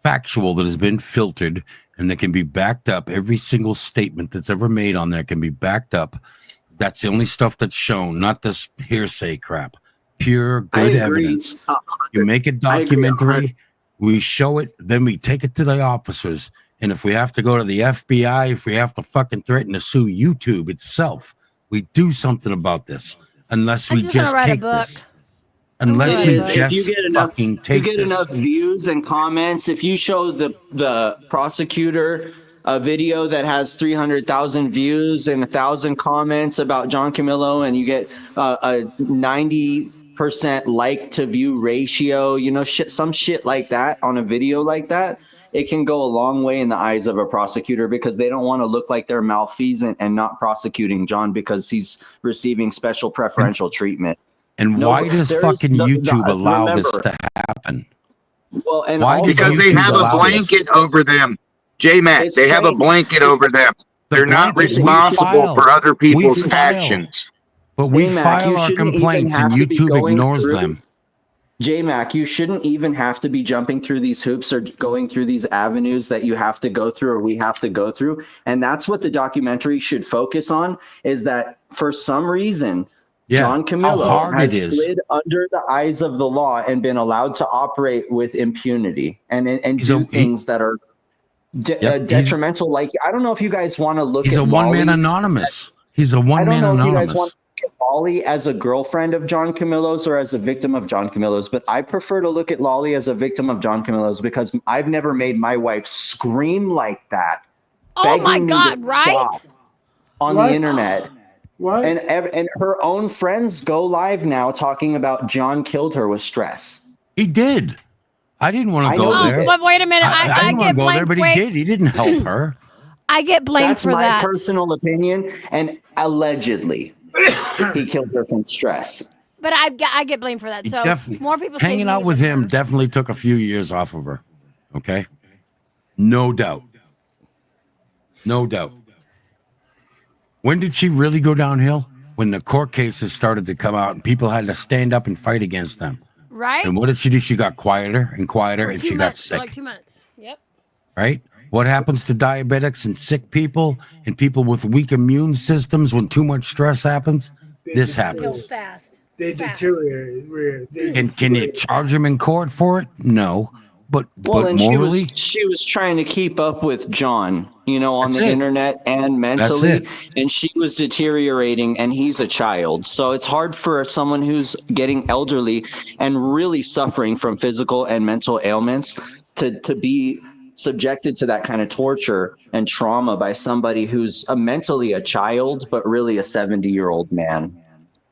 factual, that has been filtered, and that can be backed up. Every single statement that's ever made on there can be backed up. That's the only stuff that's shown, not this hearsay crap. Pure good evidence. You make a documentary, we show it, then we take it to the officers. And if we have to go to the FBI, if we have to fucking threaten to sue YouTube itself, we do something about this. Unless we just take this. Unless we just fucking take you get this. enough views and comments. If you show the prosecutor a video that has 300,000 views and 1,000 comments about John Camillo, and you get a 90 50% like to view ratio, you know, some shit like that on a video like that, it can go a long way in the eyes of a prosecutor because they don't want to look like they're malfeasant and not prosecuting John because he's receiving special preferential treatment. And why does fucking YouTube allow this to happen? Well, and why does because they YouTube have a allow this? blanket over them. J-Mac, It's they have a strange. blanket over them. They're not blanket, we responsible file. for other We people's file. actions. But we J-Mac, file you our shouldn't even complaints and have to be YouTube going ignores through- them. J-Mac, you shouldn't even have to be jumping through these hoops or going through these avenues that you have to go through or we have to go through. And that's what the documentary should focus on, is that for some reason, John how Camillo hard has it is. slid under the eyes of the law and been allowed to operate with impunity and do things that are detrimental. Like, I don't know if you guys want to look He's at a one-man Lolly. anonymous. He's a I don't one-man know if you guys anonymous. want to look at Lolly as a girlfriend of John Camillo's or as a victim of John Camillo's, but I prefer to look at Lolly as a victim of John Camillo's because I've never made my wife scream like that. Oh my begging me to God, right? stop on What? the internet. What? And her own friends go live now talking about John killed her with stress. He did. I didn't want I to go know he there. did. But wait a minute, I I didn't want get to go there, blamed. but he Wait, did. He didn't help her. I get blamed That's for my that. personal opinion, and allegedly he killed her from stress. But I get blamed for that. So Definitely. more people say Hanging me out with than him her. definitely took a few years off of her. Okay? No doubt. No doubt. When did she really go downhill? When the court cases started to come out and people had to stand up and fight against them. Right? And what did she do? She got quieter and quieter For and 2 she got months, for sick. like 2 months. Yep. Right? What happens to diabetics and sick people and people with weak immune systems when too much stress happens? This Kill happens. fast. They deteriorate. Can you charge them in court for it? No. But And morally, she was trying to keep up with John, you know, on That's the it. internet and mentally, it. and she was deteriorating, and he's a child. So it's hard for someone who's getting elderly and really suffering from physical and mental ailments to be subjected to that kind of torture and trauma by somebody who's mentally a child, but really a 70-year-old man.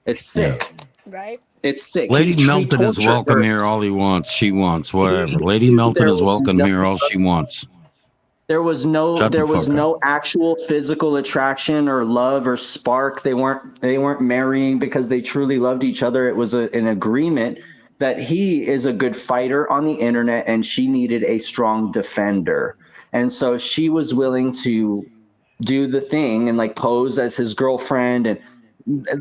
It's sick. Right? It's sick. Lady He Melton is tortured welcome her. here all he wants. She wants whatever. Lady Melton is welcome here all she wants. There was no Shut the there was fuck up. no actual physical attraction or love or spark. They weren't marrying because they truly loved each other. It was an agreement that he is a good fighter on the internet and she needed a strong defender. And so she was willing to do the thing and like pose as his girlfriend and,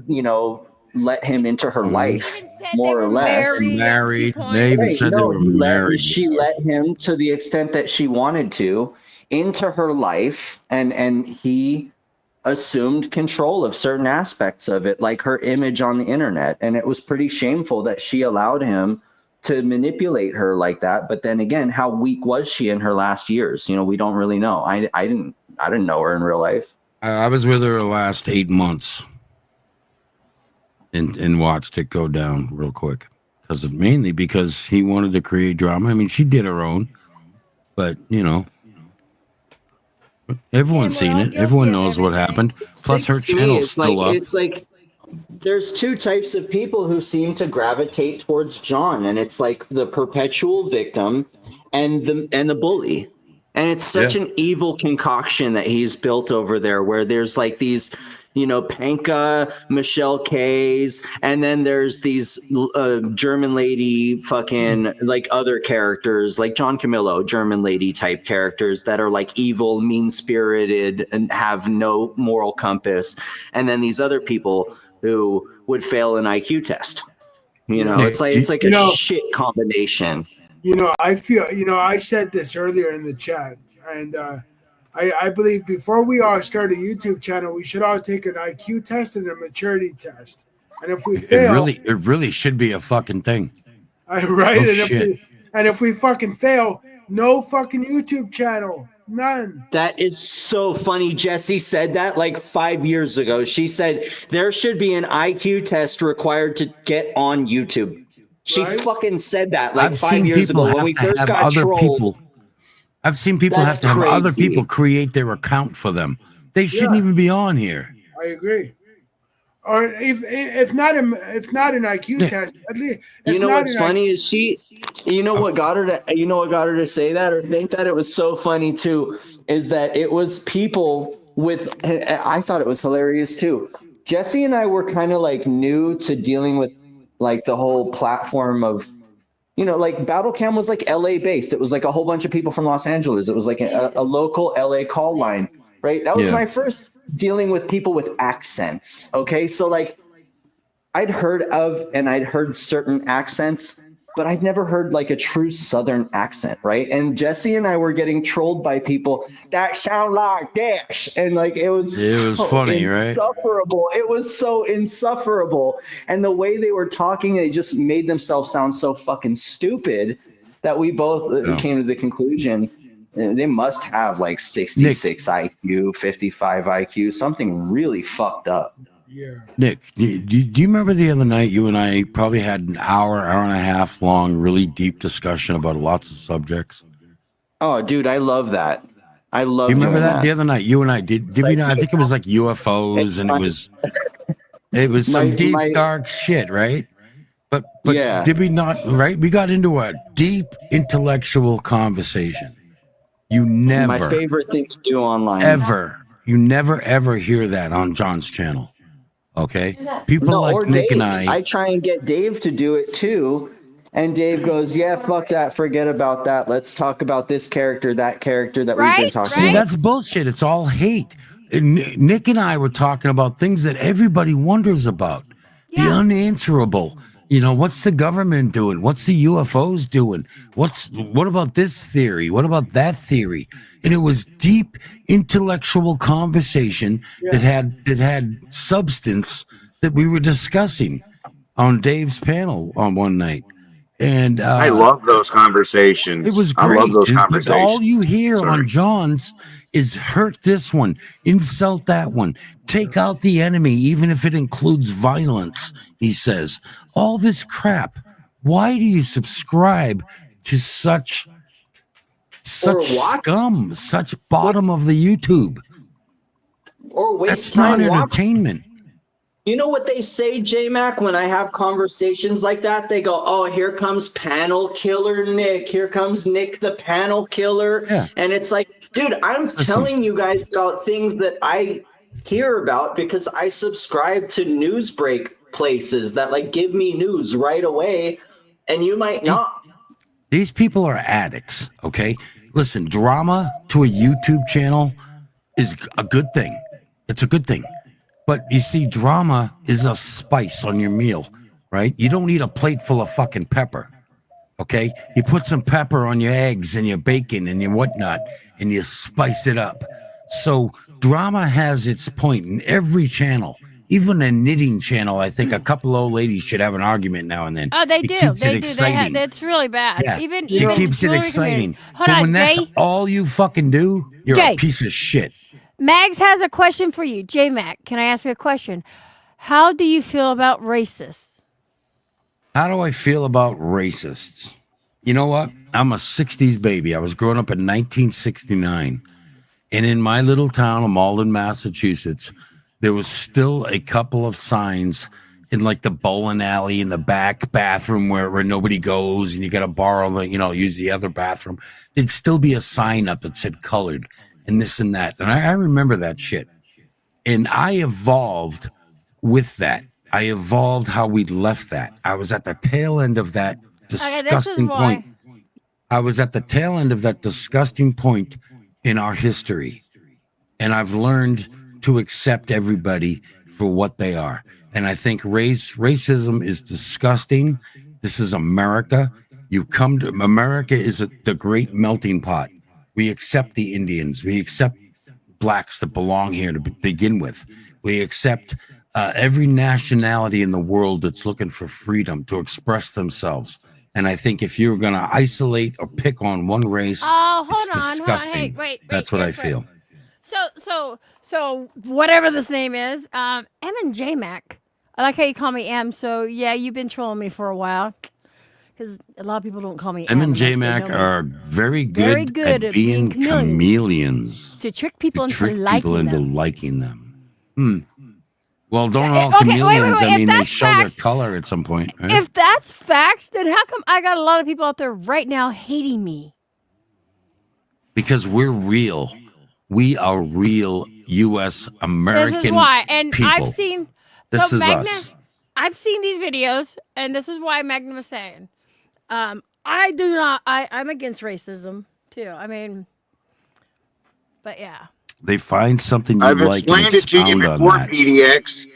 you know, let him into her life more or less. Married. They even said they were married. She let him to the extent that she wanted to into her life, and he assumed control of certain aspects of it, like her image on the internet. And it was pretty shameful that she allowed him to manipulate her like that. But then again, how weak was she in her last years? You know, we don't really know. I didn't know her in real life. I was with her the last 8 months and watched it go down real quick. Mainly because he wanted to create drama. I mean, she did her own, but you know, everyone's seen it. Everyone knows what happened. Plus, her To me, channel's it's still like, up. It's like there's two types of people who seem to gravitate towards John, and it's like the perpetual victim and the bully. And it's such an evil concoction that he's built over there, where there's like these, you know, Panka, Michelle K's, and then there's these German lady fucking like other characters like John Camillo, German lady type characters that are like evil, mean-spirited, and have no moral compass. And then these other people who would fail an IQ test. You know, it's like a shit combination. You know, I feel, you know, I said this earlier in the chat, and I believe before we all start a YouTube channel, we should all take an IQ test and a maturity test. And if we fail, It really should be a fucking thing. right? Oh, and, shit. if we fucking fail, no fucking YouTube channel, none. That is so funny. Jessie said that like 5 years ago. She said there should be an IQ test required to get on YouTube. She fucking said that like I've 5 seen years people ago when have we to first have got other trolled. people. I've seen people That's have to have other crazy. people create their account for them. They shouldn't even be on here. I agree. or if not an IQ test, at least. You know what's funny is you know what got her to say that or think that? It was so funny too, is that it was people with, I thought it was hilarious too. Jesse and I were kind of like new to dealing with like the whole platform of, you know, like Battle Cam was like LA based. It was like a whole bunch of people from Los Angeles. It was like a local LA call line, right? That was my first dealing with people with accents. Okay. So like I'd heard certain accents, but I'd never heard like a true Southern accent. Right. And Jesse and I were getting trolled by people that sound like this. And like, it was funny, right? Insufferable. It was so insufferable. And the way they were talking, they just made themselves sound so fucking stupid that we both came to the conclusion they must have like 66 IQ, 55 IQ, something really fucked up. Yeah. Nick, do you remember the other night you and I probably had an hour and a half long, really deep discussion about lots of subjects? Oh, dude, I love that. I love. You remember that the other night? You and I did we not? I think it was like UFOs, and it was some deep, dark shit, right? But yeah. Did we not? Right? We got into a deep intellectual conversation. You never. My favorite thing to do online. You never ever hear that on John's channel. Okay, people like Nick and I try and get Dave to do it too, and Dave goes, "Yeah, fuck that, forget about that. Let's talk about this character, that character that we've been talking about." See, that's bullshit. It's all hate. Nick and I were talking about things that everybody wonders about, the unanswerable. You know, what's the government doing? What's the UFOs doing? What about this theory? What about that theory? And it was deep intellectual conversation that had substance that we were discussing on Dave's panel on one night. And I love those conversations. It was great. I love those But conversations. all you hear on John's is hurt this one, insult that one, take out the enemy, even if it includes violence, he says. All this crap. Why do you subscribe to such scum, such bottom of the YouTube? Or waste That's not time entertainment. You know what they say, J-Mac, when I have conversations like that? They go, "Oh, here comes panel killer Nick. Here comes Nick the panel killer." Yeah. And it's like, dude, I'm telling you guys about things that I hear about because I subscribe to news break places that like give me news right away, and you might not. These people are addicts, okay? Listen, drama to a YouTube channel is a good thing. It's a good thing. But you see, drama is a spice on your meal, right? You don't need a plate full of fucking pepper, okay? You put some pepper on your eggs and your bacon and your whatnot, and you spice it up. So drama has its point in every channel. Even a knitting channel, I think a couple old ladies should have an argument now and then. Oh, they It do. keeps They it do. exciting. It's really bad. Yeah, Even it keeps it jewelry exciting. communities. Hold But on, when that's Jay. all you fucking do, you're Jay. a piece of shit. Mags has a question for you. J Mac, can I ask you a question? How do you feel about racists? How do I feel about racists? You know what? I'm a 60s baby. I was growing up in 1969. And in my little town of Malden, Massachusetts, there was still a couple of signs in like the bowling alley in the back bathroom where nobody goes and you got to borrow the, use the other bathroom. There'd still be a sign up that said colored and this and that. And I remember that shit. And I evolved with that. I evolved how we left that. I was at the tail end of that disgusting point. I was at the tail end of that disgusting point in our history. And I've learned to accept everybody for what they are. And I think racism is disgusting. This is America. America is the great melting pot. We accept the Indians. We accept blacks that belong here to begin with. We accept every nationality in the world that's looking for freedom to express themselves. And I think if you're going to isolate or pick on one race, it's disgusting. Hey, wait, that's what I feel. So whatever this name is, M and J Mac. I like how you call me M. So yeah, you've been trolling me for a while because a lot of people don't call me M. M and J Mac are very good at being chameleons to trick people into liking them. Well, don't all Okay, wait, chameleons? I if mean, they that's show their facts, color at some point, right? if that's facts, then how come I got a lot of people out there right now hating me? Because we're real. We are real U.S. American This is why, and people. I've seen. This So is Magna, us. I've seen these videos, and this is why Magna was saying, I do not. I'm against racism too. I mean, but yeah. They find something you I've like and explained it to you expound on before, that. PDX.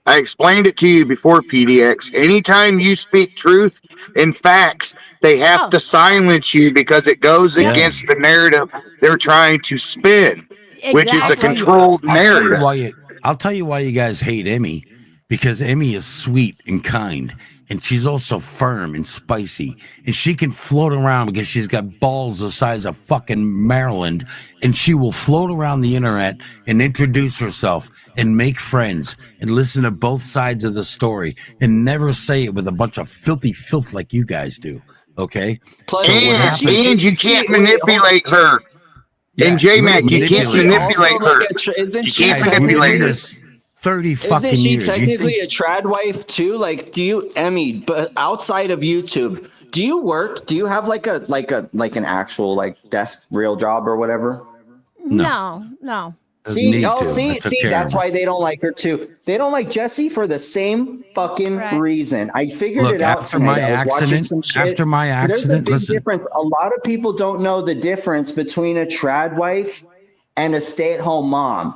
I explained it to you before, PDX. Anytime you speak truth and facts, they have to silence you because it goes Yeah. against the narrative they're trying to spin, which is a I'll tell you- controlled I'll tell you narrative. I'll tell you why you guys hate Emmy, because Emmy is sweet and kind, and she's also firm and spicy, and she can float around because she's got balls the size of fucking Maryland, and she will float around the internet and introduce herself and make friends and listen to both sides of the story and never say it with a bunch of filthy filth like you guys do. Okay, Plus, so what And happens? you can't manipulate her. And J-Mac, you can't manipulate her. Isn't You she can't Guys, we've been manipulate her. this 30 fucking Isn't she years. You technically think- a trad wife too? Like, do you, Emmy? But outside of YouTube, do you work? Do you have like an actual like desk real job or whatever? No. Doesn't need See, to. I see, took care that's of why they don't like her too. They don't like Jesse for the same fucking reason. I figured Look, it out after tonight. my I was watching accident- some shit. after my There's a accident, big listen. difference. A lot of people don't know the difference between a trad wife and a stay-at-home mom.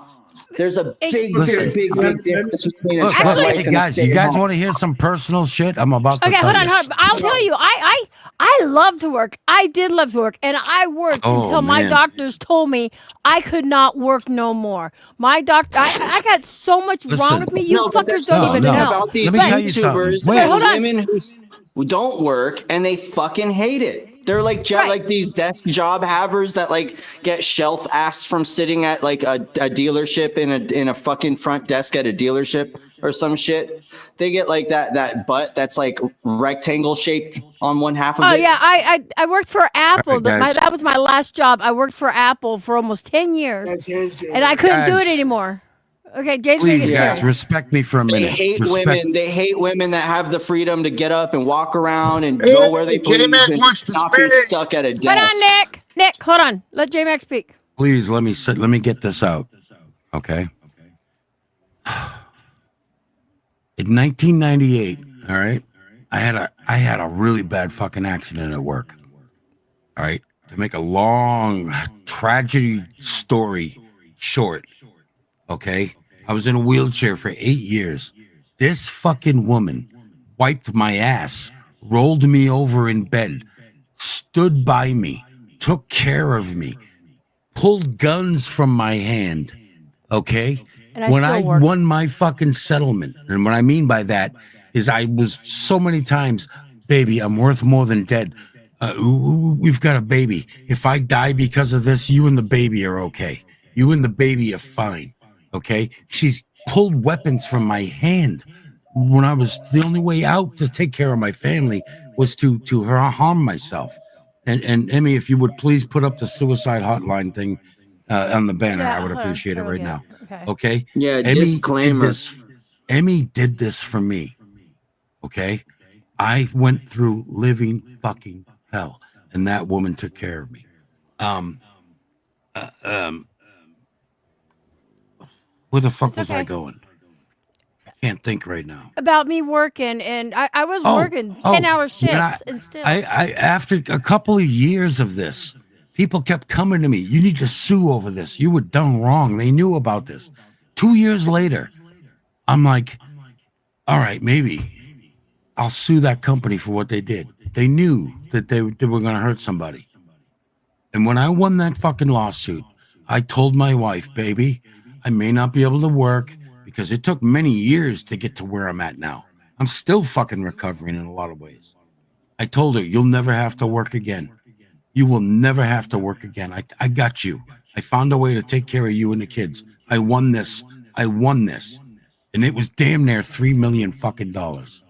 There's a big Listen. big difference between a Look, trad look, wife hey and a guys, you guys stay-at-home. want to hear some personal shit? I'm about to Okay, tell hold on, you. hold on. I'll tell you, I love to work. I did love to work, and I worked Oh, until my man. doctors told me I could not work no more. My doctor, I got so much wrong Listen. with me. You No, but fuckers there's don't something even know. about these Let me tell you something. YouTubers Wait. and Hold on. women who don't work and they fucking hate it. They're like like these desk job havers that like get shelf ass from sitting at like a dealership in a fucking front desk at a dealership or some shit. They get like that butt that's like rectangle shaped on one half of Oh it. yeah, I worked for Apple. All right, guys. That was my last job. I worked for Apple for almost 10 years, and I couldn't do Guys. it anymore. Okay, James. Please, Megan, guys, respect me for a They minute. hate Respect- women. They hate women that have the freedom to get up and walk around and go where they please J-Mac and wants to not be speak. stuck at a Hold desk. on, Nick. Nick, hold on. Let J Max speak. Please let me get this out. Okay. In 1998, all right, I had a really bad fucking accident at work. All right. To make a long tragedy story short, okay, I was in a wheelchair for 8 years. This fucking woman wiped my ass, rolled me over in bed, stood by me, took care of me, pulled guns from my hand, okay? And I When still I work. won my fucking settlement, and what I mean by that is I was so many times, baby, I'm worth more than dead. We've got a baby. If I die because of this, you and the baby are okay. You and the baby are fine, okay? She's pulled weapons from my hand when I was the only way out to take care of my family was to harm myself. And Emmy, if you would please put up the suicide hotline thing on the banner, Yeah, I would hold on. appreciate it right now. Okay. Okay? Yeah, Emmy disclaimer. Emmy did this for me. Okay? I went through living fucking hell, and that woman took care of me. Where the fuck was I going? I can't think right now. About me working, and I was working 10-hour shifts, and still. I after a couple of years of this, people kept coming to me. You need to sue over this. You were done wrong. They knew about this. 2 years later, I'm like, all right, maybe I'll sue that company for what they did. They knew that they were going to hurt somebody. And when I won that fucking lawsuit, I told my wife, baby, I may not be able to work because it took many years to get to where I'm at now. I'm still fucking recovering in a lot of ways. I told her, you'll never have to work again. You will never have to work again. I got you. I found a way to take care of you and the kids. I won this. And it was damn near $3 million fucking dollars.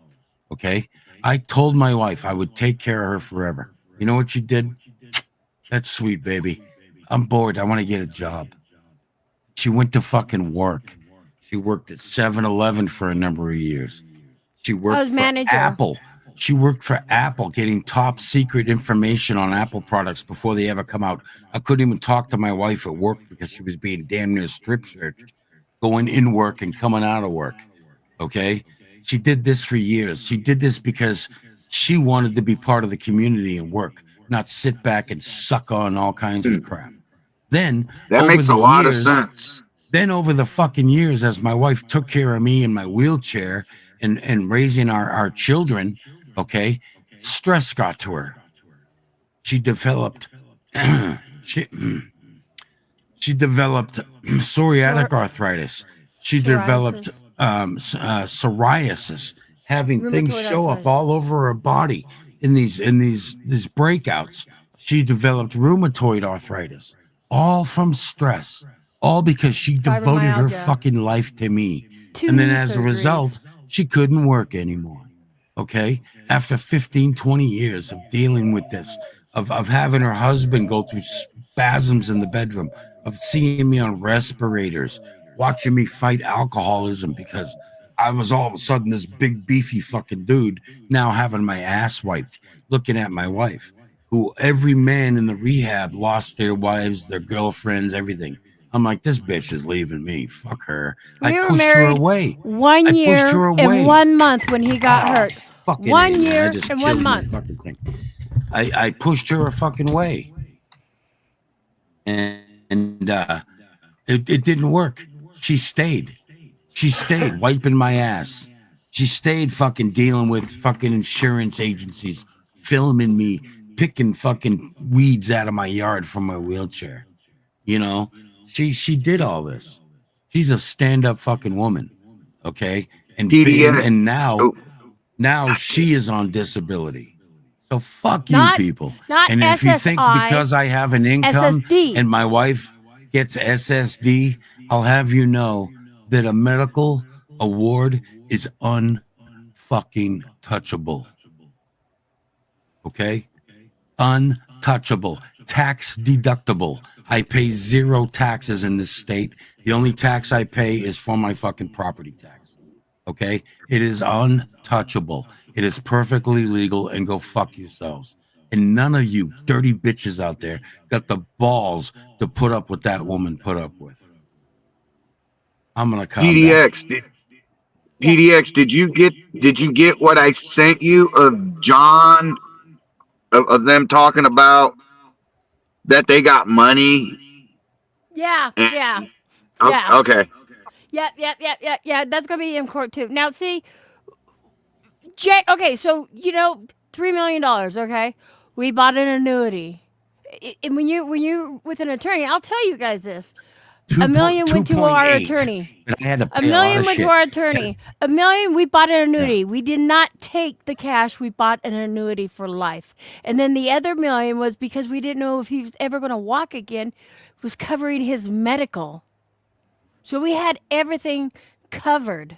Okay? I told my wife I would take care of her forever. You know what she did? That's sweet, baby. I'm bored. I want to get a job. She went to fucking work. She worked at 7-Eleven for a number of years. She I worked was for manager. Apple. She worked for Apple, getting top secret information on Apple products before they ever come out. I couldn't even talk to my wife at work because she was being damn near strip searched, going in work and coming out of work. Okay? She did this for years. She did this because she wanted to be part of the community and work, not sit back and suck on all kinds of crap. Then That over makes the a lot of years, sense. then over the fucking years, as my wife took care of me in my wheelchair and raising our children, okay, stress got to her. She developed she developed psoriatic arthritis. She developed psoriasis, having things Rheumatoid show up arthritis. all over her body in these breakouts. She developed rheumatoid arthritis, all from stress, all because she devoted her Fibromyalgia. fucking life to me. 2 And then knee as a surgeries. result, she couldn't work anymore. Okay. After 15, 20 years of dealing with this, of having her husband go through spasms in the bedroom, of seeing me on respirators, watching me fight alcoholism because I was all of a sudden this big beefy fucking dude now having my ass wiped, looking at my wife, who every man in the rehab lost their wives, their girlfriends, everything. I'm like, this bitch is leaving me. Fuck her. We I were pushed her married away. 1 I year pushed her away. and 1 month when he got Ah, hurt. fucking 1 A, man. I year just and killed 1 my month. fucking thing. I pushed her a fucking way. And it didn't work. She stayed. She stayed wiping my ass. She stayed fucking dealing with fucking insurance agencies, filming me, picking fucking weeds out of my yard from my wheelchair. You know, she did all this. She's a stand-up fucking woman. Okay. And PDX. now she is on disability. So fuck you Not- people. not And if you think SSI, because I have an income SSD. and my wife gets SSD, I'll have you know that a medical award is unfucking touchable. Okay? Untouchable. Tax deductible. I pay 0 taxes in this state. The only tax I pay is for my fucking property tax. Okay? It is untouchable. It is perfectly legal, and go fuck yourselves. And none of you dirty bitches out there got the balls to put up with that woman put up with. I'm gonna calm down. PDX, did you get what I sent you of John of them talking about that they got money? Yeah, yeah. Oh, Yeah. okay. Yeah. That's gonna be in court too. Now, see, Jay. Okay, so $3 million. Okay, we bought an annuity. And when you're with an attorney, I'll tell you guys this: $1 million went to our 2.8. attorney. And I had to $1 pay a lot million of went shit. to our attorney. $1 million, we bought an annuity. We did not take the cash. We bought an annuity for life. And then the other $1 million was because we didn't know if he was ever going to walk again. It was covering his medical. So we had everything covered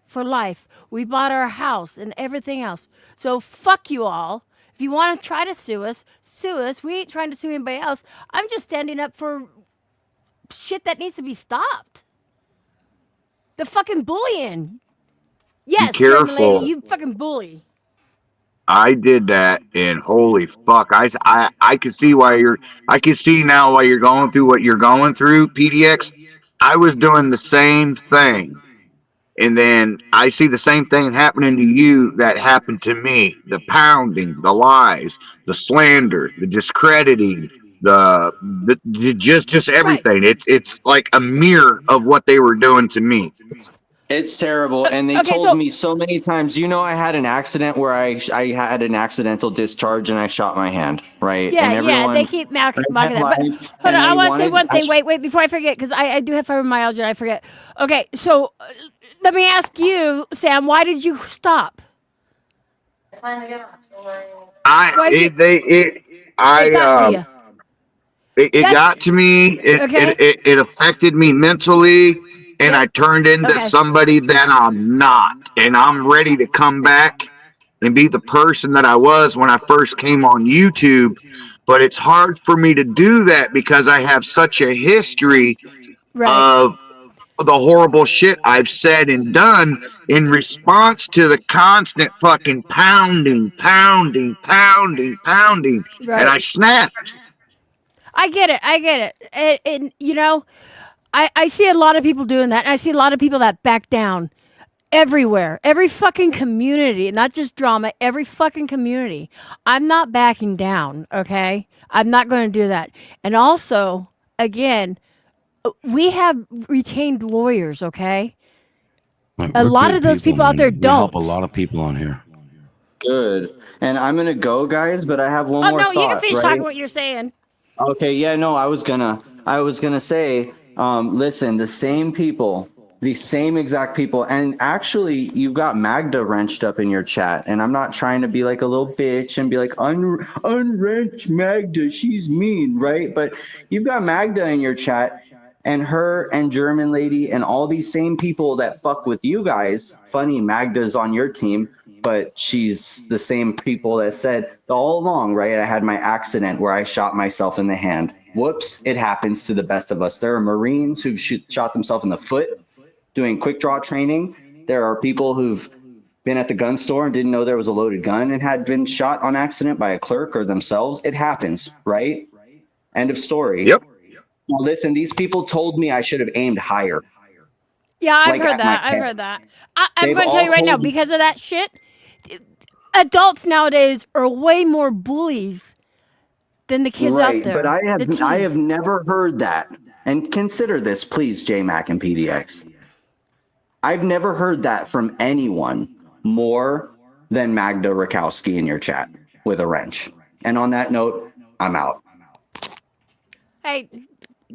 for life. We bought our house and everything else. So fuck you all. If you want to try to sue us, sue us. We ain't trying to sue anybody else. I'm just standing up for shit that needs to be stopped. The fucking bullying. Yes, German careful. lady, you fucking bully. I did that, and holy fuck, I can see I can see now why you're going through what you're going through, PDX. I was doing the same thing, and then I see the same thing happening to you that happened to me: the pounding, the lies, the slander, the discrediting, the just everything. It's like a mirror of what they were doing to me. It's terrible, and they told me so many times. I had an accident where I had an accidental discharge and I shot my hand. Right? Yeah, and everyone, they keep mocking that. But hold on, and I they want to say wanted- one thing. Wait, before I forget, because I do have fibromyalgia and I forget. Okay, so let me ask you, Sam, why did you stop? It got to me. It affected me mentally, and I turned into somebody that I'm not. And I'm ready to come back and be the person that I was when I first came on YouTube. But it's hard for me to do that because I have such a history of the horrible shit I've said and done in response to the constant fucking pounding. And I snapped. I get it. And you know, I see a lot of people doing that. And I see a lot of people that back down everywhere. Every fucking community, not just drama, every fucking community. I'm not backing down, okay? I'm not going to do that. And also, again, we have retained lawyers, okay? A lot of those people out there We help don't. a lot of people on here. Good. And I'm gonna go, guys, but I have one Oh, more no, thought. you can finish right? talking what you're saying. Okay, yeah, no, I was gonna say, listen, the same people, the same exact people, and actually, you've got Magda wrenched up in your chat, and I'm not trying to be like a little bitch and be like, unwrench Magda, she's mean, right? But you've got Magda in your chat, and her and German Lady and all these same people that fuck with you guys. Funny, Magda's on your team, but she's the same people that said all along, right? I had my accident where I shot myself in the hand. Whoops, it happens to the best of us. There are Marines who've shot themselves in the foot doing quick draw training. There are people who've been at the gun store and didn't know there was a loaded gun and had been shot on accident by a clerk or themselves. It happens, right? End of story. Yep. Now listen, these people told me I should have aimed higher. Yeah, I've Like heard at my that. I've head. heard that. I'm They've going to tell all you right now, told me- because of that shit, adults nowadays are way more bullies than the kids right, out there. but I the teens. have never heard that. And consider this, please, JMac and PDX. I've never heard that from anyone more than Magda Rakowski in your chat with a wrench. And on that note, I'm out. Hey,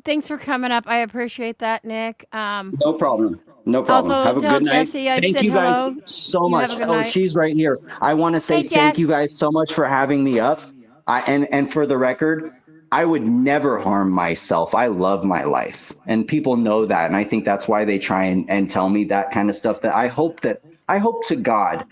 thanks for coming up. I appreciate that, Nick. No problem. No problem. Also, Have a tell good night. Jessie I Thank said you guys hello. so You much. have a good Oh, night. she's right here. I want to say Hey, thank Jess. you guys so much for having me up. And for the record, I would never harm myself. I love my life. And people know that. And I think that's why they try and tell me that kind of stuff. That I hope to God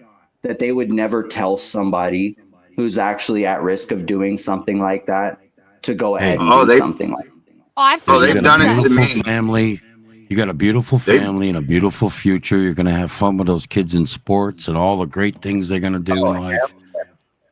that they would never tell somebody who's actually at risk of doing something like that to go ahead and do something like that. Oh, I've So seen you them got do a that. beautiful family. You got a beautiful family and a beautiful future. You're gonna have fun with those kids in sports and all the great things they're gonna do in life.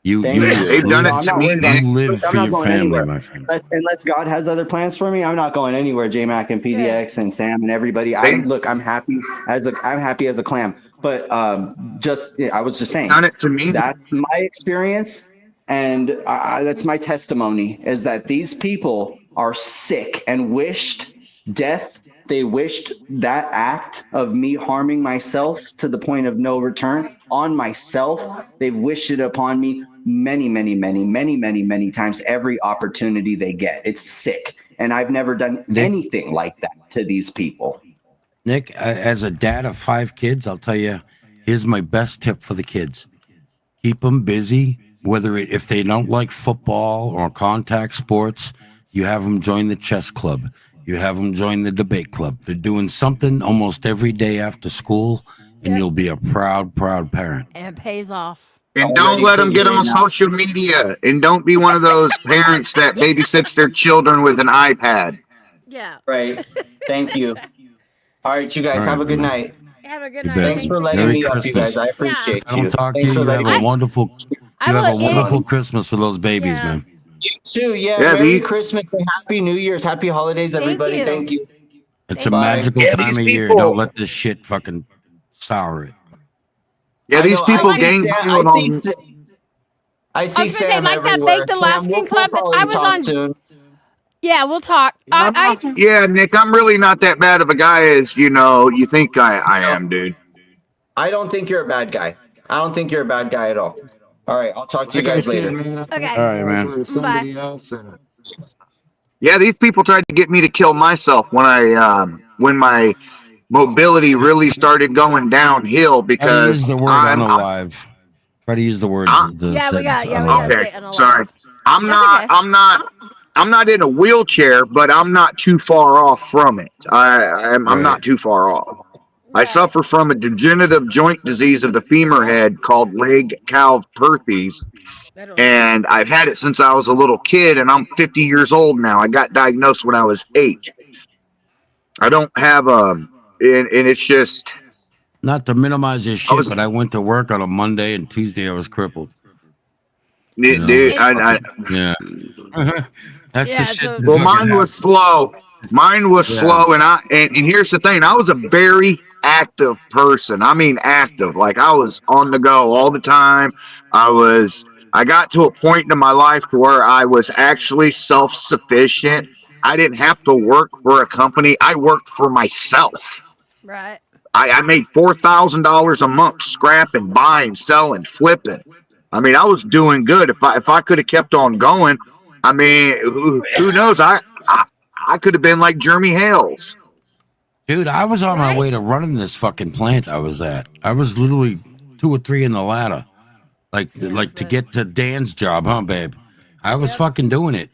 You They've done it live, to me. you live I'm for not your going family, anywhere. my friend. Unless God has other plans for me, I'm not going anywhere. JMac and PDX and Sam and everybody. I'm happy as a clam. But I was just saying. Done it to me. That's my experience, and that's my testimony. Is that these people are sick and wished death. They wished that act of me harming myself to the point of no return on myself. They've wished it upon me many times, every opportunity they get. It's sick. And I've never done anything like that to these people. Nick, as a dad of 5 kids, I'll tell you, here's my best tip for the kids. Keep them busy, if they don't like football or contact sports, you have them join the chess club. You have them join the debate club. They're doing something almost every day after school, and you'll be a proud parent. And it pays off. And don't let them get on social media. And don't be one of those parents that babysits their children with an iPad. Yeah. Right. Thank you. All right, you guys All have a right, good man. night. Have a good You night. bet. Thanks for letting Merry me up, you Christmas. guys. I appreciate If I don't you. talk to Thanks you, for you have letting a me. wonderful Christmas with those babies, man. You too. Yeah. Yeah, Merry these- Christmas and Happy New Year's. Happy holidays, everybody. you. Thank you. It's a Bye. magical Yeah, time of these year. people- Don't let this shit fucking sour it. Yeah, I these know, people I see gang Sam- banging I on. see I was Sam gonna say, like that everywhere. Bake the Sam, Laskin we'll Club that probably I was talk on. soon. Yeah, we'll talk. Yeah, Nick, I'm really not that bad of a guy as you think I am, dude. I don't think you're a bad guy. I don't think you're a bad guy at all. All right, I'll talk to you Like I guys said, later. man, Okay. All right, man. Bye. Yeah, these people tried to get me to kill myself when my mobility really started going downhill Try to because use the word unalive. Try to use the words. The Yeah, we got. sentence Yeah, we got to unalive. say unalive. sorry. I'm That's not. okay. I'm not in a wheelchair, but I'm not too far off from it. I'm Right. not too far off. I Right. suffer from a degenerative joint disease of the femur head called leg calf perthes, I don't know. and I've had it since I was a little kid, and I'm 50 years old now. I got diagnosed when I was 8. I don't have and it's just Not to minimize your shit, but I went to work on a Monday and Tuesday I was crippled. You know, dude, yeah. That's Yeah, the shit. so- that well, fucking mine was slow. Mine was Yeah. slow, and here's the thing: I was a very active person. I mean, active. Like I was on the go all the time. I got to a point in my life to where I was actually self-sufficient. I didn't have to work for a company. I worked for myself. Right. I made $4,000 a month scrapping, buying, selling, flipping. I mean, I was doing good. If I could have kept on going, I mean, who knows? I could have been like Jeremy Hales. Dude, I was on my way to running this fucking plant I was at. I was literally 2 or 3 in the ladder. Like to get to Dan's job, huh, babe? I was fucking doing it.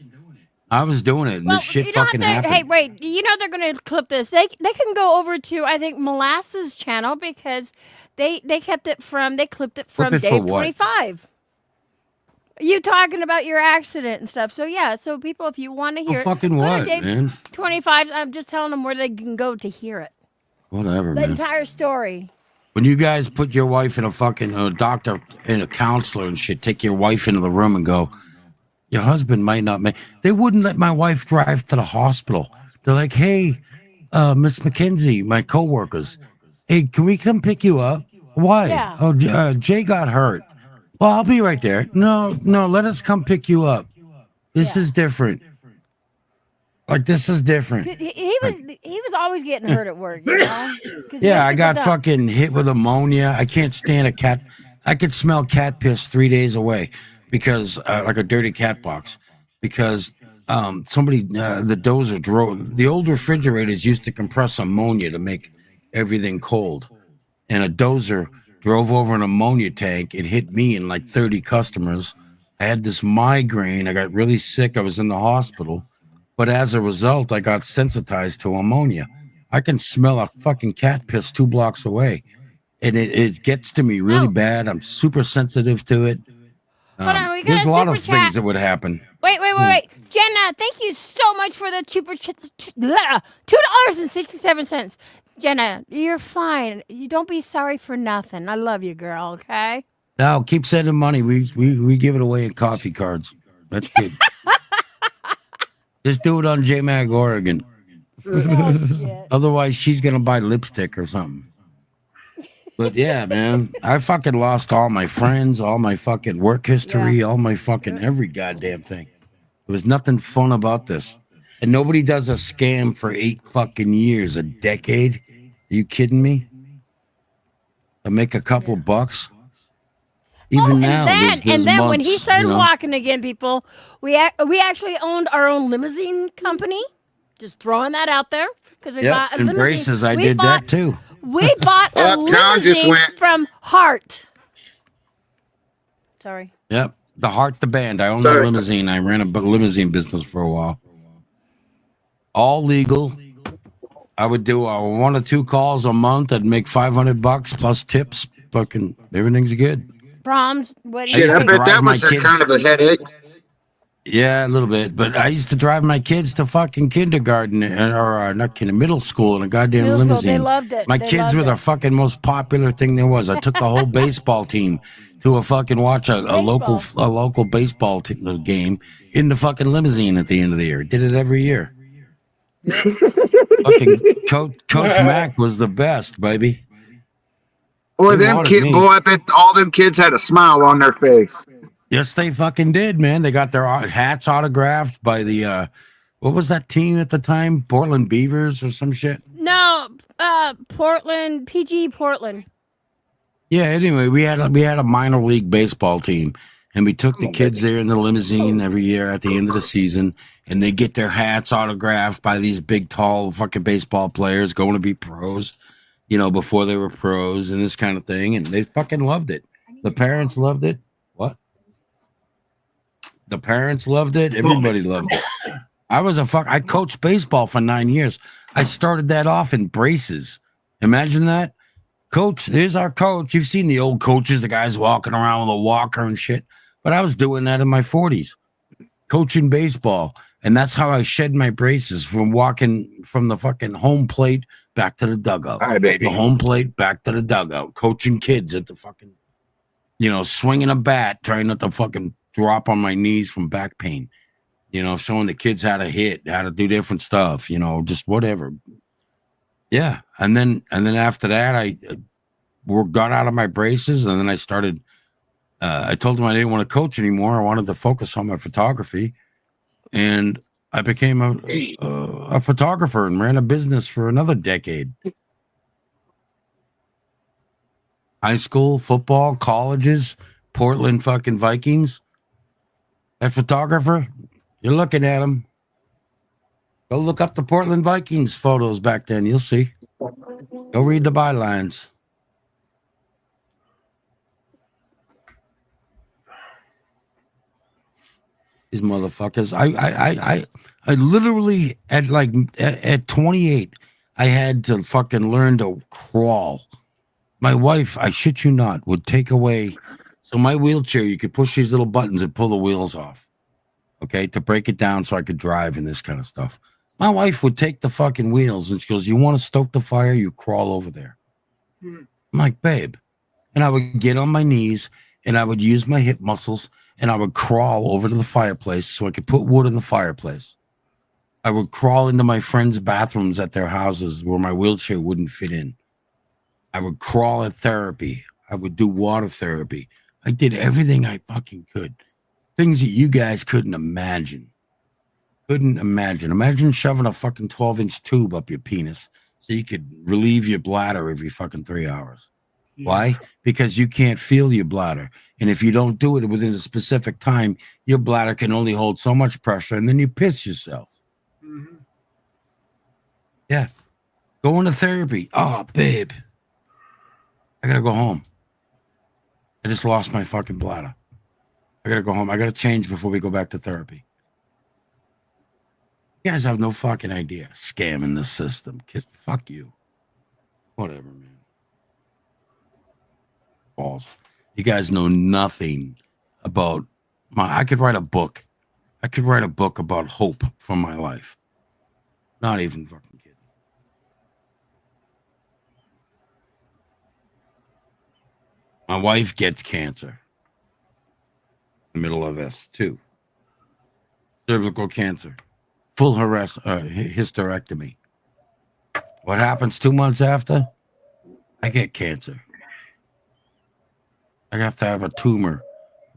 I was doing it, and Well, this shit you know what fucking they, happened. hey, wait, you know they're going to clip this. They can go over to, I think, Molasses channel because they clipped it from Clip it for Dave what? 25. You talking about your accident and stuff. So yeah, so people, if you want to hear Oh, fucking go to what, Dave man? 25. I'm just telling them where they can go to hear it. Whatever, The man. entire story. When you guys put your wife in a fucking doctor and a counselor and shit, take your wife into the room and go, your husband might not make. They wouldn't let my wife drive to the hospital. They're like, hey, Miss McKenzie, my coworkers, hey, can we come pick you up? Why? Yeah. Oh, Jay got hurt. Well, I'll be right there. No, let us come pick you up. This is different. Like, this is different. He was always getting hurt at work, you know? 'Cause he Yeah, was I super got dumb. fucking hit with ammonia. I can't stand a cat. I could smell cat piss 3 days away because, like a dirty cat box, because somebody, the dozer drove, the old refrigerators used to compress ammonia to make everything cold. And a dozer drove over an ammonia tank. It hit me and like 30 customers. I had this migraine. I got really sick. I was in the hospital. But as a result, I got sensitized to ammonia. I can smell a fucking cat piss 2 blocks away. And it gets to me really bad. I'm super sensitive to it. Hold on, we got There's a lot super of chat. things that would happen. Wait. Jenna, thank you so much for the $2.67. Jenna, you're fine. You don't be sorry for nothing. I love you, girl, okay? Now keep sending money. We give it away in coffee cards. That's good. Just do it on JMag Oregon. Otherwise, she's gonna buy lipstick or something. But yeah, man, I fucking lost all my friends, all my fucking work history, all my fucking every goddamn thing. There was nothing fun about this. And nobody does a scam for 8 fucking years, a decade. Are you kidding me? To make a couple bucks. Even now, there's And then when he months, started you know? walking again, people, we actually owned our own limousine company. Just throwing that out there because we Yep, bought a and limousine. braces, I We did bought- that too. We bought a John just limousine went. from Hart. Sorry. Yep. The Heart the Band. I owned a limousine. I ran a limousine business for a while. All legal. I would do 1 or 2 calls a month. I'd make $500 plus tips. Fucking everything's good. Proms. What do I you used I to think? bet that drive my was kids. kind of a headache. Yeah, a little bit. But I used to drive my kids to fucking kindergarten or not kinder, middle school in a goddamn Middle school, limousine. they loved it. My They kids loved were the it. fucking most popular thing there was. I took the whole baseball team to a fucking watch a local baseball game in the fucking limousine at the end of the year. Did it every year. Fucking Coach Mack was the best, baby. Boy, They them wanted kids, me. boy, I bet all them kids had a smile on their face. Yes, they fucking did, man. They got their hats autographed by the what was that team at the time? Portland Beavers or some shit. No, Portland, PG Portland. Yeah. Anyway, we had a minor league baseball team, and we took the kids there in the limousine every year at the end of the season, and they get their hats autographed by these big, tall, fucking baseball players going to be pros, you know, before they were pros and this kind of thing, and they fucking loved it. The parents loved it. What? The parents loved it. Everybody loved it. I coached baseball for 9 years. I started that off in braces. Imagine that. Coach, here's our coach. You've seen the old coaches, the guys walking around with a walker and shit. But I was doing that in my 40s, coaching baseball. And that's how I shed my braces, from walking from the fucking home plate back to the dugout. All right, baby. The home plate back to the dugout, coaching kids at the fucking, swinging a bat, trying not to fucking drop on my knees from back pain, showing the kids how to hit, how to do different stuff, just whatever. Yeah. And then after that, I got out of my braces, and then I started, I told them I didn't want to coach anymore. I wanted to focus on my photography. And I became a photographer and ran a business for another decade. High school, football, colleges, Portland fucking Vikings. That photographer, you're looking at him. Go look up the Portland Vikings photos back then. You'll see. Go read the bylines. These motherfuckers. I literally at 28, I had to fucking learn to crawl. My wife, I shit you not, would take away. So my wheelchair, you could push these little buttons and pull the wheels off. Okay, to break it down so I could drive and this kind of stuff. My wife would take the fucking wheels and she goes, "You want to stoke the fire? You crawl over there." I'm like, "Babe." And I would get on my knees and I would use my hip muscles. And I would crawl over to the fireplace so I could put wood in the fireplace. I would crawl into my friends' bathrooms at their houses where my wheelchair wouldn't fit in. I would crawl at therapy. I would do water therapy. I did everything I fucking could. Things that you guys couldn't imagine. Imagine shoving a fucking 12-inch tube up your penis so you could relieve your bladder every fucking 3 hours. Why? Because you can't feel your bladder. And if you don't do it within a specific time, your bladder can only hold so much pressure, and then you piss yourself. Mm-hmm. Yeah. Go into therapy. Oh, babe. I got to go home. I just lost my fucking bladder. I got to go home. I got to change before we go back to therapy. You guys have no fucking idea. Scamming the system. Fuck you. Whatever, man. Balls. You guys know nothing about I could write a book. I could write a book about hope from my life. Not even fucking kidding. My wife gets cancer. In the middle of this, too. Cervical cancer. Full hysterectomy. What happens 2 months after? I get cancer. I have to have a tumor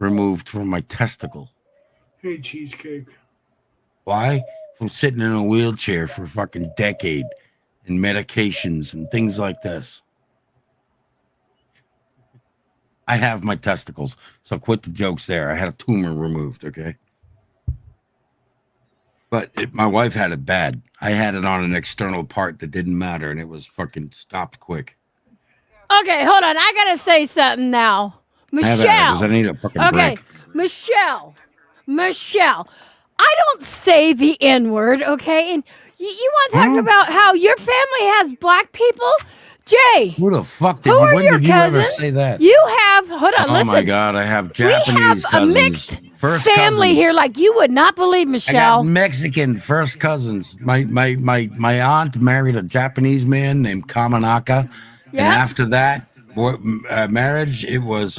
removed from my testicle. Hey, cheesecake. Why? From sitting in a wheelchair for a fucking decade and medications and things like this. I have my testicles, so quit the jokes there. I had a tumor removed, okay? But my wife had it bad. I had it on an external part that didn't matter, and it was fucking stopped quick. Okay, hold on. I gotta say something now. Michelle. I need a fucking okay, break. Michelle. I don't say the N-word, okay? And you want to talk about how your family has black people? Jay. Who the fuck did who you? are When your did you ever cousins? say that? You have, hold on, Oh listen. my God, I have Japanese we have cousins. a mixed first family cousins. here like you would not believe, I Michelle. got Mexican first cousins. My aunt married a Japanese man named Kamanaka, and after that marriage, it was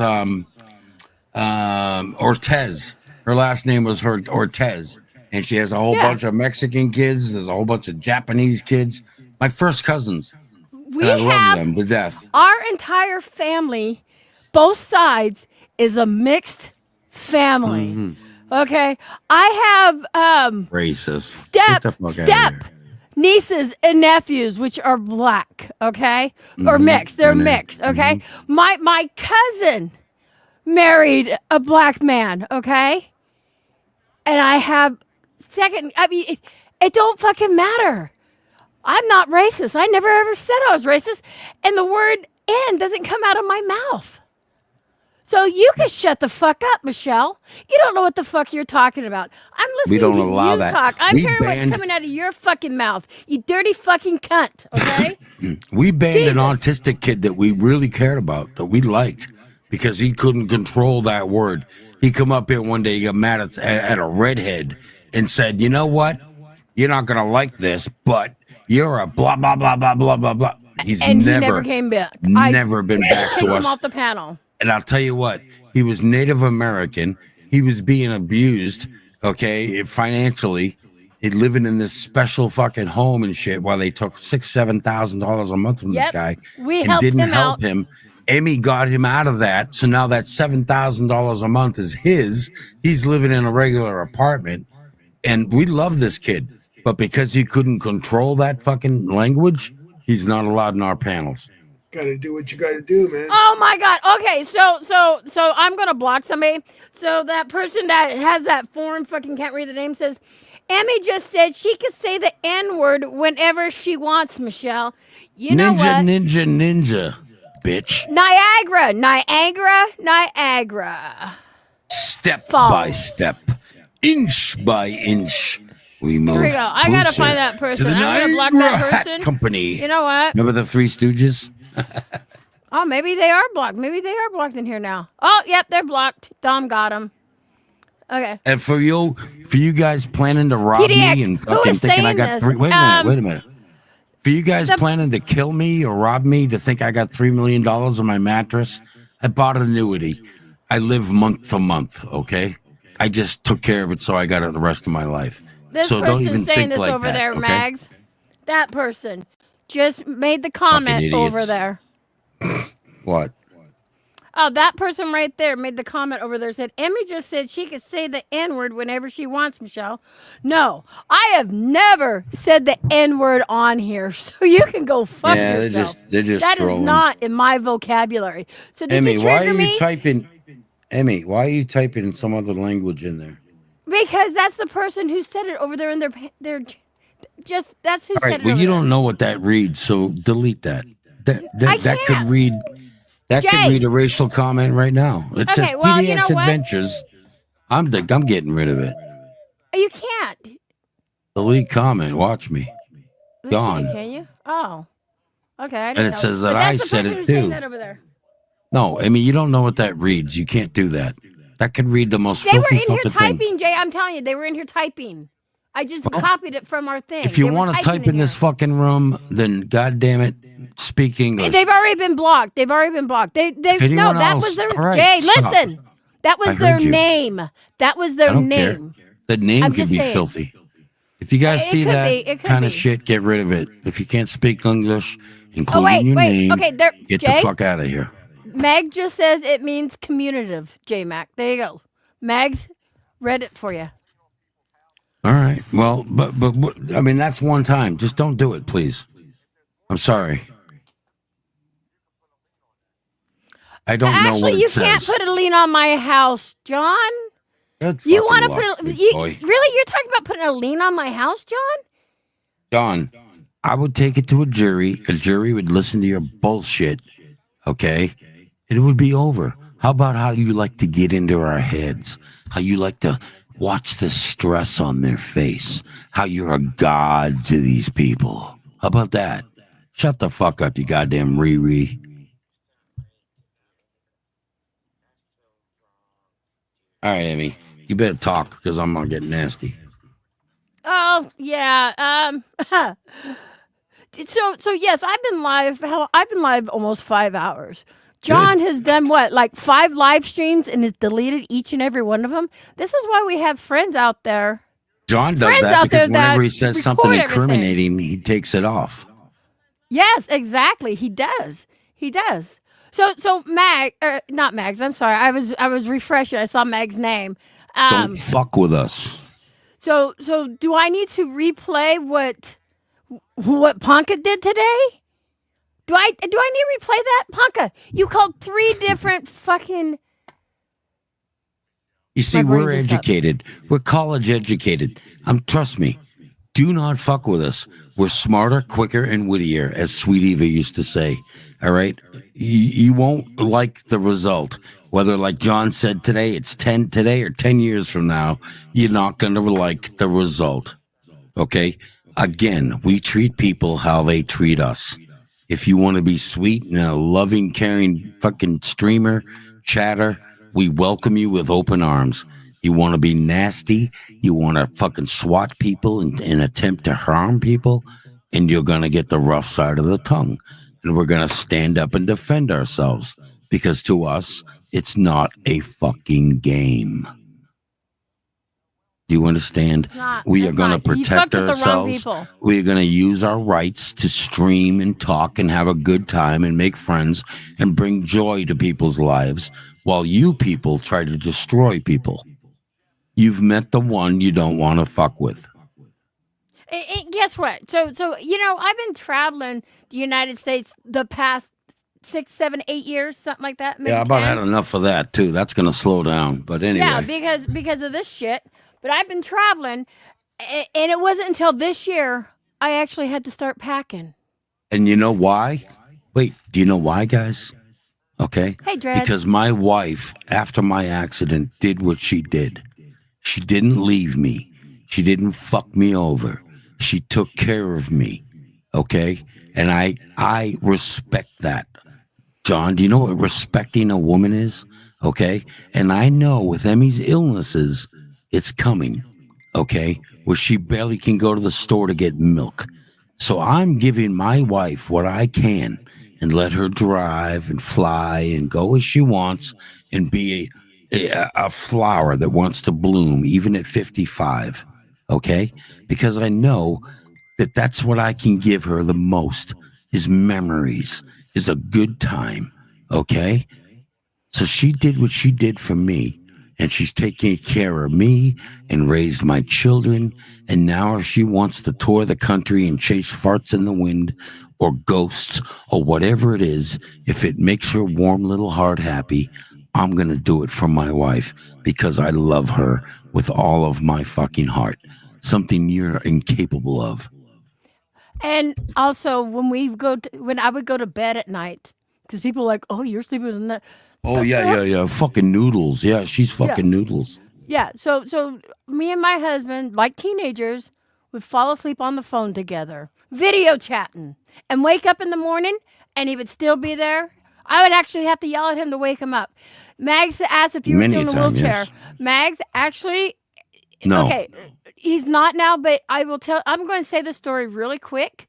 Ortez. Her last name was Ortez, and she has a whole bunch of Mexican kids. There's a whole bunch of Japanese kids. My first cousins. We and I have love them to death. Our entire family, both sides, is a mixed family. Mm-hmm. Okay, I have Racist. step Get the fuck outta here. nieces and nephews, which are black. Okay, or Mhm. mixed. They're I know. mixed. Okay, my cousin married a black man. Okay, and I have second. I mean, it don't fucking matter. I'm not racist. I never ever said I was racist, and the word "N" doesn't come out of my mouth. So you can shut the fuck up, Michelle. You don't know what the fuck you're talking about. I'm listening We don't to allow you that. talk. I'm We hearing banned- what's coming out of your fucking mouth. You dirty fucking cunt. Okay. We banned an Jesus. autistic kid that we really cared about, that we liked, because he couldn't control that word. He come up here one day, he got mad at a redhead and said, you know what? You're not going to like this, but you're a blah, blah, blah, blah, blah, blah, blah. He never came back. Never been back Took to him us. off the panel. And I'll tell you what, he was Native American. He was being abused, okay, financially. He living in this special fucking home and shit while they took $6,000-7,000 a month from this guy We and helped didn't him help out. him. Emmy got him out of that. So now that $7,000 a month is his. He's living in a regular apartment. And we love this kid. But because he couldn't control that fucking language, he's not allowed in our panels. Gotta do what you gotta do, man. Oh my God. Okay, so I'm gonna block somebody. So that person that has that form fucking can't read the name says, Emmy just said she could say the N-word whenever she wants, Michelle. You know what? Ninja, bitch. Niagara. Step by step, inch by inch, we move. Here we go. I gotta closer find that person. to the I'm gonna block Niagara that Hat person. Company. You know what? Remember the Three Stooges? Oh, maybe they are blocked. Maybe they are blocked in here now. Oh, yep, they're blocked. Dom got them. Okay. And for you guys planning to rob PDX, me and who fucking is thinking I saying got this? three. Wait a minute. For you guys planning to kill me or rob me to think I got $3 million on my mattress, I bought an annuity. I live month to month. Okay, I just took care of it, so I got it the rest of my life. This So don't person even saying think this like over that. there, okay? Mags. That person just made the comment idiots. over there. What? Oh, that person right there made the comment over there. Said, Emmy just said she could say the N-word whenever she wants, Michelle. No, I have never said the N-word on here, so you can go fuck Yeah, yourself. they're just That is trolling. not in my vocabulary. So did Emmy, you why trigger are you me? typing? Emmy, why are you typing in some other language in there? Because that's the person who said it over there in their just that's who All said right, it well, over you there. don't know what that reads, so delete that. That could can't. read. That could Jay. read a racial comment right now. It says Okay, well, PDX you know what? Adventures. I'm getting rid of it. You can't. Delete comment. Watch me. Let's see, Gone. can you? Oh. Okay. I And didn't it know. says that But that's I the said person it who's saying too. that over there. No, I mean you don't know what that reads. You can't do that. That could read the most They were filthy in here fucking thing. typing, Jay. I'm telling you, they were in here typing. I just copied it from our thing. If you They were want to typing type in this fucking room, then goddamn it, speak English. They've already been blocked. They've already been blocked. They no, anyone that else- was their all right, Jay. stop. Listen, that I was their heard you. name. That was I their don't care. name. The name I'm could just be saying. filthy. If you guys It see could that be, it could kind of be. shit, get rid of it. If you can't speak English, including Oh wait, your wait. name, Okay, there. get Jay, the fuck out of here. Meg just says it means commutative. J Mac. There you go. Meg's read it for you. All right. Well, but I mean that's one time. Just don't do it, please. I'm sorry. I don't know what Actually, it you says. can't put a lien on my house, John. Good You fucking want to luck, put a big boy. really? You're talking about putting a lien on my house, John? John, I would take it to a jury. A jury would listen to your bullshit, okay? And it would be over. How about how you like to get into our heads? How you like to watch the stress on their face? How you're a god to these people? How about that? Shut the fuck up, you goddamn Riri. All right, Amy, you better talk because I'm gonna get nasty. Oh yeah. So yes, I've been live. Hell, I've been live almost 5 hours. John has done what, like 5 live streams, and has deleted each and every one of them. This is why we have friends out there. John does Friends that out because there whenever that he says record something everything. incriminating, he takes it off. Yes, exactly. He does. He does. So not Mags. I'm sorry. I was refreshing. I saw Mag's name. Don't fuck with us. So do I need to replay what Ponka did today? Do I need to replay that, Ponka? You called 3 different fucking. You see, My brain we're just stopped. educated. We're college educated. Trust me. Do not fuck with us. We're smarter, quicker, and wittier, as Sweet Eva used to say. All right? You won't like the result. Whether, like John said today, it's 10 today or 10 years from now, you're not going to like the result. Okay? Again, we treat people how they treat us. If you want to be sweet and a loving, caring fucking streamer, chatter, we welcome you with open arms. You want to be nasty, you want to fucking swat people and attempt to harm people, and you're going to get the rough side of the tongue. And we're going to stand up and defend ourselves, because to us, it's not a fucking game. Do you understand? We are going to protect ourselves. We are going to use our rights to stream and talk and have a good time and make friends and bring joy to people's lives, while you people try to destroy people. You've met the one you don't want to fuck with. Guess what? So I've been traveling the United States the past 6, 7, 8 years, something like that. Yeah, I've about had enough of that too. That's going to slow down. But anyway. Yeah, because of this shit. But I've been traveling, and it wasn't until this year I actually had to start packing. And you know why? Wait, do you know why, guys? Okay. Hey, Dred. Because my wife, after my accident, did what she did. She didn't leave me. She didn't fuck me over. She took care of me. Okay? And I respect that. John, do you know what respecting a woman is? Okay? And I know with Emmy's illnesses, it's coming. Okay? Where she barely can go to the store to get milk. So I'm giving my wife what I can and let her drive and fly and go as she wants and be a flower that wants to bloom even at 55. Okay? Because I know that that's what I can give her the most is memories, is a good time. Okay? So she did what she did for me, and she's taking care of me and raised my children. And now if she wants to tour the country and chase farts in the wind or ghosts or whatever it is, if it makes her warm little heart happy, I'm going to do it for my wife because I love her with all of my fucking heart. Something you're incapable of. And also, when I would go to bed at night, because people are like, oh, you're sleeping in that. Oh, yeah. Fucking noodles. Yeah, she's fucking noodles. Yeah. So me and my husband, like teenagers, would fall asleep on the phone together, video chatting, and wake up in the morning, and he would still be there. I would actually have to yell at him to wake him up. Mags asked if you were still in a wheelchair. Yes. Mags actually, no. Okay, he's not now, but I'm going to say the story really quick.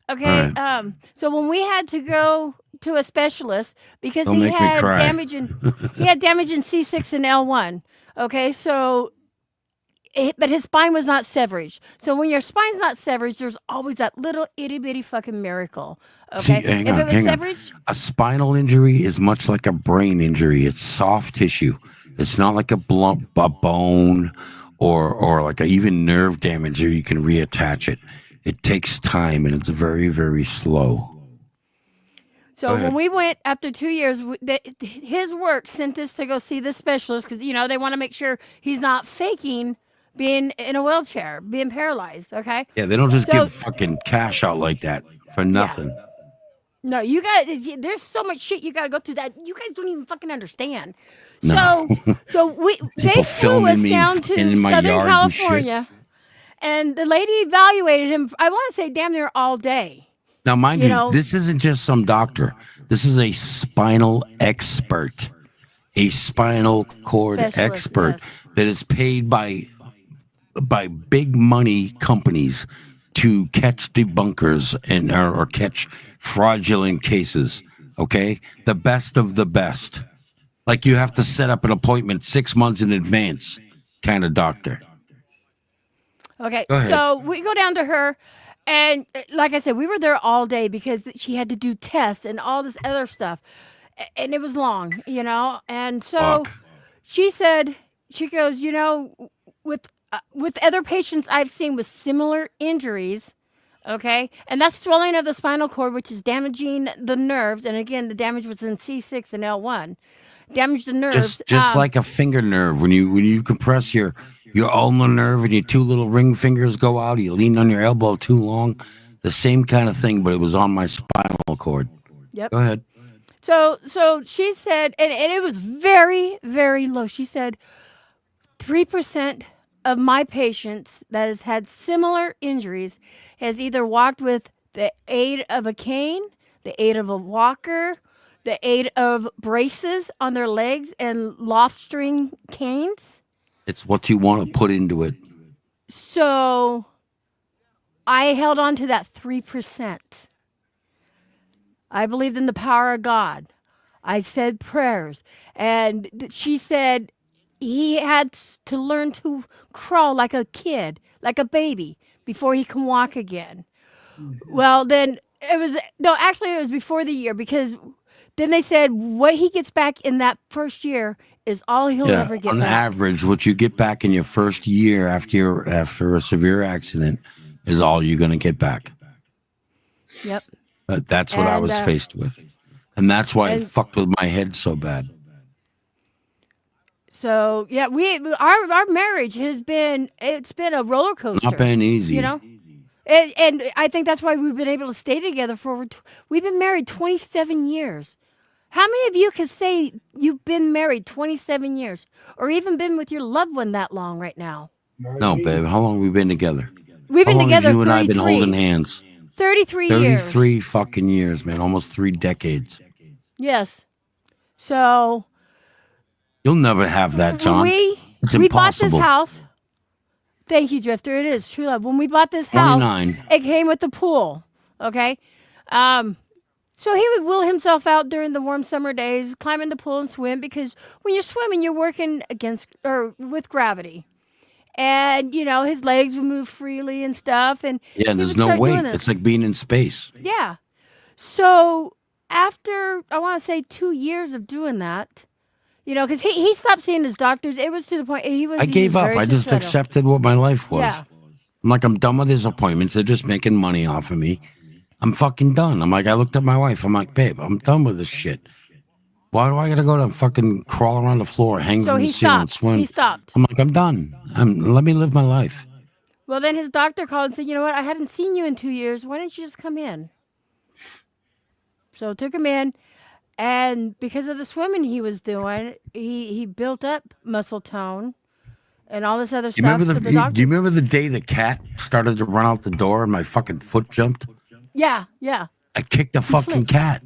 Okay. Right. So when we had to go to a specialist because he had damage in C6 and L1. Okay, so but his spine was not severed. So when your spine's not severed, there's always that little itty bitty fucking miracle. Okay, See, hang on. A spinal injury is much like a brain injury. It's soft tissue. It's not like a bone or like even nerve damage, or you can reattach it. It takes time and it's very, very slow. So when we went after 2 years, his work sent us to go see the specialist because they want to make sure he's not faking being in a wheelchair, being paralyzed. Okay. Yeah, they don't just give fucking cash out like that for nothing. Yeah. No, you guys. There's so much shit you got to go through that you guys don't even fucking understand. No. So they flew us down to Southern California, and the lady evaluated him. I want to say damn near all day. Now, mind you, this isn't just some doctor. This is a spinal expert, a spinal cord expert that is paid by big money companies to catch debunkers and or catch fraudulent cases. Okay, the best of the best. Like you have to set up an appointment 6 months in advance, kind of doctor. Okay, so we go down to her. And like I said, we were there all day because she had to do tests and all this other stuff. And it was long, And so she said, she goes, with other patients I've seen with similar injuries, okay? And that's swelling of the spinal cord, which is damaging the nerves. And again, the damage was in C6 and L1. Damaged the nerves. Just like a finger nerve. When you compress your ulnar nerve and your two little ring fingers go out, you lean on your elbow too long. The same kind of thing, but it was on my spinal cord. Yep. Go ahead. So she said, and it was very, very low. She said 3% of my patients that has had similar injuries has either walked with the aid of a cane, the aid of a walker, the aid of braces on their legs and loft string canes. It's what you want to put into it. So I held on to that 3%. I believed in the power of God. I said prayers. And she said he had to learn to crawl like a kid, like a baby, before he can walk again. Well, then it was, no, actually it was before the year, because then they said what he gets back in that first year is all he'll Yeah, ever get on back. average, what you get back in your first year after a severe accident is all you're going to get back. Yep. But that's what I And, was faced with. And that's why it and- fucked with my head so bad. So yeah, our marriage has been, it's been a roller coaster. Not been easy. You know? And I think that's why we've been able to stay together for over, we've been married 27 years. How many of you can say you've been married 27 years or even been with your loved one that long right now? No, babe. How long have we been together? We've been How long together have you and I been 33. holding hands? 33 years. 33 fucking years, man. Almost 3 decades. Yes. So You'll never have that, John. It's we bought this impossible. house. Thank you, Drifter. It is true love. When we bought this house, 29. it came with the pool. Okay. So he would will himself out during the warm summer days, climb in the pool and swim, because when you're swimming, you're working against or with gravity. And, you know, his legs would move freely and stuff. And Yeah, he there's would no start weight. doing this. It's like being in space. Yeah. So after, I want to say 2 years of doing that, you know, because he stopped seeing his doctors. It was to the point he was. I gave up. I just accepted what my life was. Yeah. I'm like, I'm done with his appointments. They're just making money off of me. I'm fucking done. I'm like, I looked at my wife. I'm like, babe, I'm done with this shit. Why do I gotta go to fucking crawl around the floor, hang So from the he ceiling, and stopped. swim? He stopped. I'm like, I'm done. Let me live my life. Well, then his doctor called and said, you know what? I hadn't seen you in 2 years. Why didn't you just come in? So took him in. And because of the swimming he was doing, he built up muscle tone and all this other Do stuff. you remember So the? doctor- Do you remember the day the cat started to run out the door and my fucking foot jumped? Yeah, yeah. I kicked the fucking cat.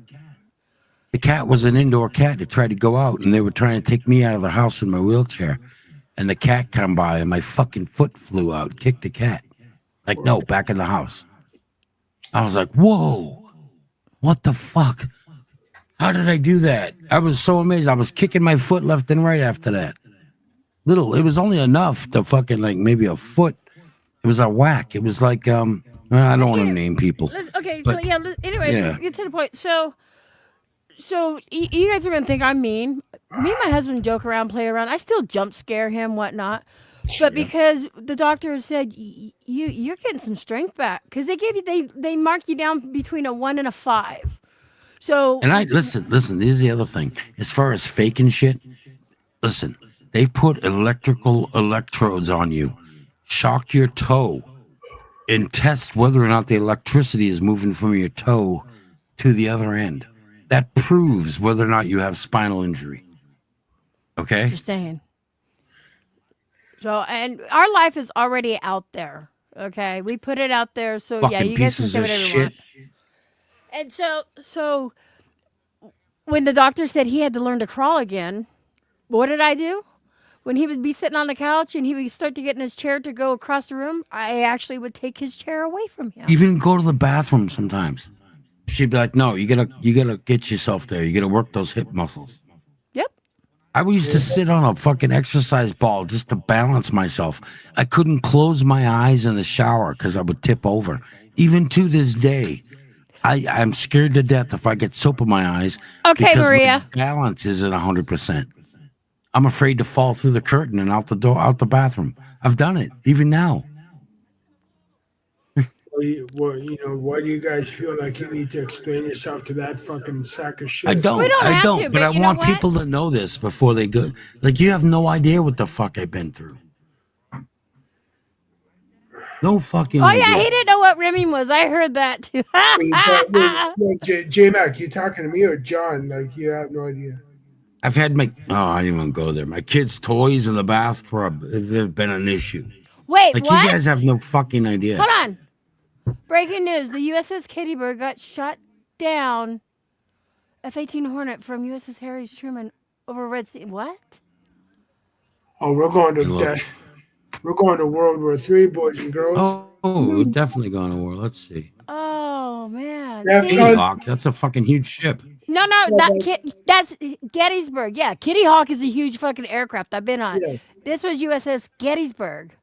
The cat was an indoor cat. It tried to go out, and they were trying to take me out of the house in my wheelchair. And the cat come by, and my fucking foot flew out. Kicked the cat. Like, no, back in the house. I was like, whoa, what the fuck? How did I do that? I was so amazed. I was kicking my foot left and right after that. It was only enough to fucking like maybe a foot. It was a whack. It was like, I don't want to name people. Okay, But, so yeah, anyway, yeah. let's get to the point. So you guys are going to think I'm mean. Me and my husband joke around, play around. I still jump scare him, whatnot. But because the doctor said you're getting some strength back, because they gave you they mark you down between a 1 and a 5. So And I listen, this is the other thing. As far as faking shit, listen, they put electrical electrodes on you, shock your toe, and test whether or not the electricity is moving from your toe to the other end. That proves whether or not you have spinal injury. Okay? Just saying. So, and our life is already out there. Okay, we put it out there, so yeah, Fucking you guys can pieces say of whatever you shit. want. And so when the doctor said he had to learn to crawl again, what did I do? When he would be sitting on the couch and he would start to get in his chair to go across the room, I actually would take his chair away from him. Even go to the bathroom sometimes. She'd be like, no, you gotta get yourself there. You gotta work those hip muscles. Yep. I used to sit on a fucking exercise ball just to balance myself. I couldn't close my eyes in the shower because I would tip over. Even to this day, I'm scared to death if I get soap in my eyes. Okay, because Maria. my balance isn't 100%. I'm afraid to fall through the curtain and out the door, out the bathroom. I've done it, even now. Why do you guys feel like you need to explain yourself to that fucking sack of shit? I don't, but I want people to know this before they go. Like, you have no idea what the fuck I've been through. No fucking Oh idea. yeah, he didn't know what rimming was. I heard that too. J-Mac, you talking to me or John? Like, you have no idea. I've had I didn't even go there. My kids' toys in the bathtub have been an issue. Wait, Like, what? you guys have no fucking idea. Hold on. Breaking news: the USS Katieberg got shut down F-18 Hornet from USS Harry Truman over Red Sea. What? Oh, we're going to Look. death. We're going to World War III, boys and girls. Oh, we're definitely going to war. Let's see. Oh man. Yeah, See? Kitty Hawk, that's a fucking huge ship. No, that's Gettysburg. Yeah, Kitty Hawk is a huge fucking aircraft I've been on. Yeah. This was USS Gettysburg.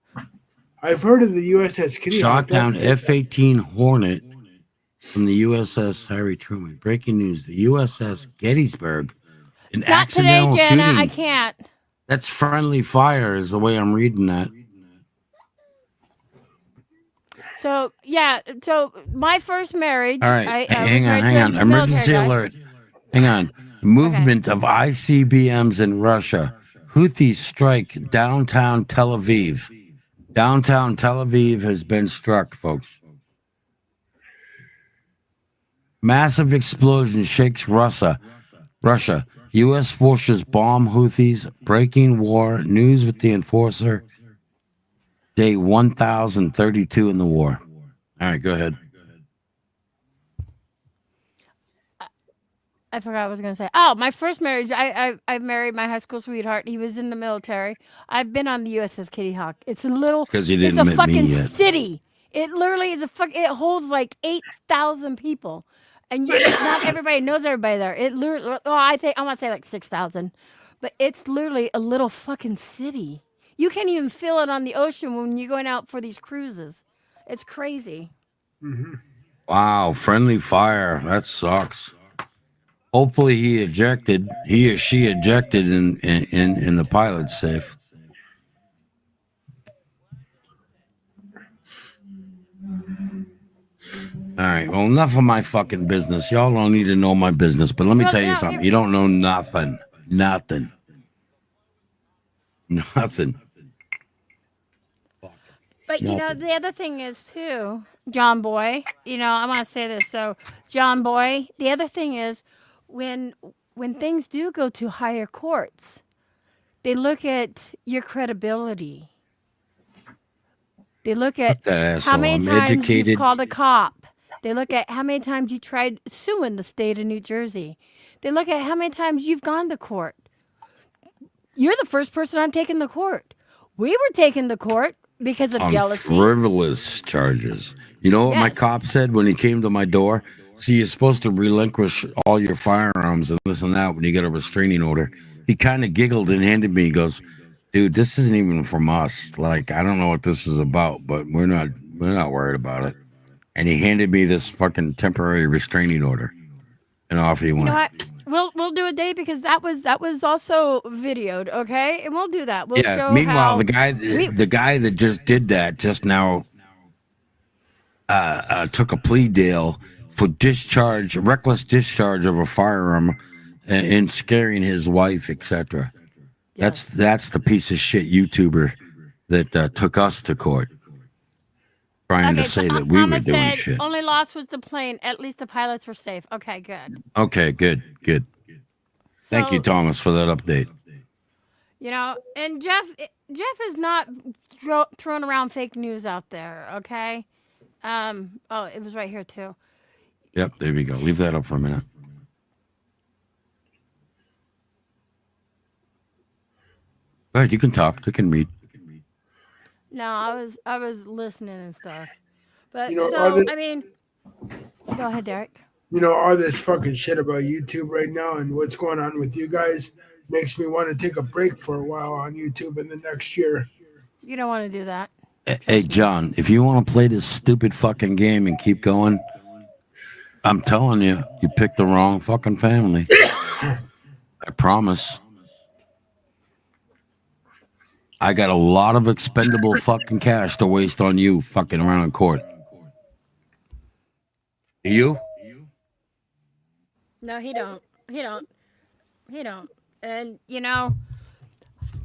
I've heard of the USS Kitty Shot Hawk. down That's- F-18 Hornet from the USS Harry Truman. Breaking news: the USS Gettysburg, an Not today, accidental Jenna. shooting. I can't. That's friendly fire, is the way I'm reading that. So yeah, so my first marriage. All right, I was hang on, married to hang a on. military Emergency guy. alert. Hang on. Movement of ICBMs in Russia. Houthis strike downtown Tel Aviv. Downtown Tel Aviv has been struck, folks. Massive explosion shakes Russia. U.S. forces bomb Houthis. Breaking war. News with the enforcer. Day 1032 in the war. All right, go ahead. I forgot what I was gonna say. Oh, my first marriage. I married my high school sweetheart. He was in the military. I've been on the USS Kitty Hawk. It's a little. It's 'cause you It's didn't a meet me fucking yet. city. It literally is a fuck. It holds like 8,000 people, and not everybody knows everybody there. It literally. Oh, I want to say like 6,000, but it's literally a little fucking city. You can't even feel it on the ocean when you're going out for these cruises. It's crazy. Wow, friendly fire. That sucks. Hopefully he or she ejected in the pilot's safe. All right, well, enough of my fucking business. Y'all don't need to know my business, but let me Well, tell you no, something. You don't know nothing. Nothing. But you know, Nothing. the other thing is too, John Boy. You know, I want to say this. So, John Boy. The other thing is, when things do go to higher courts, they look at your credibility. They look at Fuck that how asshole. many I'm times educated. you've called a cop. They look at how many times you tried suing the state of New Jersey. They look at how many times you've gone to court. You're the first person I'm taking to court. We were taken to court because of On jealousy. frivolous charges. You know what my Yes. cop said when he came to my door? See, you're supposed to relinquish all your firearms and this and that when you get a restraining order. He kind of giggled and handed me. He goes, "Dude, this isn't even from us. Like, I don't know what this is about, but we're not worried about it." And he handed me this fucking temporary restraining order, and off he You went. know what? We'll do a day because that was also videoed, okay? And we'll do that. We'll Yeah. show Meanwhile, how the guy that just did that just now took a plea deal for reckless discharge of a firearm, and scaring his wife, etc. That's the piece of shit YouTuber that took us to court, trying to say that we were Thomas doing said shit. only loss was the plane. At least the pilots were safe. Okay, good. Okay, good. Thank you, So- Thomas, for that update. You know, and Jeff is not throwing around fake news out there, okay? Oh, it was right here too. Yep, there we go. Leave that up for a minute. Go ahead, you can talk. You can read. No, I was listening and stuff. But You know, so are there- I mean, go ahead, Derek. You know, all this fucking shit about YouTube right now and what's going on with you guys makes me want to take a break for a while on YouTube in the next year. You don't want to do that. Hey, John, if you want to play this stupid fucking game and keep going, I'm telling you, you picked the wrong fucking family. I promise. I got a lot of expendable fucking cash to waste on you fucking around in court. You? No, he don't. And you know,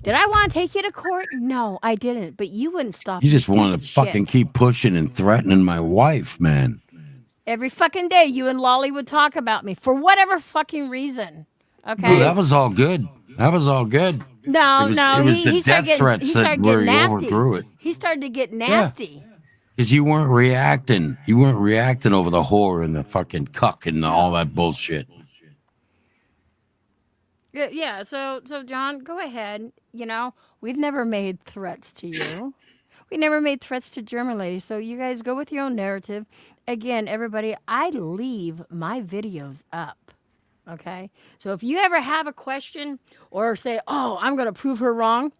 did I want to take you to court? No, I didn't. But you wouldn't stop. You just your want to stupid fucking shit. keep pushing and threatening my wife, man. Every fucking day, you and Lolly would talk about me for whatever fucking reason. Okay. Ooh, that was all good. That was all good. No, It was- no, it was he, the he started death getting, threats he that started where getting you nasty. overthrew it. He started to get nasty. Because you weren't reacting. You weren't reacting over the whore and the fucking cuck and all that bullshit. Yeah. So John, go ahead. You know, we've never made threats to you. We never made threats to German lady. So you guys go with your own narrative. Again, everybody, I leave my videos up. Okay. So if you ever have a question or say, "Oh, I'm going to prove her wrong,"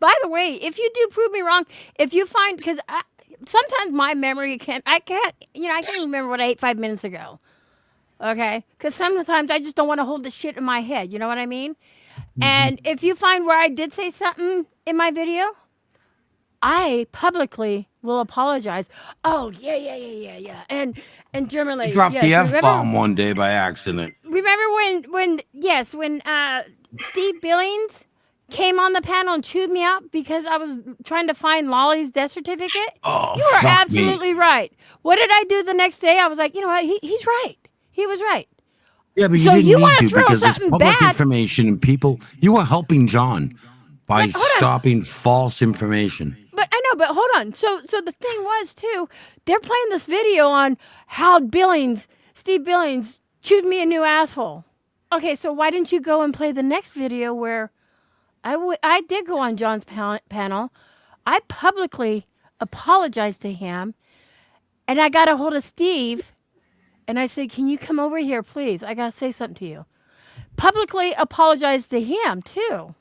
by the way, if you do prove me wrong, if you find, because sometimes my memory I can't remember what I ate 5 minutes ago. Okay? Because sometimes I just don't want to hold the shit in my head. You know what I mean? And if you find where I did say something in my video, I publicly will apologize. Oh, yeah. And German lady. He dropped yes, the remember- F-bomb one day by accident. Remember when Steve Billings came on the panel and chewed me out because I was trying to find Lolly's death certificate? Oh, you are fuck me. absolutely right. What did I do the next day? I was like, you know what? He's right. He was right. Yeah, but you So didn't you need wanna to throw because it's something public bad- information and people. You were helping John by But hold on. stopping false information. But I know, but hold on. So the thing was too, they're playing this video on how Steve Billings chewed me a new asshole. Okay, so why didn't you go and play the next video where I did go on John's panel. I publicly apologized to him, and I got a hold of Steve, and I said, "Can you come over here, please? I gotta say something to you." Publicly apologized to him too.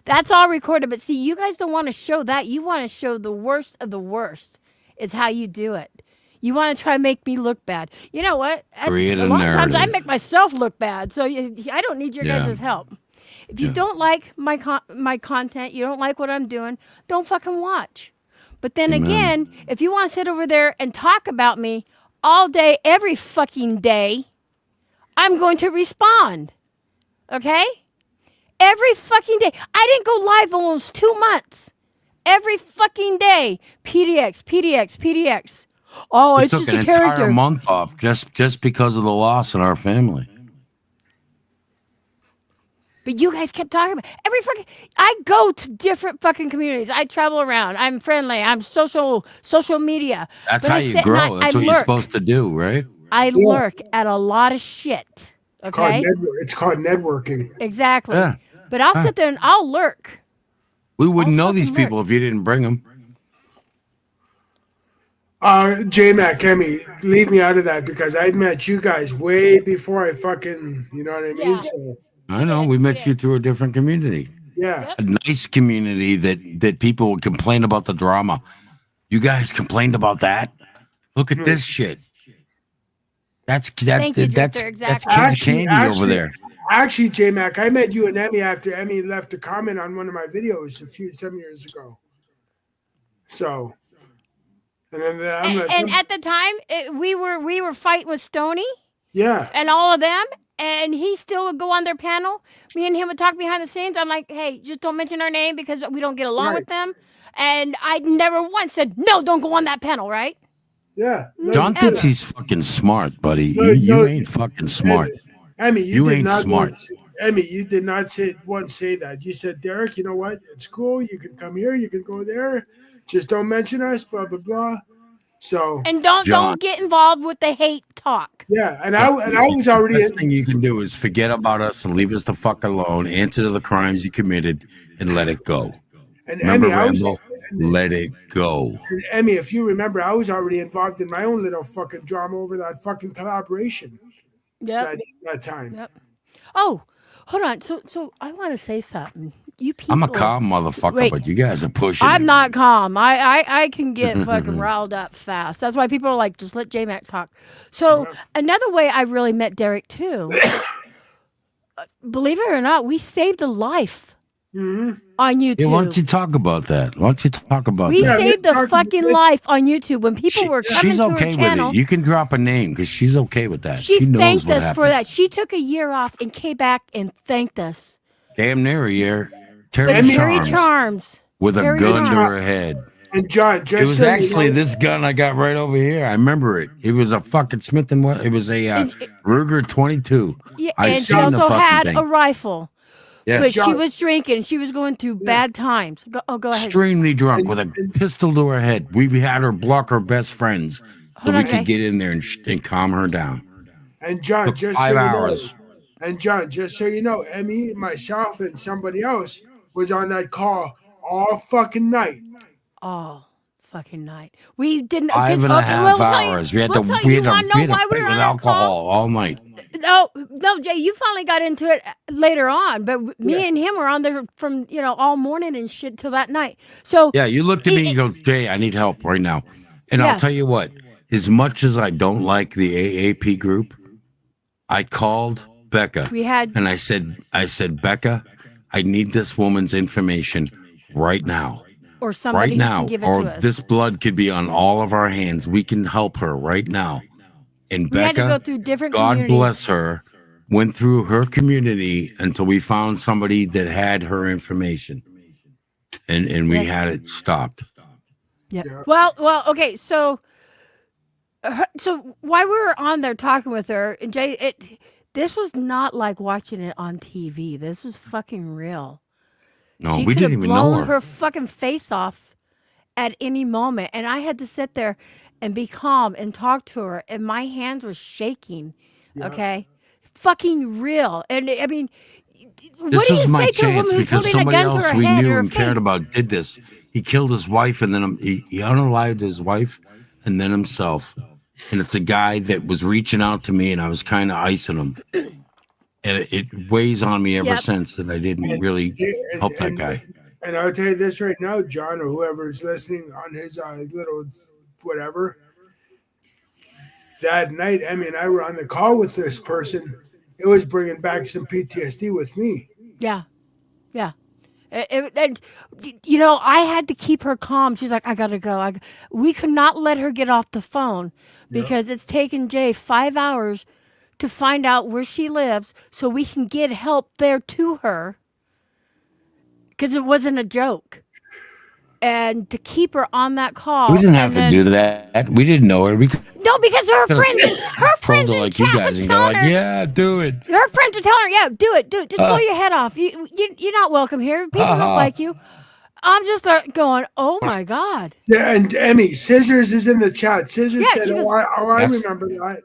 That's all recorded, but see, you guys don't want to show that. You want to show the worst of the worst. Is how you do it. You want to try to make me look bad. You know what? Create a lot of times I narrative. make myself look bad, so I don't need your Yeah. guys' help. If you don't like my content, you don't like what I'm doing, don't fucking watch. But then Amen. again, if you want to sit over there and talk about me all day, every fucking day, I'm going to respond. Okay? Every fucking day. I didn't go live almost 2 months. Every fucking day. PDX. Oh, We it's took just an a entire character. month off just because of the loss in our family. But you guys kept talking about every fucking. I go to different fucking communities. I travel around. I'm friendly. I'm social media. That's But how I you sit and grow. That's I what you're lurk. supposed to do, right? I lurk at a lot of shit. It's called Okay. it's called networking. Exactly. Yeah. But I'll sit there and I'll lurk. We wouldn't know fucking these people if you didn't bring them. J-Mac, Emmy, leave me out of that because I met you guys way before I fucking, you know what I mean? Yeah. So, I know. We met you through a different community. yeah. A nice community that people would complain about the drama. You guys complained about that? Look at this shit. That's Thank you, that's Drifter, that's exactly. kids candy over there. Actually, J-Mac, I met you and Emmy after Emmy left a comment on one of my videos some years ago. So, and then I'm like, And at the time, we were fighting with Stoney yeah. and all of them, and he still would go on their panel. Me and him would talk behind the scenes. I'm like, hey, just don't mention our name because we don't get along Right. with them. And I never once said, no, don't go on that panel, right? Yeah. No, John Ever. thinks he's fucking smart, buddy. No, You no. ain't fucking smart. Emmy, You did ain't not smart. Emmy, you did not once say that. You said, Derek, you know what? It's cool. You can come here. You can go there. Just don't mention us. Blah blah blah. So And don't John. get involved with the hate talk. yeah, and I was already The best thing you can do is forget about us and leave us the fuck alone. Answer to the crimes you committed and let it go. and Remember, Emmy, I was Rambo? Let it go. Emmy, if you remember, I was already involved in my own little fucking drama over that fucking collaboration Yep. that time. Yep. Oh, hold on. So I want to say something. You people. I'm a calm motherfucker, Wait. but you guys are pushing. I'm it. not calm. I can get fucking riled up fast. That's why people are like, just let J-Mac talk. So another way I really met Derek too, believe it or not, we saved a life on YouTube. Yeah, why don't you talk about that? Why don't you talk about we that? saved a fucking life on YouTube when people were coming She's to okay her with channel. it. You can drop a name because she's okay with that. She knows thanked what us happened. for that. She took a year off and came back and thanked us. Damn near a year. But Terry Terry Charms Charms. with a Terry gun to Charms. her head. And John, just It was so you actually know- this gun I got right over here. I remember it. It was a fucking Smith and Wesson. It was a Ruger 22. Yeah, I and she seen the also fucking had thing. a rifle. Yes. But she was drinking. She was going through bad times. Go ahead. Extremely drunk with a pistol to her head. We had her block her best friends so Hold we on, could okay. get in there and calm her down. And John, Took just 5 so you know, hours. And John, just so you know, Emmy, myself, and somebody else was on that call all fucking night. Oh, fucking night. We didn't. 5.5 hours. We had to fight with on alcohol all night. No, Jay, you finally got into it later on, but me and him were on there from all morning and shit till that night. So Yeah, you looked at me and you go, Jay, I need help right now. And I'll Yes. tell you what, as much as I don't like the AAP group, I called Becca We had- and I said, Becca, I need this woman's information right now. or somebody Right who now, can give it or to us. this blood could be on all of our hands. We can help her right now. And We had to Becca, go through different God communities. bless her, went through her community until we found somebody that had her information. And we Yes. had it stopped. Yeah. Well, okay. So while we were on there talking with her, and Jay, this was not like watching it on TV. This was fucking real. No, She we could have didn't even know blown her. fucking face off at any moment, and I had to sit there and be calm and talk to her, and my hands were shaking. Okay, fucking real. And I mean, what This do was you my say to a woman chance who's because holding a somebody gun to else her we head knew or her and cared face? about did this. He killed his wife and then he unalived his wife and then himself. And it's a guy that was reaching out to me and I was kind of icing him. And it weighs on me ever Yep. since that I didn't really help that guy. And I'll tell you this right now, John, or whoever's listening on his little whatever. That night, Emmy and I were on the call with this person. It was bringing back some PTSD with me. Yeah. And I had to keep her calm. She's like, I gotta go. We could not let her get off the phone because it's taken Jay 5 hours to find out where she lives so we can get help there to her. Because it wasn't a joke. And to keep her on that call. We didn't have and to then- do that. We didn't know her. We could No, because her could've friends trolled her in like you chat guys was and go telling like, her. yeah, do it. Her friends are telling her, yeah, do it. Just blow your head off. You're not welcome here. People don't like you. I'm just going, oh my God. Yeah, and Emmy, Scissors is in the chat. Scissors Yeah, said, she was- I That's- remember that.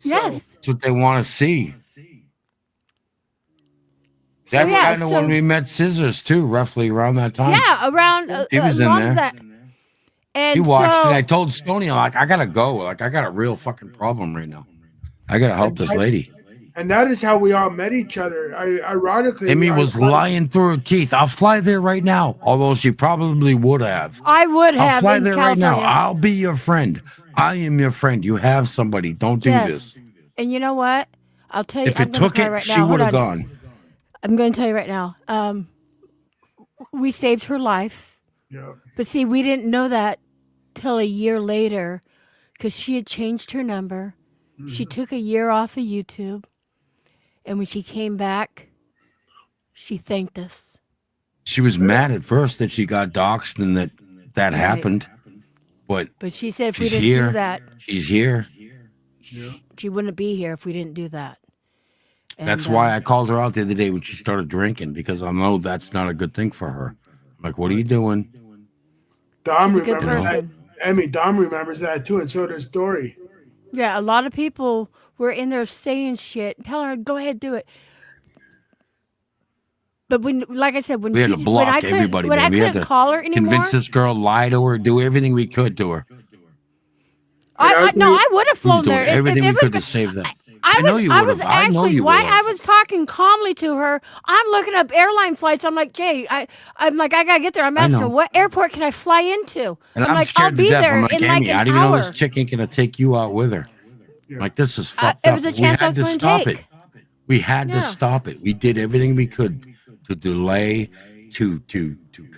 Yes. That's what they want to see. That's yeah, kind of when so- we met Scissors too, roughly around that time. Yeah, around He was in along there. that. And He watched so, it. I told Stoney, like, I gotta go. Like, I got a real fucking problem right now. I gotta help this lady. And that is how we all met each other. Ironically, Emmy was lying through her teeth. I'll fly there right now. Although she probably would have. I would have. I'll fly in there California. right now. I'll be your friend. I am your friend. You have somebody. Don't do Yes. this. And you know what? I'll tell you. If I'm it gonna took cry it, right she now. Hold would have on. gone. I'm going to tell you right now. We saved her life. Yeah. But see, we didn't know that till a year later because she had changed her number. She took a year off of YouTube. And when she came back, she thanked us. She was mad at first that she got doxxed and that Right. happened. But she said if we she's didn't here. do that, She's here. she wouldn't be here if we didn't do that. That's And, why I called her out the other day when she started drinking because I know that's not a good thing for her. I'm like, what are you doing? Dom She's a good remembers that. person. Emmy, Dom remembers that too, and so does Dory. Yeah, a lot of people were in there saying shit, telling her, "Go ahead, do it." But when, like I said, when We had to when I block couldn't- everybody, when man. I We had couldn't to call her anymore, convince this girl, lie to her, do everything we could to her. I would have We flown were doing there. If everything we it was could to save that. I know was, you I would've. was I know actually you why would've. I was talking calmly to her. I'm looking up airline flights. I'm like, Jay, I'm like, I gotta get there. I'm I asking her know. what airport can I fly into. And I'm like, scared I'll to be death. there I'm like, in Amy, like I an don't even know hour. this chick ain't gonna take you out with her. Like, this is fucked it up. was a We chance I had was to gonna stop take. it. We had to Yeah. stop it. We did everything we could to delay, to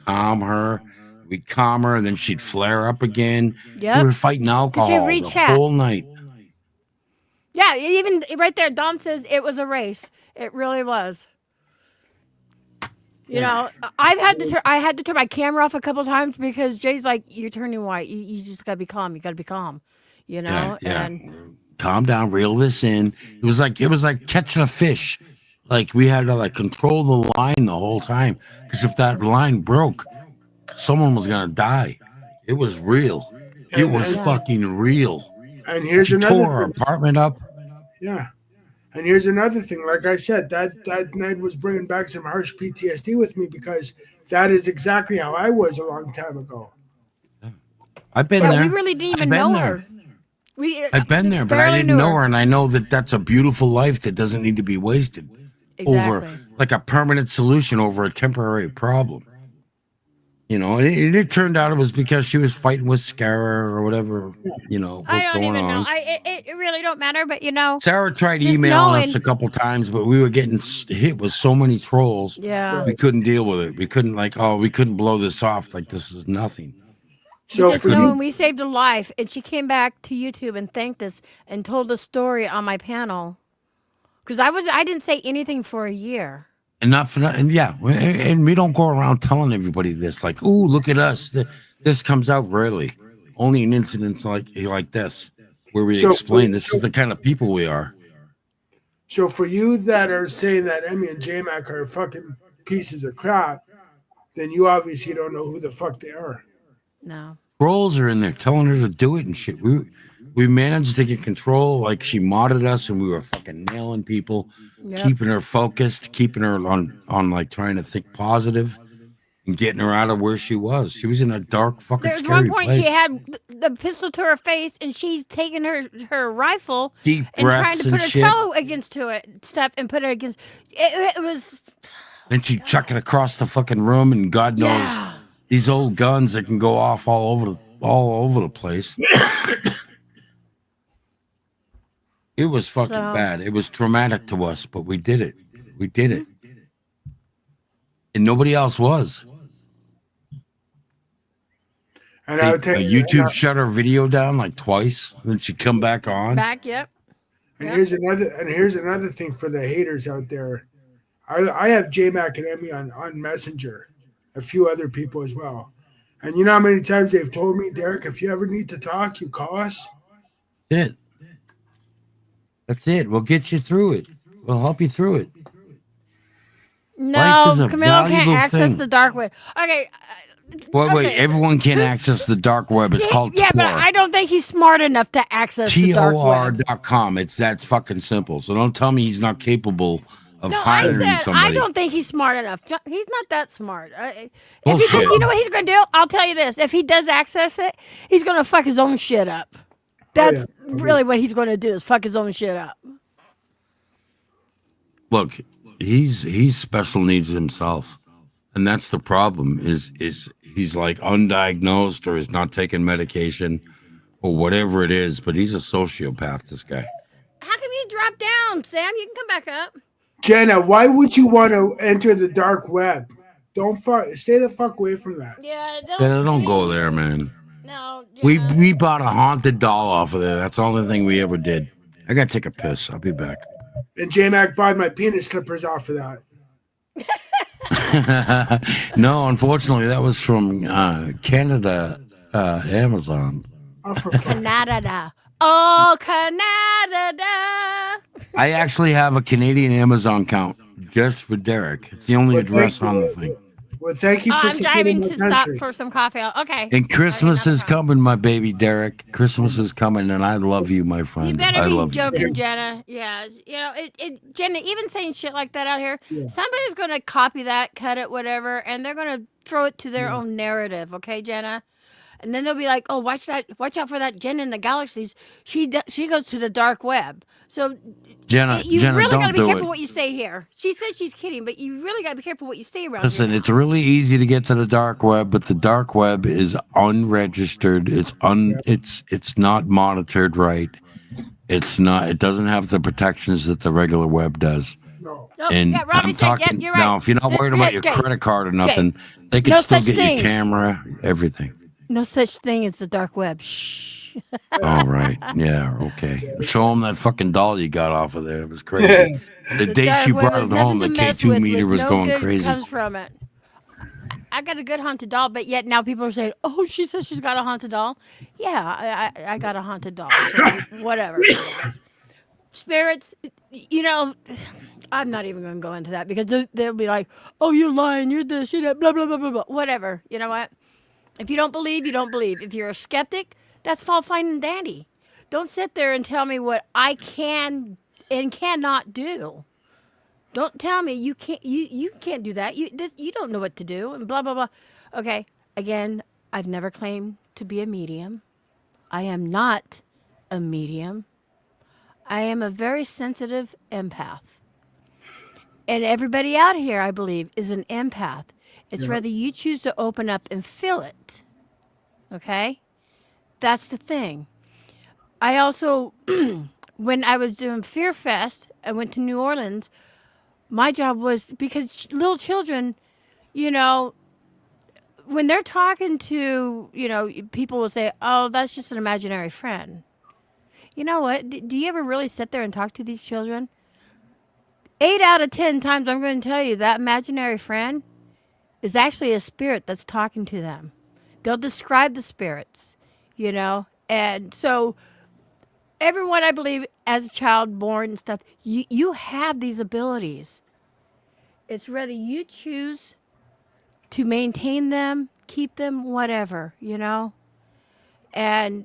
calm her. We'd calm her, and then she'd flare up again. Yep. We were fighting 'Cause alcohol she'd the rechat. whole night. Yeah, even right there, Dom says it was a race. It really was. You know, I had to turn my camera off a couple times because Jay's like, "You're turning white. You just gotta be calm. You gotta be calm." You know, Yeah. and Calm down, reel this in. It was like catching a fish. Like we had to like control the line the whole time. Because if that line broke, someone was gonna die. It was real. It was Yeah. fucking real. And here's She another tore her thing. apartment up. Yeah. And here's another thing. Like I said, that night was bringing back some harsh PTSD with me because that is exactly how I was a long time ago. I've been Yeah, there. we really didn't even I've been know there. her. We I've been there, but I barely didn't knew know her, and I know that that's a beautiful life that doesn't need to be wasted over Exactly. like a permanent solution over a temporary problem. You know, and it turned out it was because she was fighting with Scara or whatever, you know, I was don't going even know. on. It really don't matter, but you know. Sarah tried just emailing us knowing- a couple times, but we were getting hit with so many trolls. Yeah. We couldn't deal with it. We couldn't we couldn't blow this off. Like this is nothing. So just for knowing you, we saved a life, and she came back to YouTube and thanked us and told the story on my panel. Because I didn't say anything for a year. And not for nothing. Yeah. And we don't go around telling everybody this, like, oh, look at us. This comes out rarely. Only in incidents like this, where we So- explain this is the kind of people we are. so for you that are saying that Emmy and J-Mac are fucking pieces of crap, then you obviously don't know who the fuck they are. No. Trolls are in there telling her to do it and shit. We managed to get control. Like she modded us, and we were fucking nailing people, Yep. keeping her focused, keeping her on like trying to think positive, and getting her out of where she was. She was in a dark, fucking There's scary one point place. she had the pistol to her face, and she's taking her rifle Deep and trying breaths to and put her shit. toe against to it, stuff, and put it against. It was. And she chuck it across the fucking room, and God knows Yeah. these old guns that can go off all over the place. It was fucking So- bad. It was traumatic to us, but we did it. We did it, and nobody else was. And I would tell you, YouTube shut her video down like twice, and then she come back on. Back, yep. and here's another thing for the haters out there. I have J-Mac and Emmy on Messenger, a few other people as well. And you know how many times they've told me, Derek, if you ever need to talk, you call us. That's it. That's it. We'll get you through it. We'll help you through it. No, Life is a Camille can't valuable access thing. the dark web. Okay. Wait. Everyone can access the dark web. It's called Yeah, but Tor. I don't think he's smart enough to access the dark web. TOR.com. That's fucking simple. So don't tell me he's not capable of No, I hiring said I somebody. don't think he's smart enough. He's not that smart. If he Bullshit. does, you know what he's going to do? I'll tell you this: if he does access it, he's going to fuck his own shit up. That's really what he's going to do: is fuck his own shit up. Look, he's special needs himself, and that's the problem. Is he's like undiagnosed or is not taking medication or whatever it is, but he's a sociopath. This guy. How come you drop down, Sam? You can come back up. Jenna, why would you want to enter the dark web? Stay the fuck away from that. Yeah, Don't go there, man. No. We bought a haunted doll off of there. That's the only thing we ever did. I gotta take a piss. I'll be back. And J-Mac bought my penis slippers off of that. No, unfortunately, that was from Canada, Amazon. Oh, for Canada. Oh, Canada. I actually have a Canadian Amazon account just for Derek. It's the only address on the thing. Well, thank you for I'm driving supporting to my stop country. for some coffee. Okay. And Christmas is coming, my baby Derek. Christmas is coming, and I love you, my friend. You better I be love joking, you. Jenna. Yeah, you know, Jenna, even saying shit like that out here, somebody's going to copy that, cut it, whatever, and they're going to throw it to their own narrative. Okay, Jenna? And then they'll be like, "Oh, watch out for that Jenna in the Galaxies. She goes to the dark web." So Jenna, you Jenna, really got to don't be do careful it. what you say here. She says she's kidding, but you really got to be careful what you say around Listen, here. it's really easy to get to the dark web, but the dark web is unregistered. It's not monitored right. It doesn't have the protections that the regular web does. Nope. And Yeah, Robbie I'm said, talking yep, you're right. now. If you're not worried about your Jay, credit card or Jay, nothing, they can no still such get things. your camera, everything. No such thing as the dark web. Shh. All right. Yeah. Okay. Show them that fucking doll you got off of there. It was crazy. The day dark she web brought is it home, the nothing to mess K2 with, meter was no going good crazy. comes from it. I got a good haunted doll, but yet now people are saying, "Oh, she says she's got a haunted doll." Yeah, I got a haunted doll. So whatever. Spirits, you know, I'm not even going to go into that because they'll be like, "Oh, you're lying. You're this. You're that. Blah blah blah blah blah." Whatever. You know what? If you don't believe, you don't believe. If you're a skeptic, that's all fine and dandy. Don't sit there and tell me what I can and cannot do. Don't tell me you can't. You can't do that. You don't know what to do, and blah blah blah. Okay, again, I've never claimed to be a medium. I am not a medium. I am a very sensitive empath. And everybody out here, I believe, is an empath. It's whether you choose to open up and feel it. Okay? That's the thing. I also, when I was doing Fear Fest, I went to New Orleans. My job was, because little children, you know, when they're talking to, you know, people will say, oh, that's just an imaginary friend. You know what? Do you ever really sit there and talk to these children? 8 out of 10 times I'm going to tell you that imaginary friend is actually a spirit that's talking to them. They'll describe the spirits, you know? And so everyone, I believe, as a child born and stuff, you have these abilities. It's whether you choose to maintain them, keep them, whatever, you know? And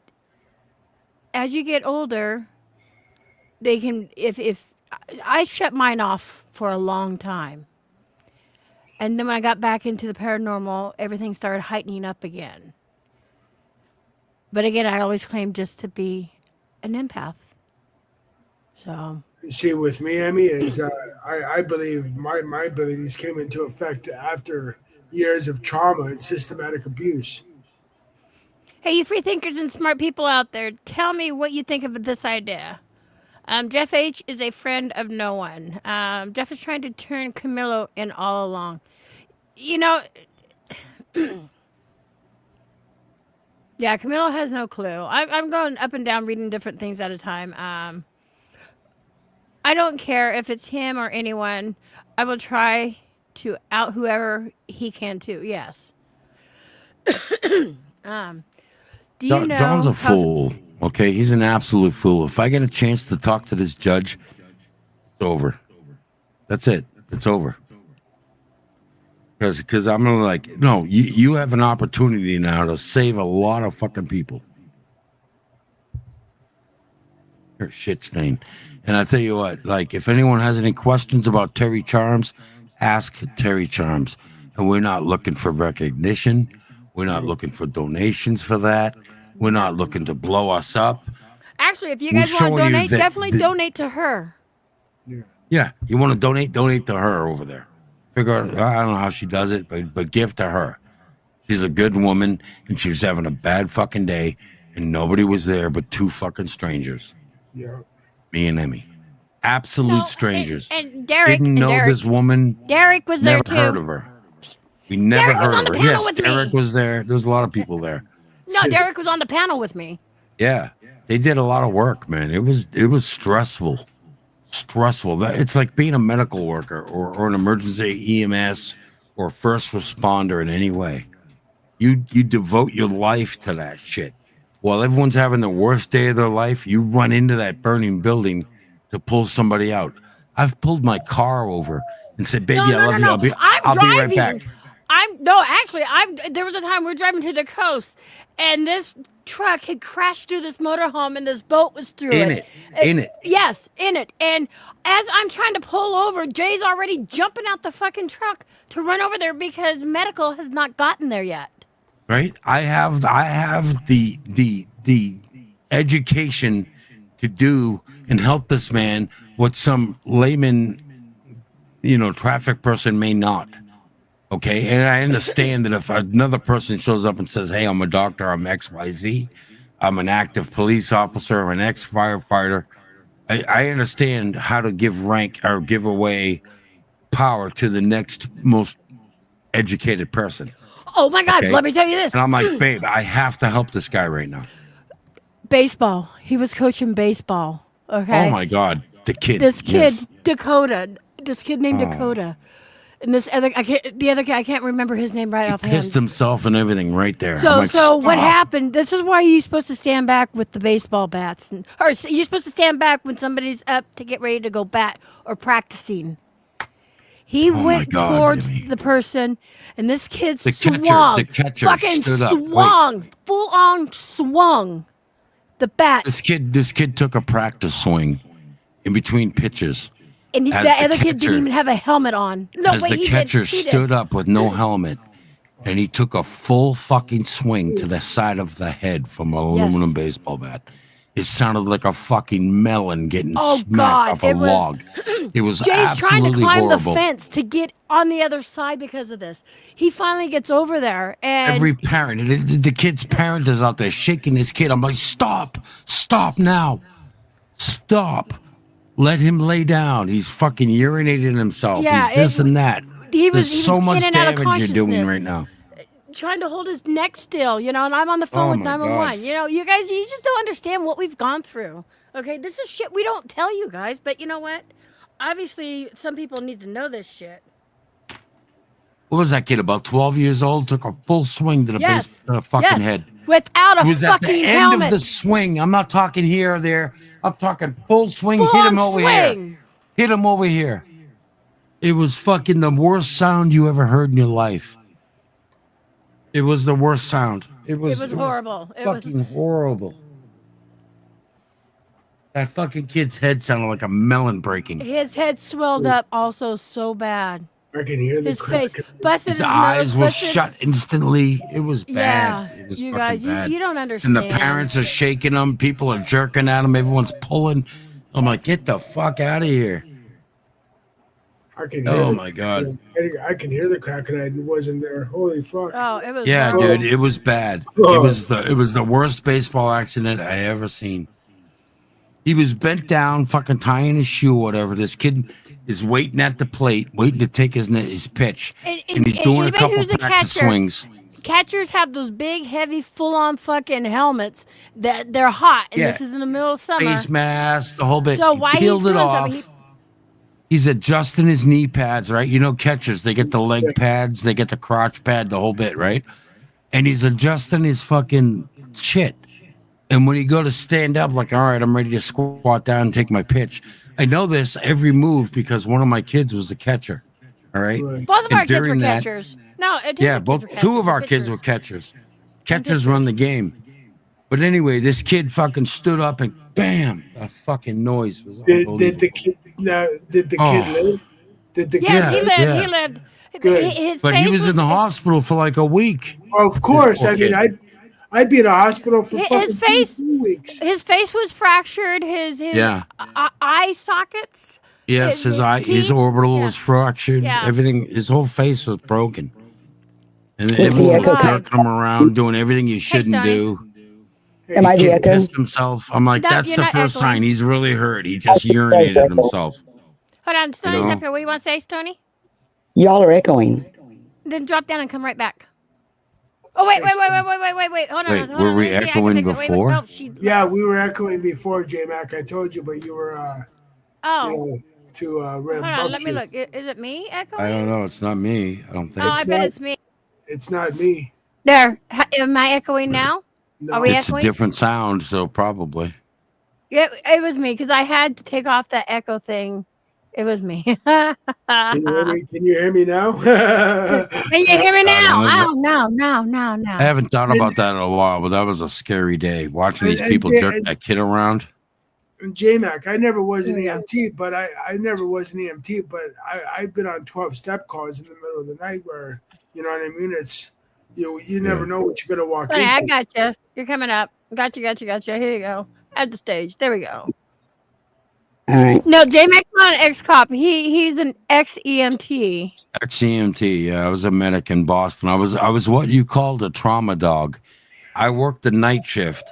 as you get older, they can, if I shut mine off for a long time. And then when I got back into the paranormal, everything started heightening up again. But again, I always claimed just to be an empath. So. See, with me, Emmy, is I believe my abilities came into effect after years of trauma and systematic abuse. Hey, you free thinkers and smart people out there, tell me what you think of this idea. Jeff H. is a friend of no one. Jeff is trying to turn Camilo in all along. You know, yeah, Camilo has no clue. I'm going up and down reading different things at a time. I don't care if it's him or anyone. I will try to out whoever he can too. Yes. Do you know John's a fool. Okay, he's an absolute fool. If I get a chance to talk to this judge, it's over. That's it. It's over. Because I'm gonna like, no, you have an opportunity now to save a lot of fucking people. You're a shit stain. And I tell you what, like, if anyone has any questions about Terry Charms, ask Terry Charms. And we're not looking for recognition. We're not looking for donations for that. We're not looking to blow us up. Actually, if you guys want to donate, definitely donate to her. Yeah, you want to donate to her over there. Figure out, I don't know how she does it, but give to her. She's a good woman, and she was having a bad fucking day, and nobody was there but two fucking strangers. Yeah. Me and Emmy. Absolute strangers. And Derek. Didn't know this woman. Derek was there Never too. heard of her. We never Derek was on heard the of her. panel Yes, with Derek me. was there. There was a lot of people there. No, Derek was on the panel with me. Yeah, they did a lot of work, man. It was stressful. It's like being a medical worker or an emergency EMS or first responder in any way. You devote your life to that shit. While everyone's having the worst day of their life, you run into that burning building to pull somebody out. I've pulled my car over and said, "Baby, I love you. I'll be right back." There was a time we were driving to the coast, and this truck had crashed through this motorhome, and this boat was through it. In it. Yes, in it. And as I'm trying to pull over, Jay's already jumping out the fucking truck to run over there because medical has not gotten there yet. Right? I have the education to do and help this man what some layman, traffic person may not. Okay, and I understand that if another person shows up and says, "Hey, I'm a doctor, I'm XYZ, I'm an active police officer, I'm an ex-firefighter," I understand how to give rank or give away power to the next most educated person. Oh my God, Okay? let me tell you this. And I'm like, babe, I have to help this guy right now. Baseball. He was coaching baseball. Okay. Oh my God, the kid. This kid, Yes. Dakota. This kid named Oh. Dakota. And the other guy, I can't remember his name right offhand. Pissed himself and everything right there. I'm So, like, what "Stop." happened? This is why you're supposed to stand back with the baseball bats, or you're supposed to stand back when somebody's up to get ready to go bat or practicing. He Oh my went God, towards Emmy. the person, and this kid The swung, catcher fucking stood up. Wait. swung, full on swung the bat. This kid took a practice swing in between pitches. And As the the other kid didn't catcher- even have a helmet on. No, As wait, the he catcher did. He stood did. up with no helmet, and he took a full fucking swing to the side of the head from an aluminum baseball bat. It sounded like a fucking melon getting Oh smacked God! off a log. It was Jay's trying to absolutely climb horrible. the fence to get on the other side because of this. He finally gets over there, and Every parent, the kid's parent is out there shaking his kid. I'm like, stop now, stop. Let him lay down. He's fucking urinating himself. Yeah, He's this and that. he was There's so in much and out of damage you're doing consciousness. right now. Trying to hold his neck still, and I'm on the phone Oh with my 911. God. You guys, you just don't understand what we've gone through. Okay, this is shit we don't tell you guys, but you know what? Obviously, some people need to know this shit. What was that kid? About 12 years old. Took a full swing to the Yes. base, to the fucking Yes. head. Without a It was at fucking the end helmet. of the swing. I'm not talking here or there. I'm talking full swing. Full hit him on over swing. here. Hit him over here. It was fucking the worst sound you ever heard in your life. It was the worst sound. It was horrible. It was fucking horrible. That fucking kid's head sounded like a melon breaking. his head swelled up also so bad. I can hear the His face busted His his eyes nose, were busted- shut instantly. It was bad. Yeah, It was you fucking guys, bad. you don't And understand. the parents are shaking them. People are jerking at them. Everyone's pulling. I'm like, get the fuck out of here. I can hear Oh the- my God. I can hear the crack, and I wasn't there. Holy fuck! Oh, it was. Yeah, horrible. dude, it was bad. Oh. It was the worst baseball accident I ever seen. He was bent down, fucking tying his shoe, whatever. This kid is waiting at the plate, waiting to take his pitch, and he's doing a anybody couple who's a practice catcher- swings. Catchers have those big, heavy, full-on fucking helmets that they're hot, and Yeah. this is in the middle of summer. Face mask, the whole bit. So He why he's peeled it doing off. something? He's adjusting his knee pads, right? You know, catchers, they get the leg pads, they get the crotch pad, the whole bit, right? And he's adjusting his fucking shit. And when he go to stand up, like, all right, I'm ready to squat down and take my pitch. I know this every move because one of my kids was a catcher. All right. Both of And our kids were during that- catchers. No, Yeah, both two of our kids were catchers. Catchers run the game. But anyway, this kid fucking stood up and bam, a fucking noise was Did the kid? Now, did the kid Oh. live? Did the Yes, kid? he lived. yeah. He lived. Good. His But he face was in the hospital for like a week. Of course. poor I mean, kid. I'd be in a hospital for His fucking face- 2 weeks. His face was fractured. His Yeah. eye sockets. Yes, his eye, his teeth. orbital Yeah. was fractured. Yeah. Everything, his whole face was broken. And Was he everyone was echo? jerking him around, doing everything you shouldn't Tony. do. Am I the Kid echo? pissed himself. I'm like, No, that's you're the not first echoing. sign. He's really hurt. He just urinated himself. Hold on, Stoney's know? up here. What do you want to say, Stoney? Y'all are echoing. Then drop down and come right back. Oh wait! Hold on. Wait, hold were on. we Let me see. I can echoing fix it. Wait, before? no, she. Yeah, we were echoing before, J Mac. I told you, but you were Oh, you know, to hold on. Let me look. Is it me echoing? I don't know. It's not me. I don't think. Oh, I bet it's me. It's not me. There. Am I echoing now? Are we It's a echoing? different sound, so probably. Yeah, it was me because I had to take off the echo thing. It was me. Can Can you hear me? Can you hear me now? you hear me now? I Oh, no. I haven't thought about that in a while, but that was a scary day watching these And- people and- jerk that kid around. J Mac, I never was an EMT, but I never was an EMT, but I've been on 12-step calls in the middle of the night where, you know what I mean? It's you never know what you're gonna walk Honey, I into. got you. You're coming up. Got you. Here you go. At the stage. There we go. All right. No, J Mac's not an ex-cop. He's an ex-EMT. Ex-EMT. Yeah, I was a medic in Boston. I was what you called a trauma dog. I worked the night shift.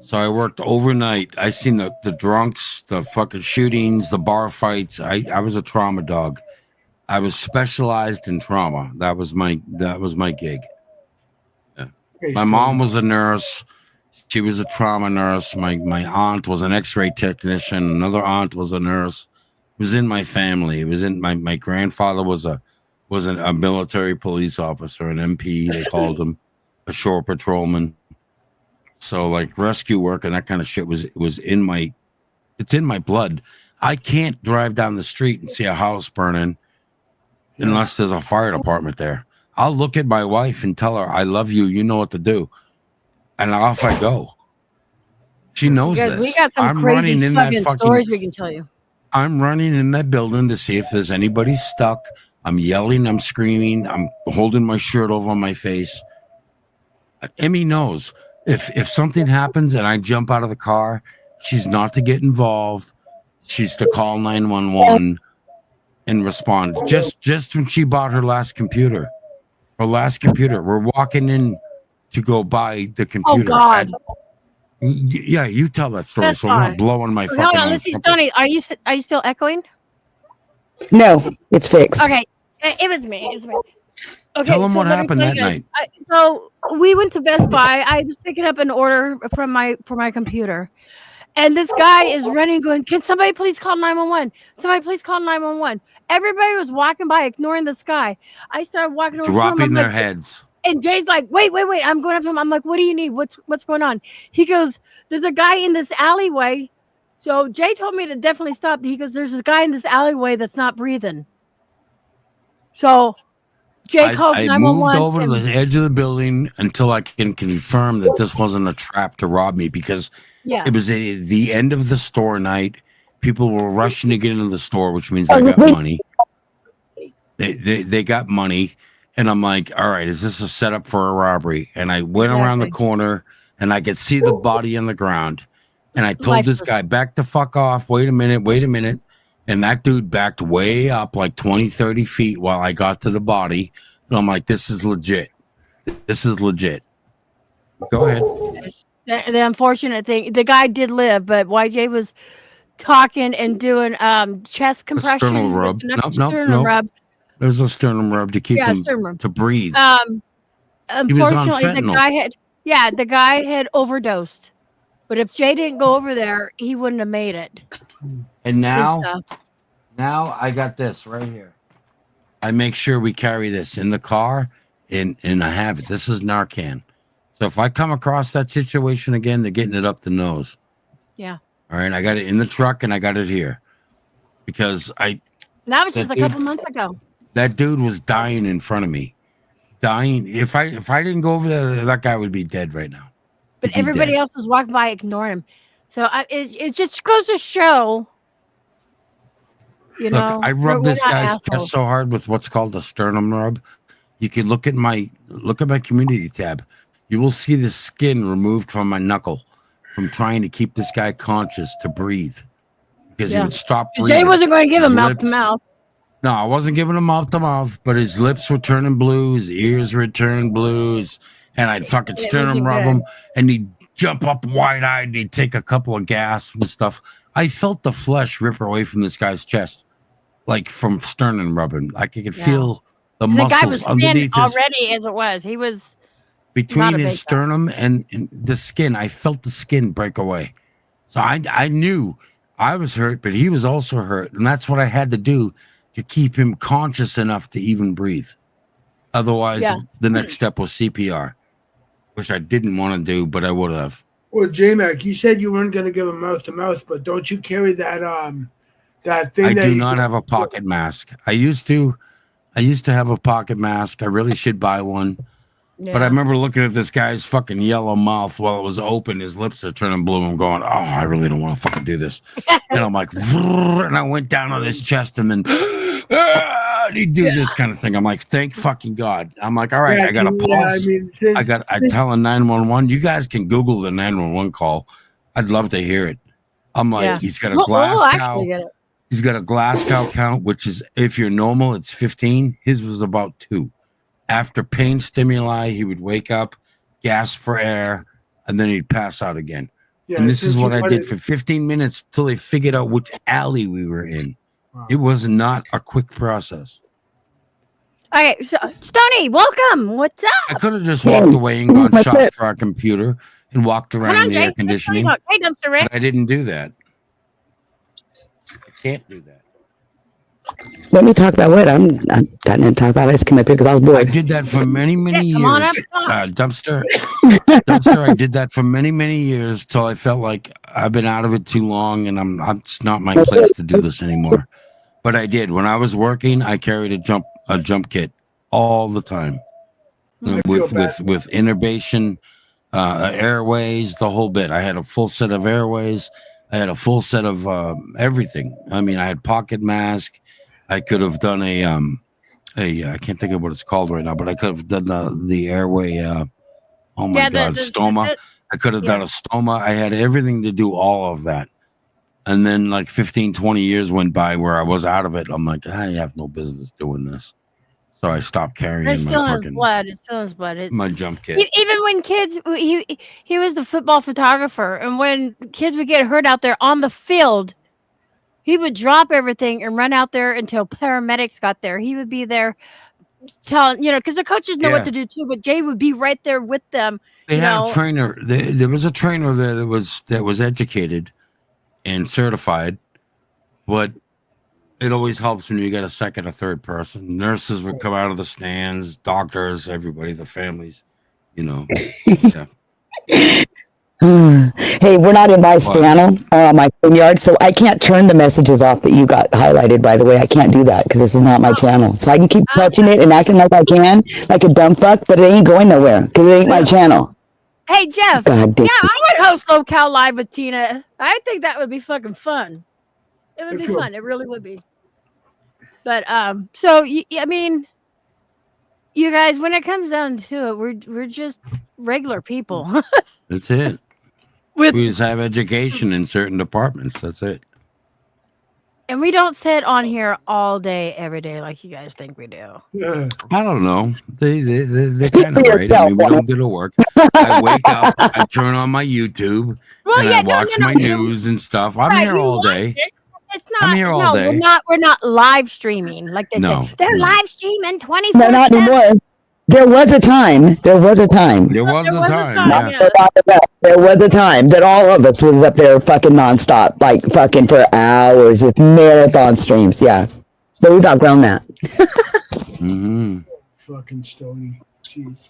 So I worked overnight. I seen the drunks, the fucking shootings, the bar fights. I was a trauma dog. I was specialized in trauma. That was my gig. Yeah. My mom was a nurse. She was a trauma nurse. My aunt was an X-ray technician. Another aunt was a nurse. It was in my family. It was in my grandfather was a military police officer, an MP they called him, a shore patrolman. So like rescue work and that kind of shit was in my blood. I can't drive down the street and see a house burning unless there's a fire department there. I'll look at my wife and tell her I love you. You know what to do. And off I go. She knows Because this. we got some I'm crazy running in that fucking fucking stories we can tell you. I'm running in that building to see if there's anybody stuck. I'm yelling, I'm screaming, I'm holding my shirt over my face. Emmy knows if something happens and I jump out of the car, she's not to get involved. She's to call 911 and respond. Just when she bought her last computer, we're walking in to go buy the computer. Oh God. Yeah, you tell that story. That's so I'm fine. not blowing my No, fucking. no, this is Tony. Are you still echoing? No, it's fixed. Okay, it was me. It was me. Okay, Tell them so what let me happened tell that you guys. night. So we went to Best Buy. I was picking up an order for my computer, and this guy is running, going, "Can somebody please call 911? Somebody please call 911." Everybody was walking by, ignoring this guy. I started walking over to him. Dropping I'm their like, heads. and Jay's like, wait. I'm going up to him. I'm like, what do you need? What's going on? He goes, there's a guy in this alleyway. So Jay told me to definitely stop. He goes, there's this guy in this alleyway that's not breathing. So Jay calls I 911. moved over to the edge of the building until I can confirm that this wasn't a trap to rob me, because it was the end of the store night. People were rushing to get into the store, which means they got money. They got money. And I'm like, all right, is this a setup for a robbery? And I went around the corner and I could see the body on the ground. And I told this guy, back the fuck off. Wait a minute. And that dude backed way up like 20, 30 feet while I got to the body. And I'm like, this is legit. Go ahead. The unfortunate thing, the guy did live, but YJ was talking and doing chest compression. Sternum rub. Sternum rub. There's a sternum rub to keep him to breathe. Unfortunately, the fentanyl. guy had overdosed. But if Jay didn't go over there, he wouldn't have made it. And now I got this right here. I make sure we carry this in the car, and I have it. This is Narcan. So if I come across that situation again, they're getting it up the nose. Yeah. All right. I got it in the truck and I got it here because that was just a couple months ago. That dude was dying in front of me. Dying. If I didn't go over there, that guy would be dead right now. But everybody else was walking by, ignoring him. So it just goes to show, Look, I rubbed this guy's chest so hard with what's called a sternum rub. You can look at my community tab. You will see the skin removed from my knuckle from trying to keep this guy conscious to breathe, because he would stop breathing. Jay wasn't going to give him mouth to mouth. No, I wasn't giving him mouth to mouth, but his lips were turning blue, his ears were turning blues, and I'd fucking sternum rub him, and he'd jump up wide-eyed, and he'd take a couple of gasps and stuff. I felt the flesh rip away from this guy's chest, like from sternum rubbing. Like I could feel the muscles guy was underneath his, already as it was. He was between his sternum and the skin. I felt the skin break away. So I knew I was hurt, but he was also hurt. And that's what I had to do to keep him conscious enough to even breathe. Otherwise, the next step was CPR, which I didn't want to do, but I would have. Well, J-Mac, you said you weren't going to give him mouth to mouth, but don't you carry that that thing? I that do not have a pocket mask. I used to have a pocket mask. I really should buy one. Yeah. But I remember looking at this guy's fucking yellow mouth while it was open. His lips are turning blue. I'm going, oh, I really don't want to fucking do this. And I'm like, and I went down on his chest, and then he'd do this kind of thing. I'm like, thank fucking God. I'm like, all right, I got to pause. I'm telling 911. You guys can Google the 911 call. I'd love to hear it. I'm like, he's got a glass cow. He's got a glass cow count, which is, if you're normal, it's 15. His was about 2. After pain stimuli, he would wake up, gasp for air, and then he'd pass out again. Yeah, and this is what I did for 15 minutes till they figured out which alley we were in. Wow. It was not a quick process. Okay, so Stoney, welcome. What's up? I could have just walked away and gone shop for our computer and walked around in the air conditioning. Hey, Dumpster Rick. But I didn't do that. I can't do that. Let me talk about what I'm trying to talk about. I just came up here because I was bored. I did that for many years. Dumpster, I did that for many years till I felt like I've been out of it too long, and it's not my place to do this anymore. But I did. When I was working, I carried a jump kit all the time, with intubation, airways, the whole bit. I had a full set of airways. I had a full set of everything. I mean, I had pocket mask. I could have done a I can't think of what it's called right now, but I could have done the airway. Oh my God, stoma. I could have done a stoma. I had everything to do all of that. And then like 15, 20 years went by where I was out of it. I'm like, I have no business doing this. So I stopped carrying It's my still in his fucking blood. It's still in his blood. my jump kit. Even when kids, he was the football photographer, and when kids would get hurt out there on the field, he would drop everything and run out there until paramedics got there. He would be there telling, because the coaches know what to do too, but Jay would be right there with them. They had a trainer. There was a trainer there that was educated and certified, but it always helps when you get a second or third person. Nurses would come out of the stands, doctors, everybody, the families, Yeah. Hey, we're not in my channel or on my StreamYard, so I can't turn the messages off that you got highlighted, by the way. I can't do that because this is not my channel. So I can keep touching it and acting like I can, like a dumb fuck, but it ain't going nowhere because it ain't my channel. Hey, Jeff. God damn. Yeah, I would host Local Live with Tina. I think that would be fucking fun. It would be fun. It really would be. But so I mean, you guys, when it comes down to it, we're just regular people. That's it. We just have education in certain departments. That's it. And we don't sit on here all day, every day, like you guys think we do. I don't know. They're kind of right. I mean, we don't go to work. I wake up, I turn on my YouTube, and I watch my news and stuff. I'm here all day. It's not. I'm here all day. We're not live streaming like they say. They're live streaming 24/7. No, not anymore. There was a time. There was a time. Yeah. There was a time that all of us was up there fucking nonstop, like fucking for hours with marathon streams. Yeah. So we've outgrown that. Fucking Stony. Jeez.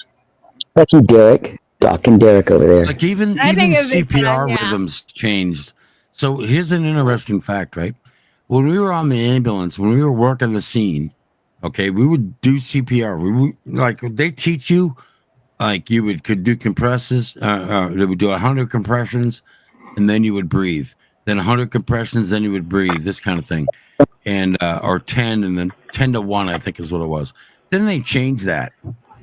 Lucky Derek. Doc and Derek over there. Like even CPR rhythms changed. So here's an interesting fact, right? When we were on the ambulance, when we were working the scene, okay, we would do CPR. We would, like they teach you, like you could do compresses. They would do 100 compressions, and then you would breathe. Then 100 compressions, then you would breathe. This kind of thing, and or 10, and then 10 to 1, I think is what it was. Then they changed that.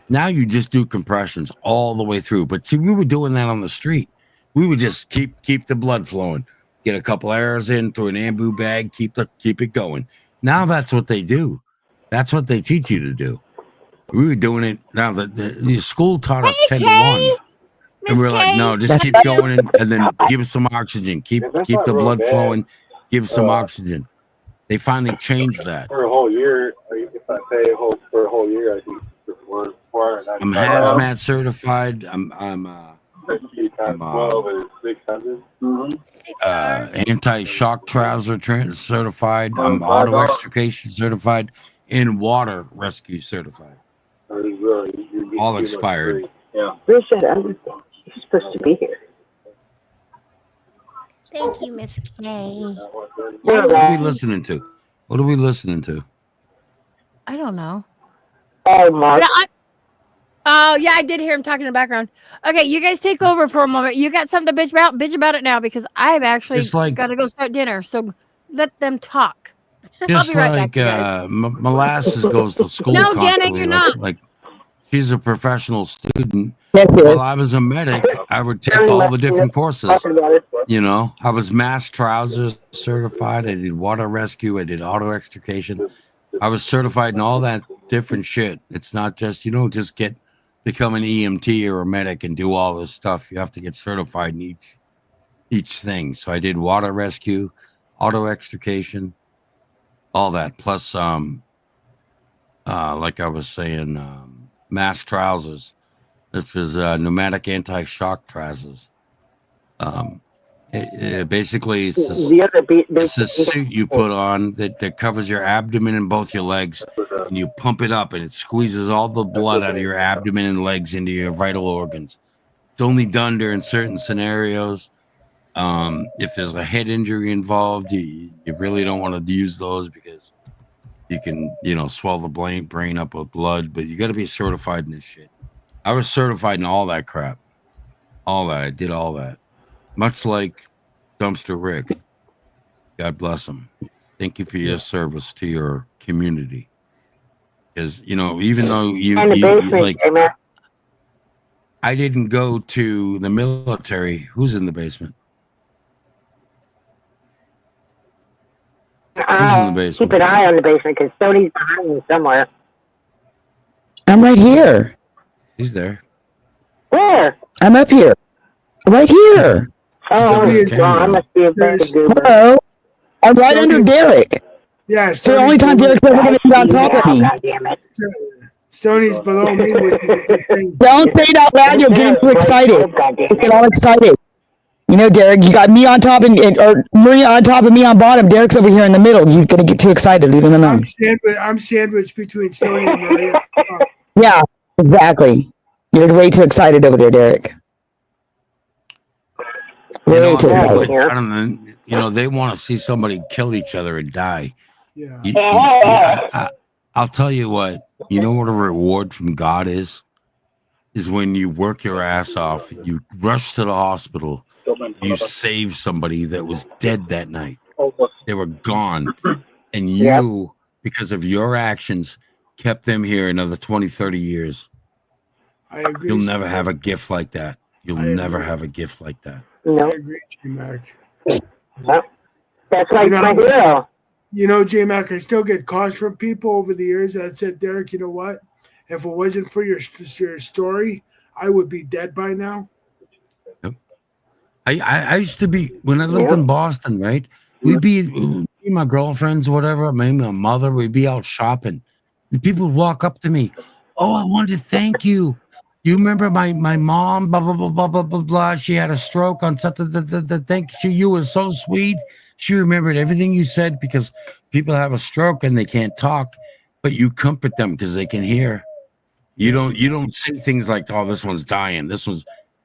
Now you just do compressions all the way through. But see, we were doing that on the street. We would just keep the blood flowing. Get a couple errors in through an ambu bag, keep it going. Now that's what they do. That's what they teach you to do. We were doing it. Now the school taught us 10 to 1, and we're like, no, just keep going and then give us some oxygen. Keep the blood flowing. Give some oxygen. They finally changed that. For a whole year, if I say for a whole year, I think I'm hazmat certified. I'm anti-shock trouser certified. I'm auto extrication certified and water rescue certified. All expired. Yeah. Richard, I'm supposed to be here. Thank you, Miss K. What are we listening to? What are we listening to? I don't know. Oh, Mark. Oh, yeah, I did hear him talking in the background. Okay, you guys take over for a moment. You got something to bitch about? Bitch about it now because I've actually got to go start dinner. So let them talk. Just I'll be right like back, Molasses goes to school. No, Janet, constantly, you're not. Like she's a professional student. While I was a medic, I would take all the different courses. You know, I was mask trousers certified. I did water rescue. I did auto extrication. I was certified in all that different shit. It's not just, you don't just become an EMT or a medic and do all this stuff. You have to get certified in each thing. So I did water rescue, auto extrication, all that. Plus, like I was saying, mask trousers. This is pneumatic anti-shock trousers. Basically, it's a suit you put on that covers your abdomen and both your legs, and you pump it up, and it squeezes all the blood out of your abdomen and legs into your vital organs. It's only done during certain scenarios. If there's a head injury involved, you really don't want to use those because you can, swell the brain up with blood, but you got to be certified in this shit. I was certified in all that crap. All that. I did all that. Much like Dumpster Rick. God bless him. Thank you for your service to your community. Because even though you like, I didn't go to the military. Who's in the basement? Who's in the basement? Keep an eye on the basement because Sony's behind me somewhere. I'm right here. He's there. Where? I'm up here. Right here. Oh, he's gone. I must be a bad goober. Hello. I'm right under Derek. Yeah, It's the only time Derek's ever going to be on top of me. God damn it. Stoney's below me. Don't say it out loud. You'll get too excited. You get all excited. Derek, you got me on top or Maria on top of me on bottom. Derek's over here in the middle. He's going to get too excited. Leave him alone. I'm sandwiched between Stoney and Maria. Yeah, exactly. You're way too excited over there, Derek. Way too excited. They want to see somebody kill each other and die. Yeah. I'll tell you what. You know what a reward from God is when you work your ass off. You rush to the hospital. You save somebody that was dead that night. They were gone. And you, because of your actions, kept them here another 20, 30 years. I agree. You'll never have a gift like that. You'll never have a gift like that. No. I agree, J-Mac. That's like my hero. J-Mac, I still get calls from people over the years that said, Derek, you know what? If it wasn't for your story, I would be dead by now. Yep. I used to be, when I lived in Boston, right? We'd be, me and my girlfriends, whatever, maybe my mother, we'd be out shopping. And people would walk up to me. Oh, I wanted to thank you. You remember my mom, blah, blah, blah, blah, blah, blah, blah. She had a stroke on something. Thank you. You were so sweet. She remembered everything you said because people have a stroke and they can't talk, but you comfort them because they can hear. You don't say things like, oh, this one's dying.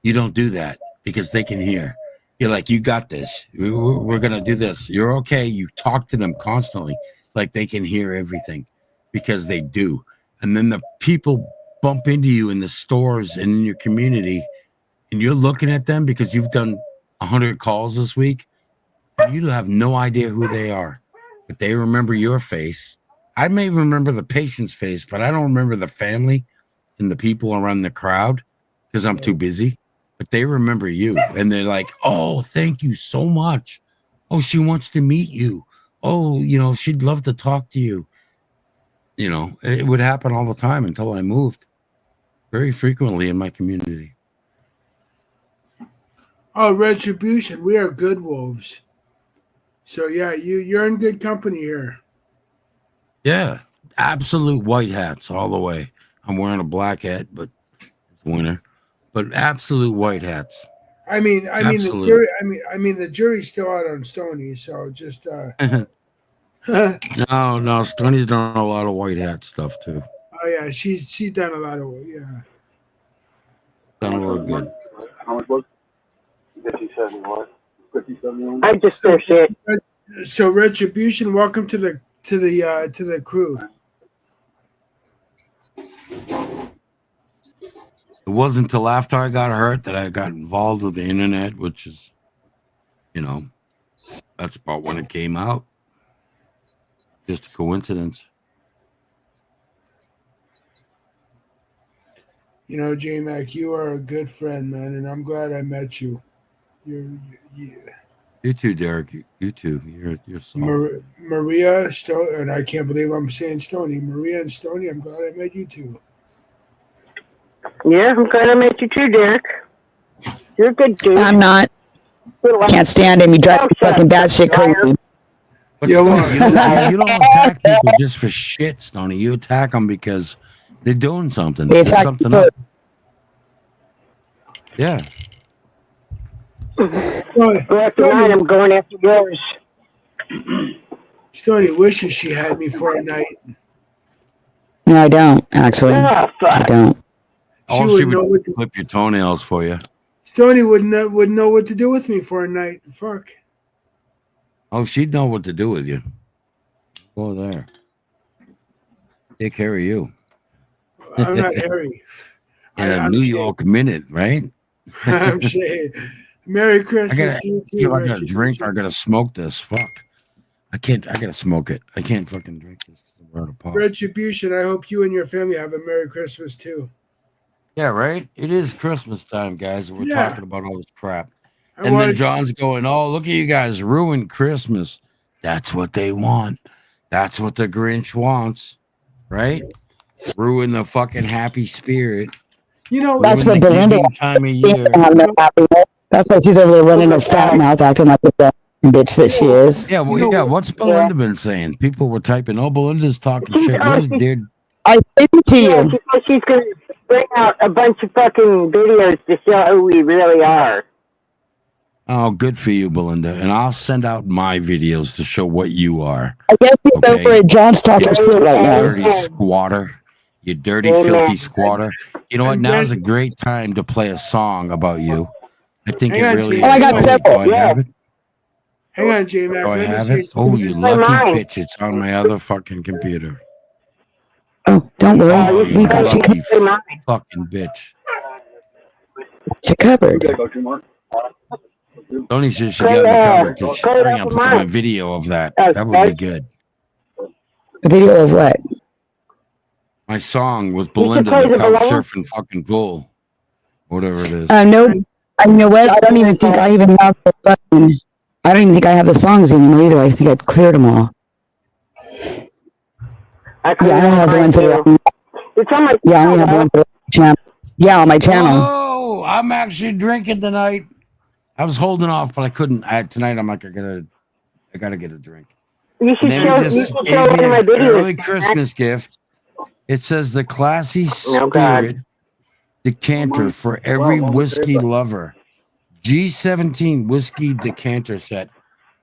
You don't do that because they can hear. You're like, you got this. We're going to do this. You're okay. You talk to them constantly like they can hear everything because they do. And then the people bump into you in the stores and in your community, and you're looking at them because you've done 100 calls this week. And you have no idea who they are, but they remember your face. I may remember the patient's face, but I don't remember the family and the people around the crowd because I'm too busy. But they remember you, and they're like, "Oh, thank you so much. Oh, she wants to meet you. Oh, she'd love to talk to you." It would happen all the time until I moved. Very frequently in my community. Oh, Retribution. We are good wolves. So yeah, you're in good company here. Yeah, absolute white hats all the way. I'm wearing a black hat, but it's winter. But absolute white hats. I mean the jury. The jury's still out on Stoney. So just. No, Stoney's done a lot of white hat stuff too. Oh yeah, she's done a lot of Done a lot good. How much was it? 57. 57. I just finished it. So Retribution, welcome to the crew. It wasn't until after I got hurt that I got involved with the internet, which is, that's about when it came out. Just a coincidence. J-Mac, you are a good friend, man, and I'm glad I met you. You too, Derek. You too. You're so. Maria, and I can't believe I'm saying Stoney. Maria and Stoney, I'm glad I met you too. Yeah, I'm glad I met you too, Derek. You're a good dude. I'm not. Can't stand him. He drives me fucking batshit crazy. But Stoney, you don't attack people just for shit, Stoney. You attack them because they're doing something. They There's attack something people. up. Yeah. Tonight I'm going after yours. Stoney wishes she had me for a night. No, I don't, actually. I don't. She would clip your toenails for you. Stoney wouldn't know what to do with me for a night. Fuck. Oh, she'd know what to do with you. Go there. Take care of you. I'm not Harry. In a New York minute, right? I'm saying, Merry I Christmas gotta, to you too. if I gotta Richard. drink, I gotta smoke this. Fuck. I gotta smoke it. I can't fucking drink this. I'm out of pop. Retribution. I hope you and your family have a Merry Christmas too. Yeah, right? It is Christmas time, guys, and we're Yeah. talking about all this crap. I And then wanted- John's going, oh, look at you guys, ruined Christmas. That's what they want. That's what the Grinch wants, right? Ruin the fucking happy spirit. You know, That's ruin what the Belinda giving time of year. That's why she's over there running her fat mouth, acting like the bitch that she is. Yeah, well, yeah. What's Belinda been saying? People were typing, oh, Belinda's talking shit. What is dear? I sent it to Yeah, you. she said she's going to bring out a bunch of fucking videos to show who we really are. Oh, good for you, Belinda. And I'll send out my videos to show what you are. I guess he's Okay. over it. John's talking shit right now. Dirty squatter. You dirty, filthy squatter. You know what? Now's a great time to play a song about you. I think Hang it on, really Jay. is. Oh, I got Do several, I yeah. have it? Hang on, J-Mac. Do I Let me have say it? Oh, you something. lucky mine. bitch. It's on my other fucking computer. Oh, don't worry. Oh, We you got you lucky covered. fucking bitch. You covered. Tony says she got me covered because I'm going to put my video of that. That would be good. A video of what? My song with Belinda, play the the couch below? surfing fucking fool. Whatever it is. No, you know what? I don't even think I even have the fucking. I don't even think I have the songs anymore either. I think I cleared them all. Yeah, I don't have the ones that are. It's on my Yeah, I only have the ones that are on my channel. Yeah, on my channel. Oh, I'm actually drinking tonight. I was holding off, but I couldn't. Tonight, I'm like, I gotta get a drink. You should And show, then we you just should gave show one me of my an videos. early Christmas gift. It says the classy Oh, God. spirit decanter for every whiskey lover. G17 whiskey decanter set.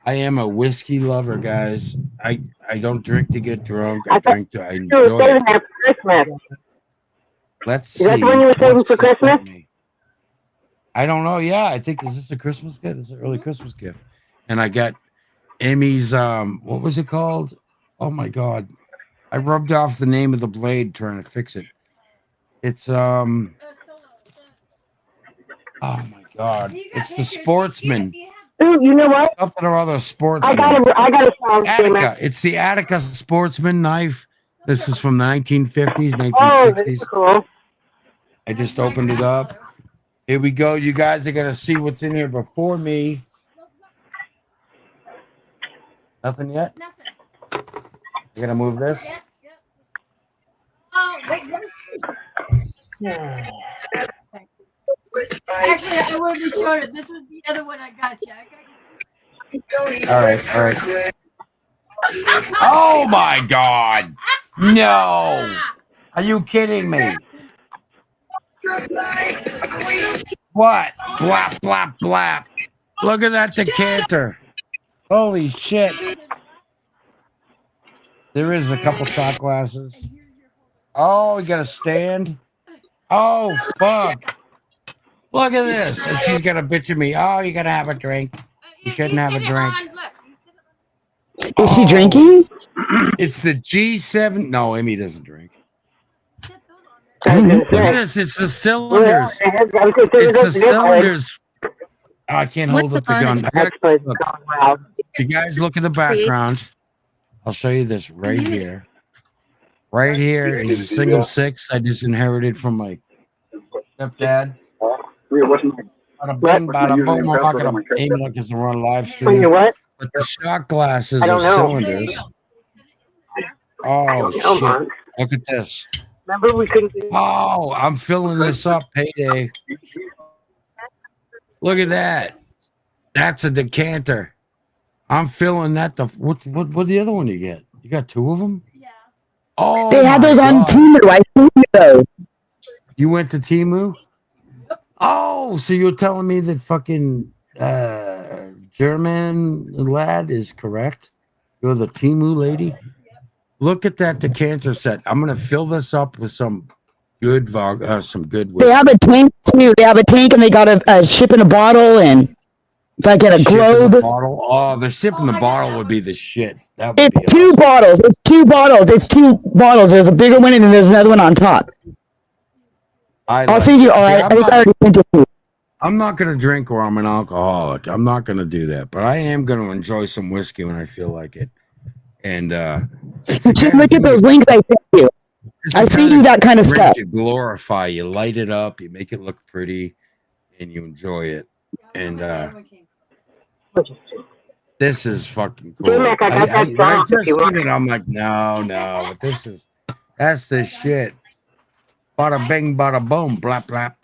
I am a whiskey lover, guys. I don't drink to get drunk. I drink to You were enjoy saving it. that for Christmas. Let's see. Is that the one you were saving what for she sent Christmas? me. I don't know. Yeah, I think is this a Christmas gift? This is an early Christmas gift. And I got Amy's what was it called? Oh my god. I rubbed off the name of the blade trying to fix it. It's oh my god. It's the Sportsman. Ooh, you know what? Something or other Sportsman. I got a song. Attica. It's the Attica Sportsman knife. This is from the 1950s, Oh, this 1960s. is cool. I just opened it up. Here we go. You guys are going to see what's in here before me. Nothing yet? Nothing. You going to move this? Oh, wait, actually, I wouldn't have showed it. This was the other one I got you. All right. All right. Oh, my God. No. Are you kidding me? What? Blap, blap, blap. Look at that decanter. Holy shit. There is a couple shot glasses. Oh, we got a stand. Oh, fuck. Look at this. And she's going to bitch at me. Oh, you got to have a drink. You shouldn't have a drink. Is she drinking? It's the G7. No, Amy doesn't drink. I didn't know Look at this. It's the cylinders. It's the cylinders. Oh, I can't hold up the gun. I gotta look. You guys look in the background. I'll show you this right here. Right here is a single six I just inherited from my stepdad. Bada bing, bada boom. I'm not gonna aim it like it's a run live stream. But the shot glasses I are don't know. cylinders. Oh shit! Look at this. Remember we couldn't. Oh, I'm filling this up. Payday. Look at that. That's a decanter. I'm filling that. What the other one you get? You got two of them? Yeah. Oh, They had my those on God. Temu. I seen those. You went to Temu? Oh, so you're telling me that fucking German lad is correct? You're the Temu lady? Look at that decanter set. I'm gonna fill this up with some good They whiskey. have a tank too. They have a tank and they got a ship in a bottle and if I get a Ship in globe. the bottle. Oh, the ship in the bottle would be the shit. That would be It's two bottles. It's two bottles. It's two bottles. There's a bigger one and then there's another one on top. I'll send you. See, I I'm think not- I already sent it to you. I'm not going to drink or I'm an alcoholic. I'm not going to do that. But I am going to enjoy some whiskey when I feel like it. And it's Just look at those links I sent you. I sent you that kind of drink stuff. you glorify. You light it up. You make it look pretty. And you enjoy it. And this is fucking cool. D-Mac, I got that when I song if just you seen want it, I'm like, no. But that's the shit. Bada bing, bada boom, blap, blap.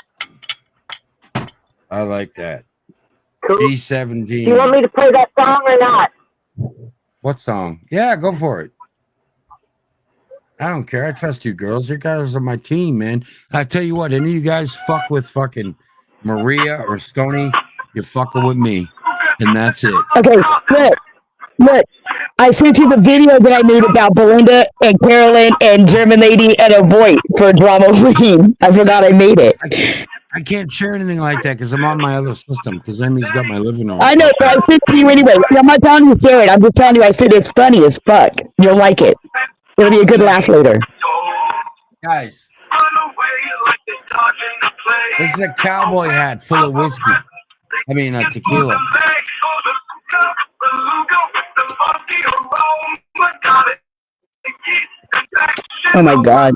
I like that. Cool. D17. Do you want me to play that song or not? What song? Yeah, go for it. I don't care. I trust you girls. You guys are my team, man. I tell you what, any of you guys fuck with fucking Maria or Stony, you're fucking with me. And that's it. Okay, look. I sent you the video that I made about Belinda and Carolyn and German Lady and a boy for Drama Queen. I forgot I made it. I can't share anything like that because I'm on my other system because Emmy's got my living room. I know, but I sent it to you anyway. I'm not telling you to share it. I'm just telling you I said it's funny as fuck. You'll like it. It'll be a good laugh later. Guys, this is a cowboy hat full of whiskey. I mean, tequila. Oh my God.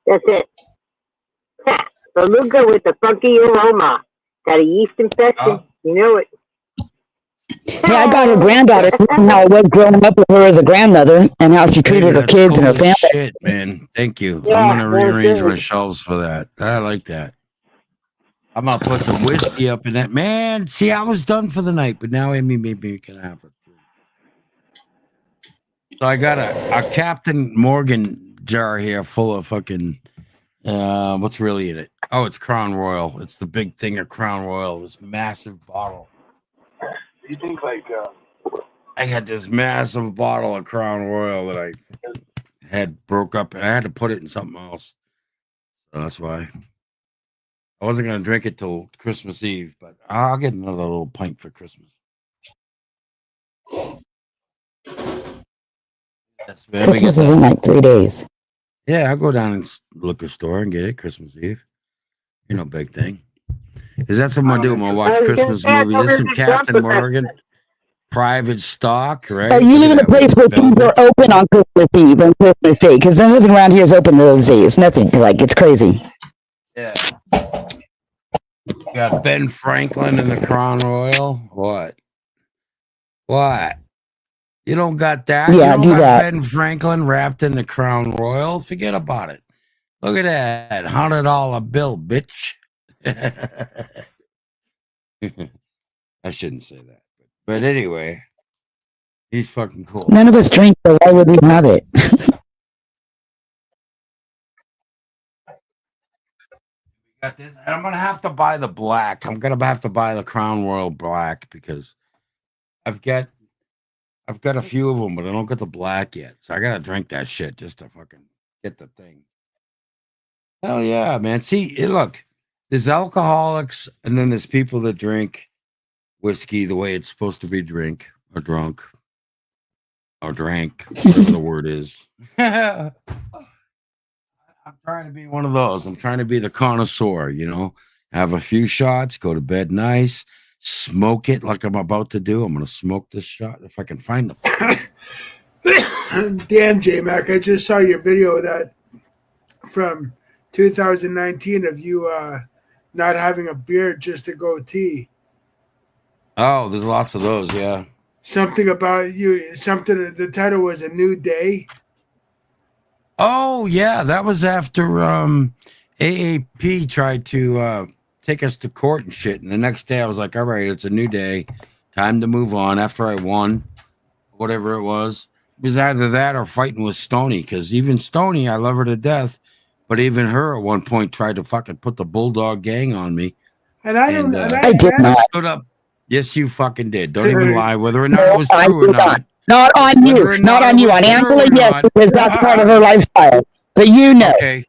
That's it. Beluga with the funky aroma. Got a yeast infection. You know it. Yeah, I got her granddaughter, how it was growing up with her as a grandmother and how she treated her That's kids and her cool as family. shit, man. Thank you. Yeah, I'm gonna well, rearrange my good. shelves for that. I like that. I'm gonna put some whiskey up in that. Man, see, I was done for the night, but now Amy maybe can have it. So I got a Captain Morgan jar here full of fucking what's really in it? Oh, it's Crown Royal. It's the big thing of Crown Royal, this massive bottle. You think like I had this massive bottle of Crown Royal that I had broke up and I had to put it in something else. So that's why I wasn't gonna drink it till Christmas Eve, but I'll get another little pint for Christmas. Yes, man, we Christmas get is that. in like 3 days. Yeah, I'll go down and liquor store and get it Christmas Eve. You know, big thing. Is that something I do? I'm gonna watch I was gonna Christmas say, I movie. thought This is we some were done Captain with that. Morgan, private stock, right? You Look live at in a that place where velvet. things are open on Christmas Eve and Christmas Day because nothing around here is open those days. Nothing. Like, it's crazy. Yeah. Got Ben Franklin in the Crown Royal. What? What? You don't got that. Yeah, you don't do got that. Ben Franklin wrapped in the Crown Royal. Forget about it. Look at that $100 bill, bitch. I shouldn't say that, but anyway, he's fucking cool. None of us drink, so why would we have it? Got this, and I'm gonna have to buy the black. I'm gonna have to buy the Crown Royal black because I've got a few of them, but I don't get the black yet. So I gotta drink that shit just to fucking get the thing. Hell yeah, man. See, look, there's alcoholics, and then there's people that drink whiskey the way it's supposed to be drunk, or drank, whatever the word is. I'm trying to be one of those. I'm trying to be the connoisseur, you know. Have a few shots, go to bed nice, smoke it like I'm about to do. I'm going to smoke this shot if I can find the. Damn, J-Mac, I just saw your video of that from 2019 of you not having a beard, just a goatee. Oh, there's lots of those, yeah. Something about you, the title was A New Day. Oh, yeah, that was after AAP tried to take us to court and shit. And the next day I was like, all right, it's a new day. Time to move on after I won, whatever it was. It was either that or fighting with Stoney, because even Stoney, I love her to death. But even her at one point tried to fucking put the Bulldog Gang on me. And I don't know. I did not. Stood up. Yes, you fucking did. Don't even lie, whether or not it was true or not. Not on you. Not on you. On Angela, yes, because that's part of her lifestyle. But you know. Okay.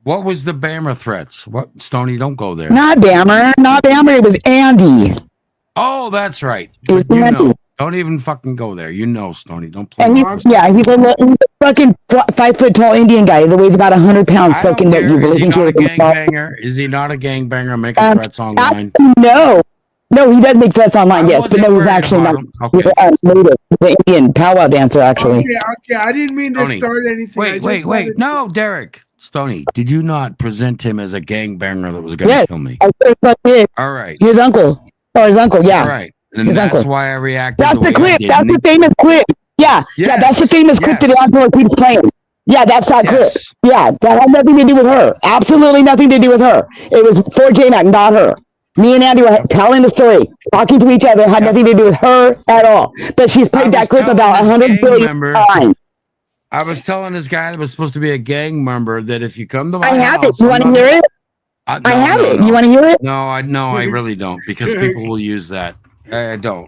What was the Bammer threats? What, Stoney, don't go there. Not Bammer. Not Bammer. It was Andy. Oh, that's right. It was You Andy. know. Don't even fucking go there. You know, Stoney. Don't play. And he's a fucking 5 foot tall Indian guy that weighs about 100 pounds soaking wet. You Is really he think not a you're gangbanger? Is he not a gangbanger making threats online? No. No, he does make threats online, yes, but no, he's actually not. Okay. He's a native, the Indian powwow dancer, actually. Okay, I didn't mean to Stoney. start anything. I just Wait. wanted- No, Derek. Stoney, did you not present him as a gangbanger that was going to Yes, kill me? I did. All right. His uncle. Or his uncle, yeah. All right. And His that's uncle. why I reacted That's the way the clip. I did. That's the famous clip. Yeah, yeah, that's the famous clip that Angela keeps playing. Yeah, that's that clip. Yeah, that had nothing to do with her. Absolutely nothing to do with her. It was for J-Mac, not her. Me and Andy were telling the story, talking to each other, had nothing to do with her at all. But she's played that clip about 100 billion times. I was telling this guy that was supposed to be a gang member that if you come to my I have house, it. You want to hear it? I have it. You want to hear it? No, I really don't, because people will use that. I don't.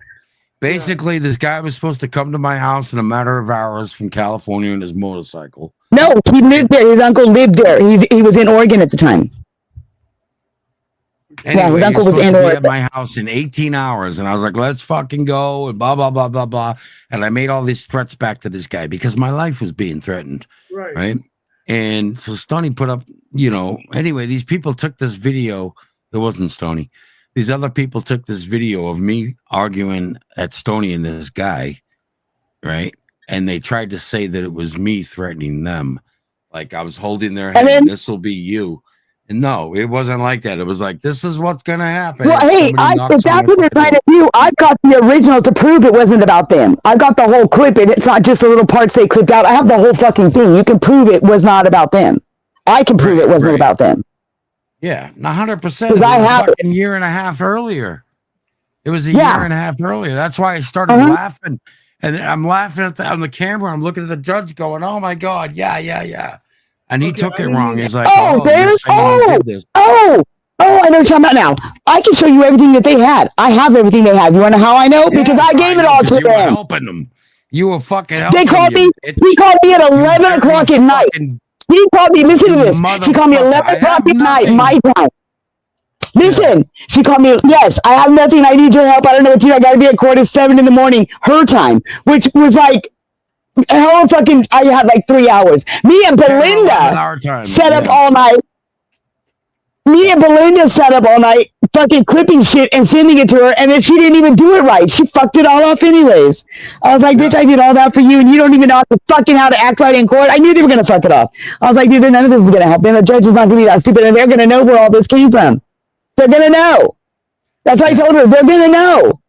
Basically, this guy was supposed to come to my house in a matter of hours from California on his motorcycle. No, he lived there. His uncle lived there. He was in Oregon at the time. Anyway, Yeah, his uncle was supposed in to be Oregon. at my house in 18 hours, and I was like, let's fucking go, and blah, blah, blah, blah, blah. And I made all these threats back to this guy because my life was being threatened. Right. And so Stoney put up, anyway, these people took this video. It wasn't Stoney. These other people took this video of me arguing at Stoney and this guy, right? And they tried to say that it was me threatening them. Like I was holding their hand, and this will be you. And no, it wasn't like that. It was like, this is what's going to happen. Well, hey, Somebody if knocks on that's my what they're fucking trying to do, I've got the original to prove it wasn't about them. I got the whole clip, and it's not just the little parts they clipped out. I have the whole fucking thing. You can prove it was not about them. I can prove it wasn't about them. Yeah, 100%. It was I a have fucking year and a half earlier. It was a Yeah. year and a half earlier. That's why I started laughing. And I'm laughing on the camera. I'm looking at the judge going, oh my God, yeah. And he took it wrong. He's like, you're saying you did this. I know what you're talking about now. I can show you everything that they had. I have everything they had. You want to know how I know? Because I gave it all to You were them. helping them. You were fucking helping They called them, me. you bitch. He called me at 11 o'clock at night. She called me. Listen to this. She called me 11 o'clock at night, my time. Listen, she called me. Yes, I have nothing. I need your help. I don't know what to do. I got to be at court at 7 in the morning, her time, which was like, hell fucking. I had like 3 hours. Me and Belinda set up all night. Me and Belinda set up all night, fucking clipping shit and sending it to her, and then she didn't even do it right. She fucked it all off anyways. I was like, bitch, I did all that for you, and you don't even know fucking how to act right in court. I knew they were gonna fuck it off. I was like, dude, none of this is gonna help. And the judge is not gonna be that stupid, and they're gonna know where all this came from. They're gonna know. That's why I told her, they're gonna know.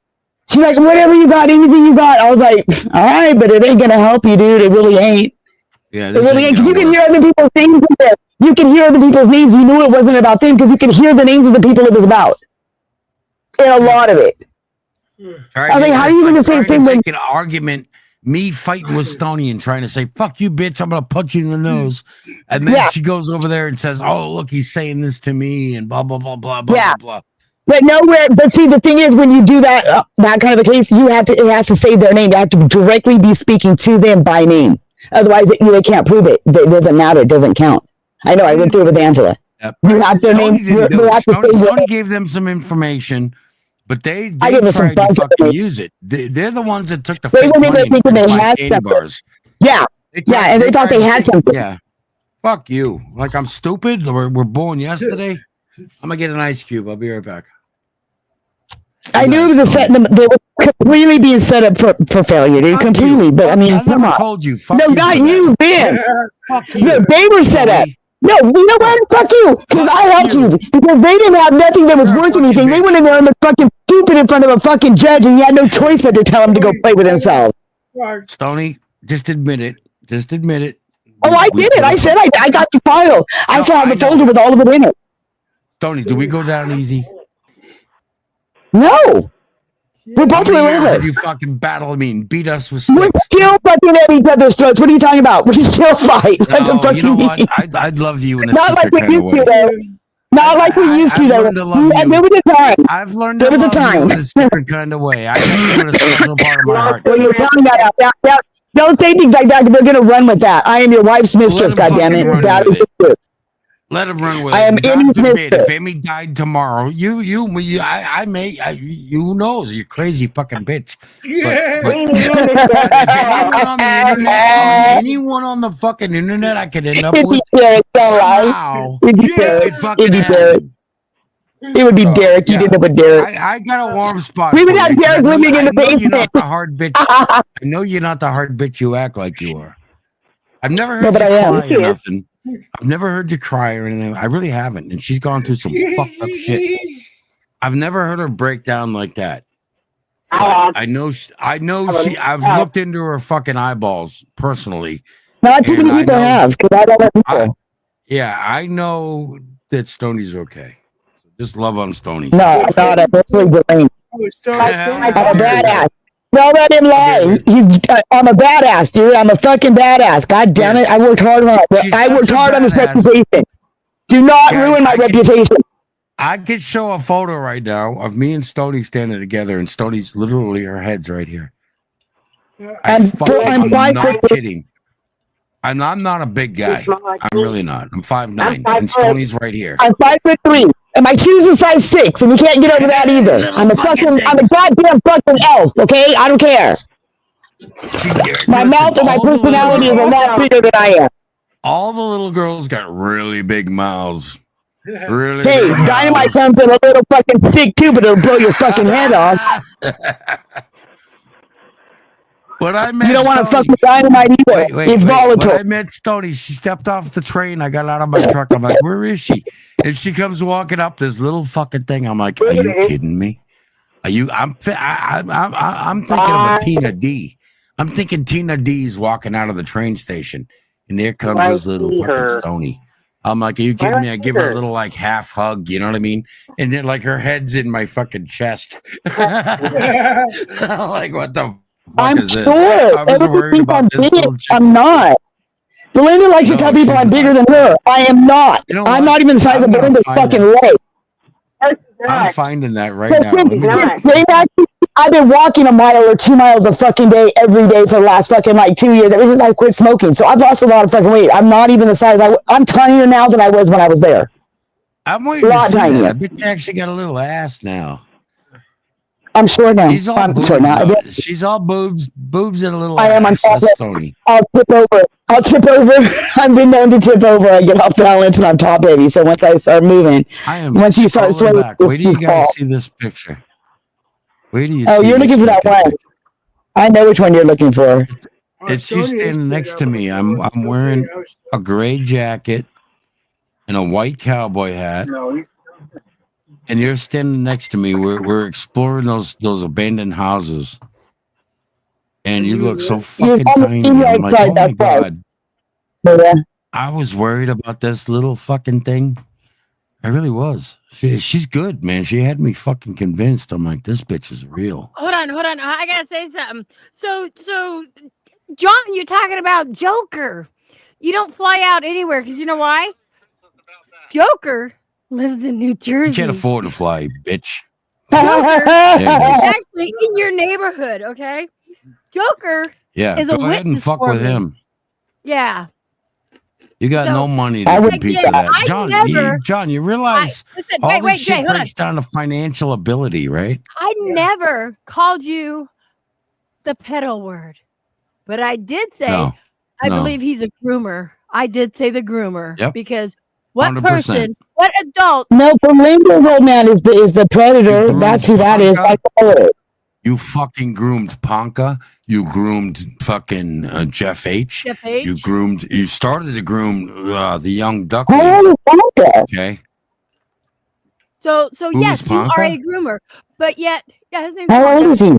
She's like, whatever you got, anything you got. I was like, all right, but it ain't gonna help you, dude. It really ain't. Yeah, It this really ain't ain't. 'Cause you gonna can work. hear other people's names in there. You can hear other people's names. You knew it wasn't about them because you could hear the names of the people it was about. In a lot of it. I was like, how are you gonna say trying thing to when take an argument? Me fighting with Stony and trying to say, fuck you, bitch, I'm gonna punch you in the nose. And then she goes over there and says, oh, look, he's saying this to me and blah, blah, blah, blah, blah, Yeah. blah, blah. But nowhere. But see, the thing is, when you do that, that kind of a case, you have to. It has to say their name. You have to directly be speaking to them by name. Otherwise, they can't prove it. It doesn't matter. It doesn't count. I know. I went through it with Angela. Yep. You have their Stoney name. didn't do You it. have to Stoney, say Stoney gave them some information, but they I gave them some tried to bullshit. fucking use it. They're the ones that took the They fake went in money there and thinking tried to they buy had candy something. bars. Yeah. Yeah, and they thought tried they to had think- something. Yeah. Fuck you. Like I'm stupid. We're born yesterday. I'm gonna get an ice cube. I'll be right back. I knew it was a set. They were completely being set up for failure, dude. Completely. But I mean, I come never on. told you. Fuck No, you not for that. you, Ben. Fuck you. No, they were set up. No, you know what? Fuck you. Because I helped you. Because they didn't have nothing that was worth anything. They went in there and looked fucking stupid in front of a fucking judge, and he had no choice but to tell him to go play with himself. Stony, just admit it. Just admit it. Oh, I did it. I said I got the file. I still have the folder with all of it in it. Tony, do we go down easy? No. We're How both many years did relentless. you fucking battle me and beat us with We're sticks? still fucking at each other's throats. What are you talking about? We still fight. What the No, fuck you know mean? what? I'd love you in a Not like secret we kind of used to, way. though. Not like we used to, I've though. learned to love you. There was a time. I've learned There to was a love time. you in a secret kind of way. I got you in a special part of my heart. Well, you're telling that out. Don't say things like that because they're going to run with that. I am your wife's mistress, Let 'em goddammit. fucking run That with is it. the truth. Let him run with I it. am God Amy's forbid, mistress. if Amy died tomorrow, you who knows? You crazy fucking bitch. But anyone on the fucking internet I could end up with, somehow it fucking happened. It would be Derek. You didn't know what Derek. I got a warm spot. We would for have you, 'cause Derek living in the I know you're basement. not the hard bitch. I know you're not the hard bitch you act like you are. I've never heard but you I am. cry or nothing. I've never heard you cry or anything. I really haven't. And she's gone through some fucked up shit. I've never heard her break down like that. But I know I've looked into her fucking eyeballs personally. Not too and many I people know- have because I don't know people. Yeah, I know that Stoney's okay. So just love on Stoney. No, I'm not. I'm absolutely deranged. I'm a badass. Don't let him lie. I'm a badass, dude. I'm a fucking badass. God damn it. I worked hard on it. I worked hard on this reputation. Do not ruin my reputation. I could show a photo right now of me and Stoney standing together, and Stoney's literally her head's right here. I'm not kidding. I'm not a big guy. I'm really not. I'm 5'9", and Stoney's right here. I'm 5'3", and my shoes are size 6, and you can't get over that either. I'm a goddamn fucking elf. Okay, I don't care. My mouth and my personality is a lot bigger than I am. All the little girls got really big mouths. Really Hey, big dynamite mouths. comes in a little fucking stick too, but it'll blow your fucking head off. When I met You don't want to Stoney- fuck with dynamite either. It's volatile. When I met Stoney, she stepped off the train. I got out of my truck. I'm like, where is she? And she comes walking up this little fucking thing. I'm like, are you kidding me? Are you? I'm thinking of a Tina D. I'm thinking Tina D's walking out of the train station, and there comes this little fucking Stoney. I'm like, are you kidding me? I give her a little like half hug, you know what I mean? And then like her head's in my fucking chest. I'm like, what the fuck I'm is this? sure. I was Everyone worried thinks about I'm this big. little chick. I'm not. Belinda likes to tell people I'm bigger than her. I am not. You know I'm what? not even the size I'm of gonna Belinda's find fucking it. leg. I'm finding that right now. Let me I've been walking a mile or 2 miles a fucking day every day for the last fucking like 2 years. Ever since I quit smoking, so I've lost a lot of fucking weight. I'm not even the size I'm tinier now than I was when I was there. I'm waiting to lot see tinier. that. I bet you actually got a little ass now. I'm sure now. She's all I'm boobs. sure now. Though. She's all boobs and a little I am on ass. top That's of Stoney. I'll tip over. I've been known to tip over. I get off balance and I'm top heavy. So once I start moving, I am once you start scrolling swaying, back. Wait till you guys see this picture. Wait till you Oh, see you're this looking for that fucking one. I know which one you're looking for. It's you standing next to me. I'm wearing a gray jacket and a white cowboy hat. and you're standing next to me. We're exploring those abandoned houses, and you look so fucking tiny. I'm like, oh my god. I was worried about this little fucking thing. I really was. She's good, man. She had me fucking convinced. I'm like, this bitch is real. Hold on. I gotta say something. So, John, you're talking about Joker. You don't fly out anywhere because you know why? Joker lives in New Jersey. You can't afford to fly, bitch. Joker Yeah, is actually in your neighborhood. Okay, Joker. yeah. is a Go ahead and witness fuck for with me. him. Yeah. You got So, no money to again, compete with that, I John. never- John, you realize listen, all wait, this Jay, shit hold breaks down to financial ability, right? I never called you the pedo word, but I did say No, I no. believe he's a groomer. I did say the groomer Yep. because what 100%. person, what adult? No, Flamingo's old man is the predator. groomed That's who that is. Ponca? I follow it. You fucking groomed Ponca. You groomed fucking Jeff H. Jeff H. You started to groom the young How duckling. old is Ponca? Okay. So Who yes, is you are Ponca? a groomer, but yet, yeah, his name's How Ponca. old is he?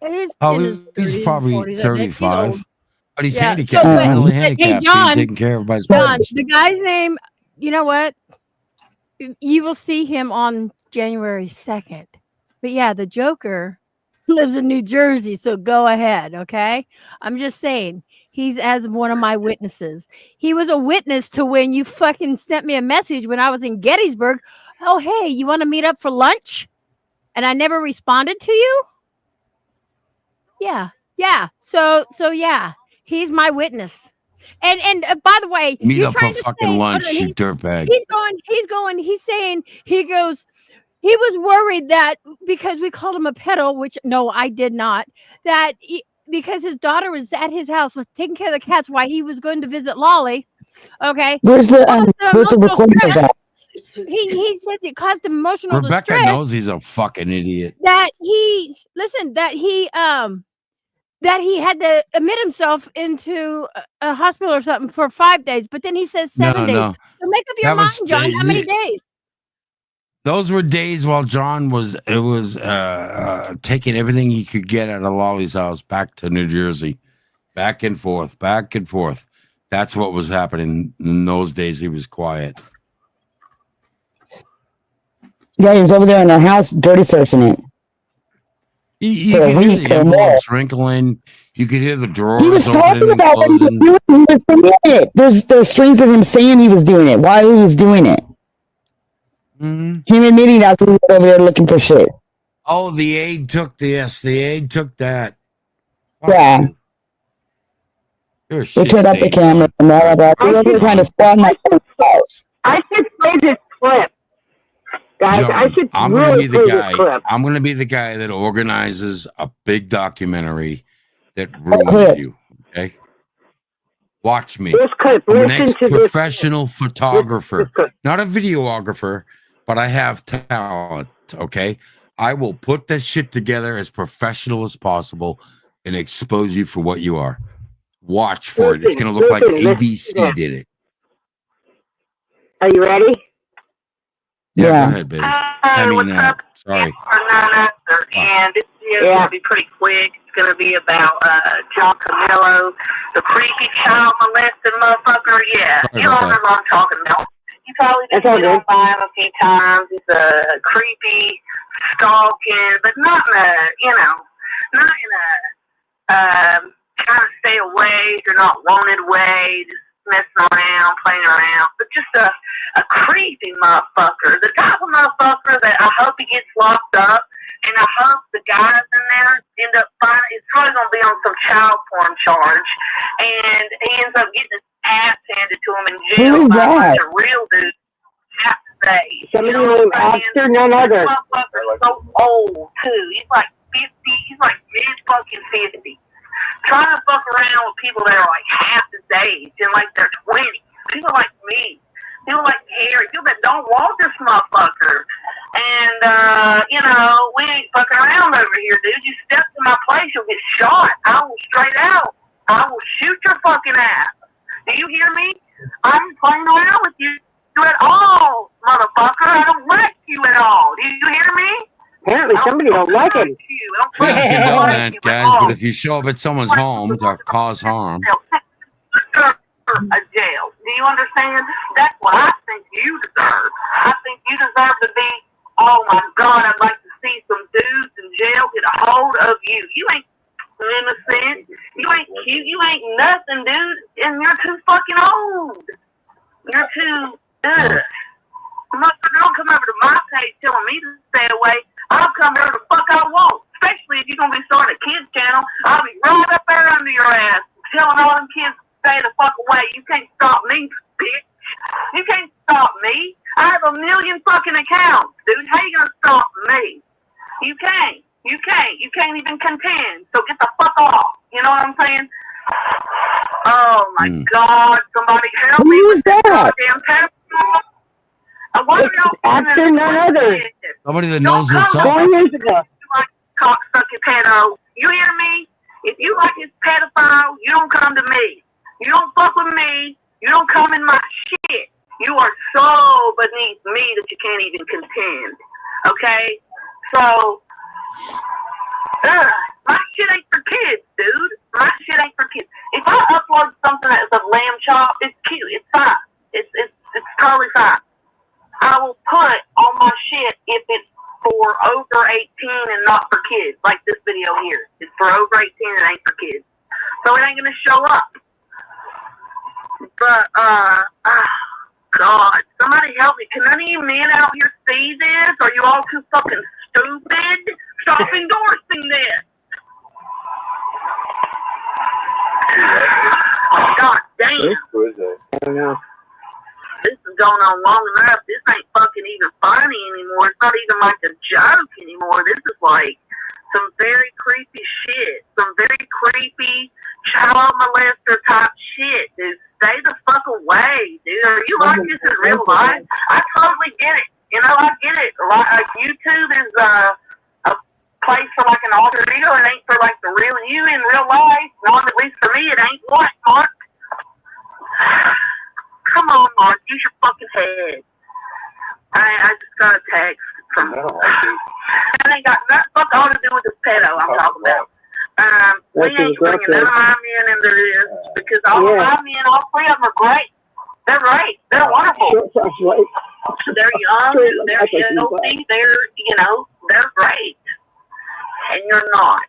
He's Oh, in his 30s he's and probably 40s, I think. He's 35. old. But he's Yeah, handicapped. so, but- mentally hey, handicapped. John, He's taking care of by his John, parents. the guy's name, you know what? You will see him on January 2nd. But yeah, the Joker lives in New Jersey, so go ahead, okay? I'm just saying, he's as one of my witnesses. He was a witness to when you fucking sent me a message when I was in Gettysburg. Oh, hey, you want to meet up for lunch? And I never responded to you? Yeah. Yeah. So yeah, he's my witness. And by the way, Meet you're up for trying to fucking say, lunch, hold on, you dirtbag. he's saying, he goes, he was worried that because we called him a pedo, which no, I did not, that because his daughter was at his house with taking care of the cats while he was going to visit Lolly. Okay. Where's the Caused recording of stress. that? He says it caused him emotional Rebecca distress. knows he's a fucking idiot. That he had to admit himself into a hospital or something for 5 days, but then he says 7 days. No. So make up your That was mind, John. How many days? Those were days while John was taking everything he could get out of Lolly's house back to New Jersey, back and forth, back and forth. That's what was happening in those days. He was quiet. Yeah, he was over there in their house, dirty surfing it. You For a could hear week the or more. envelopes wrinkling. You could hear the drawers He was talking opening and about what he was closing. doing. He was doing it. There's strings of him saying he was doing it. Why he was doing it? Him admitting that's what he was over there looking for shit. Oh, the aide took this. The aide took that. Yeah. You're a We shit turned up the stain. camera and all of that. We were over there trying to spawn my house. I should play this clip. Guys, I John, should I'm gonna really be the play guy. this clip. I'm gonna be the guy that organizes a big documentary that ruins you. Okay, watch me. This clip, I'm an listen to this. ex-professional photographer, not a videographer, but I have talent. Okay, I will put this shit together as professional as possible and expose you for what you are. Watch for it. It's gonna look like Listen, ABC did it. Are you ready? Yeah, Yeah. go ahead, baby. I mean, sorry. And this video is going to be pretty quick. It's going to be about John Camillo, the creepy child molesting motherfucker. Yeah, Sorry you know about that. what I'm talking about. You probably That's been all hit on by him a few times. He's a creepy, stalking, but not in a, not in a trying to stay away or not wanted way, just messing around, playing around, but just a creepy motherfucker. The type of motherfucker that I hope he gets locked up, and I hope the guys in there end up finding, it's probably going to be on some child porn charge, and he ends up getting his ass handed to him in jail Who is by a that? bunch of real dudes. Somebody named Oscar, none other. Motherfucker's so old too. He's like 50. He's like mid fucking 50. Trying to fuck around with people that are like half his age and like they're 20. People like me. People like Harry. People that don't want this motherfucker. And we ain't fucking around over here, dude. You step to my place, you'll get shot. I will straight out. I will shoot your fucking ass. Do you hear me? I'm playing around with you. you at all, motherfucker. I don't like you at all. Do you hear me? Apparently somebody don't like him. You can do that, guys, but if you show up at someone's home to cause harm, A jail. Do you understand? That's what I think you deserve. I think you deserve to be, oh my God, I'd like to see some dudes in jail get a hold of you. You ain't innocent. You ain't cute. You ain't nothing, dude. And you're too fucking old. You're too, don't come over to my page telling me to stay away. I'll come over the fuck I want. Especially if you're going to be starting a kids channel. I'll be right up there under your ass telling all them kids to stay the fuck away. You can't stop me, bitch. You can't stop me. I have 1 million fucking accounts, dude. How you going to stop me? You can't. You can't. You can't even contend. So get the fuck off. You know what I'm saying? Oh my God. Somebody help me Who's with this that? goddamn pedophile. Why are y'all After none other. somebody that knows what's 4 up. years ago. like cocksucking pedo. You hear me? If you like this pedophile, you don't come to me. You don't fuck with me. You don't come in my shit. You are so beneath me that you can't even contend. Okay? So, my shit ain't for kids, dude. My shit ain't for kids. If I upload something that's a lamb chop, it's cute. It's fine. It's totally fine. I will put on my shit if it's for over 18 and not for kids, like this video here. It's for over 18 and ain't for kids. So it ain't gonna show up. But, God, somebody help me. Can any of you men out here see this? Are you all too fucking stupid? Stop endorsing this. God damn. I don't know. This is going on long enough. This ain't fucking even funny anymore. It's not even like a joke anymore. This is like some very creepy shit. Some very creepy child molester type shit, dude. Stay the fuck away, dude. Are you like this in real life? I totally get it. You know, I get it. Like YouTube is a place for like an alter ego. It ain't for like the real you in real life. Not at least for me, it ain't. What, Mark? Come on, Mark. Use your fucking head. I just got a text from. It ain't got nothing fuck all to do with this pedo I'm talking about. We ain't bringing none of my men into this because all of my men, all three of them are great. They're great. They're wonderful. They're young. They're healthy. They're, you know, they're great. And you're not.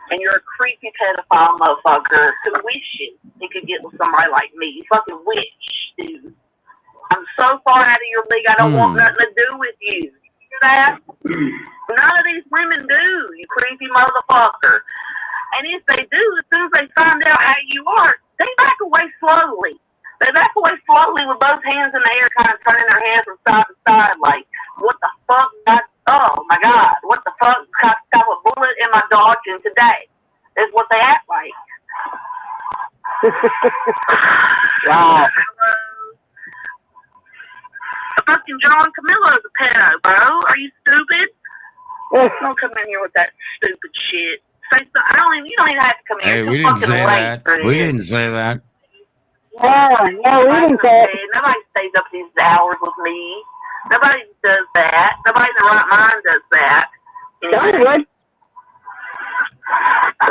And you're a creepy pedophile motherfucker who wishes he could get with somebody like me. You fucking wish, dude. I'm so far out of your league, I don't want nothing to do with you. You hear that? None of these women do, you creepy motherfucker. And if they do, as soon as they find out how you are, they back away slowly. They back away slowly with both hands in the air, kind of turning their hands from side to side, like, what the fuck? Oh my God, what the fuck? Got a bullet in my dodging today. Is what they act like. Wow. Fucking John Camillo's a pedo, bro. Are you stupid? Don't come in here with that stupid shit. Say so, you don't even have to come Hey, here. we didn't say that. We didn't say that. No, we didn't say it. Nobody stays up these hours with me. Nobody does that. Nobody in their right mind does that. Don't would.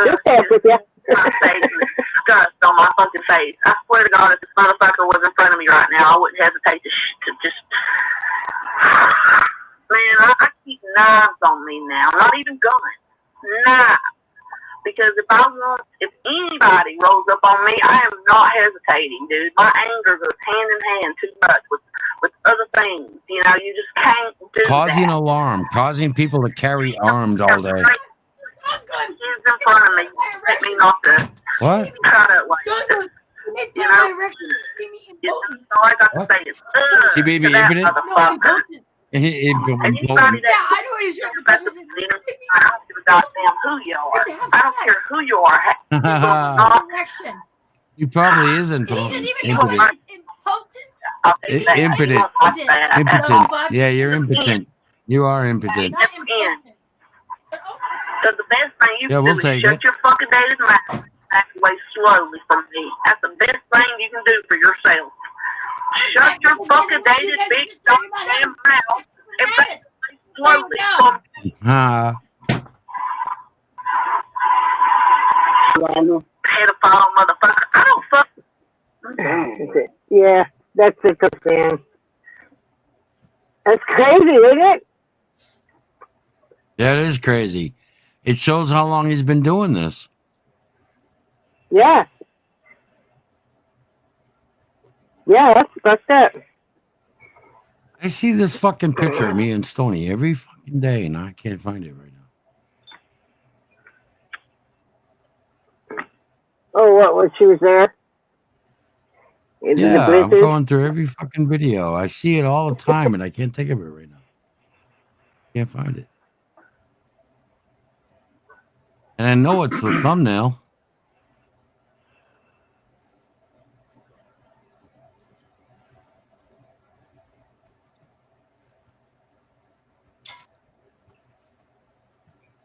Just talk with you. My face is disgust on my fucking face. I swear to God, if this motherfucker was in front of me right now, I wouldn't hesitate to just. Man, I keep knives on me now. Not even guns. Knives. Because if anybody rolls up on me, I am not hesitating, dude. My anger goes hand in hand too much with other things. You know, you just can't do Causing that. alarm, causing people to carry armed all day. He's in front of me. Let me not to What? try to, like, you know, all I got to say is, She made me to that impotent? motherfucker. Anybody that I don't give a goddamn who you are. I don't care who you are. You probably is impotent. Impotent. Impotent. Impotent. Yeah, you're impotent. You are impotent. So the best thing you Yeah, can we'll do is take shut it. your fucking dated mouth, back away slowly from me. That's the best thing you can do for yourself. Shut your fucking dated big goddamn mouth and back slowly from pedophile motherfucker. I don't fuck. Yeah, that's it, man. That's crazy, isn't it? That is crazy. It shows how long he's been doing this. Yeah. Yeah, that's it. I see this fucking picture of me and Stony every fucking day, and I can't find it right now. Oh, what? When she was there? Is it the Yeah, I'm blizzard? going through every fucking video. I see it all the time, and I can't think of it right now. Can't find it. And I know it's the thumbnail.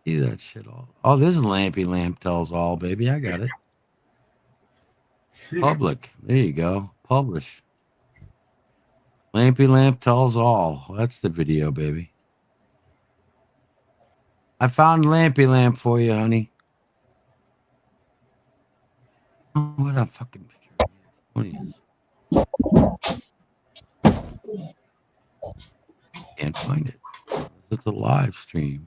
See that shit all. Oh, this is Lampy Lamp Tells All, baby. I got it. Public. There you go. Publish. Lampy Lamp Tells All. That's the video, baby. I found Lampy Lamp for you, honey. Oh, what a fucking picture. What is? Can't find it. It's a live stream.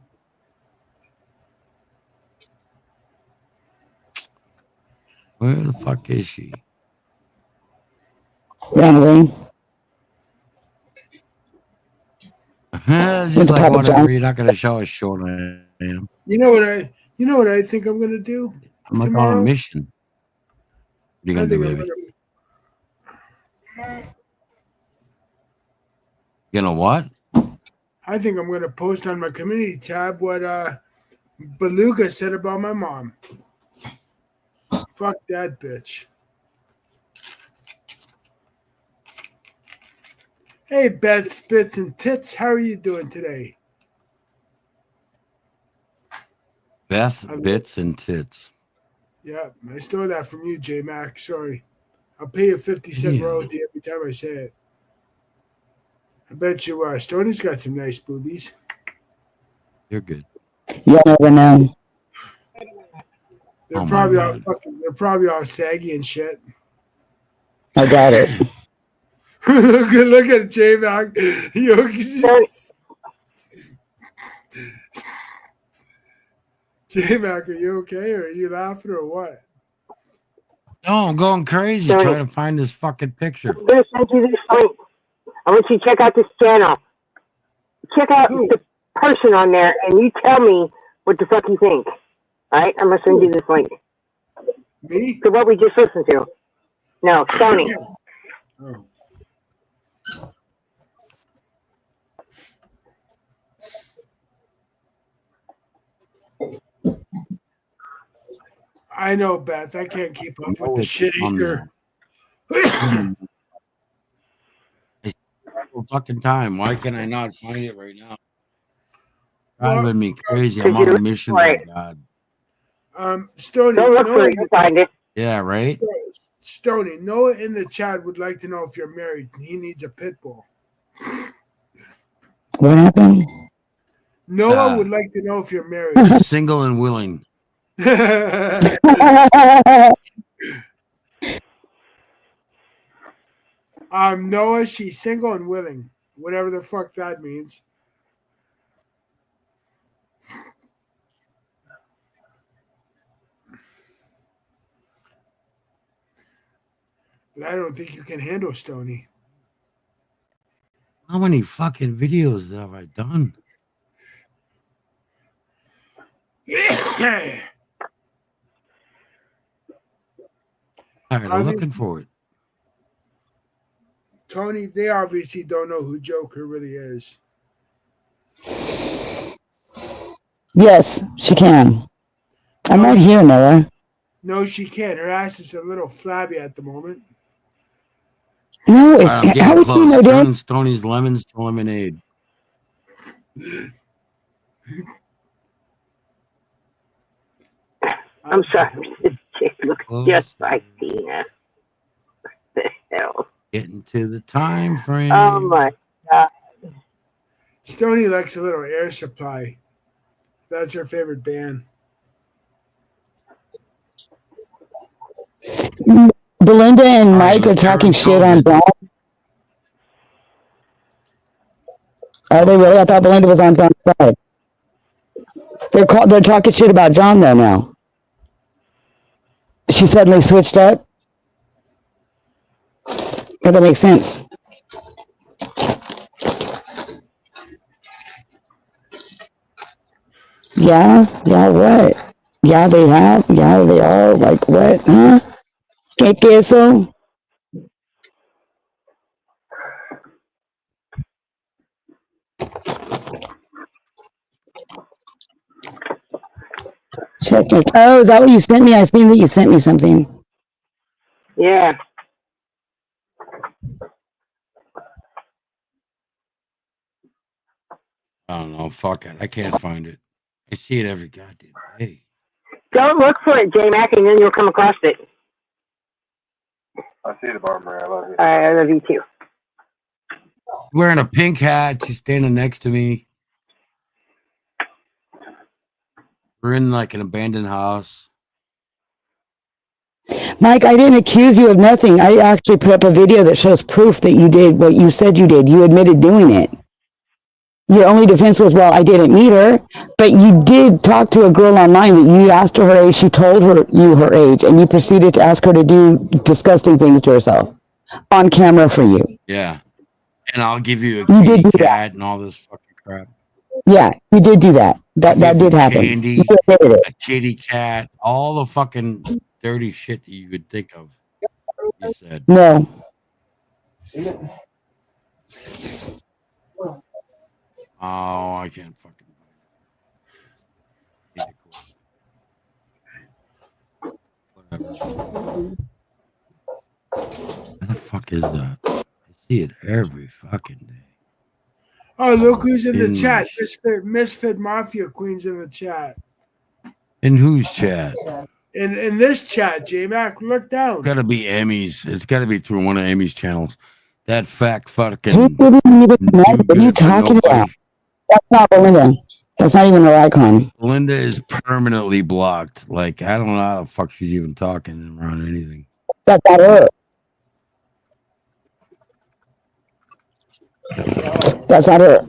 Where the fuck is she? Ran away. She's like, whatever. You're not gonna show us short I am. You know what I think I'm gonna do I'm like on a tomorrow? mission. What are you I gonna do, think I'm baby? gonna, You know what? I think I'm gonna post on my community tab what Beluga said about my mom. Fuck that bitch. Hey, Beth Spits and Tits, how are you doing today? Beth, Bits, and Tits. Yeah, I stole that from you, J Mac. Sorry. I'll pay you 50-cent Yeah. royalty every time I say it. I bet you Stoney's got some nice boobies. You're good. You never know. They're Oh my probably all God. they're probably all saggy and shit. I got it. look at J Mac. J Mac, are you okay? Or are you laughing or what? No, I'm going crazy Sorry. trying to find this fucking picture. I'm gonna send you this link. I want you to check out this channel. Check out the person on there, and you tell me what the fuck you think. All right, I'm gonna send you this link. Me? To what we just listened to. No, Sony. Oh. I know, Beth. I can't keep up with the shit either. Fucking time. Why can I not find it right now? Well, Driving me crazy. I'm on a mission, my God. Stoney, Don't look for Noah, it. You'll find it. Yeah, right? Stoney, Noah in the chat would like to know if you're married. He needs a pit bull. What happened? Noah would like to know if you're married. Single and willing. Noah, she's single and willing. Whatever the fuck that means. But I don't think you can handle Stoney. How many fucking videos have I done? All right, I'm looking for it. Tony, they obviously don't know who Joker really is. Yes, she can. I'm right here, Noah. No, she can't. Her ass is a little flabby at the moment. No, All it's, right, I'm how getting is she close. no damn? Turning Stoney's lemons to lemonade. I'm sorry. This chick looks just like Tina. What the hell? Getting to the time frame. Oh my god. Stony likes a little Air Supply. That's her favorite band. Belinda and All right, Mike are let's get talking rid of shit on COVID. John. Are they really? I thought Belinda was on John's side. They're talking shit about John though now. She suddenly switched up. Yeah, that makes sense. Yeah, what? Yeah, they have. Yeah, they are. Like what? Huh? ¿Qué queso? Check it. Oh, is that what you sent me? I seen that you sent me something. Yeah. I don't know. Fuck it. I can't find it. I see it every goddamn day. Don't look for it, J Mac, and then you'll come across it. I see the Barbara. I love you. I love you too. Wearing a pink hat. She's standing next to me. We're in like an abandoned house. Mike, I didn't accuse you of nothing. I actually put up a video that shows proof that you did what you said you did. You admitted doing it. Your only defense was, well, I didn't meet her, but you did talk to a girl online that you asked her age. She told you her age, and you proceeded to ask her to do disgusting things to herself on camera for you. Yeah. And I'll give you a You did kitty do that. cat and all this fucking crap. Yeah, you did do that. That Give you did happen. candy, You admitted it. a kitty cat, all the fucking dirty shit that you could think of. You said. No. Oh, I can't fucking. Whatever. What the fuck is that? I see it every fucking day. Oh, look who's in the In chat. Misfit Mafia Queen's in the chat. In whose chat? In this chat, J Mac, look down. It's gotta be Emmy's. It's gotta be through one of Emmy's channels. That fat Who fucking. didn't even know? do What are you good for talking nobody. about? That's not Belinda. That's not even her icon. Linda is permanently blocked. Like, I don't know how the fuck she's even talking around anything. That's not her. That's not her.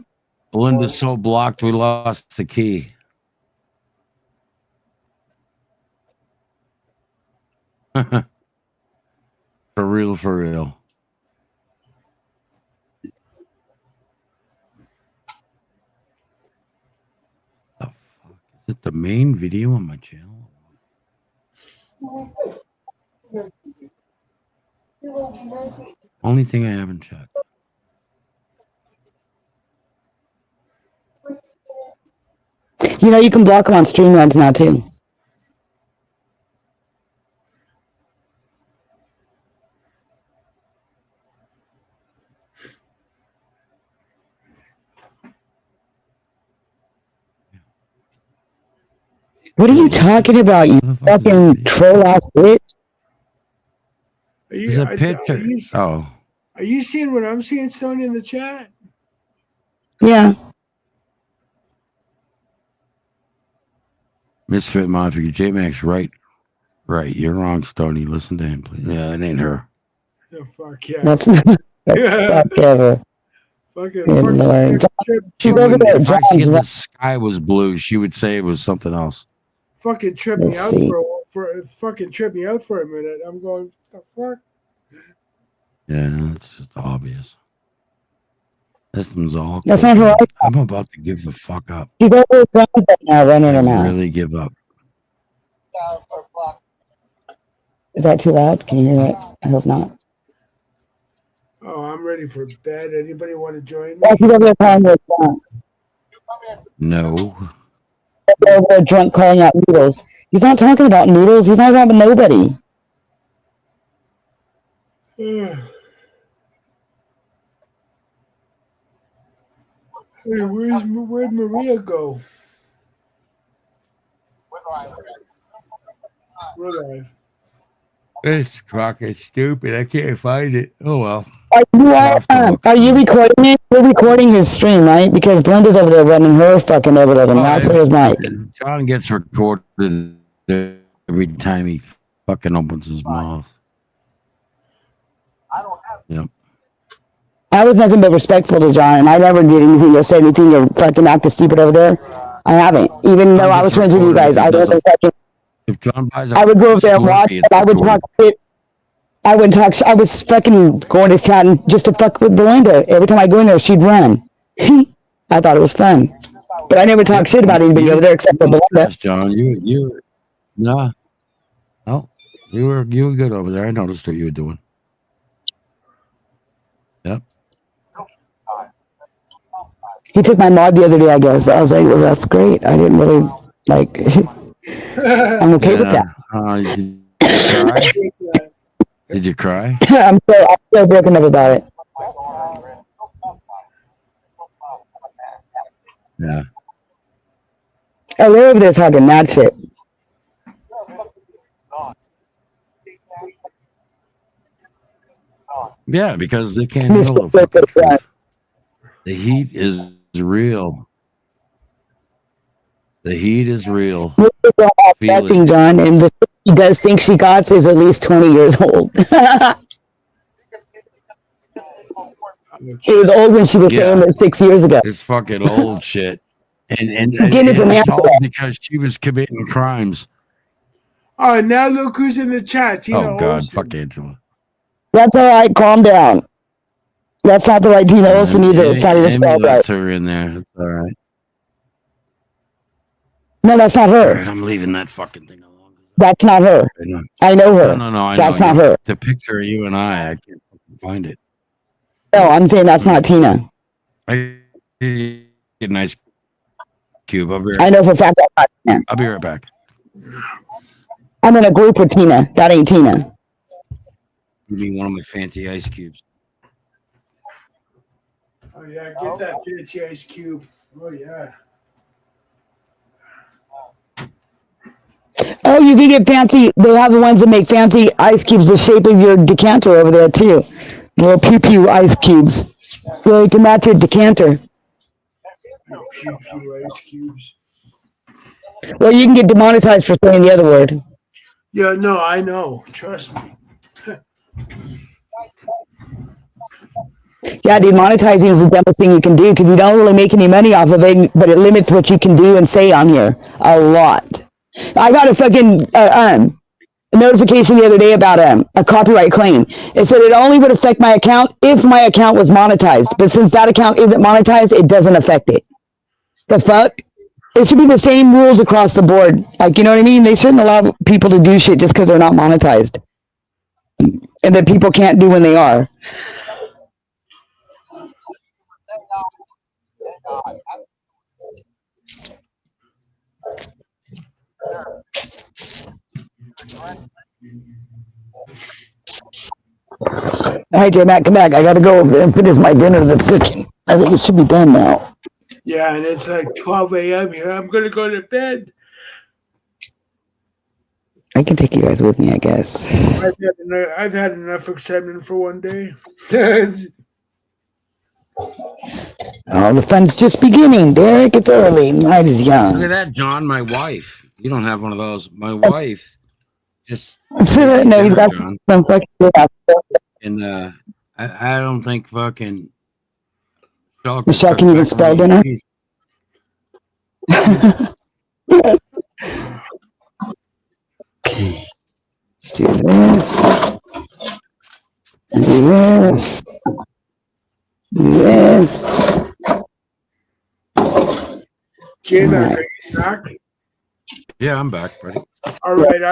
Linda's so blocked, we lost the key. For real, for real. The fuck? Is it the main video on my channel? Only thing I haven't checked. You know, you can block them on StreamYards now, too. What are you talking about, you fucking troll-ass bitch? Are you, There's a are picture. you, Oh, are you seeing what I'm seeing, Stony, in the chat? Yeah. Misfit Mafia. J-Max, right. Right. You're wrong, Stony. Listen to him, please. Yeah, it ain't her. Oh, fuck yeah. That's fuck ever. Fucking, Good Lord. She Over wouldn't, there, if I John's said the right. sky was blue, she would say it was something else. fucking trip me Let's out see. for fucking trip me out for a minute. I'm going, what the fuck? Yeah, that's just obvious. This one's all. That's not her. I'm about to give the fuck up. She's over at John's right now, running her mouth. Really give up. Is that too loud? Can you hear it? I hope not. Oh, I'm ready for bed. Anybody want to join me? Yeah, she's over there calling her drunk. No. She's over there drunk calling out noodles. He's not talking about noodles. He's not talking about nobody. Hey, where'd Maria go? We're live. This clock is stupid. I can't find it. Oh well. Are you recording it? You're recording his stream, right? Because Blenda's over there running her fucking overload, now so is Mike. John gets recorded every time he fucking opens his mouth. Yep. I was nothing but respectful to John, and I never did anything or said anything or fucking acted stupid over there. I haven't. Even though I was friends with you guys, I wasn't fucking. If John buys I would go over there and watch, and I would talk shit. I wouldn't talk. I was fucking going to chat and just to fuck with Belinda. Every time I go in there, she'd run. I thought it was fun, but I never talked shit about anybody over there except for Belinda. Yes, John, you, no, you were good over there. I noticed what you were doing. Yep. He took my mod the other day, I guess. I was like, well, that's great. I didn't really like. I'm okay with that. Did you cry? I'm still broken up about it. Yeah. Oh, they're over there talking mad shit. Yeah, because they can't handle the fucking truth. The heat is real. The heat is real. Fucking John, and the she does think she got is at least 20 years old. It was old when she was saying it 6 years ago. It's fucking old shit. And Getting it from it's Angela. all because she was committing crimes. Oh, now look who's in the chat. Tina Oh God, Olsen. fuck Angela. That's all right. Calm down. That's not the right Tina Olsen either. It's not even spelled right. That's her in there. It's all right. No, that's not All her. right, I'm leaving that fucking thing alone. That's not her. I know her. No, I That's know. not her. The picture of you and I can't fucking find it. No, I'm saying that's not Tina. I get a nice cube. I know for a fact that's not Tina. I'll be right back. I'm in a group with Tina. That ain't Tina. Give me one of my fancy ice cubes. Oh yeah, get that fancy ice cube. Oh yeah. Oh, you can get fancy. They have the ones that make fancy ice cubes the shape of your decanter over there too. Little pew pew ice cubes. So you can match your decanter. Pew pew ice cubes. Well, you can get demonetized for saying the other word. Yeah, no, I know. Trust me. Yeah, demonetizing is the dumbest thing you can do because you don't really make any money off of it, but it limits what you can do and say on here a lot. I got a fucking a notification the other day about a copyright claim. It said it only would affect my account if my account was monetized, but since that account isn't monetized, it doesn't affect it. The fuck? It should be the same rules across the board. Like, you know what I mean? They shouldn't allow people to do shit just because they're not monetized. And that people can't do when they are. All right, J-Mac, come back. I gotta go over there and finish my dinner that's cooking. I think it should be done now. Yeah, and it's like 12 a.m. here. I'm gonna go to bed. I can take you guys with me, I guess. I've had enough excitement for one day. Oh, the fun's just beginning, Derek. It's early. Night is young. Look at that, John, my wife. You don't have one of those. My wife just No, he's got John. some fucking. And I don't think fucking Michelle can even spell dinner. Let's do this. Do this. Do this. J-Mac, are you back? Yeah, I'm back, buddy. All right,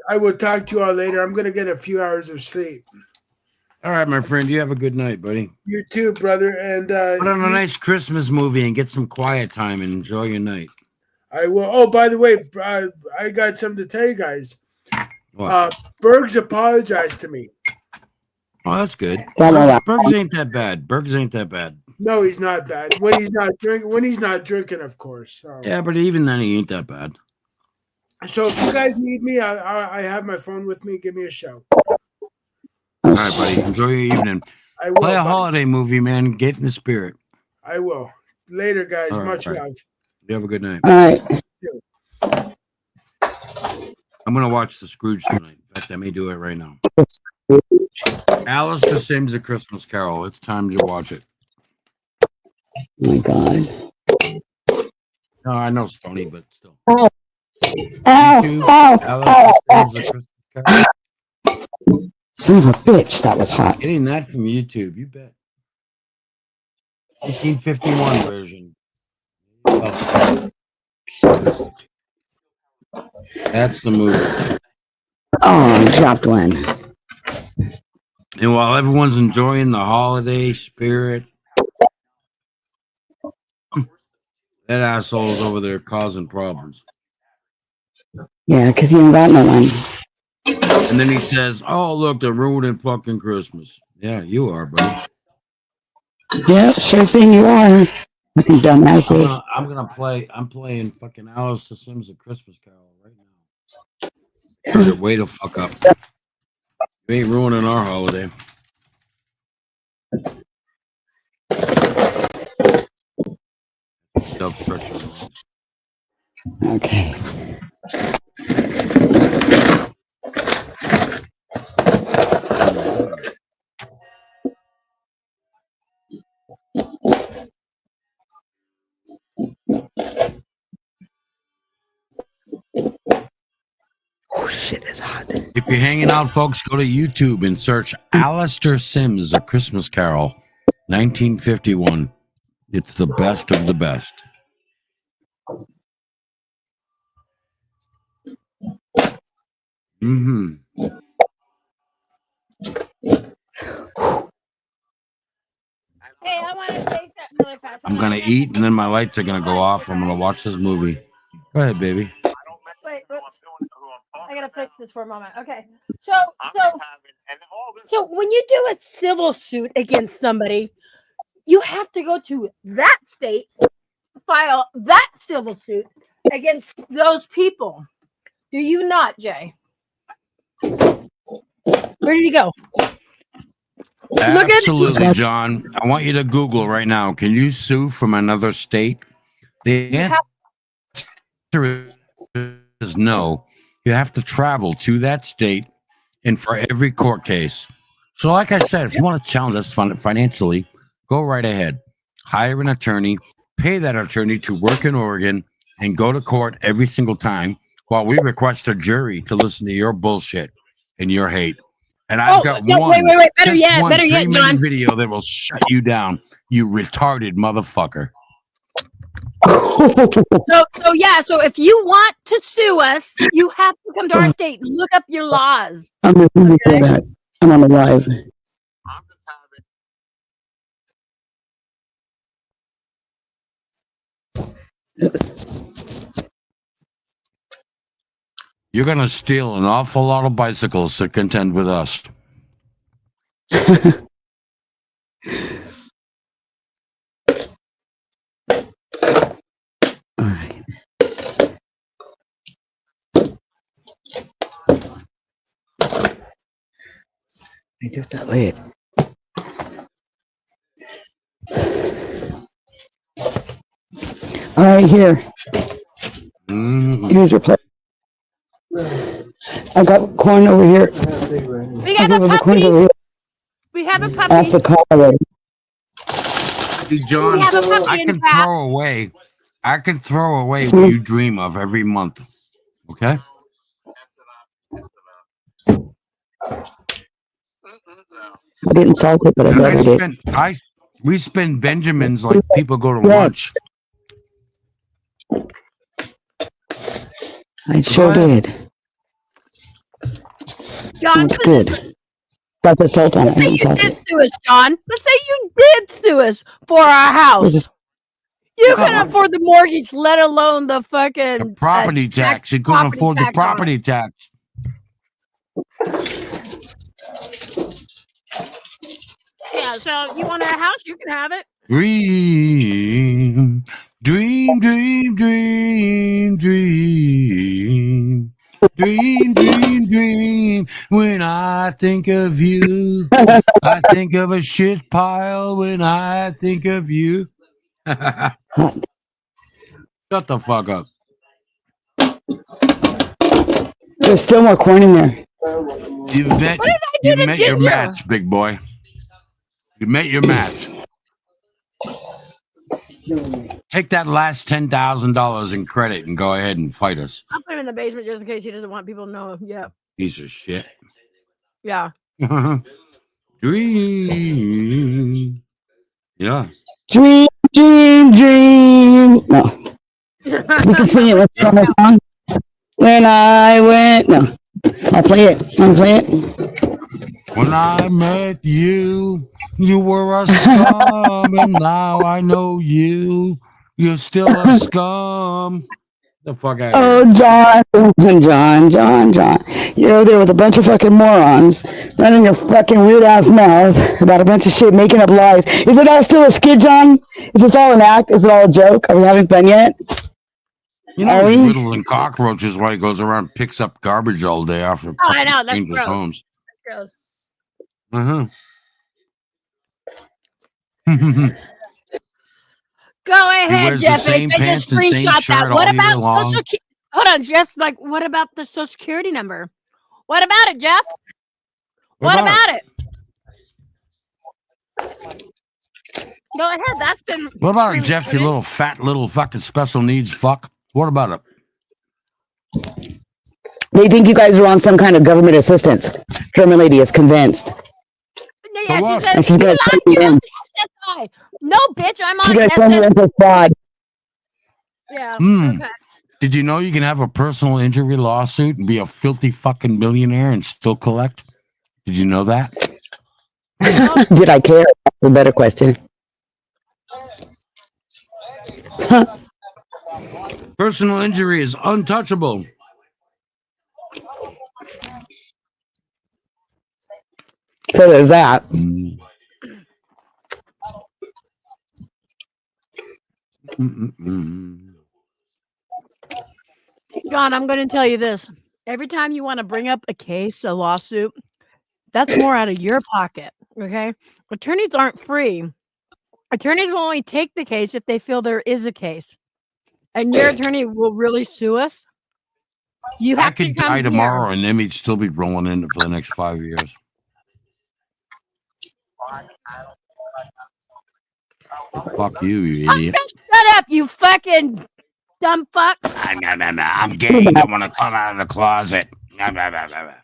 I will talk to you all later. I'm gonna get a few hours of sleep. All right, my friend. You have a good night, buddy. You too, brother. And Put on a nice Christmas movie and get some quiet time and enjoy your night. I will. Oh, by the way, I got something to tell you guys. What? Bergs apologized to me. Oh, that's good. Yeah. Bergs ain't that bad. Bergs ain't that bad. No, he's not bad. When he's not drinking, of course. So. Yeah, but even then, he ain't that bad. So if you guys need me, I have my phone with me. Give me a shout. All right, buddy. Enjoy your evening. I will. Play a buddy. holiday movie, man. Get in the spirit. I will. Later, guys. All right, Much all right. love. You have a good night. All right. I'm gonna watch The Scrooge tonight. In fact, I may do it right now. Alistair Sims: A Christmas Carol. It's time to watch it. Oh my God. No, I know Stony, but still. Ow. YouTube, Ow. Alistair Sims: A Christmas Carol. Son of a bitch. That was hot. Getting that from YouTube, you bet. 1951 version. Oh. That's the movie. Oh, I dropped one. And while everyone's enjoying the holiday spirit, that asshole's over there causing problems. Yeah, because you ain't got no one. And then he says, "Oh, look, they're ruining fucking Christmas." Yeah, you are, buddy. Yeah, sure thing you are. Fucking dumbasses. I'm playing fucking Alistair Sims: A Christmas Carol right now. Way to fuck up. You ain't ruining our holiday. Self-structure. Okay. Oh shit, it's hot. If you're hanging out, folks, go to YouTube and search Alistair Sims: A Christmas Carol, 1951. It's the best of the best. Mm-hmm. Hey, I want to say something really fast. I'm going to eat, and then my lights are going to go off. I'm going to watch this movie. Go ahead, baby. Wait, I gotta fix this for a moment. Okay, so when you do a civil suit against somebody, you have to go to that state, file that civil suit against those people. Do you not, Jay? Where did he go? Absolutely, John. I want you to Google right now. Can you sue from another state? The answer is no. You have to travel to that state and for every court case. So like I said, if you want to challenge us financially, go right ahead. Hire an attorney, pay that attorney to work in Oregon and go to court every single time while we request a jury to listen to your bullshit and your hate. And I've got one. Wait. Better yet, John. Video that will shut you down, you retarded motherfucker. So if you want to sue us, you have to come to our state and look up your laws. I'm listening to that. I'm on the live. You're going to steal an awful lot of bicycles to contend with us. All right. I do that late. All right, here. Here's your plate. I got corn over here. We got a puppy. We have a puppy. Off the collar. See, John, I can throw away what you dream of every month. Okay? I didn't salt it, but I buttered it. We spend Benjamins like people go to lunch. I sure did. John, it's good. Got the salt on it. I Let's say didn't you salt did it. sue us, John. Let's say you did sue us for our house. You can afford the mortgage, let alone the fucking Property tax. You couldn't afford the property tax. Yeah, so you want our house, you can have it. Dream, dream, dream, dream, dream. Dream, dream, dream. When I think of you, I think of a shit pile. When I think of you. Shut the fuck up. There's still more corn in there. You met your match, big boy. You met your match. Take that last $10,000 in credit and go ahead and fight us. I'll put him in the basement just in case he doesn't want people to know. Yeah. Piece of shit. Yeah. Dream. Yeah. Dream, dream, dream. No. You can sing it. What's the other song? When I went. No. I'll play it. I'll play it. When I met you, you were a scum, and now I know you. You're still a scum. The fuck out of here. Oh, John. You're over there with a bunch of fucking morons running your fucking weird ass mouth about a bunch of shit, making up lies. Is it all still a skit, John? Is this all an act? Is it all a joke? Are we having fun yet? You know, he's little than cockroaches while he goes around and picks up garbage all day after I know. That's Angels gross. Homes. That's gross. Go ahead, wears the Jeff. same They just pants and same screenshot shirt that. What all year about long. social? Hold on, Jeff. Like, what about the social security number? What about it, Jeff? What about it? Go ahead. That's been. What about it, Jeff? You screenshotted. little fat little fucking special needs fuck. What about it? They think you guys are on some kind of government assistance. German lady is convinced. Yeah, what? she said, And she's gonna turn you in. SSI. No, bitch, I'm She's on gonna turn you SSI. into fraud. Yeah. Hmm. Okay. Did you know you can have a personal injury lawsuit and be a filthy fucking millionaire and still collect? Did you know that? Did I care? That's a better question. Personal injury is untouchable. So there's that. John, I'm going to tell you this. Every time you want to bring up a case, a lawsuit, that's more out of your pocket. Okay. Attorneys aren't free. Attorneys will only take the case if they feel there is a case. And your attorney will really sue us. You I have to could come die here. tomorrow and then he'd still be rolling in it for the next 5 years. Fuck you, you idiot. Shut up, you fucking dumb fuck. I'm gay. I want to come out of the closet. Plaka,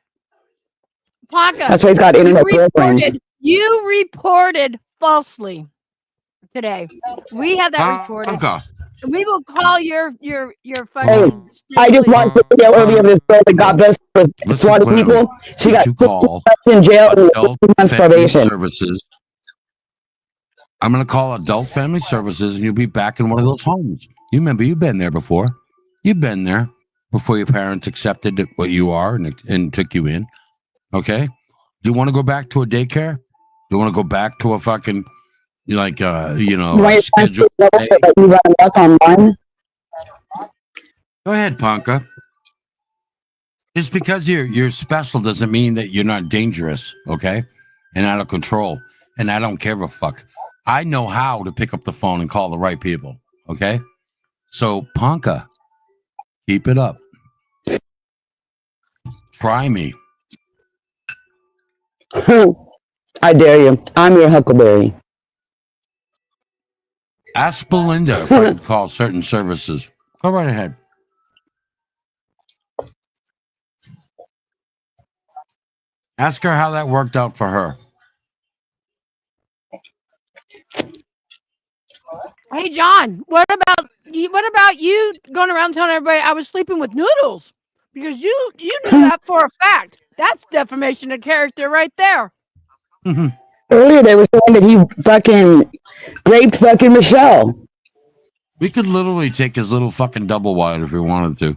That's why he's got internet girlfriends. you reported falsely today. We have that recorded. Plaka. We will call your Hey, fucking. I just watched the video earlier of this girl that got busted for swatting Clem, people. She got you 15 call months in jail and Adult 15 months Family probation. Services. I'm going to call Adult Family Services and you'll be back in one of those homes. You remember, you've been there before. You've been there before your parents accepted what you are and took you in. Okay? Do you want to go back to a daycare? Do you want to go back to a fucking, like, Why is that schedule? that you got to work online? Go ahead, Ponka. Just because you're special doesn't mean that you're not dangerous, okay? And out of control. And I don't give a fuck. I know how to pick up the phone and call the right people, okay? So, Ponka, keep it up. Try me. I dare you. I'm your Huckleberry. Ask Belinda if I can call certain services. Go right ahead. Ask her how that worked out for her. Hey, John, what about you going around telling everybody I was sleeping with Noodles? Because you knew that for a fact. That's defamation of character right there. Earlier they were saying that he fucking raped fucking Michelle. We could literally take his little fucking double wide if we wanted to.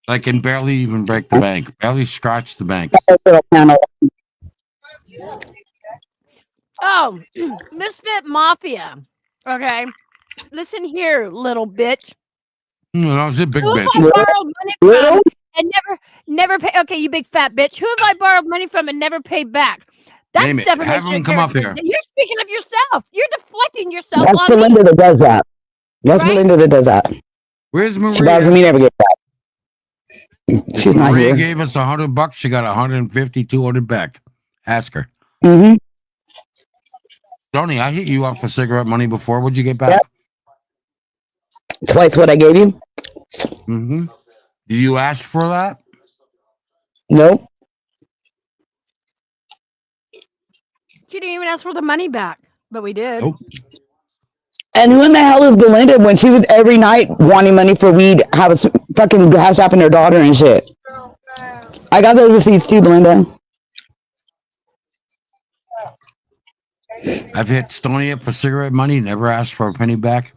I can barely even break the bank. Barely scratch the bank. Oh, Misfit Mafia. Okay. Listen here, little bitch. No, it's a big Who have bitch. I borrowed money from and never pay? Okay, you big fat bitch. Who have I borrowed money from and never paid back? That's Name it. defamation Have 'em of come up character. here. You're speaking of yourself. You're deflecting yourself That's on Belinda me. that does that. That's Right? Belinda that does that. Where's She borrows Maria? from me, never get back. She's not Maria here. gave us $100. She got 150, 200 back. Ask her. Mm-hmm. Tony, I hit you up for cigarette money before. What'd you get back? Twice what I gave you? Mm-hmm. Did you ask for that? Nope. She didn't even ask for the money back, but we did. Nope. And who in the hell is Belinda when she was every night wanting money for weed, have a fucking hash shopping her daughter and shit? I got those receipts too, Belinda. I've hit Stony up for cigarette money, never asked for a penny back.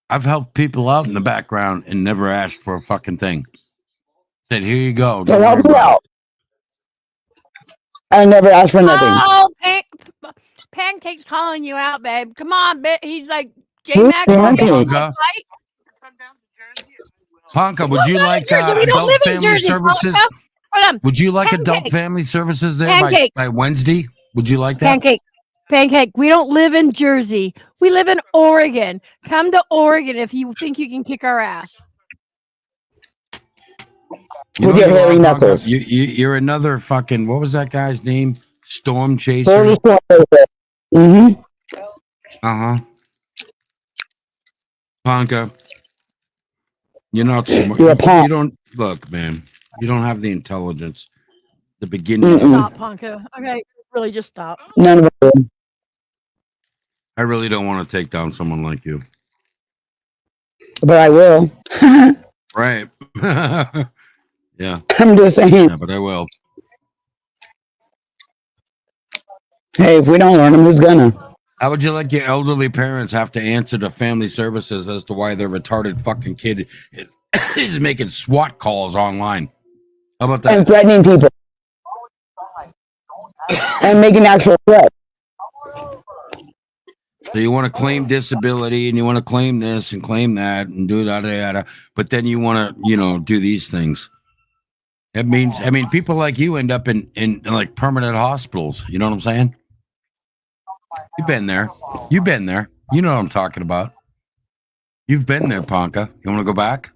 I've helped people out in the background and never asked for a fucking thing. Said, here you go. So Don't help worry me about out. I never asked for nothing. Oh, Pancake's calling you out, babe. Come on, bitch. He's like, Who's J-Mac. Pancake? Panka, would you like Jersey. We don't adult live in family Jersey, services? Panka. Hold on. Would you like Pancake. adult family services there Pancake. by Wednesday? Would you like that? Pancake. We don't live in Jersey. We live in Oregon. Come to Oregon if you think you can kick our ass. You With know your you hairy are, Panka. knuckles. You're another fucking, what was that guy's name? Storm Chaser. Mm-hmm. Uh-huh. Panka. You're not smart. You're a punk. You don't look, man. You don't have the intelligence. The beginning. Stop, Ponka. Okay, really just stop. None of it. I really don't want to take down someone like you. But I will. Right. Yeah. I'm just saying. Yeah, but I will. Hey, if we don't learn them, who's gonna? How would you like your elderly parents have to answer to family services as to why their retarded fucking kid is making SWAT calls online? How about that? And threatening people. And making actual threats. So you want to claim disability and you want to claim this and claim that and do that, but then you want to, do these things. It means, people like you end up in like permanent hospitals. You know what I'm saying? You've been there. You've been there. You know what I'm talking about. You've been there, Panka. You want to go back?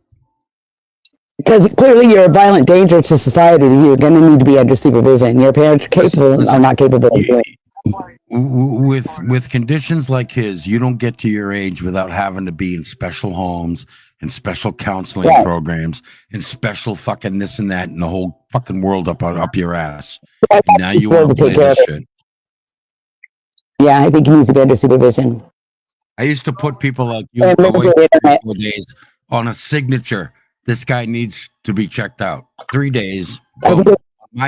Because clearly you're a violent danger to society. You're going to need to be under supervision. Your parents are capable are not capable of doing it. With conditions like his, you don't get to your age without having to be in special homes and special counseling programs and special fucking this and that and the whole fucking world up your ass. And now you want to play this shit. Yeah, I think he needs to be under supervision. I used to put people like you away for 4 days on a signature. This guy needs to be checked out. 3 days. I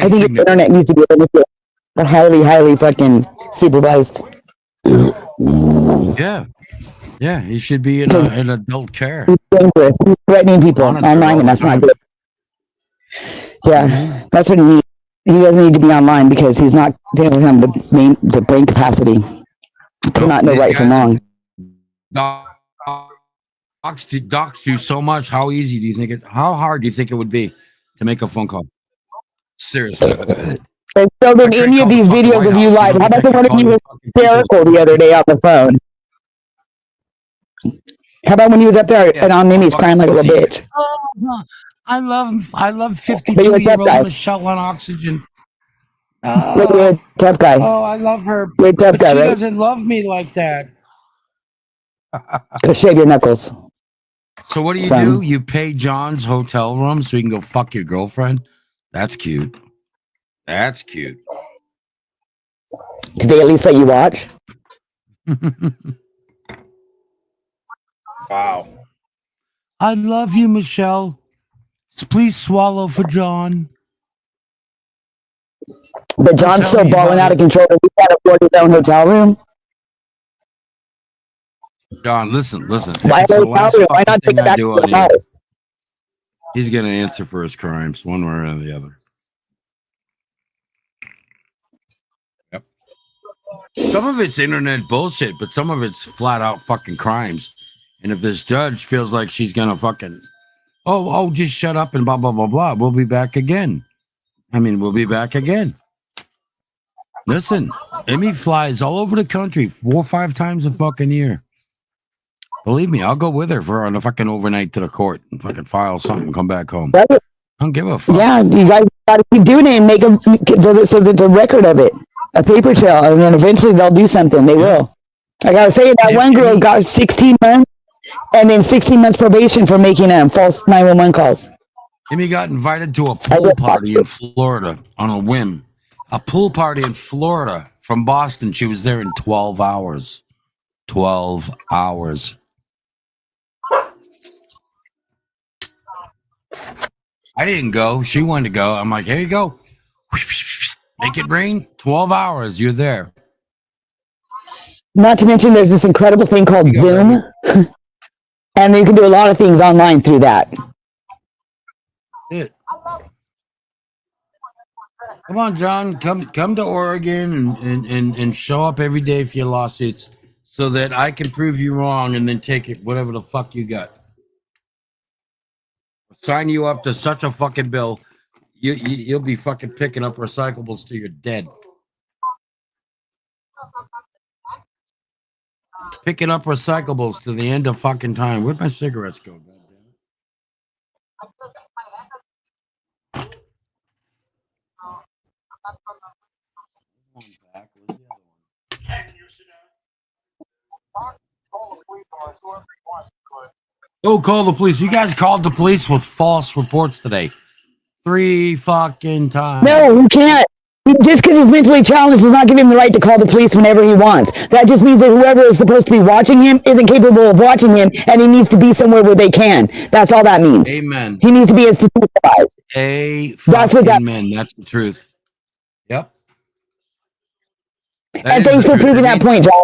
think the internet needs to be highly, highly fucking supervised. Yeah. Yeah, he should be in adult care. He's dangerous. He's threatening people online, and that's not good. Yeah, that's what he needs. He doesn't need to be online because he doesn't have the brain capacity to not know right from wrong. Docs you so much. How easy do you think how hard do you think it would be to make a phone call? Seriously. And so did any of these videos of you live. How about the one of you was hysterical the other day on the phone? How about when he was up there and on Mimi's crying like a little bitch? Oh, I love 52-year-old Michelle on oxygen. You're a tough guy. Oh, I love her. You're a tough But guy, she right? doesn't love me like that. Go shave your knuckles. So what do you Son. do? You pay John's hotel room so you can go fuck your girlfriend? That's cute. That's cute. Did they at least let you watch? Wow. I love you, Michelle. Please swallow for John. But John's tell still you, balling buddy. out of control. He can't afford his own hotel room. John, listen. Why If it's the hotel last room? Why fucking not take thing it I back do to on the you, house? he's going to answer for his crimes one way or the other. Yep. Some of it's internet bullshit, but some of it's flat out fucking crimes. And if this judge feels like she's gonna fucking, just shut up and blah blah blah blah, we'll be back again. We'll be back again. Listen, Emmy flies all over the country 4 or 5 times a fucking year. Believe me, I'll go with her for on a fucking overnight to the court and fucking file something and come back home. I don't give a fuck. Yeah, you guys got to keep doing it and make them so that the record of it, a paper trail, and then eventually they'll do something. They will. Like I was saying, that one girl got 16 months and then 16 months probation for making false 911 calls. Emmy got invited to a pool party in Florida on a whim. A pool party in Florida from Boston. She was there in 12 hours. 12 hours. I didn't go. She wanted to go. I'm like, here you go. Make it rain. 12 hours. You're there. Not to mention there's this incredible thing called Zoom. And you can do a lot of things online through that. Come on, John. Come to Oregon and show up every day for your lawsuits so that I can prove you wrong and then take it, whatever the fuck you got. Sign you up to such a fucking bill, you'll be fucking picking up recyclables till you're dead. Picking up recyclables to the end of fucking time. Where'd my cigarettes go? Oh, call the police. You guys called the police with false reports today. 3 fucking times. No, you can't. Just because he's mentally challenged does not give him the right to call the police whenever he wants. That just means that whoever is supposed to be watching him isn't capable of watching him, and he needs to be somewhere where they can. That's all that means. Amen. He needs to be institutionalized. Amen. That's the truth. Yep. And thanks for proving that point, John.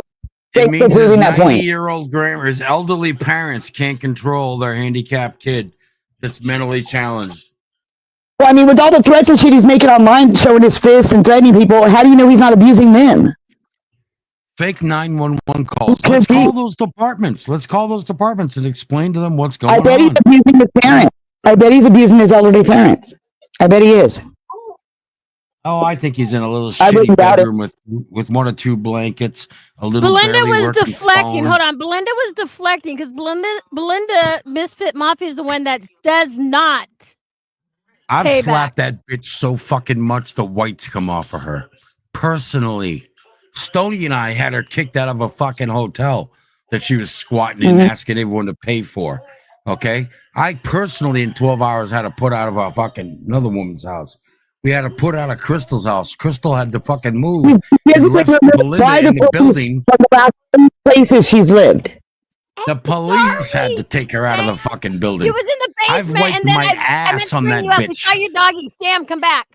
Thanks for proving that point. 90-year-old grandma's elderly parents can't control their handicapped kid that's mentally challenged. Well, I mean, with all the threats and shit he's making online, showing his fists and threatening people, how do you know he's not abusing them? Fake 911 calls. Let's call those departments. Let's call those departments and explain to them what's going on. I bet he's abusing his parents. I bet he's abusing his elderly parents. I bet he is. Oh, I think he's in a little shitty bedroom with 1 or 2 blankets. A little. Belinda was deflecting. Hold on, Belinda was deflecting because Belinda Misfit Mafia is the one that does not. I've slapped that bitch so fucking much the whites come off of her. Personally, Stoney and I had her kicked out of a fucking hotel that she was squatting and asking everyone to pay for. Okay, I personally in 12 hours had to put out of a fucking another woman's house. We had to put out of Crystal's house. Crystal had to fucking move and left Belinda in the building. From the last places she's lived. The police had to take her out of the fucking building. She was in the basement. I've wiped and then my I meant ass to on bring that you up. We bitch. saw your doggy. Sam, come back.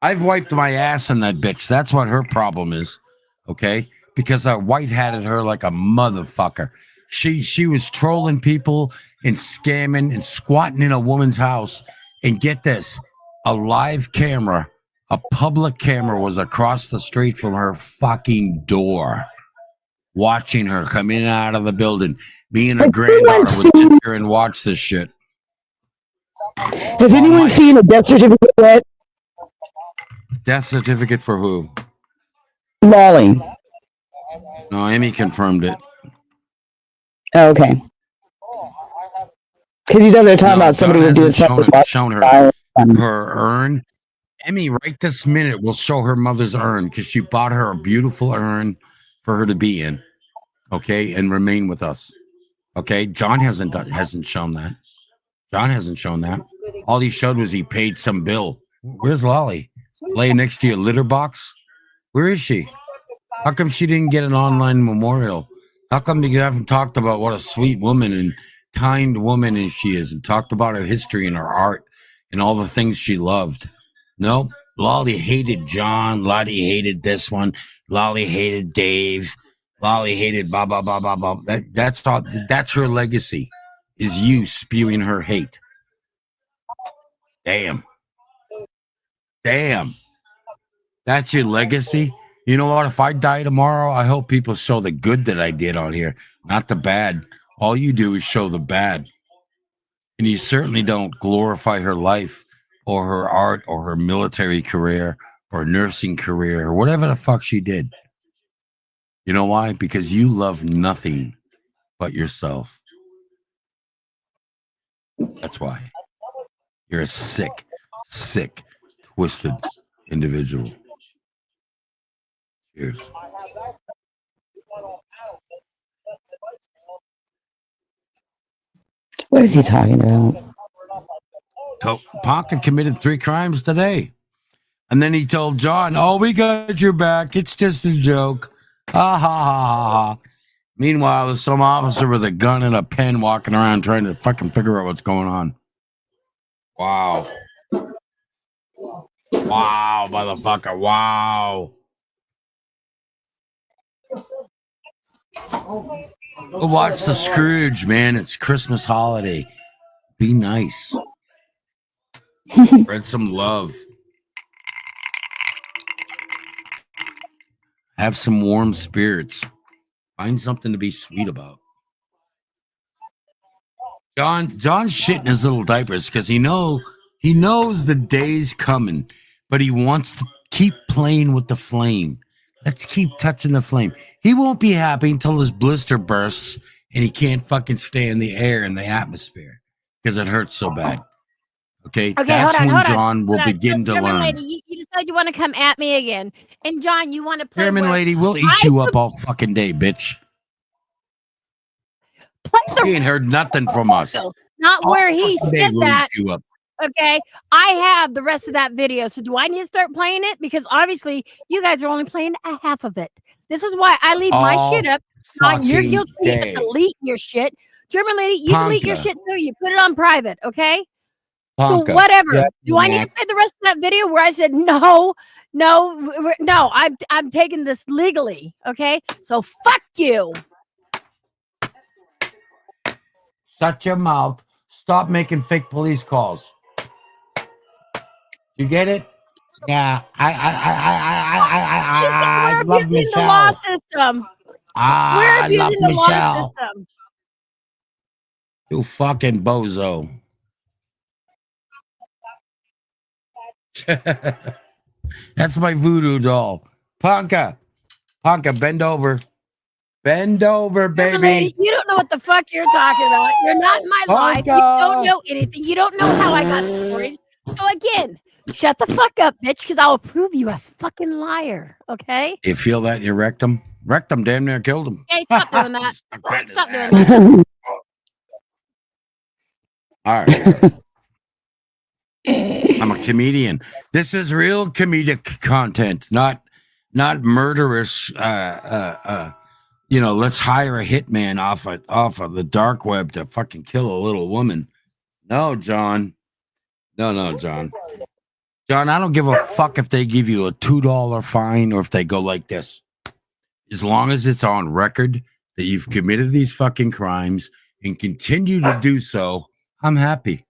I've wiped my ass on that bitch. That's what her problem is. Okay? Because I white-hatted her like a motherfucker. She was trolling people and scamming and squatting in a woman's house. And get this, a live camera, a public camera was across the street from her fucking door, watching her come in and out of the building. Me and her granddaughter would sit there and watch this shit. Does anyone see a death certificate yet? Death certificate for who? Lolly. No, Emmy confirmed it. Oh, okay. Because he's over there talking about somebody would do it. Shown her urn. Emmy, right this minute, will show her mother's urn because she bought her a beautiful urn for her to be in. Okay, and remain with us. Okay, John hasn't shown that. John hasn't shown that. All he showed was he paid some bill. Where's Lolly? Laying next to your litter box? Where is she? How come she didn't get an online memorial? How come you haven't talked about what a sweet woman and kind woman she is and talked about her history and her art and all the things she loved? No, Lolly hated John. Lolly hated this one. Lolly hated Dave. Lolly hated blah, blah, blah, blah, blah. That's her legacy, is you spewing her hate. Damn. That's your legacy? You know what? If I die tomorrow, I hope people show the good that I did on here. not the bad. All you do is show the bad. And you certainly don't glorify her life or her art or her military career or nursing career or whatever the fuck she did. You know why? Because you love nothing but yourself. That's why. You're a sick, twisted individual. Cheers. What is he talking about? Ponca committed 3 crimes today. And then he told John, "Oh, we got your back. It's just a joke." Ha ha ha ha. Meanwhile, there's some officer with a gun and a pen walking around trying to fucking figure out what's going on. Wow. Wow, motherfucker. Wow. Go watch the Scrooge, man. It's Christmas holiday. Be nice. Spread some love. Have some warm spirits. Find something to be sweet about. John's shitting his little diapers because he knows the day's coming, but he wants to keep playing with the flame. Let's keep touching the flame. He won't be happy until his blister bursts and he can't fucking stay in the air and the atmosphere because it hurts so bad. Okay, that's when John will begin to learn. Lady, you decide you want to come at me again, and John, you want to play. Chairman lady, we'll eat you up all fucking day, bitch. You ain't heard nothing from us. Not where he All said day we'll that. eat you up. Okay, I have the rest of that video. So do I need to start playing it? Because obviously you guys are only playing a half of it. This is why I leave my All shit up. John, you're fucking guilty. You day. can delete your shit. German lady, you delete your Ponca. shit too. You put it on private, okay? Ponca. So whatever. Yep, Do I need to Mac. play the rest of that video where I said no? I'm taking this legally, okay? So fuck you. Shut your mouth. Stop making fake police calls. You get it? Yeah. I We're love abusing the law Michelle. system. I We're love abusing the law Michelle. system. You fucking bozo. That's my voodoo doll. Ponca, bend over. Bend over, German baby. ladies, you don't know what the fuck you're talking about. You're not in my life. You don't know anything. You don't know how I got stories. So again, shut the fuck up, bitch, because I will prove you a fucking liar. Okay? You feel that in your rectum? Rectum damn near killed him. Hey, stop doing that. Stop doing that. All right. I'm a comedian. This is real comedic content, not murderous. Let's hire a hitman off of the dark web to fucking kill a little woman. No, John. No, John. John, I don't give a fuck if they give you a $2 fine or if they go like this. As long as it's on record that you've committed these fucking crimes and continue to do so, I'm happy.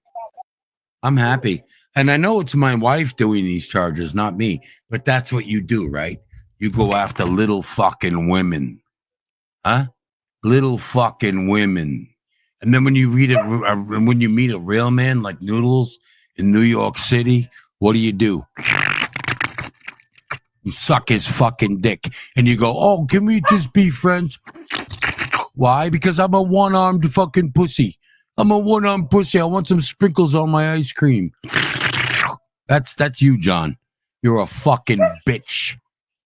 I'm happy. And I know it's my wife doing these charges, not me, but that's what you do, right? You go after little fucking women. Huh? Little fucking women. And then when you read it, when you meet a real man like Noodles in New York City, what do? You suck his fucking dick. And you go, "Oh, can we just be friends?" Why? Because I'm a one-armed fucking pussy. I'm a one-armed pussy. I want some sprinkles on my ice cream. That's you, John. You're a fucking bitch.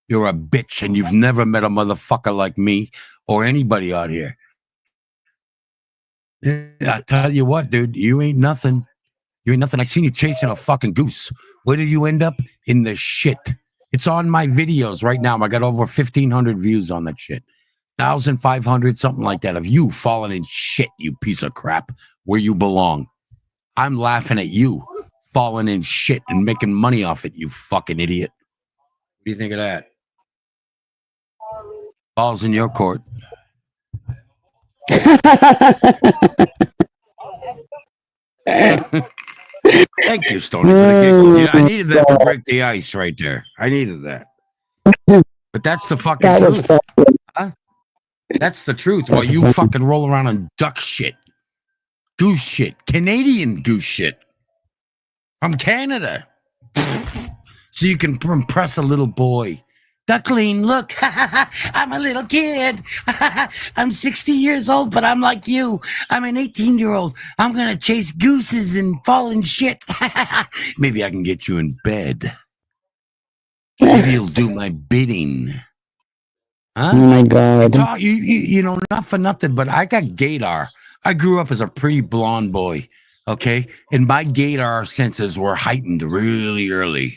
You're a bitch, and you've never met a motherfucker like me or anybody out here. I tell you what, dude, you ain't nothing. You ain't nothing. I seen you chasing a fucking goose. Where did you end up? In the shit. It's on my videos right now. I got over 1,500 views on that shit. 1,500, something like that, of you falling in shit, you piece of crap, where you belong. I'm laughing at you falling in shit and making money off it, you fucking idiot. What do you think of that? Ball's in your court. Thank you, Stoney, for the giggle. Yeah, I needed that to break the ice right there. I needed that. But that's the fucking truth. Huh? That's the truth. While you fucking roll around on duck shit, goose shit, Canadian goose shit from Canada, so you can impress a little boy. Duckling, look, I'm a little kid. I'm 60 years old, but I'm like you. I'm an 18-year-old. I'm gonna chase gooses and fall in shit. Maybe I can get you in bed. Maybe you'll do my bidding. Huh? Oh my God. You know, not for nothing, but I got gaydar. I grew up as a pretty blonde boy, okay? And my gaydar senses were heightened really early,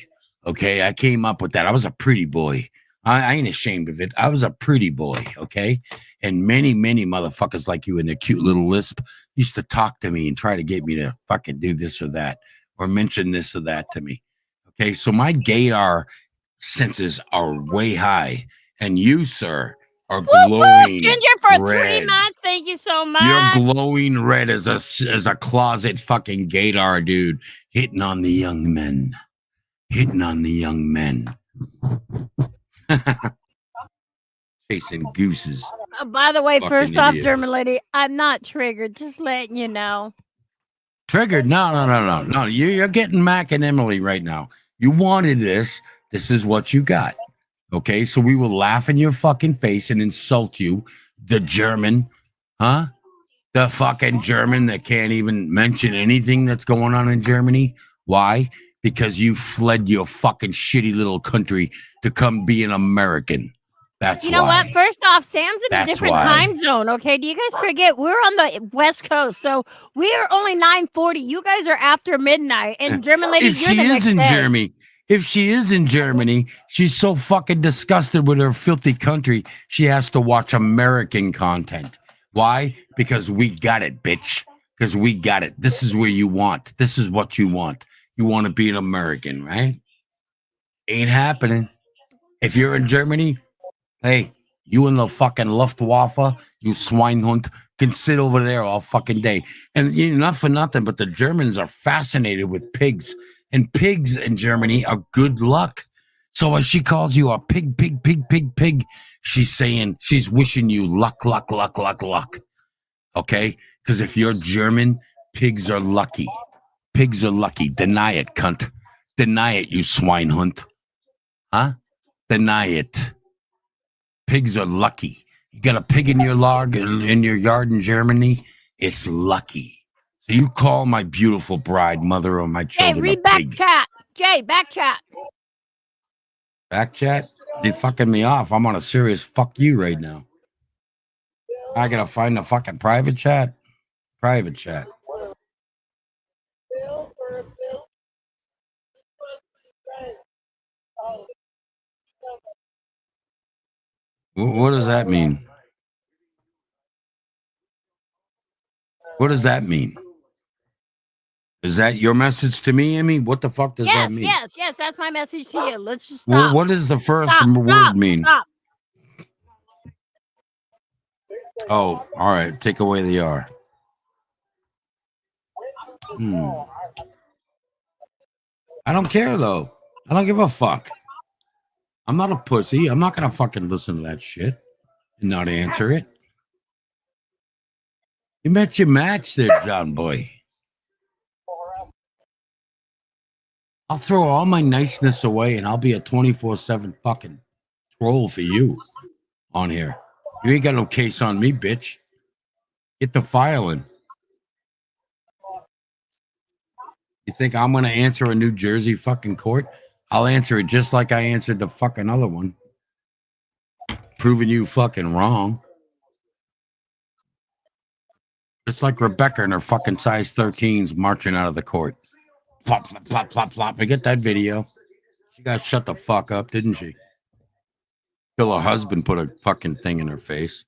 okay? I came up with that. I was a pretty boy. I ain't ashamed of it. I was a pretty boy, okay? And many, many motherfuckers like you in a cute little lisp used to talk to me and try to get me to fucking do this or that or mention this or that to me, okay? So my gaydar senses are way high. And you, sir, are glowing Ginger for red. 3 months. Thank you so much. You're glowing red as a closet fucking gaydar dude, hitting on the young men. Hitting on the young men. Chasing gooses. By the way, Fucking first off, idiot. German lady, I'm not triggered. Just letting you know. Triggered? No. You're getting Mac and Emily right now. You wanted this. This is what you got. Okay, so we will laugh in your fucking face and insult you, the German, huh? The fucking German that can't even mention anything that's going on in Germany. Why? Because you fled your fucking shitty little country to come be an American. That's You know why. what? First off, Sam's in That's a different why. time zone. Okay, do you guys forget we're on the West Coast, so we are only 9:40. You guys are after midnight, and German lady, If you're she the is next in day. Germany, if she is in Germany, she's so fucking disgusted with her filthy country, she has to watch American content. Why? Because we got it, bitch. Because we got it. This is where you want. This is what you want. You want to be an American, right? Ain't happening. If you're in Germany, hey, you and the fucking Luftwaffe, you Schweinhund, can sit over there all fucking day. And you know, not for nothing, but the Germans are fascinated with pigs. And pigs in Germany are good luck. So as she calls you a pig, she's saying, she's wishing you luck. Okay? Because if you're German, pigs are lucky. Pigs are lucky. Deny it, cunt. Deny it, you Schweinhund. Huh? Deny it. Pigs are lucky. You got a pig in your yard in Germany, it's lucky. So you call my beautiful bride, mother of my Jay, children, read a back pig. chat. Jay, back chat. Back chat? You're fucking me off. I'm on a serious fuck you right now. I gotta find the fucking private chat. Private chat. What does that mean? What does that mean? Is that your message to me, Emmy? What the fuck does that mean? Yes. That's my message to you. Let's just stop. What does the first Stop, word stop, mean? stop. Oh, all right. Take away the R. I don't care, though. I don't give a fuck. I'm not a pussy. I'm not going to fucking listen to that shit and not answer it. You met your match there, John Boy. I'll throw all my niceness away and I'll be a 24/7 fucking troll for you on here. You ain't got no case on me, bitch. Get the filing. You think I'm going to answer a New Jersey fucking court? I'll answer it just like I answered the fucking other one. Proving you fucking wrong. It's like Rebecca and her fucking size 13s marching out of the court. Plop, plop, plop, plop, plop. I get that video. She got shut the fuck up, didn't she? Till her husband put a fucking thing in her face.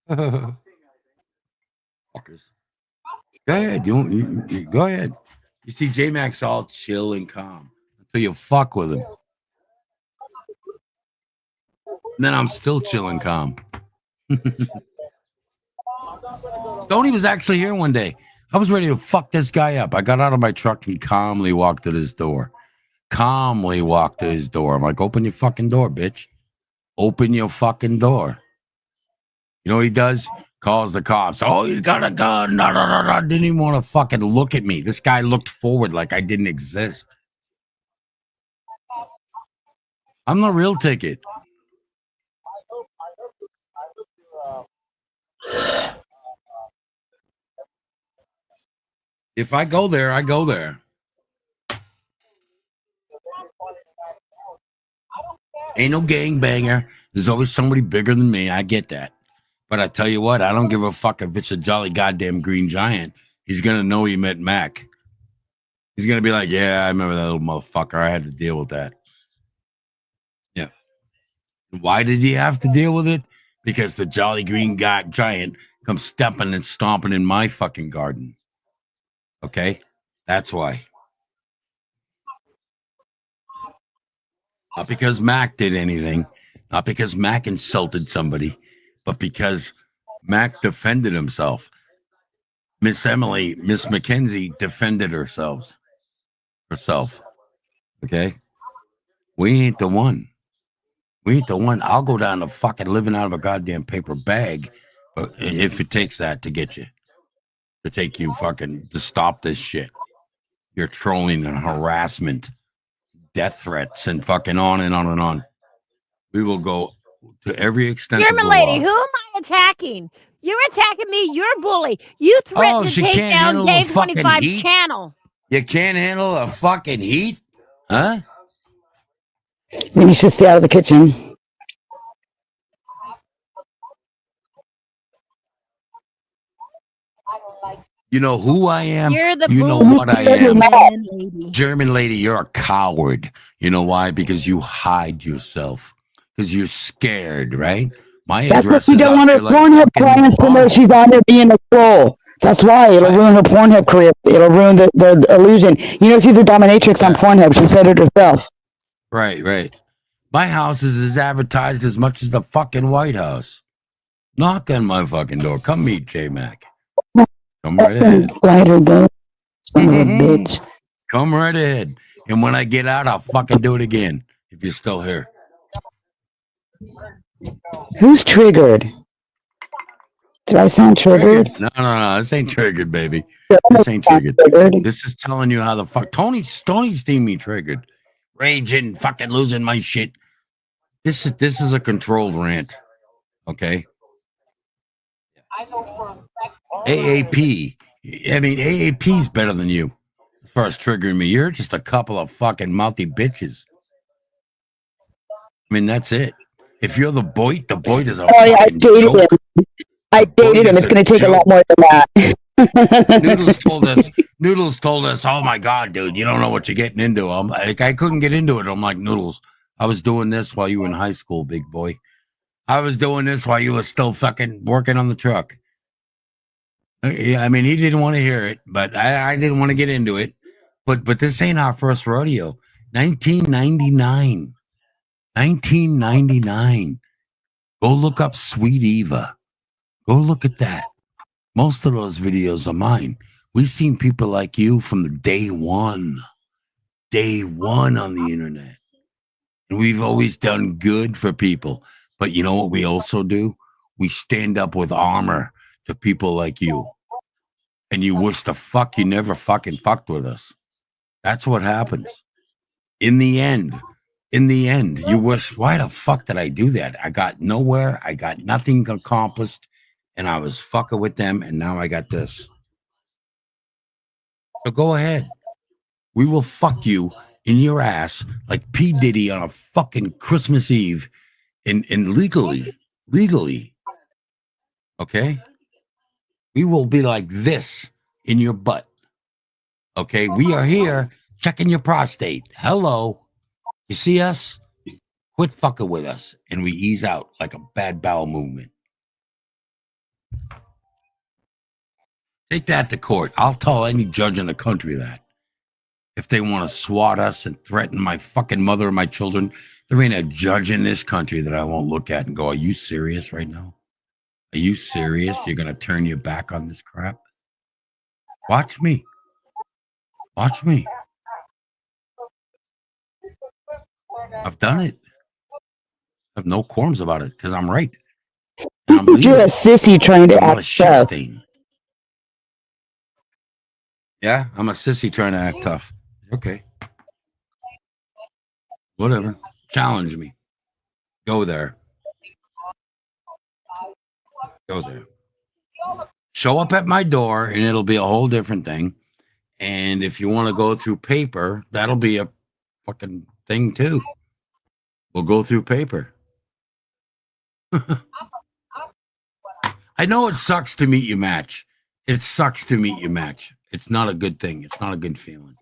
Fuckers. Go ahead. You go ahead. You see J-Max all chill and calm until you fuck with him. And then I'm still chill and calm. Stoney was actually here one day. I was ready to fuck this guy up. I got out of my truck and calmly walked to his door. I'm like, open your fucking door, bitch. Open your fucking door. You know what he does? Calls the cops. Oh, he's got a gun. No. Didn't even want to fucking look at me. This guy looked forward like I didn't exist. I'm the real ticket. If I go there, I go there. Ain't no gangbanger. There's always somebody bigger than me. I get that. But I tell you what, I don't give a fuck if it's a jolly goddamn green giant. He's going to know he met Mac. He's going to be like, yeah, I remember that little motherfucker. I had to deal with that. Yeah. Why did he have to deal with it? Because the jolly green giant comes stepping and stomping in my fucking garden. Okay? That's why. Not because Mac did anything. Not because Mac insulted somebody. But because Mac defended himself. Miss Mackenzie defended herself. Okay? We ain't the one. I'll go down to fucking living out of a goddamn paper bag, but if it takes that to get you, to take you fucking, to stop this shit. You're trolling and harassment, death threats, and fucking on and on and on. We will go to every extent. German lady, who am I attacking? You're attacking me. You're a bully. You threatened to take down Dave 25's channel. You can't handle a fucking heat? Huh? Maybe you should stay out of the kitchen. You know who I am? You're the you know bully. what I am? Lady. German lady, you're a coward. You know why? Because you hide yourself. Because you're scared, right? My That's address what she is don't up want her there like Pornhub fucking clients to know bomb. she's on there being a troll. That's why it'll ruin her Pornhub career. It'll ruin the illusion. You know, she's a dominatrix on Pornhub. She said it herself. Right. My house is as advertised as much as the fucking White House. Knock on my fucking door. Come meet J-Mac. Come right ahead. Let her go. Son of a bitch. Come right ahead. And when I get out, I'll fucking do it again. If you're still here. Who's triggered? Did I sound triggered? No. This ain't triggered, baby. This ain't triggered. This is telling you how the fuck. Tony's deemed me triggered. Raging, fucking losing my shit. This is a controlled rant. Okay? AAP. I mean, AAP's better than you. As far as triggering me. You're just a couple of fucking mouthy bitches. I mean, that's it. If you're the Boyd is a I fucking dated joke. him. I dated him. It's going to take a lot more than that. Noodles told us, oh my God, dude, you don't know what you're getting into. I'm like, I couldn't get into it. I'm like, Noodles, I was doing this while you were in high school, big boy. I was doing this while you were still fucking working on the truck. I mean, he didn't want to hear it, but I didn't want to get into it. But this ain't our first rodeo. 1999. Go look up Sweet Eva. Go look at that. Most of those videos are mine. We've seen people like you from the day one on the internet. And we've always done good for people. But you know what we also do? We stand up with armor to people like you. And you wish the fuck you never fucking fucked with us. That's what happens. In the end, you wish, why the fuck did I do that? I got nowhere. I got nothing accomplished. And I was fucking with them. And now I got this. So go ahead. We will fuck you in your ass like P. Diddy on a fucking Christmas Eve and legally. Okay? We will be like this in your butt. Okay? We are here checking your prostate. Hello. You see us? Quit fucking with us. And we ease out like a bad bowel movement. Take that to court. I'll tell any judge in the country that. If they want to swat us and threaten my fucking mother and my children, there ain't a judge in this country that I won't look at and go, are you serious right now? Are you serious? You're going to turn your back on this crap? Watch me. Watch me. I've done it. I have no qualms about it because I'm right. And I'm You're a sissy trying to I'm not a act shit tough. stain. Yeah, I'm a sissy trying to act tough. Okay. Whatever. Challenge me. Go there. Go there. Show up at my door and it'll be a whole different thing. And if you want to go through paper, that'll be a fucking thing too. We'll go through paper. I know it sucks to meet you match. It sucks to meet you match. It's not a good thing. It's not a good feeling.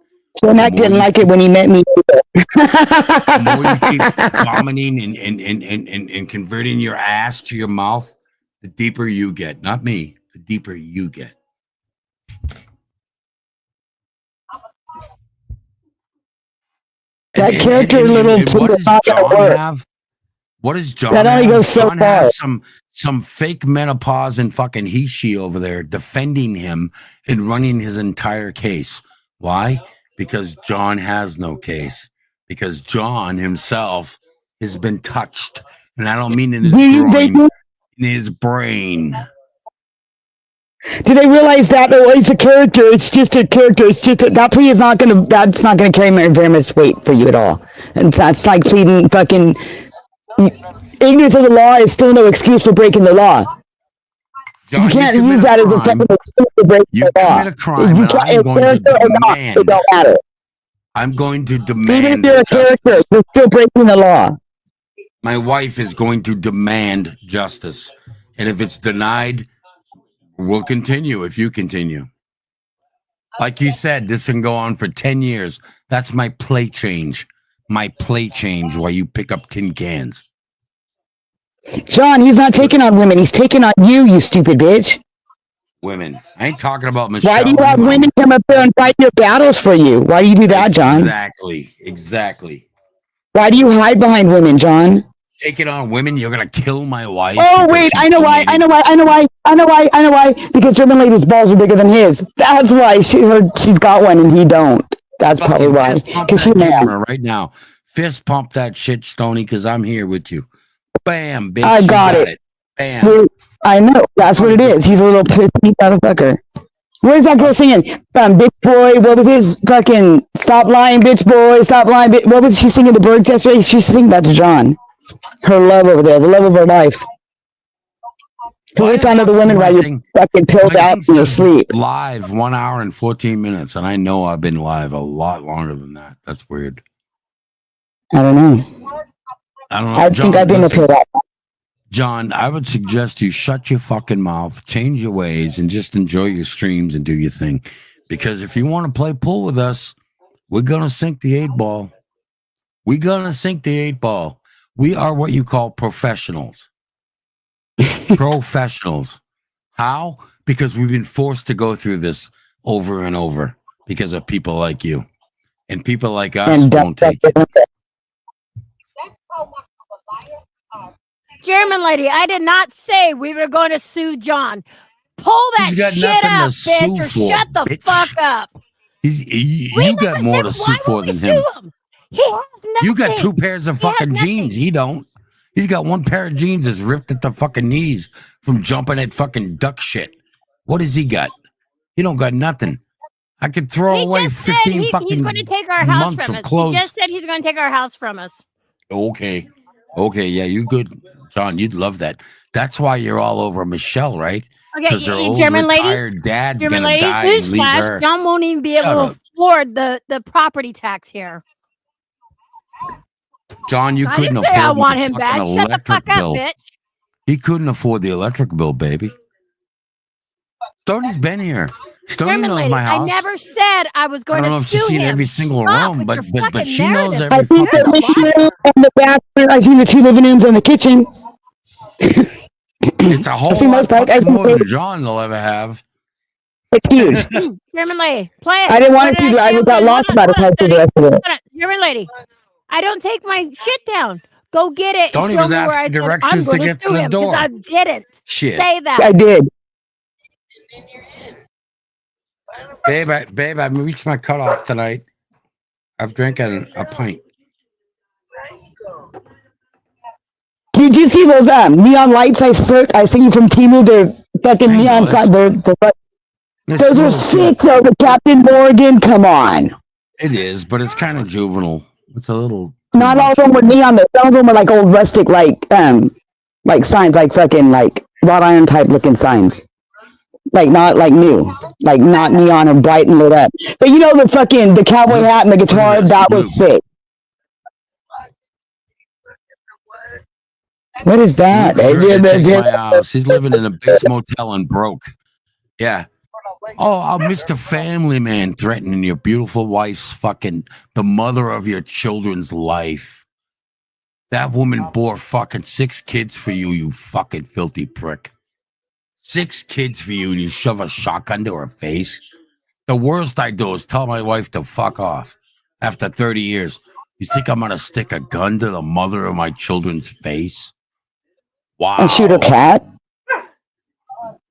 Janak didn't like it when he met me. The more you keep vomiting and converting your ass to your mouth, the deeper you get. Not me. The deeper you get. That character little what Pluto's does not gonna John work. have? What does John That only have? goes so John far. has some fake menopause and fucking he-she over there defending him and running his entire case. Why? Because John has no case. Because John himself has been touched. And I don't mean in his groin, in his brain. Do they realize that? Oh, it's a character. It's just a character. It's just that plea is not gonna. That's not gonna carry very much weight for you at all. And that's like pleading fucking ignorance of the law is still no excuse for breaking the law. John, you can't commit use a that as a crime. fucking excuse to break You the law. commit a crime, You and can't, I'm if going to character or not, demand. it don't matter. I'm going to Even demand if you're a justice. character, you're still breaking the law. My wife is going to demand justice. And if it's denied, we'll continue if you continue. Like you said, this can go on for 10 years. That's my play change. My play change while you pick up tin cans. John, he's not taking on women. He's taking on you, you stupid bitch. Women. I ain't talking about Michelle. Why do you have anyway. women come up there and fight your battles for you? Why do you do that, John? Exactly. Why do you hide behind women, John? Taking on women, you're going to kill my wife. Oh because wait, she I know why. donated- I know why. Because German lady's balls are bigger than his. That's why she's got one and he don't. That's probably why. Fist pump Because she's that mad. camera right now. Fist pump that shit, Stony, because I'm here with you. Bam, bitch. I you got it. Bam. Well, I know. That's what it is. He's a little pissy motherfucker. What is that girl singing? Bitch boy. What was his fucking stop lying, bitch boy? Stop lying. What was she singing? The bird test yesterday? She's singing that to John. Her love over there, the love of her life. Who hits on other women while you're fucking pilled out in your sleep? Live 1 hour and 14 minutes. And I know I've been live a lot longer than that. That's weird. I don't know. I don't know. I think I've been up here that long. John, I would suggest you shut your fucking mouth, change your ways, and just enjoy your streams and do your thing. Because if you want to play pool with us, we're going to sink the 8 ball. We're going to sink the 8 ball. We are what you call professionals. Professionals. How? Because we've been forced to go through this over and over because of people like you. And people like us won't take it. German lady, I did not say we were going to sue John. Pull that He's got shit nothing to up, bitch, sue or for, shut the bitch. fuck up. You got more to sue for than him. He has nothing. You got 2 pairs of fucking jeans. He don't. He's got 1 pair of jeans that's ripped at the fucking knees from jumping at fucking duck shit. What does he got? He don't got nothing. I could throw He away just said 15 fucking he's going to take our house months from of us. clothes. He just said he's going to take our house from us. Okay, yeah, you good, John. You'd love that. That's why you're all over Michelle, right? Okay, Because her old German lady, retired dad's German gonna lady, die and leave newsflash, her. John won't even be Shut able up. to afford the property tax here. John, you I couldn't didn't say I afford want the him fucking back. Shut the electric fuck up, bill. bitch. He couldn't afford the electric bill, baby. Stoney's been here. Stoney German knows lady, my house. I never said I was I going don't know to if she's sue seen him. every single Stop room, with but your but fucking she knows narrative. I every think fucking the living room and the bathroom. I've seen the 2 living rooms and the kitchen. It's a whole I've seen those lot parts. fucking more than John will ever have. It's huge. German lady, play it. I didn't want What to did do. I say? got lost about it. Type of the rest of it. Hold on, German lady, I don't take my shit down. Go get it Stoney and show was me where I asking said I'm directions to going to get to sue the him because door. I didn't Shit. say that. I did. Babe, I reached my cutoff tonight. I've drinking a pint. Did you see those neon lights I sent you from Temu? They're fucking neon. Those are sick though. The Captain Morgan. Come on. It is, but it's kind of juvenile. It's a little. Not all of them were neon. Some of them were like old rustic, like signs, like fucking like wrought iron type looking signs. Like not like new, like not neon and bright and lit up. But you know the cowboy hat and the guitar, that was sick. What is that? My house. He's living in a base motel and broke. Yeah. Oh, Mr. Family Man threatening your beautiful wife's fucking the mother of your children's life. That woman bore fucking 6 kids for you, you fucking filthy prick. 6 kids for you, and you shove a shotgun to her face. The worst I do is tell my wife to fuck off after 30 years. You think I'm gonna stick a gun to the mother of my children's face? Wow. And shoot a cat?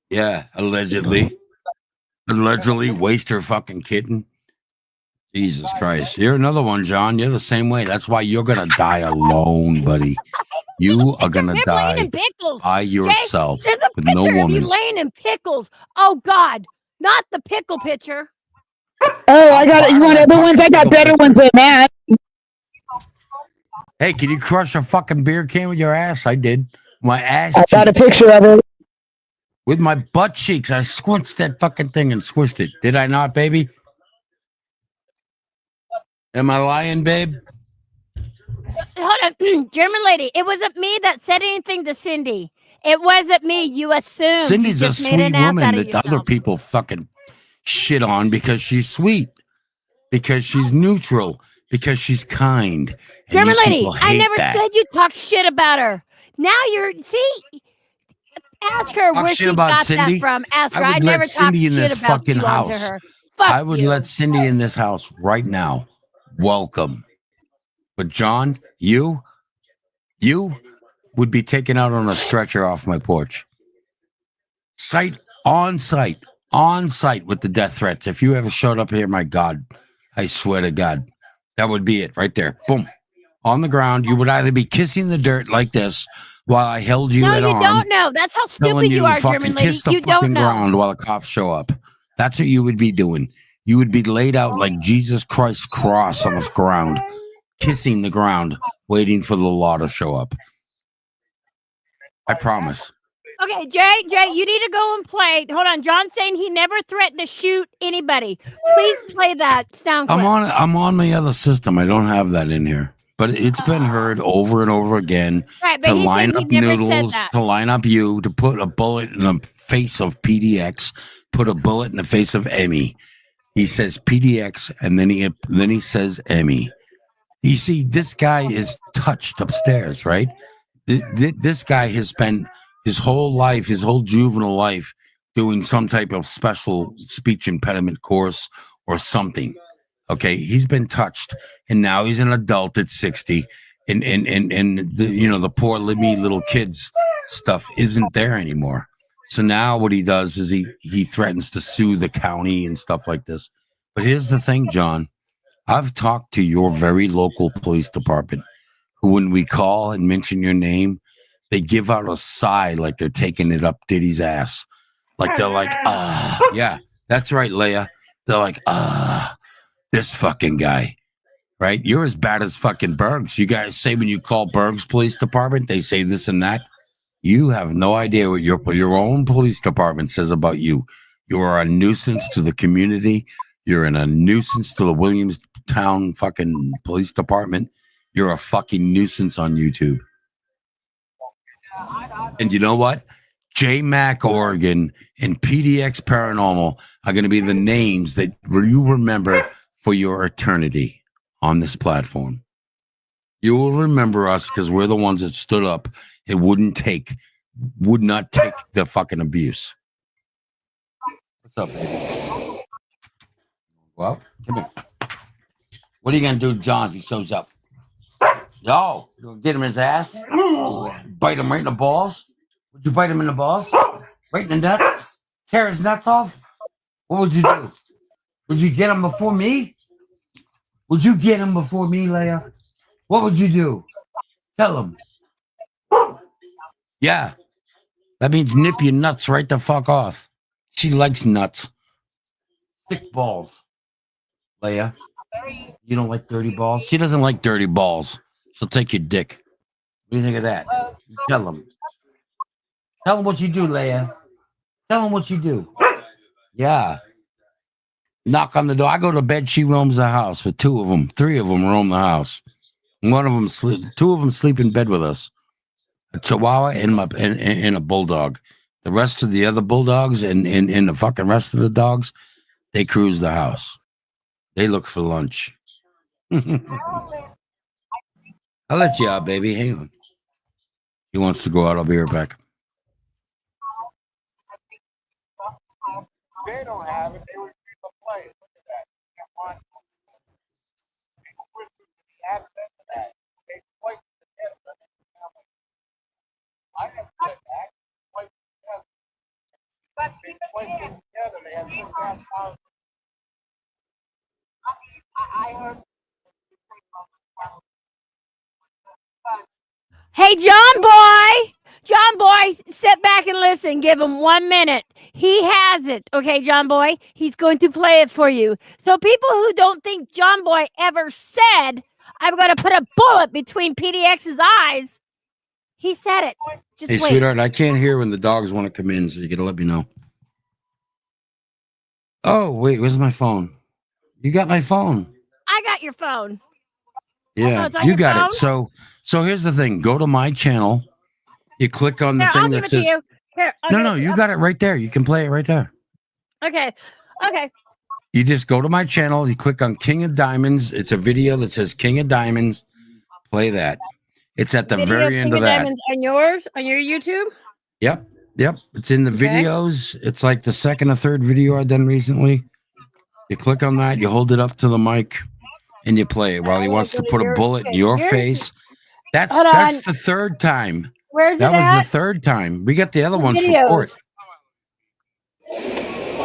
Yeah, allegedly. Allegedly waste her fucking kitten. Jesus Christ. You're another one, John. You're the same way. That's why you're gonna die alone, buddy. You are gonna die by yourself with no woman. You laying in pickles. Oh God, not the pickle picture. Oh, I got it. You want other ones? I got better ones than that. Hey, can you crush a fucking beer can with your ass? I did. My ass. I got a picture of it. With my butt cheeks. I squished that fucking thing and squished it. Did I not, baby? Am I lying, babe? Hold on, German lady. It wasn't me that said anything to Cindy. It wasn't me. You assumed. Cindy's you a just made sweet an ass woman out of that other yourself. people fucking shit on because she's sweet, because she's neutral, because she's kind. And German you lady, people I hate never that. said you talk shit about her. Now you're ask her Talk where shit she about got Cindy? that from. Ask her. I I would never let talked Cindy in shit this about fucking you onto house. her. Fuck I would you. let Cindy in this house right now. Welcome. But John, you would be taken out on a stretcher off my porch. On site with the death threats. If you ever showed up here, my God, I swear to God, that would be it right there. Boom. On the ground, you would either be kissing the dirt like this while I held you No, at you arm, don't know. That's how telling stupid you you to are, fucking German lady. kiss the You don't fucking know. ground while the cops show up. That's what you would be doing. You would be laid out like Jesus Christ's cross on the ground, kissing the ground, waiting for the law to show up. I promise. Okay, Jay, you need to go and play. Hold on, John's saying he never threatened to shoot anybody. Please play that sound clip. I'm on my other system. I don't have that in here. But it's been heard over and over again Right, but to he line said he up never said Noodles, that. to line up you, to put a bullet in the face of PDX, put a bullet in the face of Emmy. He says PDX, and then he says Emmy. You see, this guy is touched upstairs, right? This guy has spent his whole life, his whole juvenile life, doing some type of special speech impediment course or something. Okay, he's been touched, and now he's an adult at 60, and the poor me little kids stuff isn't there anymore. So now what he does is he threatens to sue the county and stuff like this. But here's the thing, John. I've talked to your very local police department, who, when we call and mention your name, they give out a sigh like they're taking it up Diddy's ass. Like they're like, yeah, that's right, Leia. They're like, this fucking guy, right? You're as bad as fucking Bergs. You guys say when you call Bergs Police Department, they say this and that. You have no idea what your own police department says about you. You are a nuisance to the community. You're a nuisance to the Williamstown fucking police department. You're a fucking nuisance on YouTube. And you know what? J-Mac Oregon and PDX Paranormal are going to be the names that you remember for your eternity on this platform. You will remember us because we're the ones that stood up and would not take the fucking abuse. What's up, baby? Well, come here. What are you going to do, John, if he shows up? Yo, you get him his ass? Bite him right in the balls? Would you bite him in the balls? Right in the nuts? Tear his nuts off? What would you do? Would you get him before me? Would you get him before me, Leia? What would you do? Tell him. Yeah. That means nip your nuts right the fuck off. She likes nuts. Thick balls. Leia. You don't like dirty balls? She doesn't like dirty balls. She'll take your dick. What do you think of that? Tell him. Tell him what you do, Leia. Tell him what you do. Yeah. Knock on the door. I go to bed. She roams the house with two of them. Three of them roam the house. One of them two of them sleep in bed with us. A Chihuahua and a bulldog. The rest of the other bulldogs and the fucking rest of the dogs, they cruise the house. They look for lunch. I'll let you out, baby. Hang on. He wants to go out. I'll be right back. They don't have it. They would play. Look at that. One. Access to that. They play together. I never said that. Play together. But they play together. They have some kind of power. I heard. Hey, John Boy. John Boy, sit back and listen. Give him 1 minute. He has it. Okay, John Boy? He's going to play it for you. So people who don't think John Boy ever said, I'm going to put a bullet between PDX's eyes, he said it. Just Hey, wait. sweetheart, I can't hear when the dogs want to come in, so you got to let me know. Oh, wait, where's my phone? You got my phone. I got your phone. Yeah, it's on you your got phone? it. So here's the thing. Go to my channel. You click on the Here, thing I'll give that it to says... you. Here, I'll No, give no, it to you got it right there. You can play it right there. Okay. Okay. You just go to my channel. You click on King of Diamonds. It's a video that says King of Diamonds. Play that. It's at the Video very end King of that. Diamonds on yours, on your YouTube? Yep. It's in the Okay. videos. It's like the second or third video I've done recently. You click on that. You hold it up to the mic, and you play it while he wants to put a bullet in your face. That's Hold on. the third time. Where's That it was at? the third time. We got the other The ones for videos. court.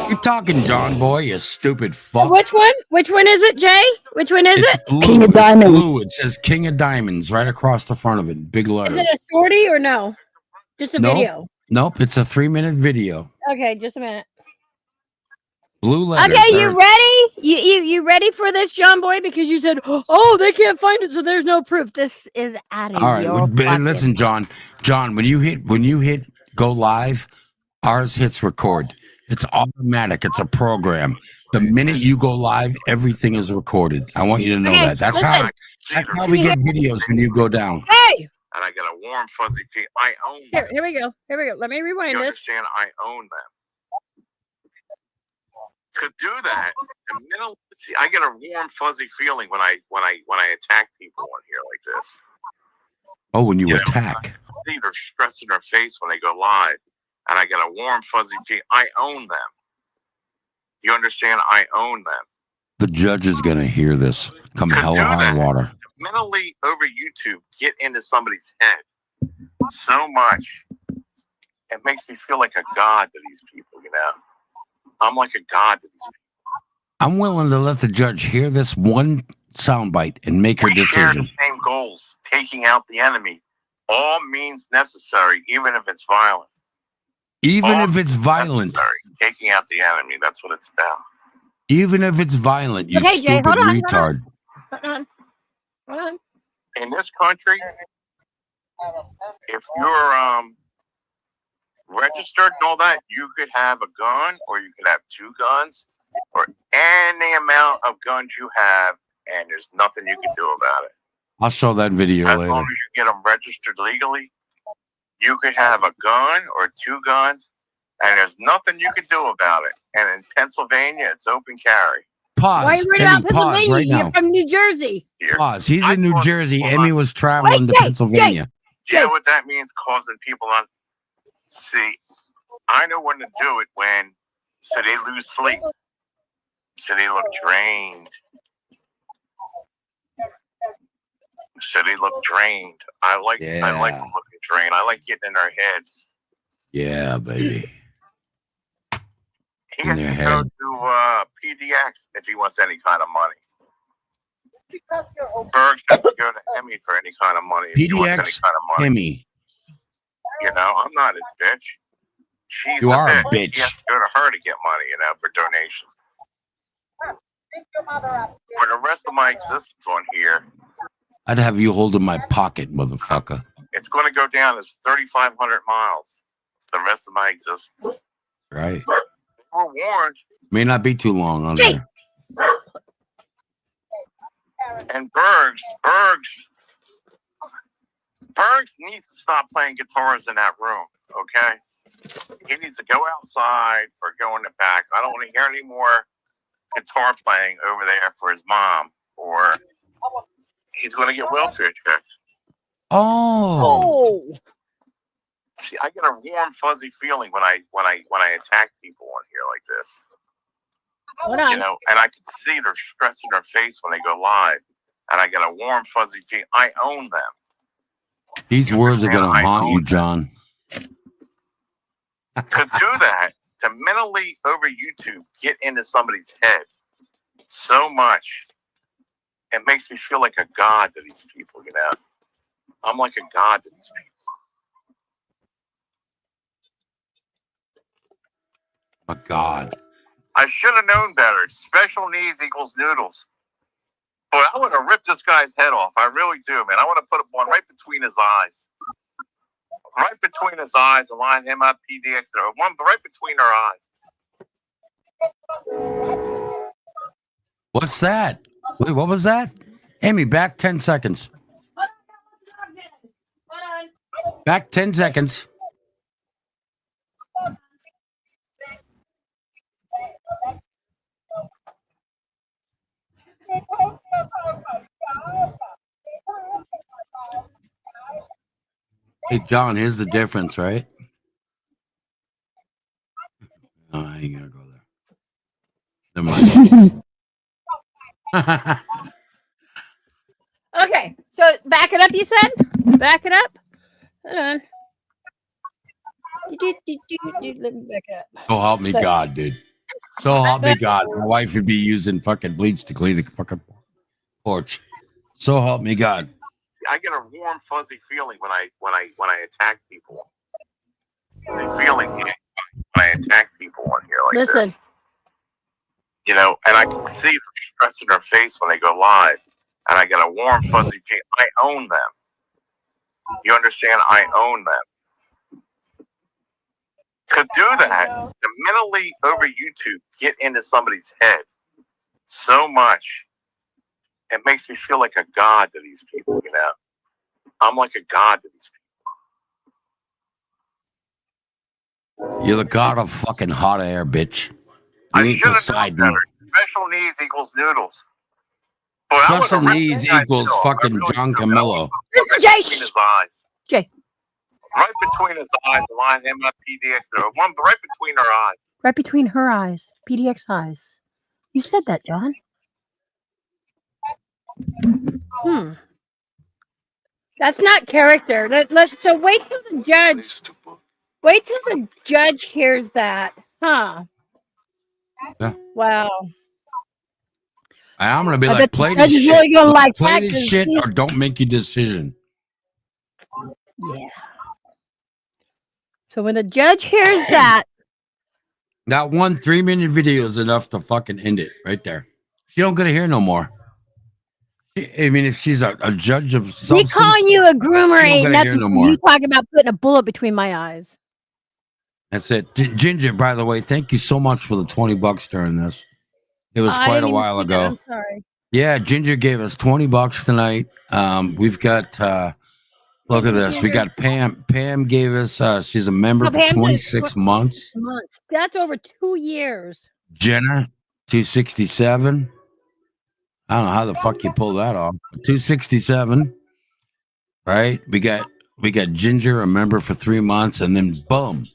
You're talking, John Boy, you stupid fuck. Which one? Which one is it, Jay? Which one is It's it? blue. King of It's Diamonds. blue. It says King of Diamonds right across the front of it. Big Is letters. it a shorty or no? Just a video. Nope. It's a 3-minute video. Okay, just a minute. Blue letters. Okay, There. you ready? You ready for this, John Boy? Because you said, oh, they can't find it, so there's no proof. This is out of All right. your Well, pocket. listen, John. John, when you hit go live, ours hits record. It's automatic. It's a program. The minute you go live, everything is recorded. I want you to know Okay, that. That's listen. how we get videos when you go down. Hey! And I get a warm, fuzzy feeling. I own them. Here we go. Here we go. Let me rewind You this. understand? I own them. To do that, I get a warm, fuzzy feeling when I attack people on here like this. Oh, when you attack. See their stress in their face when they go live, and I get a warm, fuzzy feeling. I own them. You understand? I own them. The judge is going to hear this come hell or high water. Mentally over YouTube, get into somebody's head so much. It makes me feel like a god to these people, you know? I'm like a god to these people. I'm willing to let the judge hear this one soundbite and make her We share decision. the same goals, taking out the enemy. All means necessary, even if it's violent. Even if it's violent. Taking out the enemy, that's what it's about. Even if it's violent, you Okay, Jay, stupid hold on, retard. Hold on. In this country, if you're registered and all that, you could have a gun, or you could have 2 guns, or any amount of guns you have, and there's nothing you can do about it. I'll show that video As later. long as you get them registered legally, you could have a gun or 2 guns, and there's nothing you can do about it. And in Pennsylvania, it's open carry. Pause. Why are you worried Emmy, about pause Pennsylvania? right You're now. from New Jersey. Pause. He's in New Jersey. Emmy was traveling to Jay, Pennsylvania. Do you know what that means? Causing people on. See, I know when to do it when so they lose sleep. So they look drained. So they look drained. I like them looking drained. I like getting in their heads. Yeah, baby. He in has their to head. go to PDX if he wants any kind of money. Because you're obese. Bergs has to go to Emmy for any kind of money if he wants any PDX kind of money. Emmy. You know, I'm not his bitch. She's You the are a bitch. He bitch. has to go to her to get money, you know, for donations. Pick your mother up. For the rest of my existence on here, I'd have you hold in my pocket, motherfucker. it's going to go down as 3,500 miles. It's the rest of my existence. Right. We're warned. May not be too long on there. And Bergs needs to stop playing guitars in that room, okay? He needs to go outside or go in the back. I don't want to hear any more guitar playing over there for his mom, or he's going to get welfare check. Oh. See, I get a warm, fuzzy feeling when I attack people on here like this. Hold on. You know, and I can see their stress in their face when they go live, and I get a warm, fuzzy feeling. I own them. These words are going to I haunt own you, John. To do that, to mentally over YouTube get into somebody's head so much, it makes me feel like a god to these people, you know? I'm like a god to these people. Oh, God. I should have known better. Special needs equals noodles. But I want to rip this guy's head off. I really do, man. I want to put one right between his eyes. Right between his eyes and line him up, PDX, or one right between their eyes. What's that? Wait, what was that? Amy, back 10 seconds. Back 10 seconds. Hey, John, here's the difference, right? No, I ain't gonna go there. Never mind. Okay, so back it up, you said? Back it up? Hold on. Let me back it up. So help me So- God, dude. So help me God. My wife would be using fucking bleach to clean the fucking porch. So help me God. I get a warm, fuzzy feeling when I attack people. The feeling when I attack people on here like Listen. this. You know, and I can see the stress in their face when they go live, and I get a warm, fuzzy feeling. I own them. You understand? I own them. To do that, to mentally over YouTube get into somebody's head so much, it makes me feel like a god to these people, you know? I'm like a god to these people. You're the god of fucking hot air, bitch. You ain't Poseidon. Special needs equals noodles. Boy, I wanna Special rip needs this guy's equals head off. fucking John Camillo. This is Right Jay. between his eyes. Jay, Right between his eyes, line him up, PDX, or one right between her eyes. right between her eyes, PDX eyes. You said that, John. That's not character. So wait till the judge. Wait till the judge hears that, huh? Yeah. Wow. And I'm gonna be I like, bet the play judge this is really shit. gonna like Play that this 'cause shit he- or don't make your decision. Yeah. So when the judge hears that, That one 3-minute video is enough to fucking end it right there. She don't gonna hear no more. I mean, if she's a judge of me substance, calling you a groomer you don't ain't gotta hear nothing. no for more. You talking about putting a bullet between my eyes. That's it. Ginger, by the way, thank you so much for the $20 during this. It was I quite a didn't even while see that. ago. I'm sorry. Yeah, Ginger gave us $20 tonight. We've got look at this. We got Pam. Pam gave us she's a member No, for Pam did it 26 for months. months. That's over 2 years. Jenna, 267. I don't know how the fuck you pull that off. 267. Right? We got Ginger, a member for 3 months, and then boom,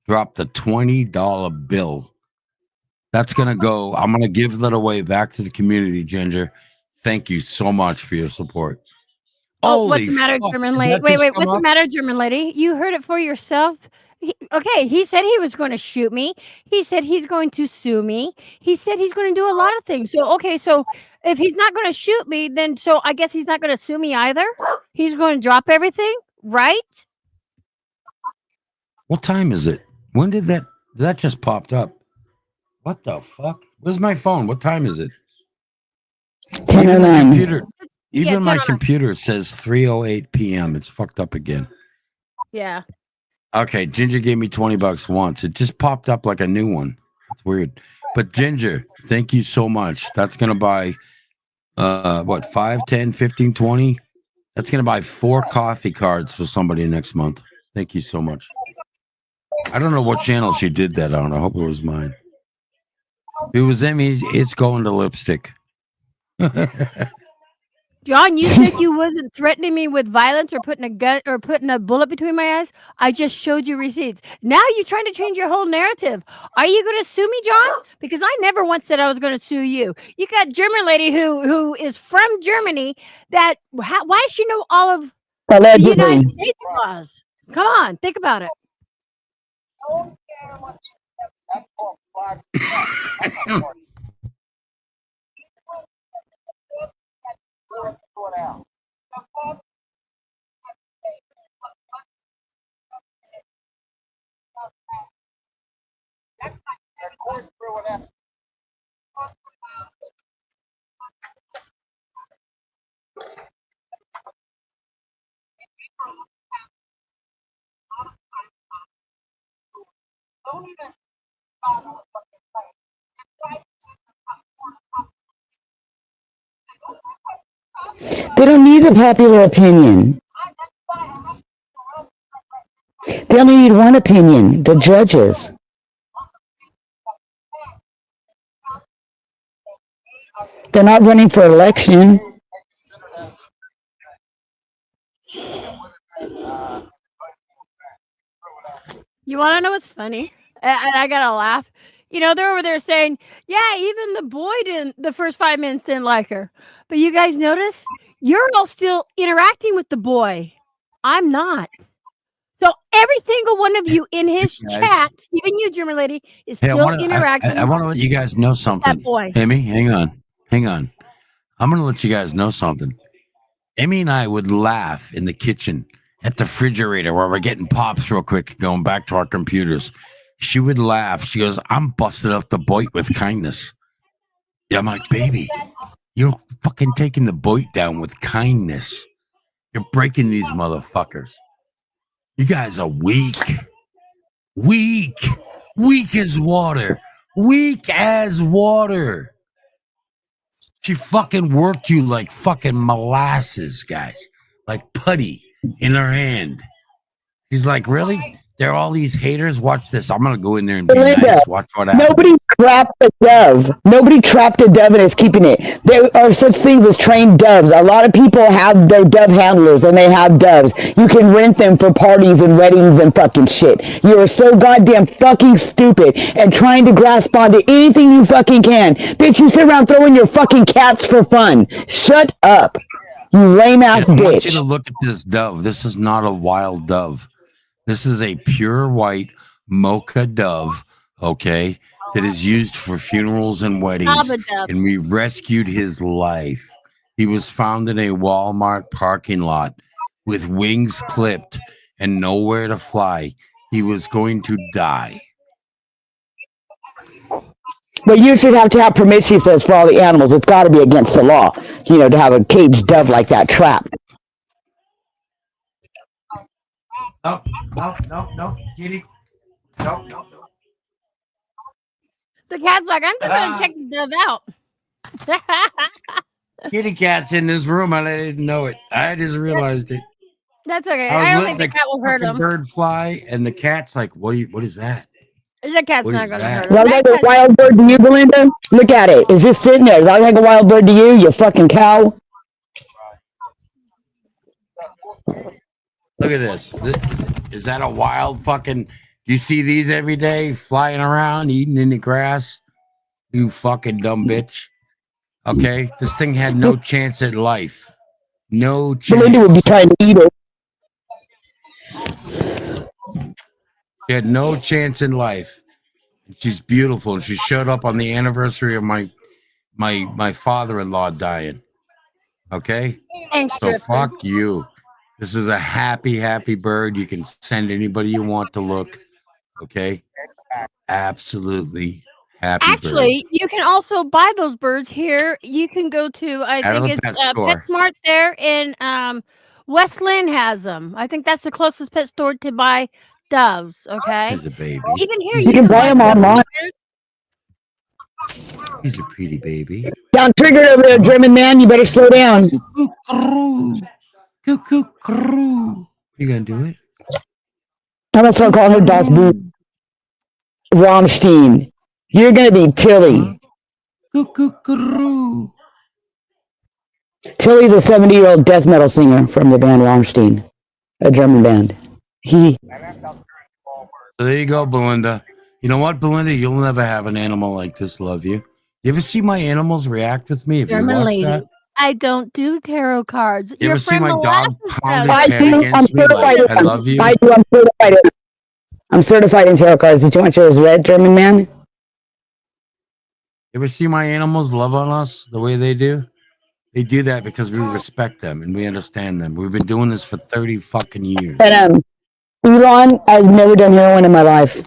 dropped a $20 bill. That's gonna go. I'm gonna give that away back to the community, Ginger. Thank you so much for your support. Oh, what's Holy the matter, fuck, German did lady? that Wait, just wait. come What's the up? matter, German lady? You heard it for yourself. He said he was going to shoot me. He said he's going to sue me. He said he's going to do a lot of things. So, okay, so if he's not going to shoot me, then so I guess he's not going to sue me either. He's going to drop everything, right? What time is it? When did that just popped up? What the fuck? Where's my phone? What time is it? 10:09. Even my 10:09. computer says 3:08 p.m. It's fucked up again. Yeah. Okay, Ginger gave me $20 once. It just popped up like a new one. It's weird. But Ginger, thank you so much. That's gonna buy what, 5, 10, 15, 20? That's gonna buy 4 coffee cards for somebody next month. Thank you so much. I don't know what channel she did that on. I hope it was mine. If it was them, it's going to lipstick. John, you said you wasn't threatening me with violence or putting a gun or putting a bullet between my eyes. I just showed you receipts. Now you're trying to change your whole narrative. Are you going to sue me, John? Because I never once said I was going to sue you. You got German lady who is from Germany. Why does she know all of the Allegedly. United States laws? Come on, think about it. They don't need a popular opinion. They only need one opinion, the judges. They're not running for election. You want to know what's funny? And I gotta laugh. You know, they're over there saying, yeah, even the boy the first 5 minutes didn't like her. But you guys notice? You're all still interacting with the boy. I'm not. So every single one of you in his Guys. chat, even you, German lady, is Hey, still interacting. I want to let you guys know something. boy. Emmy, hang on. I'm going to let you guys know something. Emmy and I would laugh in the kitchen at the refrigerator while we're getting pops real quick, going back to our computers. She would laugh. She goes, I'm busted up the boy with kindness. Yeah, I'm like, baby, you're fucking taking the boy down with kindness. You're breaking these motherfuckers. You guys are weak. Weak as water. Weak as water. She fucking worked you like fucking molasses, guys. Like putty in her hand. She's like, really? There are all these haters? Watch this. I'm going to go in there and be Belinda, nice. Watch what happens. Nobody trapped a dove. Nobody trapped a dove and is keeping it. There are such things as trained doves. A lot of people have their dove handlers and they have doves. You can rent them for parties and weddings and fucking shit. You are so goddamn fucking stupid and trying to grasp onto anything you fucking can. Bitch, you sit around throwing your fucking cats for fun. Shut up. You lame ass I want you bitch. to look at this dove. This is not a wild dove. This is a pure white mocha dove, okay, that is used for funerals and weddings. Abba dove. And we rescued his life. He was found in a Walmart parking lot with wings clipped and nowhere to fly. He was going to die. But you should have to have permission, she says, for all the animals. It's got to be against the law, you know, to have a caged dove like that trapped. No, kitty. No. The cat's like, I'm just going to check the dove out. Kitty cat's in this room. I didn't know it. I just realized it. That's okay. I I was don't think letting the cat will hurt fucking him. bird fly, and the cat's like, "What is that?" The cat's What not is going to that? hurt him. Well, That like a wild bird to you, Belinda? Look at it. It's just sitting there. Is that like a wild bird to you, you fucking cow? Look at this. Is that a wild fucking? Do you see these every day flying around, eating in the grass? You fucking dumb bitch. Okay, this thing had no chance at life. No chance. Belinda would be trying to eat it. She had no chance in life. She's beautiful, and she showed up on the anniversary of my father-in-law dying. Okay, Thanks, so Drifter. fuck you. This is a happy bird. You can send anybody you want to look. Okay, absolutely happy bird. Actually, you can also buy those birds here. You can go to, I Out of think the it's pet store. PetSmart there in West Lynn has them. I think that's the closest pet store to buy doves. Okay, He's a baby. even here You can buy them online. He's a pretty baby. Down triggered over there, German man. You better slow down. You gonna do it? I'm gonna start calling her Das Boot. Rammstein. You're gonna be Tilly. Tilly's a 70-year-old death metal singer from the band Rammstein, a German band. So there you go, Belinda. You know what, Belinda? You'll never have an animal like this love you. You ever see my animals react with me? If you German watch lady. that, I don't do tarot cards. you Your ever see friend my dog Molasses pound does. his head against me like I love you? I do. I'm certified. I'm certified in tarot cards. Did you want yours read, German man? You ever see my animals love on us the way they do? They do that because we respect them and we understand them. We've been doing this for 30 fucking years. And Elon, I've never done heroin in my life.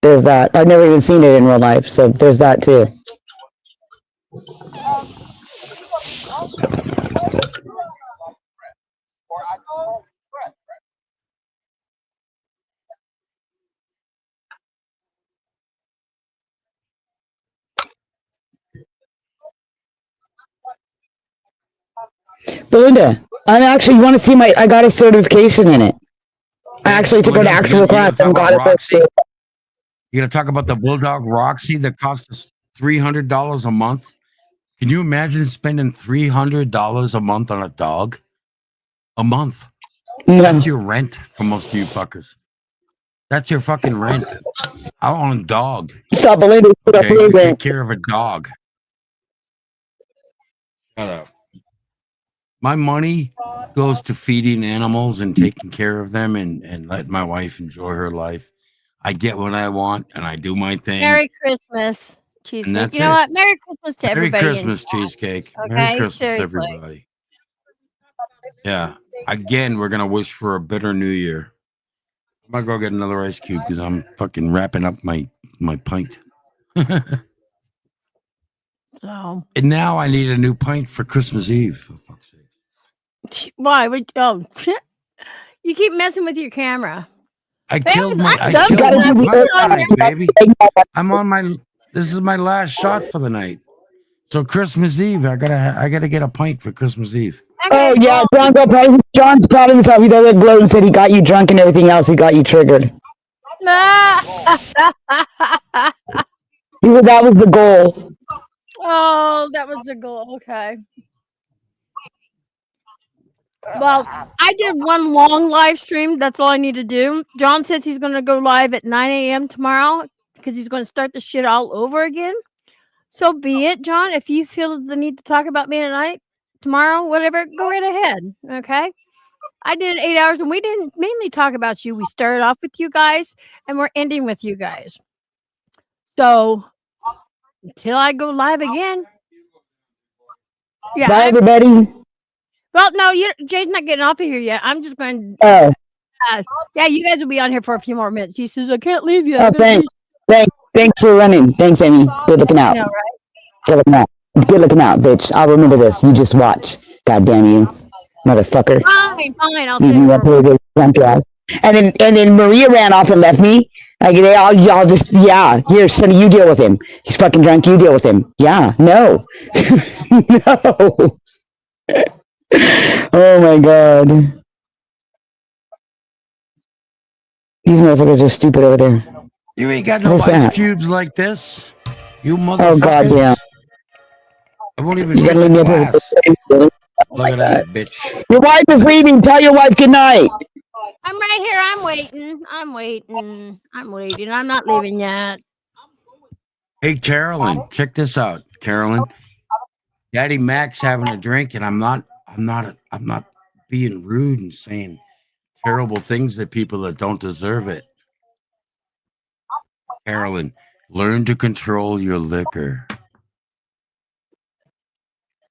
There's that. I've never even seen it in real life, so there's that too. Belinda, you want to see I got a certification in it. I actually took an actual class and got it. You're gonna talk about the Bulldog Roxy that cost us $300 a month. Can you imagine spending $300 a month on a dog? A month. That's your rent for most of you fuckers. That's your fucking rent. I want a dog. Stop, Belinda. Okay, to take care of a dog. Shut up. My money goes to feeding animals and taking care of them and letting my wife enjoy her life. I get what I want and I do my thing. Merry Christmas, cheesecake. that's You know it. what? Merry Christmas to Merry everybody. Christmas, cheesecake. Okay, Merry Christmas, seriously. everybody. Yeah. Again, we're gonna wish for a better new year. I'm gonna go get another ice cube because I'm fucking wrapping up my pint. So And now I need a new pint for Christmas Eve. For fuck's sake. why? You keep messing with your camera. I Man, killed my I'm so glad my we're on time, there. baby. I'm on my this is my last shot for the night. So Christmas Eve, I gotta get a pint for Christmas Eve. Oh yeah, John's proud of himself. He's all there gloating, said he got you drunk and everything else. He got you triggered. That was the goal. Oh, that was the goal. Okay. Well, I did one long live stream. That's all I need to do. John says he's going to go live at 9 a.m. tomorrow because he's going to start the shit all over again. So be it, John. If you feel the need to talk about me tonight, tomorrow, whatever, go right ahead. Okay. I did 8 hours and we didn't mainly talk about you. We started off with you guys and we're ending with you guys. So until I go live again. Yeah. Bye, everybody. Well, no, Jay's not getting off of here yet. I'm just going Oh. Yeah, you guys will be on here for a few more minutes. He says, I can't leave you. Oh, thanks for running. Thanks, Amy. Good looking out. I know, right? Good looking out. Good looking out, bitch. I'll remember this. You just watch. God damn you, motherfucker. Fine. I'll Leave say me up here with drunk ass. And then Maria ran off and left me. Like y'all just here, Sonny, you deal with him. He's fucking drunk. You deal with him. Yeah, no, no. Oh my god, these motherfuckers are stupid over there. You ain't got no What's ice that? cubes like this. You Oh motherfuckers. god damn. I won't even You fit gotta the leave me up here glass. with the Look at that, bitch. Your wife is leaving. Tell your wife good night. I'm right here. I'm waiting. I'm not leaving yet. Hey, Carolyn, check this out, Carolyn. Daddy Mac's having a drink, and I'm not being rude and saying terrible things to people that don't deserve it. Carolyn, learn to control your liquor.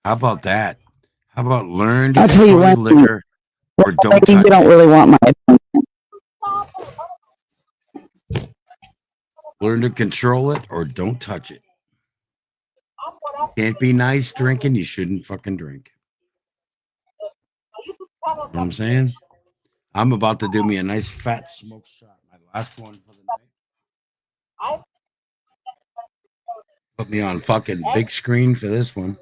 How about that? How about learn to I'll tell you control your one thing. liquor or don't Maybe touch you don't it? really want my Learn to control it or don't touch it. Can't be nice drinking. You shouldn't fucking drink. You know what I'm saying? I'm about to do me a nice fat smoke shot. My last one for the night. Put me on fucking big screen for this one.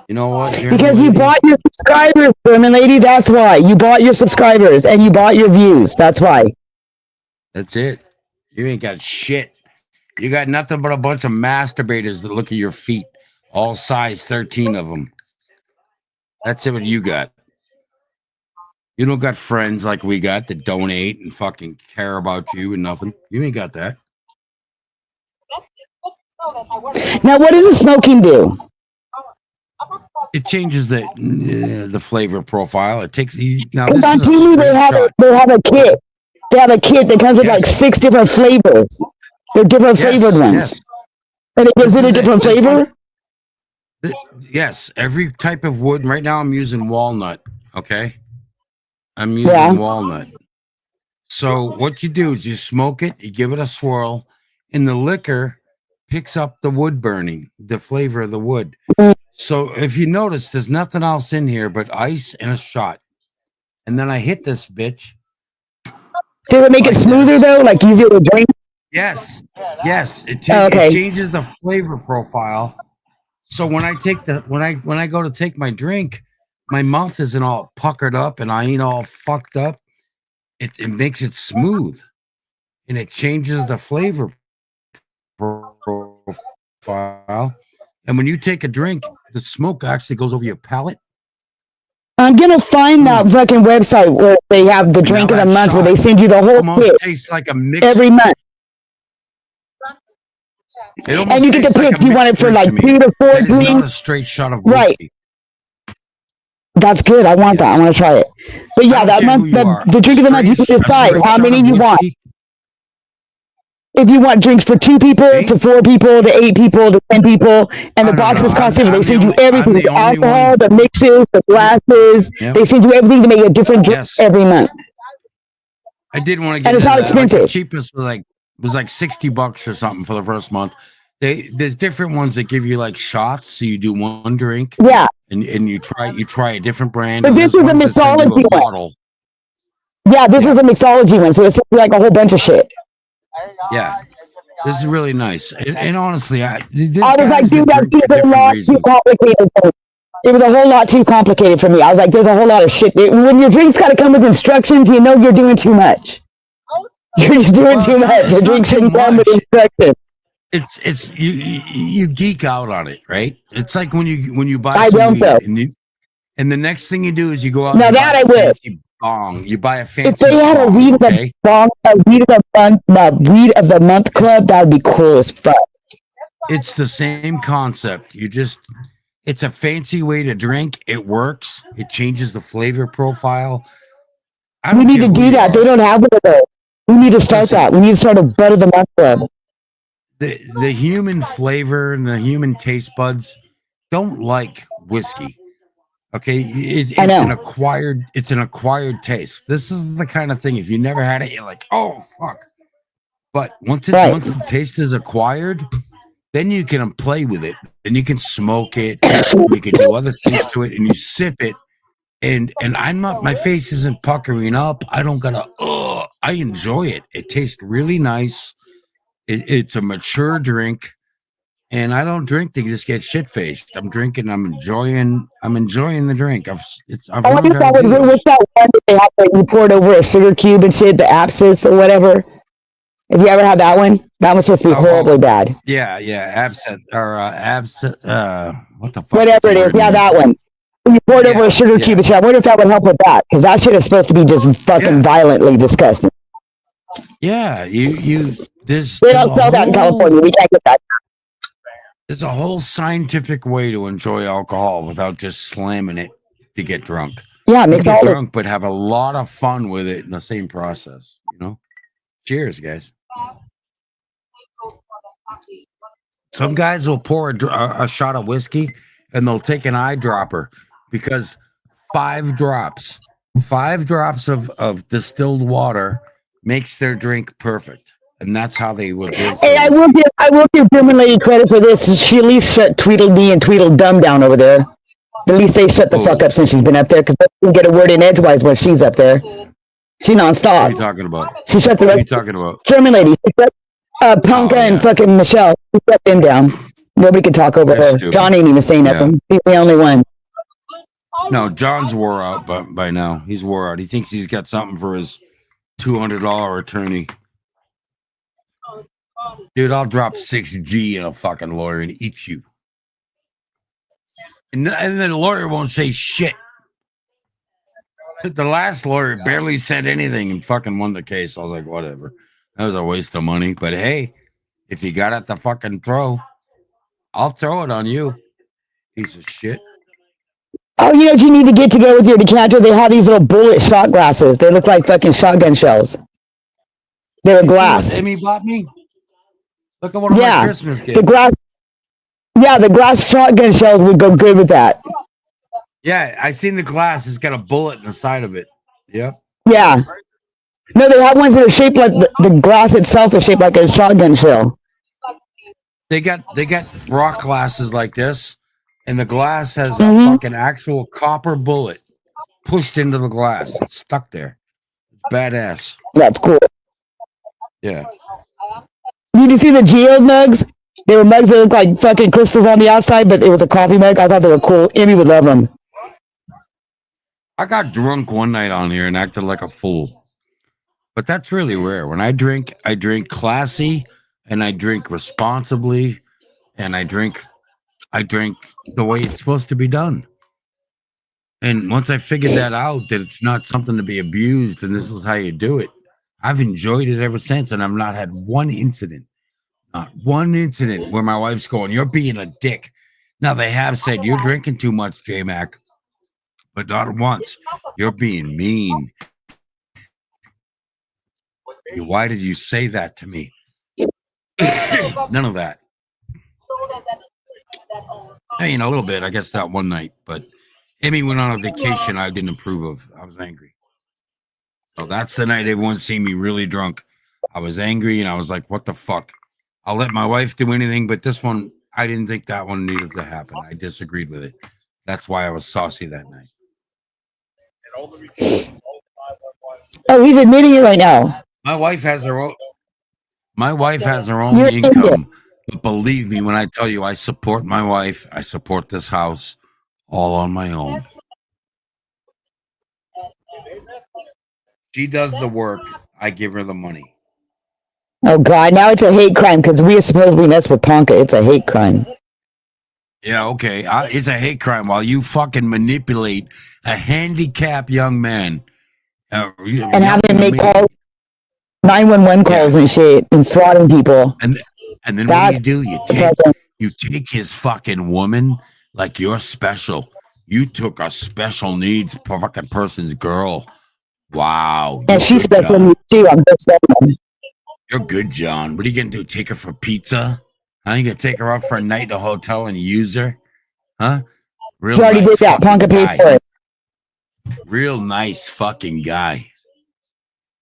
You know what? German Because you lady? bought your subscribers, German lady. That's why you bought your subscribers and you bought your views. That's why. That's it. You ain't got shit. You got nothing but a bunch of masturbators that look at your feet, all size 13 of them. That's it. What you got? You don't got friends like we got that donate and fucking care about you and nothing. You ain't got that. Now, what does the smoking do? It changes the flavor profile. It takes now. Because This on is a TV straight shot. they have a kit. They have a kit that comes with like 6 different flavors. They're different flavored ones. Yes. And it gives This it a is different This one- flavor. Yes, every type of wood. Right now, I'm using walnut. Okay, I'm using Yeah. walnut. So what you do is you smoke it, you give it a swirl, and the liquor picks up the wood burning, the flavor of the wood. So if you notice, there's nothing else in here but ice and a shot. And then I hit this bitch. Does it make it smoother though? Like easier to drink? Yes, yes. It, Oh, okay. it changes the flavor profile. So when I take when I go to take my drink, my mouth isn't all puckered up and I ain't all fucked up. It makes it smooth, and it changes the flavor profile. And when you take a drink, the smoke actually goes over your palate. I'm gonna find that fucking website where they have the drink of the that month, where shot they send you the whole almost kit tastes like a mix every month, It almost and you get to tastes like pick. a You want mixed it for drink like to me. 2 to 4 That is not a drinks. straight shot of Right. whiskey. That's good. I want that. I want to try it. But yeah, that month, the drink of the month, you can decide how many you want. If you want drinks for 2 people, to 4 people, to 8 people, to 10 people, and the boxes cost different. They send you everything: the alcohol, the mixes, the glasses. Yep. They send you everything to make a different drink every month. I did want to get And it's into not that. Like, the expensive. cheapest was like $60 or something for the first month. There's different ones that give you like shots, so you do one drink. Yeah. And you try a different brand. But and this there's is a ones that send you mixology one. bottle. Yeah, this is a mixology one, so it's like a whole bunch of shit. Yeah, this is really nice. And honestly, this I was like, guys dude, that that's drink for too different lot too reasons. complicated. It was a whole lot too complicated for me. I was like, there's a whole lot of shit. When your drink's got to come with instructions, you know you're doing too much. You're just doing too much. Your drink shouldn't come with instructions. It's you geek out on it, right? It's like when you buy I some don't, weed though. and the next thing you do is you go out Now and that buy I a would. fancy bong. You buy a fancy If they had a bong, weed of okay? the weed of the month club, that would be cool as fuck. It's the same concept. It's a fancy way to drink. It works. It changes the flavor profile. I We don't need care to who do you that. are. They don't have one of those. We need to start Listen. that. We need to start a Bud of the Month club. The human flavor and the human taste buds don't like whiskey. Okay, it's I know. an acquired taste. This is the kind of thing, if you never had it, you're like, oh fuck. But once the taste is acquired, then you can play with it. Then you can smoke it. You can do other things to it, and you sip it. And I'm not. My face isn't puckering up. I don't gotta. I enjoy it. It tastes really nice. It's a mature drink, and I don't drink to just get shit faced. I'm drinking. I'm enjoying the drink. I've I wonder learned if how that to was do what's this. that one that they have that you poured over a sugar cube and shit, the abscess or whatever. Have you ever had that one? That was supposed to be horribly bad. Yeah, absinthe or absinthe. What the fuck? Whatever it is, yeah, that one. When you poured over a sugar cube and shit, I wonder if that would help with that, because that shit is supposed to be just fucking violently disgusting. Yeah, there's They there's don't a sell that in whole California. We can't get that. there's a whole scientific way to enjoy alcohol without just slamming it to get drunk. Yeah, You mix get all the. drunk, but have a lot of fun with it in the same process. You know. Cheers, guys. Some guys will pour a shot of whiskey and they'll take an eyedropper because 5 drops of distilled water makes their drink perfect. And that's how they will drink. Hey, I will give German lady credit for this. She at least shut Tweedledee and Tweedledum down over there. At least they shut the fuck up since she's been up there because they didn't get a word in edgewise while she's up there. She nonstop. What are you talking about? She shut the What are rest. you talking about? German lady. She shut Punka and fucking Michelle. She shut them down. Nobody could talk over They're her. stupid. John ain't even saying Yeah. nothing. He's the only one. No, John's wore out by now. He's wore out. He thinks he's got something for his $200 attorney. Dude, I'll drop 6G in a fucking lawyer and eat you. And then the lawyer won't say shit. The last lawyer barely said anything and fucking won the case. I was like, whatever. That was a waste of money. But hey, if you got it to fucking throw, I'll throw it on you. Piece of shit. Oh, you know what you need to get to go with your decanter? They have these little bullet shot glasses. They look like fucking shotgun shells. They were glass. Emmy bought me. Look at one of my Christmas gifts. The glass. Yeah, the glass shotgun shells would go good with that. Yeah, I seen the glass. It's got a bullet in the side of it. Yep. Yeah. No, they have ones that are shaped like the glass itself is shaped like a shotgun shell. They got rock glasses like this, and the glass has a Mhm. fucking actual copper bullet pushed into the glass. It's stuck there. It's badass. That's cool. Yeah. Did you see the geode mugs? They were mugs that looked like fucking crystals on the outside, but it was a coffee mug. I thought they were cool. Emmy would love them. I got drunk one night on here and acted like a fool. But that's really rare. When I drink classy and I drink responsibly and I drink the way it's supposed to be done. And once I figured that out, that it's not something to be abused and this is how you do it, I've enjoyed it ever since. And I've not had not one incident where my wife's going, "You're being a dick." Now, they have said, "You're drinking too much, J-Mac," but not once. "You're being mean. Why did you say that to me?" None of that. Hey, a little bit, I guess, that one night. But Emmy went on a vacation I didn't approve of. I was angry. So that's the night everyone seen me really drunk. I was angry, and I was like, what the fuck? I'll let my wife do anything, but this one, I didn't think that one needed to happen. I disagreed with it. That's why I was saucy that night. Oh, he's admitting it right now. My wife has her own You're income. But believe me when I tell you I support my wife, I support this house all on my own. She does the work. I give her the money. Oh God! Now it's a hate crime because we supposedly mess with Ponka. It's a hate crime. Yeah, okay. It's a hate crime while you fucking manipulate a handicapped young man. And having to make calls, 911 calls and shit, and swatting people. And then what do? You take his fucking woman like you're special. You took a special needs fucking person's girl. Wow. And she's special needs too. I'm just saying. You're good, John. What are you gonna do? Take her for pizza? Huh? You gonna take her out for a night in a hotel and use her? Huh? Real She already nice did that. fucking Ponka paid guy. for it. Real nice fucking guy.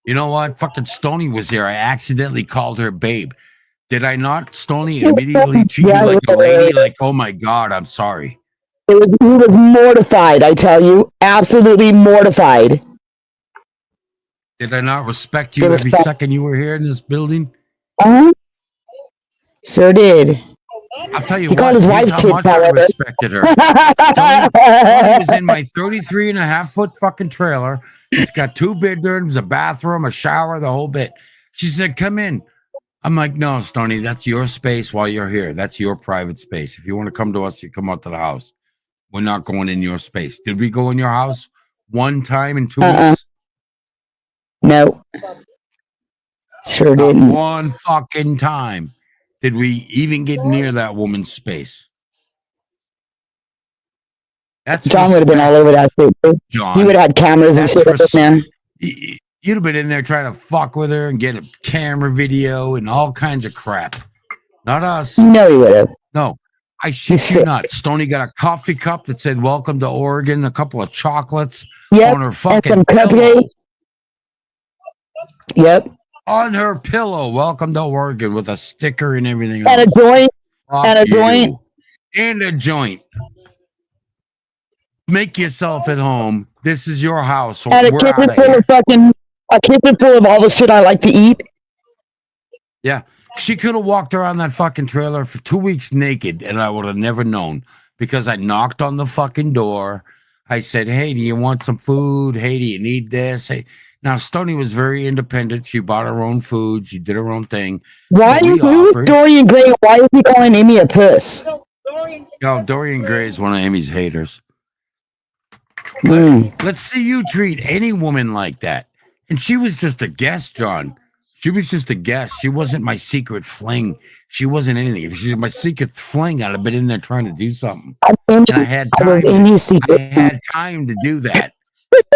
You know what? Fucking Stony was here. I accidentally called her babe. Did I not, Stony, immediately treat you like a lady? Like, oh my God, I'm sorry. He was mortified, I tell you. Absolutely mortified. Did I not respect you They every respect- second you were here in this building? Sure did. I'll tell you He what, called his here's wife how tits, much I however. respected her. Tony was in my 33.5-foot fucking trailer. It's got 2 bedrooms, a bathroom, a shower, the whole bit. She said, "Come in." I'm like, "No, Stony, that's your space while you're here. That's your private space. If you want to come to us, you come out to the house. We're not going in your space." Did we go in your house one time in 2 weeks? No. Sure Not didn't. one fucking time did we even get near that woman's space. That's John would have been all over that shit. Too. John. He would have had cameras and That's shit up in there. You'd have been in there trying to fuck with her and get a camera video and all kinds of crap. Not us. No, he would have. No. I shit you not. Stony got a coffee cup that said "Welcome to Oregon," a couple of chocolates on her and fucking some pillow. cupcakes. Yep. On her pillow, "Welcome to Oregon" with a sticker and everything And a else. joint. Fuck And a you. joint. And a joint. Make yourself at home. This is your house. So And a we're kitchen out of full here. of a kitchen full of all the shit I like to eat. Yeah. She could have walked around that fucking trailer for 2 weeks naked and I would have never known because I knocked on the fucking door. I said, "Hey, do you want some food? Hey, do you need this?" Hey. Now, Stony was very independent. She bought her own food. She did her own thing. Why But we who's offered. Dorian Gray? Why is he calling Amy a puss? Oh, Dorian Gray is one of Amy's haters. Mm. Let's see you treat any woman like that. And she was just a guest, John. She was just a guest. She wasn't my secret fling. She wasn't anything. If she was my secret fling, I'd have been in there trying to do something. And I had time. I had time to do that.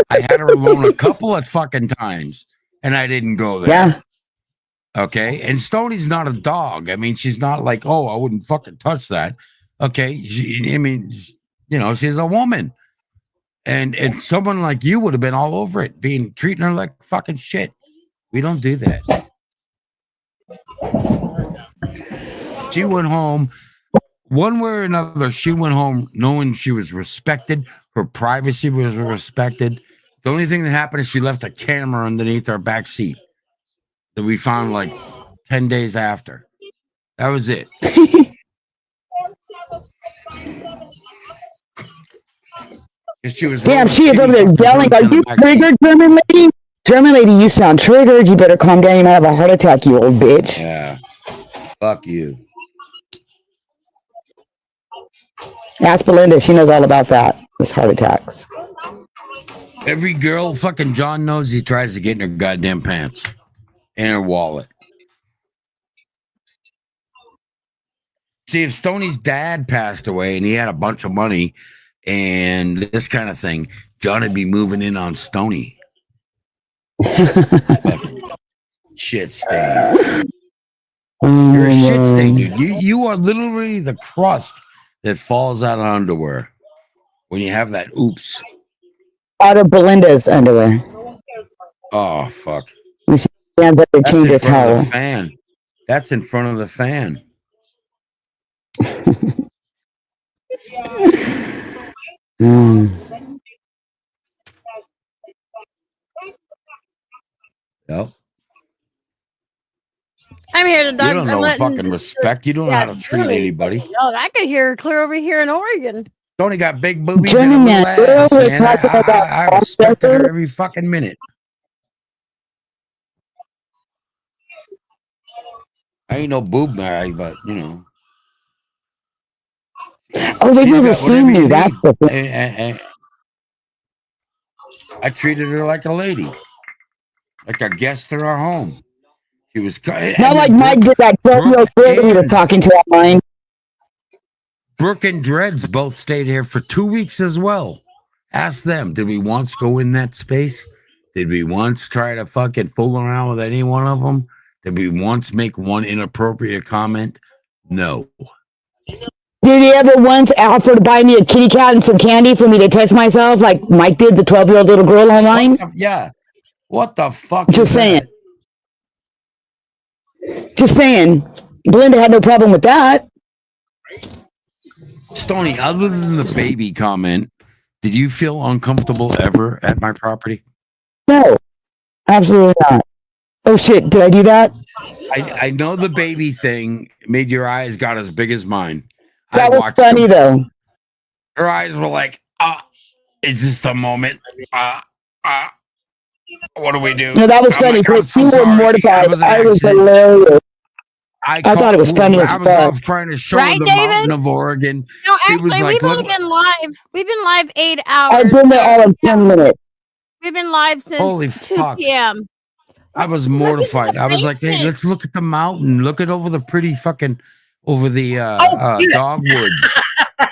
I had her alone a couple of fucking times, and I didn't go there. Yeah. Okay. And Stoney's not a dog. I mean, she's not like, "Oh, I wouldn't fucking touch that." Okay. She's a woman. And someone like you would have been all over it, treating her like fucking shit. We don't do that. She went home, one way or another. She went home knowing she was respected. Her privacy was respected. The only thing that happened is she left a camera underneath our back seat that we found like 10 days after. That was it. She was Damn, rolling she is over there fucking yelling. joints Are in the you back seat. triggered, German lady? German lady, you sound triggered. You better calm down. You might have a heart attack, you old bitch. Yeah. Fuck you. Ask Belinda. She knows all about that. Those heart attacks. Every girl fucking John knows he tries to get in her goddamn pants and her wallet. See, if Stoney's dad passed away and he had a bunch of money and this kind of thing, John would be moving in on Stoney. Shit stain. You're a shit stain, dude. You are literally the crust that falls out of underwear when you have that oops. Out of Belinda's underwear. Oh, fuck. We should stand up and That's change in her front of towel. the fan. That's in front of the fan. Yep. I'm here to You don't know letting- fucking respect. You don't know how to treat really. anybody. Oh, I could hear her clear over here in Oregon. Tony got big boobies and a German little man, ass, we're man. talking about I respected her every fucking minute. I ain't no boob guy, but you know. Oh, they've She's never got seen whatever me. you That's need. the thing. And I treated her like a lady, like a guest in our home. She was Not like Mike did that 12-year-old girl that he was talking to online. Brooke and Dreads both stayed here for 2 weeks as well. Ask them, did we once go in that space? Did we once try to fucking fool around with any one of them? Did we once make one inappropriate comment? No. Did he ever once offer to buy me a kitty cat and some candy for me to touch myself like Mike did, the 12-year-old little girl online? Yeah. What the fuck? Just is saying. that? Just saying. Belinda had no problem with that. Stoney, other than the baby comment, did you feel uncomfortable ever at my property? No, absolutely not. Oh shit, did I do that? I know the baby thing made your eyes got as big as mine. That was funny though. Her eyes were like, is this the moment? What do we do? No, that was I'm funny. like, I'm But so you were sorry. mortified. That was an I was accident. hilarious. I thought it was funny as I was fuck. off trying to show Right, the David? mountain of Oregon. No, She was actually, like, we've only look- been live. We've been live 8 hours. I've been there all in 10 minutes. We've been live since Holy 2 fuck. p.m. I was mortified. I was like, hey, let's look at the mountain. Look at over the pretty fucking over the dogwoods.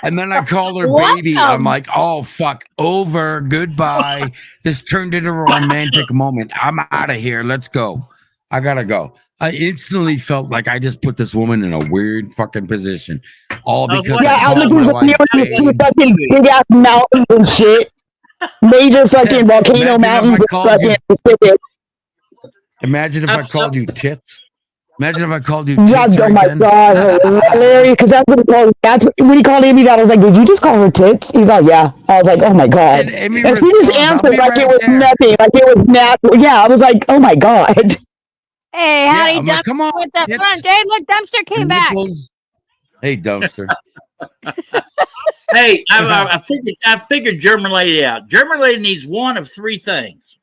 And then I called her baby. And I'm like, oh fuck, over. Goodbye. This turned into a romantic moment. I'm out of here. Let's go. I gotta go. I instantly felt like I just put this woman in a weird fucking position. All because I called my wife two fucking big ass mountains and shit. Major fucking volcano mountains. Imagine if I called you tits. Imagine if I called you Yeah, tits. oh my god, hilarious! Because that's what he called. That's what, when he called Amy that, I was like, "Did you just call her tits?" He's like, "Yeah." I was like, "Oh my god!" And she just answered like it was nothing, like it was natural. Yeah, I was like, "Oh my god." Hey, Yeah, howdy, I'm like, Dumpster. come on, What's up, it's- front? Dave, look, Dumpster came back. Hey, Dumpster. Hey, I figured German lady out. German lady needs one of three things.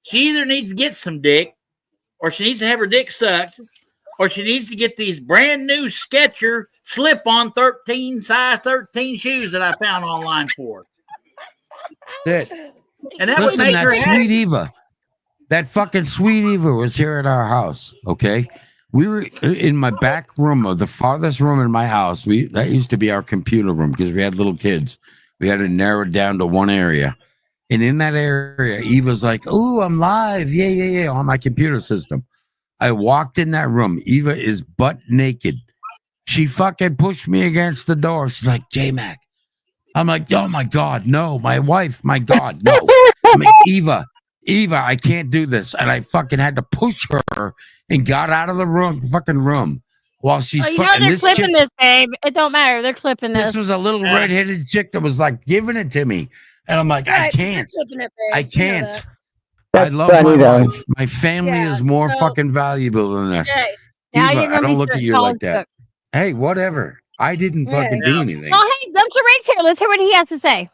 She either needs to get some dick, or she needs to have her dick sucked, or she needs to get these brand new Skechers slip-on size 13 shoes that I found online for her. That, And that would listen, make that her sweet happy. Eva, that fucking sweet Eva was here at our house. Okay, we were in my back room of the farthest room in my house. That used to be our computer room because we had little kids. We had to narrow it down to one area, and in that area, Eva's like, "Oh, I'm live, yeah, on my computer system." I walked in that room. Eva is butt naked. She fucking pushed me against the door. She's like, J-Mac. I'm like, oh my God, no. My wife, my God, no. I'm like, Eva, I can't do this. And I fucking had to push her and got out of the fucking room while she's Oh, you know fucking they're clipping this, babe. It don't matter. They're clipping this. This was a little redheaded chick that was like giving it to me. And I'm like, I Right, they're can't. clipping it, babe. I You know can't. that. I love funny, my though. life. My family is more fucking valuable than this. Okay. Now Eva, you're I gonna don't be look at certain you college like that. book. Hey, whatever. I didn't fucking do anything. Oh, hey, Dumpster Rick's here. Let's hear what he has to say.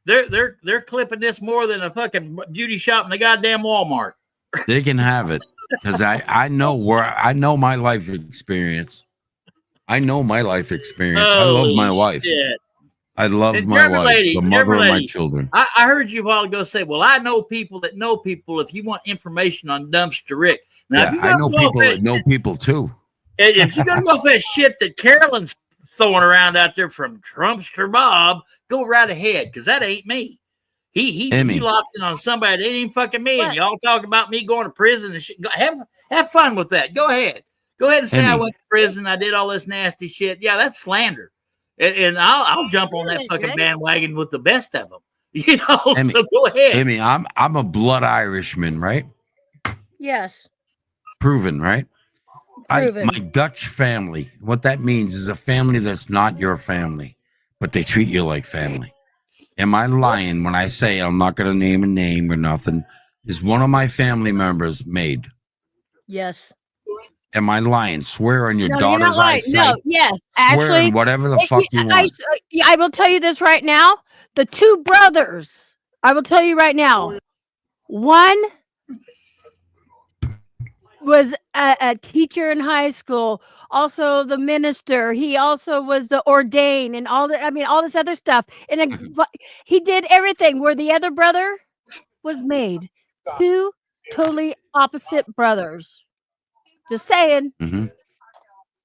They're clipping this more than a fucking beauty shop in the goddamn Walmart. They can have it because I know my life experience. I know my life experience. I love my Holy wife. shit. I love And my German wife, lady, the mother German of my lady, children. I heard you a while ago say, well, I know people that know people if you want information on Dumpster Rick. Now, Yeah, if you I know go people off that know people too. if you're going to go off that shit that Carolyn's throwing around out there from Trumpster Bob, go right ahead, because that ain't me. He Emmy. locked in on somebody that ain't even fucking me, and y'all talk about me going to prison and shit. Have fun with that. Go ahead. Go ahead and say I Emmy. went to prison. I did all this nasty shit. Yeah, that's slander. And I'll jump on that fucking bandwagon with the best of them. You know, Emmy, so go ahead. Emmy, I'm a blood Irishman, right? Yes. Proven, right? Proven. My Dutch family, what that means is a family that's not your family, but they treat you like family. Am I lying when I say I'm not going to name a name or nothing? Is one of my family members made? Yes. Am I lying? Swear on your No, you're daughter's not lying. eyesight. No, yes. Swear Actually, on whatever the if fuck you want. I will tell you this right now. The two brothers, I will tell you right now. One was a teacher in high school, also the minister. He also was the ordained and all all this other stuff. And he did everything where the other brother was made. Two totally opposite brothers. Just saying. Mhm.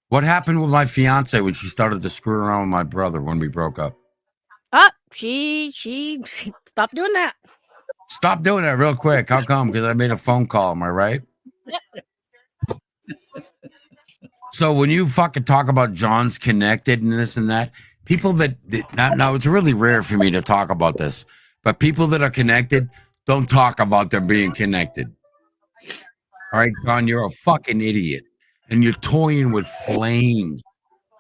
What happened with my fiance when she started to screw around with my brother when we broke up? She stopped doing that. Stop doing that real quick. How come? Because I made a phone call. Am I right? So when you fucking talk about John's connected and this and that, people that now it's really rare for me to talk about this, but people that are connected don't talk about them being connected. All right, John, you're a fucking idiot, and you're toying with flames,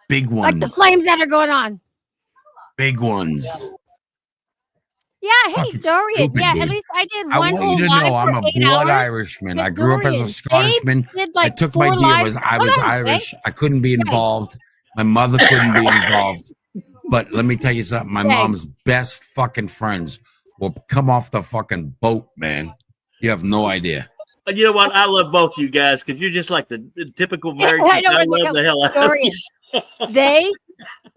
big ones, Like the flames that are going on. big ones. Yeah, hey, Fucking Dorian. stupid, Yeah, dude. at least I did I one want whole you to live know for I'm a 8 blood hours. Irishman. But I grew up as a Dorian, Scottishman. Dave did I like took 4 my deal lives. as I Hold was on, Irish. Dave. I couldn't be involved. My mother couldn't be involved. But let me tell you something. My Dave. mom's best fucking friends will come off the fucking boat, man. You have no idea. And you know what? I love both you guys because you're just like the typical married I people. know, I look love at the hell out of Dorian. you. They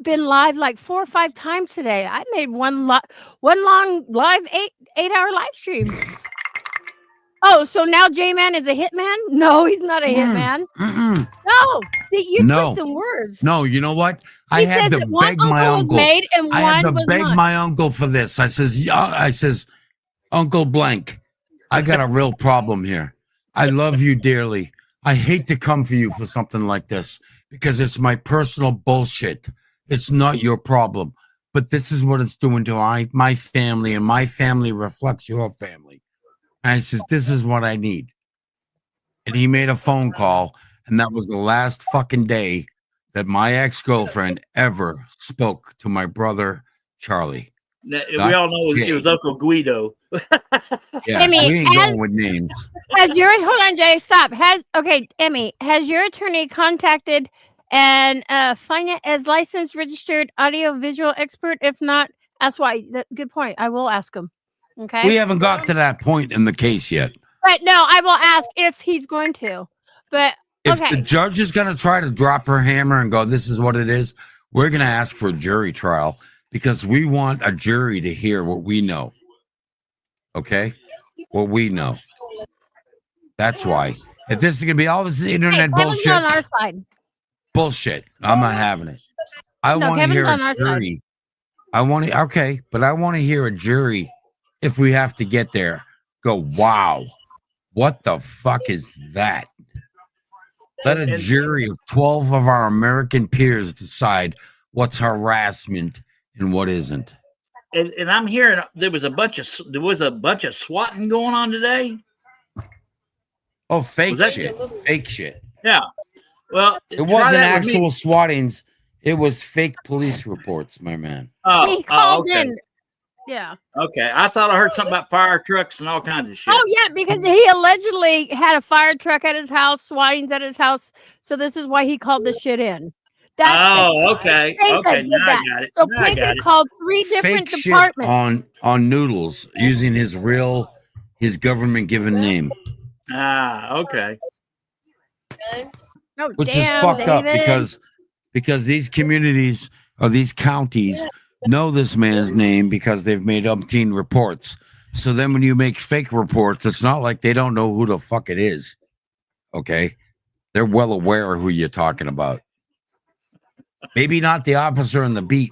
been live like 4 or 5 times today. I made one long live 8-hour live stream. Oh, so now J-Man is a hitman? No, he's not a hitman. No, see, you're No. twisting words. No, you know what? I He had says to that one beg my uncle was uncle. made and I had one to was beg not. my uncle for this. I says, Uncle Blank, I got a real problem here. I love you dearly. I hate to come for you for something like this because it's my personal bullshit. It's not your problem. But this is what it's doing to my family, and my family reflects your family. And I says, this is what I need. And he made a phone call, and that was the last fucking day that my ex-girlfriend ever spoke to my brother, Charlie. We all know it was Uncle Guido. Yeah, Emmy, we ain't going with names. Has your hold on, Jay? Stop. Emmy, has your attorney contacted and find it as licensed, registered audio-visual expert? If not, that's why. Good point. I will ask him. Okay. We haven't got to that point in the case yet. But no, I will ask if he's going to. But If okay. the judge is going to try to drop her hammer and go, this is what it is, we're going to ask for a jury trial because we want a jury to hear what we know. Okay? What we know. That's why. If this is going to be all this internet Kevin's bullshit, on our side. bullshit, I'm not having it. I No, want to Kevin's hear on a our side. jury. But I want to hear a jury, if we have to get there, go, wow, what the fuck is that? Let a jury of 12 of our American peers decide what's harassment and what isn't. And I'm hearing there was a bunch of swatting going on today. Oh, fake Was that- shit. Fake shit. Yeah. Well, It try wasn't that with me. actual swattings. It was fake police reports, my man. He called okay. in. Yeah. Okay, I thought I heard something about fire trucks and all kinds of shit. Oh yeah, because he allegedly had a fire truck at his house, swatting's at his house. So this is why he called this shit in. Okay. Plaintiff Okay, did now I that. got it. So Now I Plaintiff got it. called 3 different Fake shit departments. on Noodles using his government given name, Okay. Oh, which damn, is fucked up David. because these communities or these counties know this man's name because they've made umpteen reports. So then when you make fake reports, it's not like they don't know who the fuck it is. Okay? They're well aware of who you're talking about. Maybe not the officer on the beat,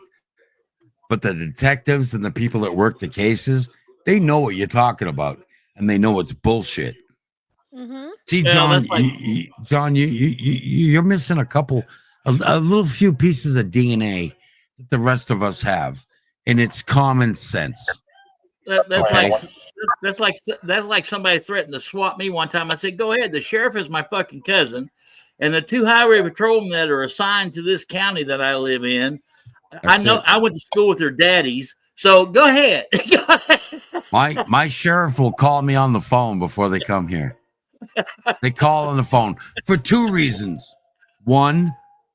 but the detectives and the people that work the cases, they know what you're talking about, and they know it's bullshit. See, Yeah, John, that's like- John, you're missing a little few pieces of DNA that the rest of us have, and it's common sense. That's like somebody threatened to swat me one time. I said, "Go ahead. The sheriff is my fucking cousin, and the 2 highway patrolmen that are assigned to this county that I live in, I know. it. I went to school with their daddies. So go ahead." My sheriff will call me on the phone before they come here. They call on the phone for 2 reasons. One,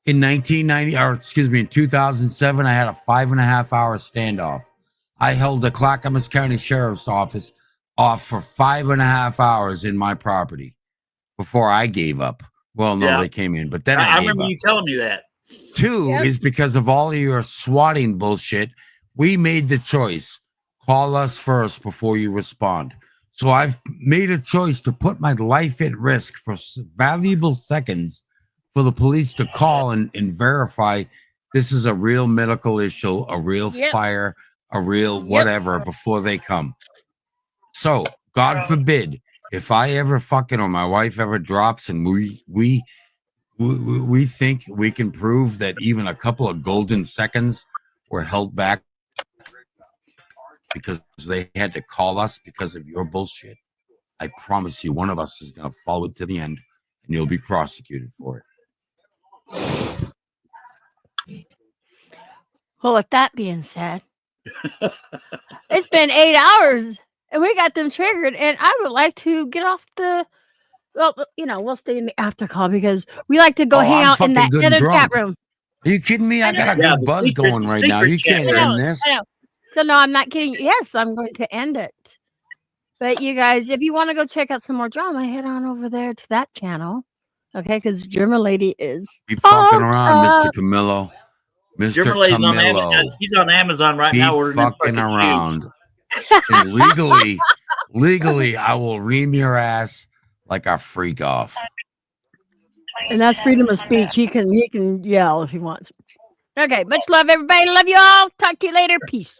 in 2007, I had a 5.5-hour standoff. I held the Clackamas County Sheriff's Office off for 5.5 hours in my property before I gave up. Well, no, Yeah. they came in, but then I I gave remember up. you telling me that. 2 is because of all of your swatting bullshit. We made the choice. Call us first before you respond. So I've made a choice to put my life at risk for valuable seconds for the police to call and verify this is a real medical issue, a real Yep. fire, a real whatever before they come. So God forbid if I ever fucking or my wife ever drops and we think we can prove that even a couple of golden seconds were held back because they had to call us because of your bullshit. I promise you, one of us is going to follow it to the end and you'll be prosecuted for it. Well, with that being said, it's been 8 hours and we got them triggered. And I would like to get off the. Well, we'll stay in the after call because we like to go hang I'm out in fucking that good other drunk. chat room. Are you kidding me? I got a Yeah, good the buzz secret- going right now. secret You chat. can't I know, end this. I know. So no, I'm not kidding. Yes, I'm going to end it. But you guys, if you want to go check out some more drama, head on over there to that channel. Okay, because German Lady is Keep fucking around, pumped Mr. Camillo. Mr. German Lady's on Camillo. Amazon. He's on Amazon right Keep now. Ordering them fucking fucking shoes. around. And legally, Legally, I will ream your ass like a freak off. And that's freedom of speech. He can yell if he wants. Okay, much love, everybody. Love you all. Talk to you later. Peace.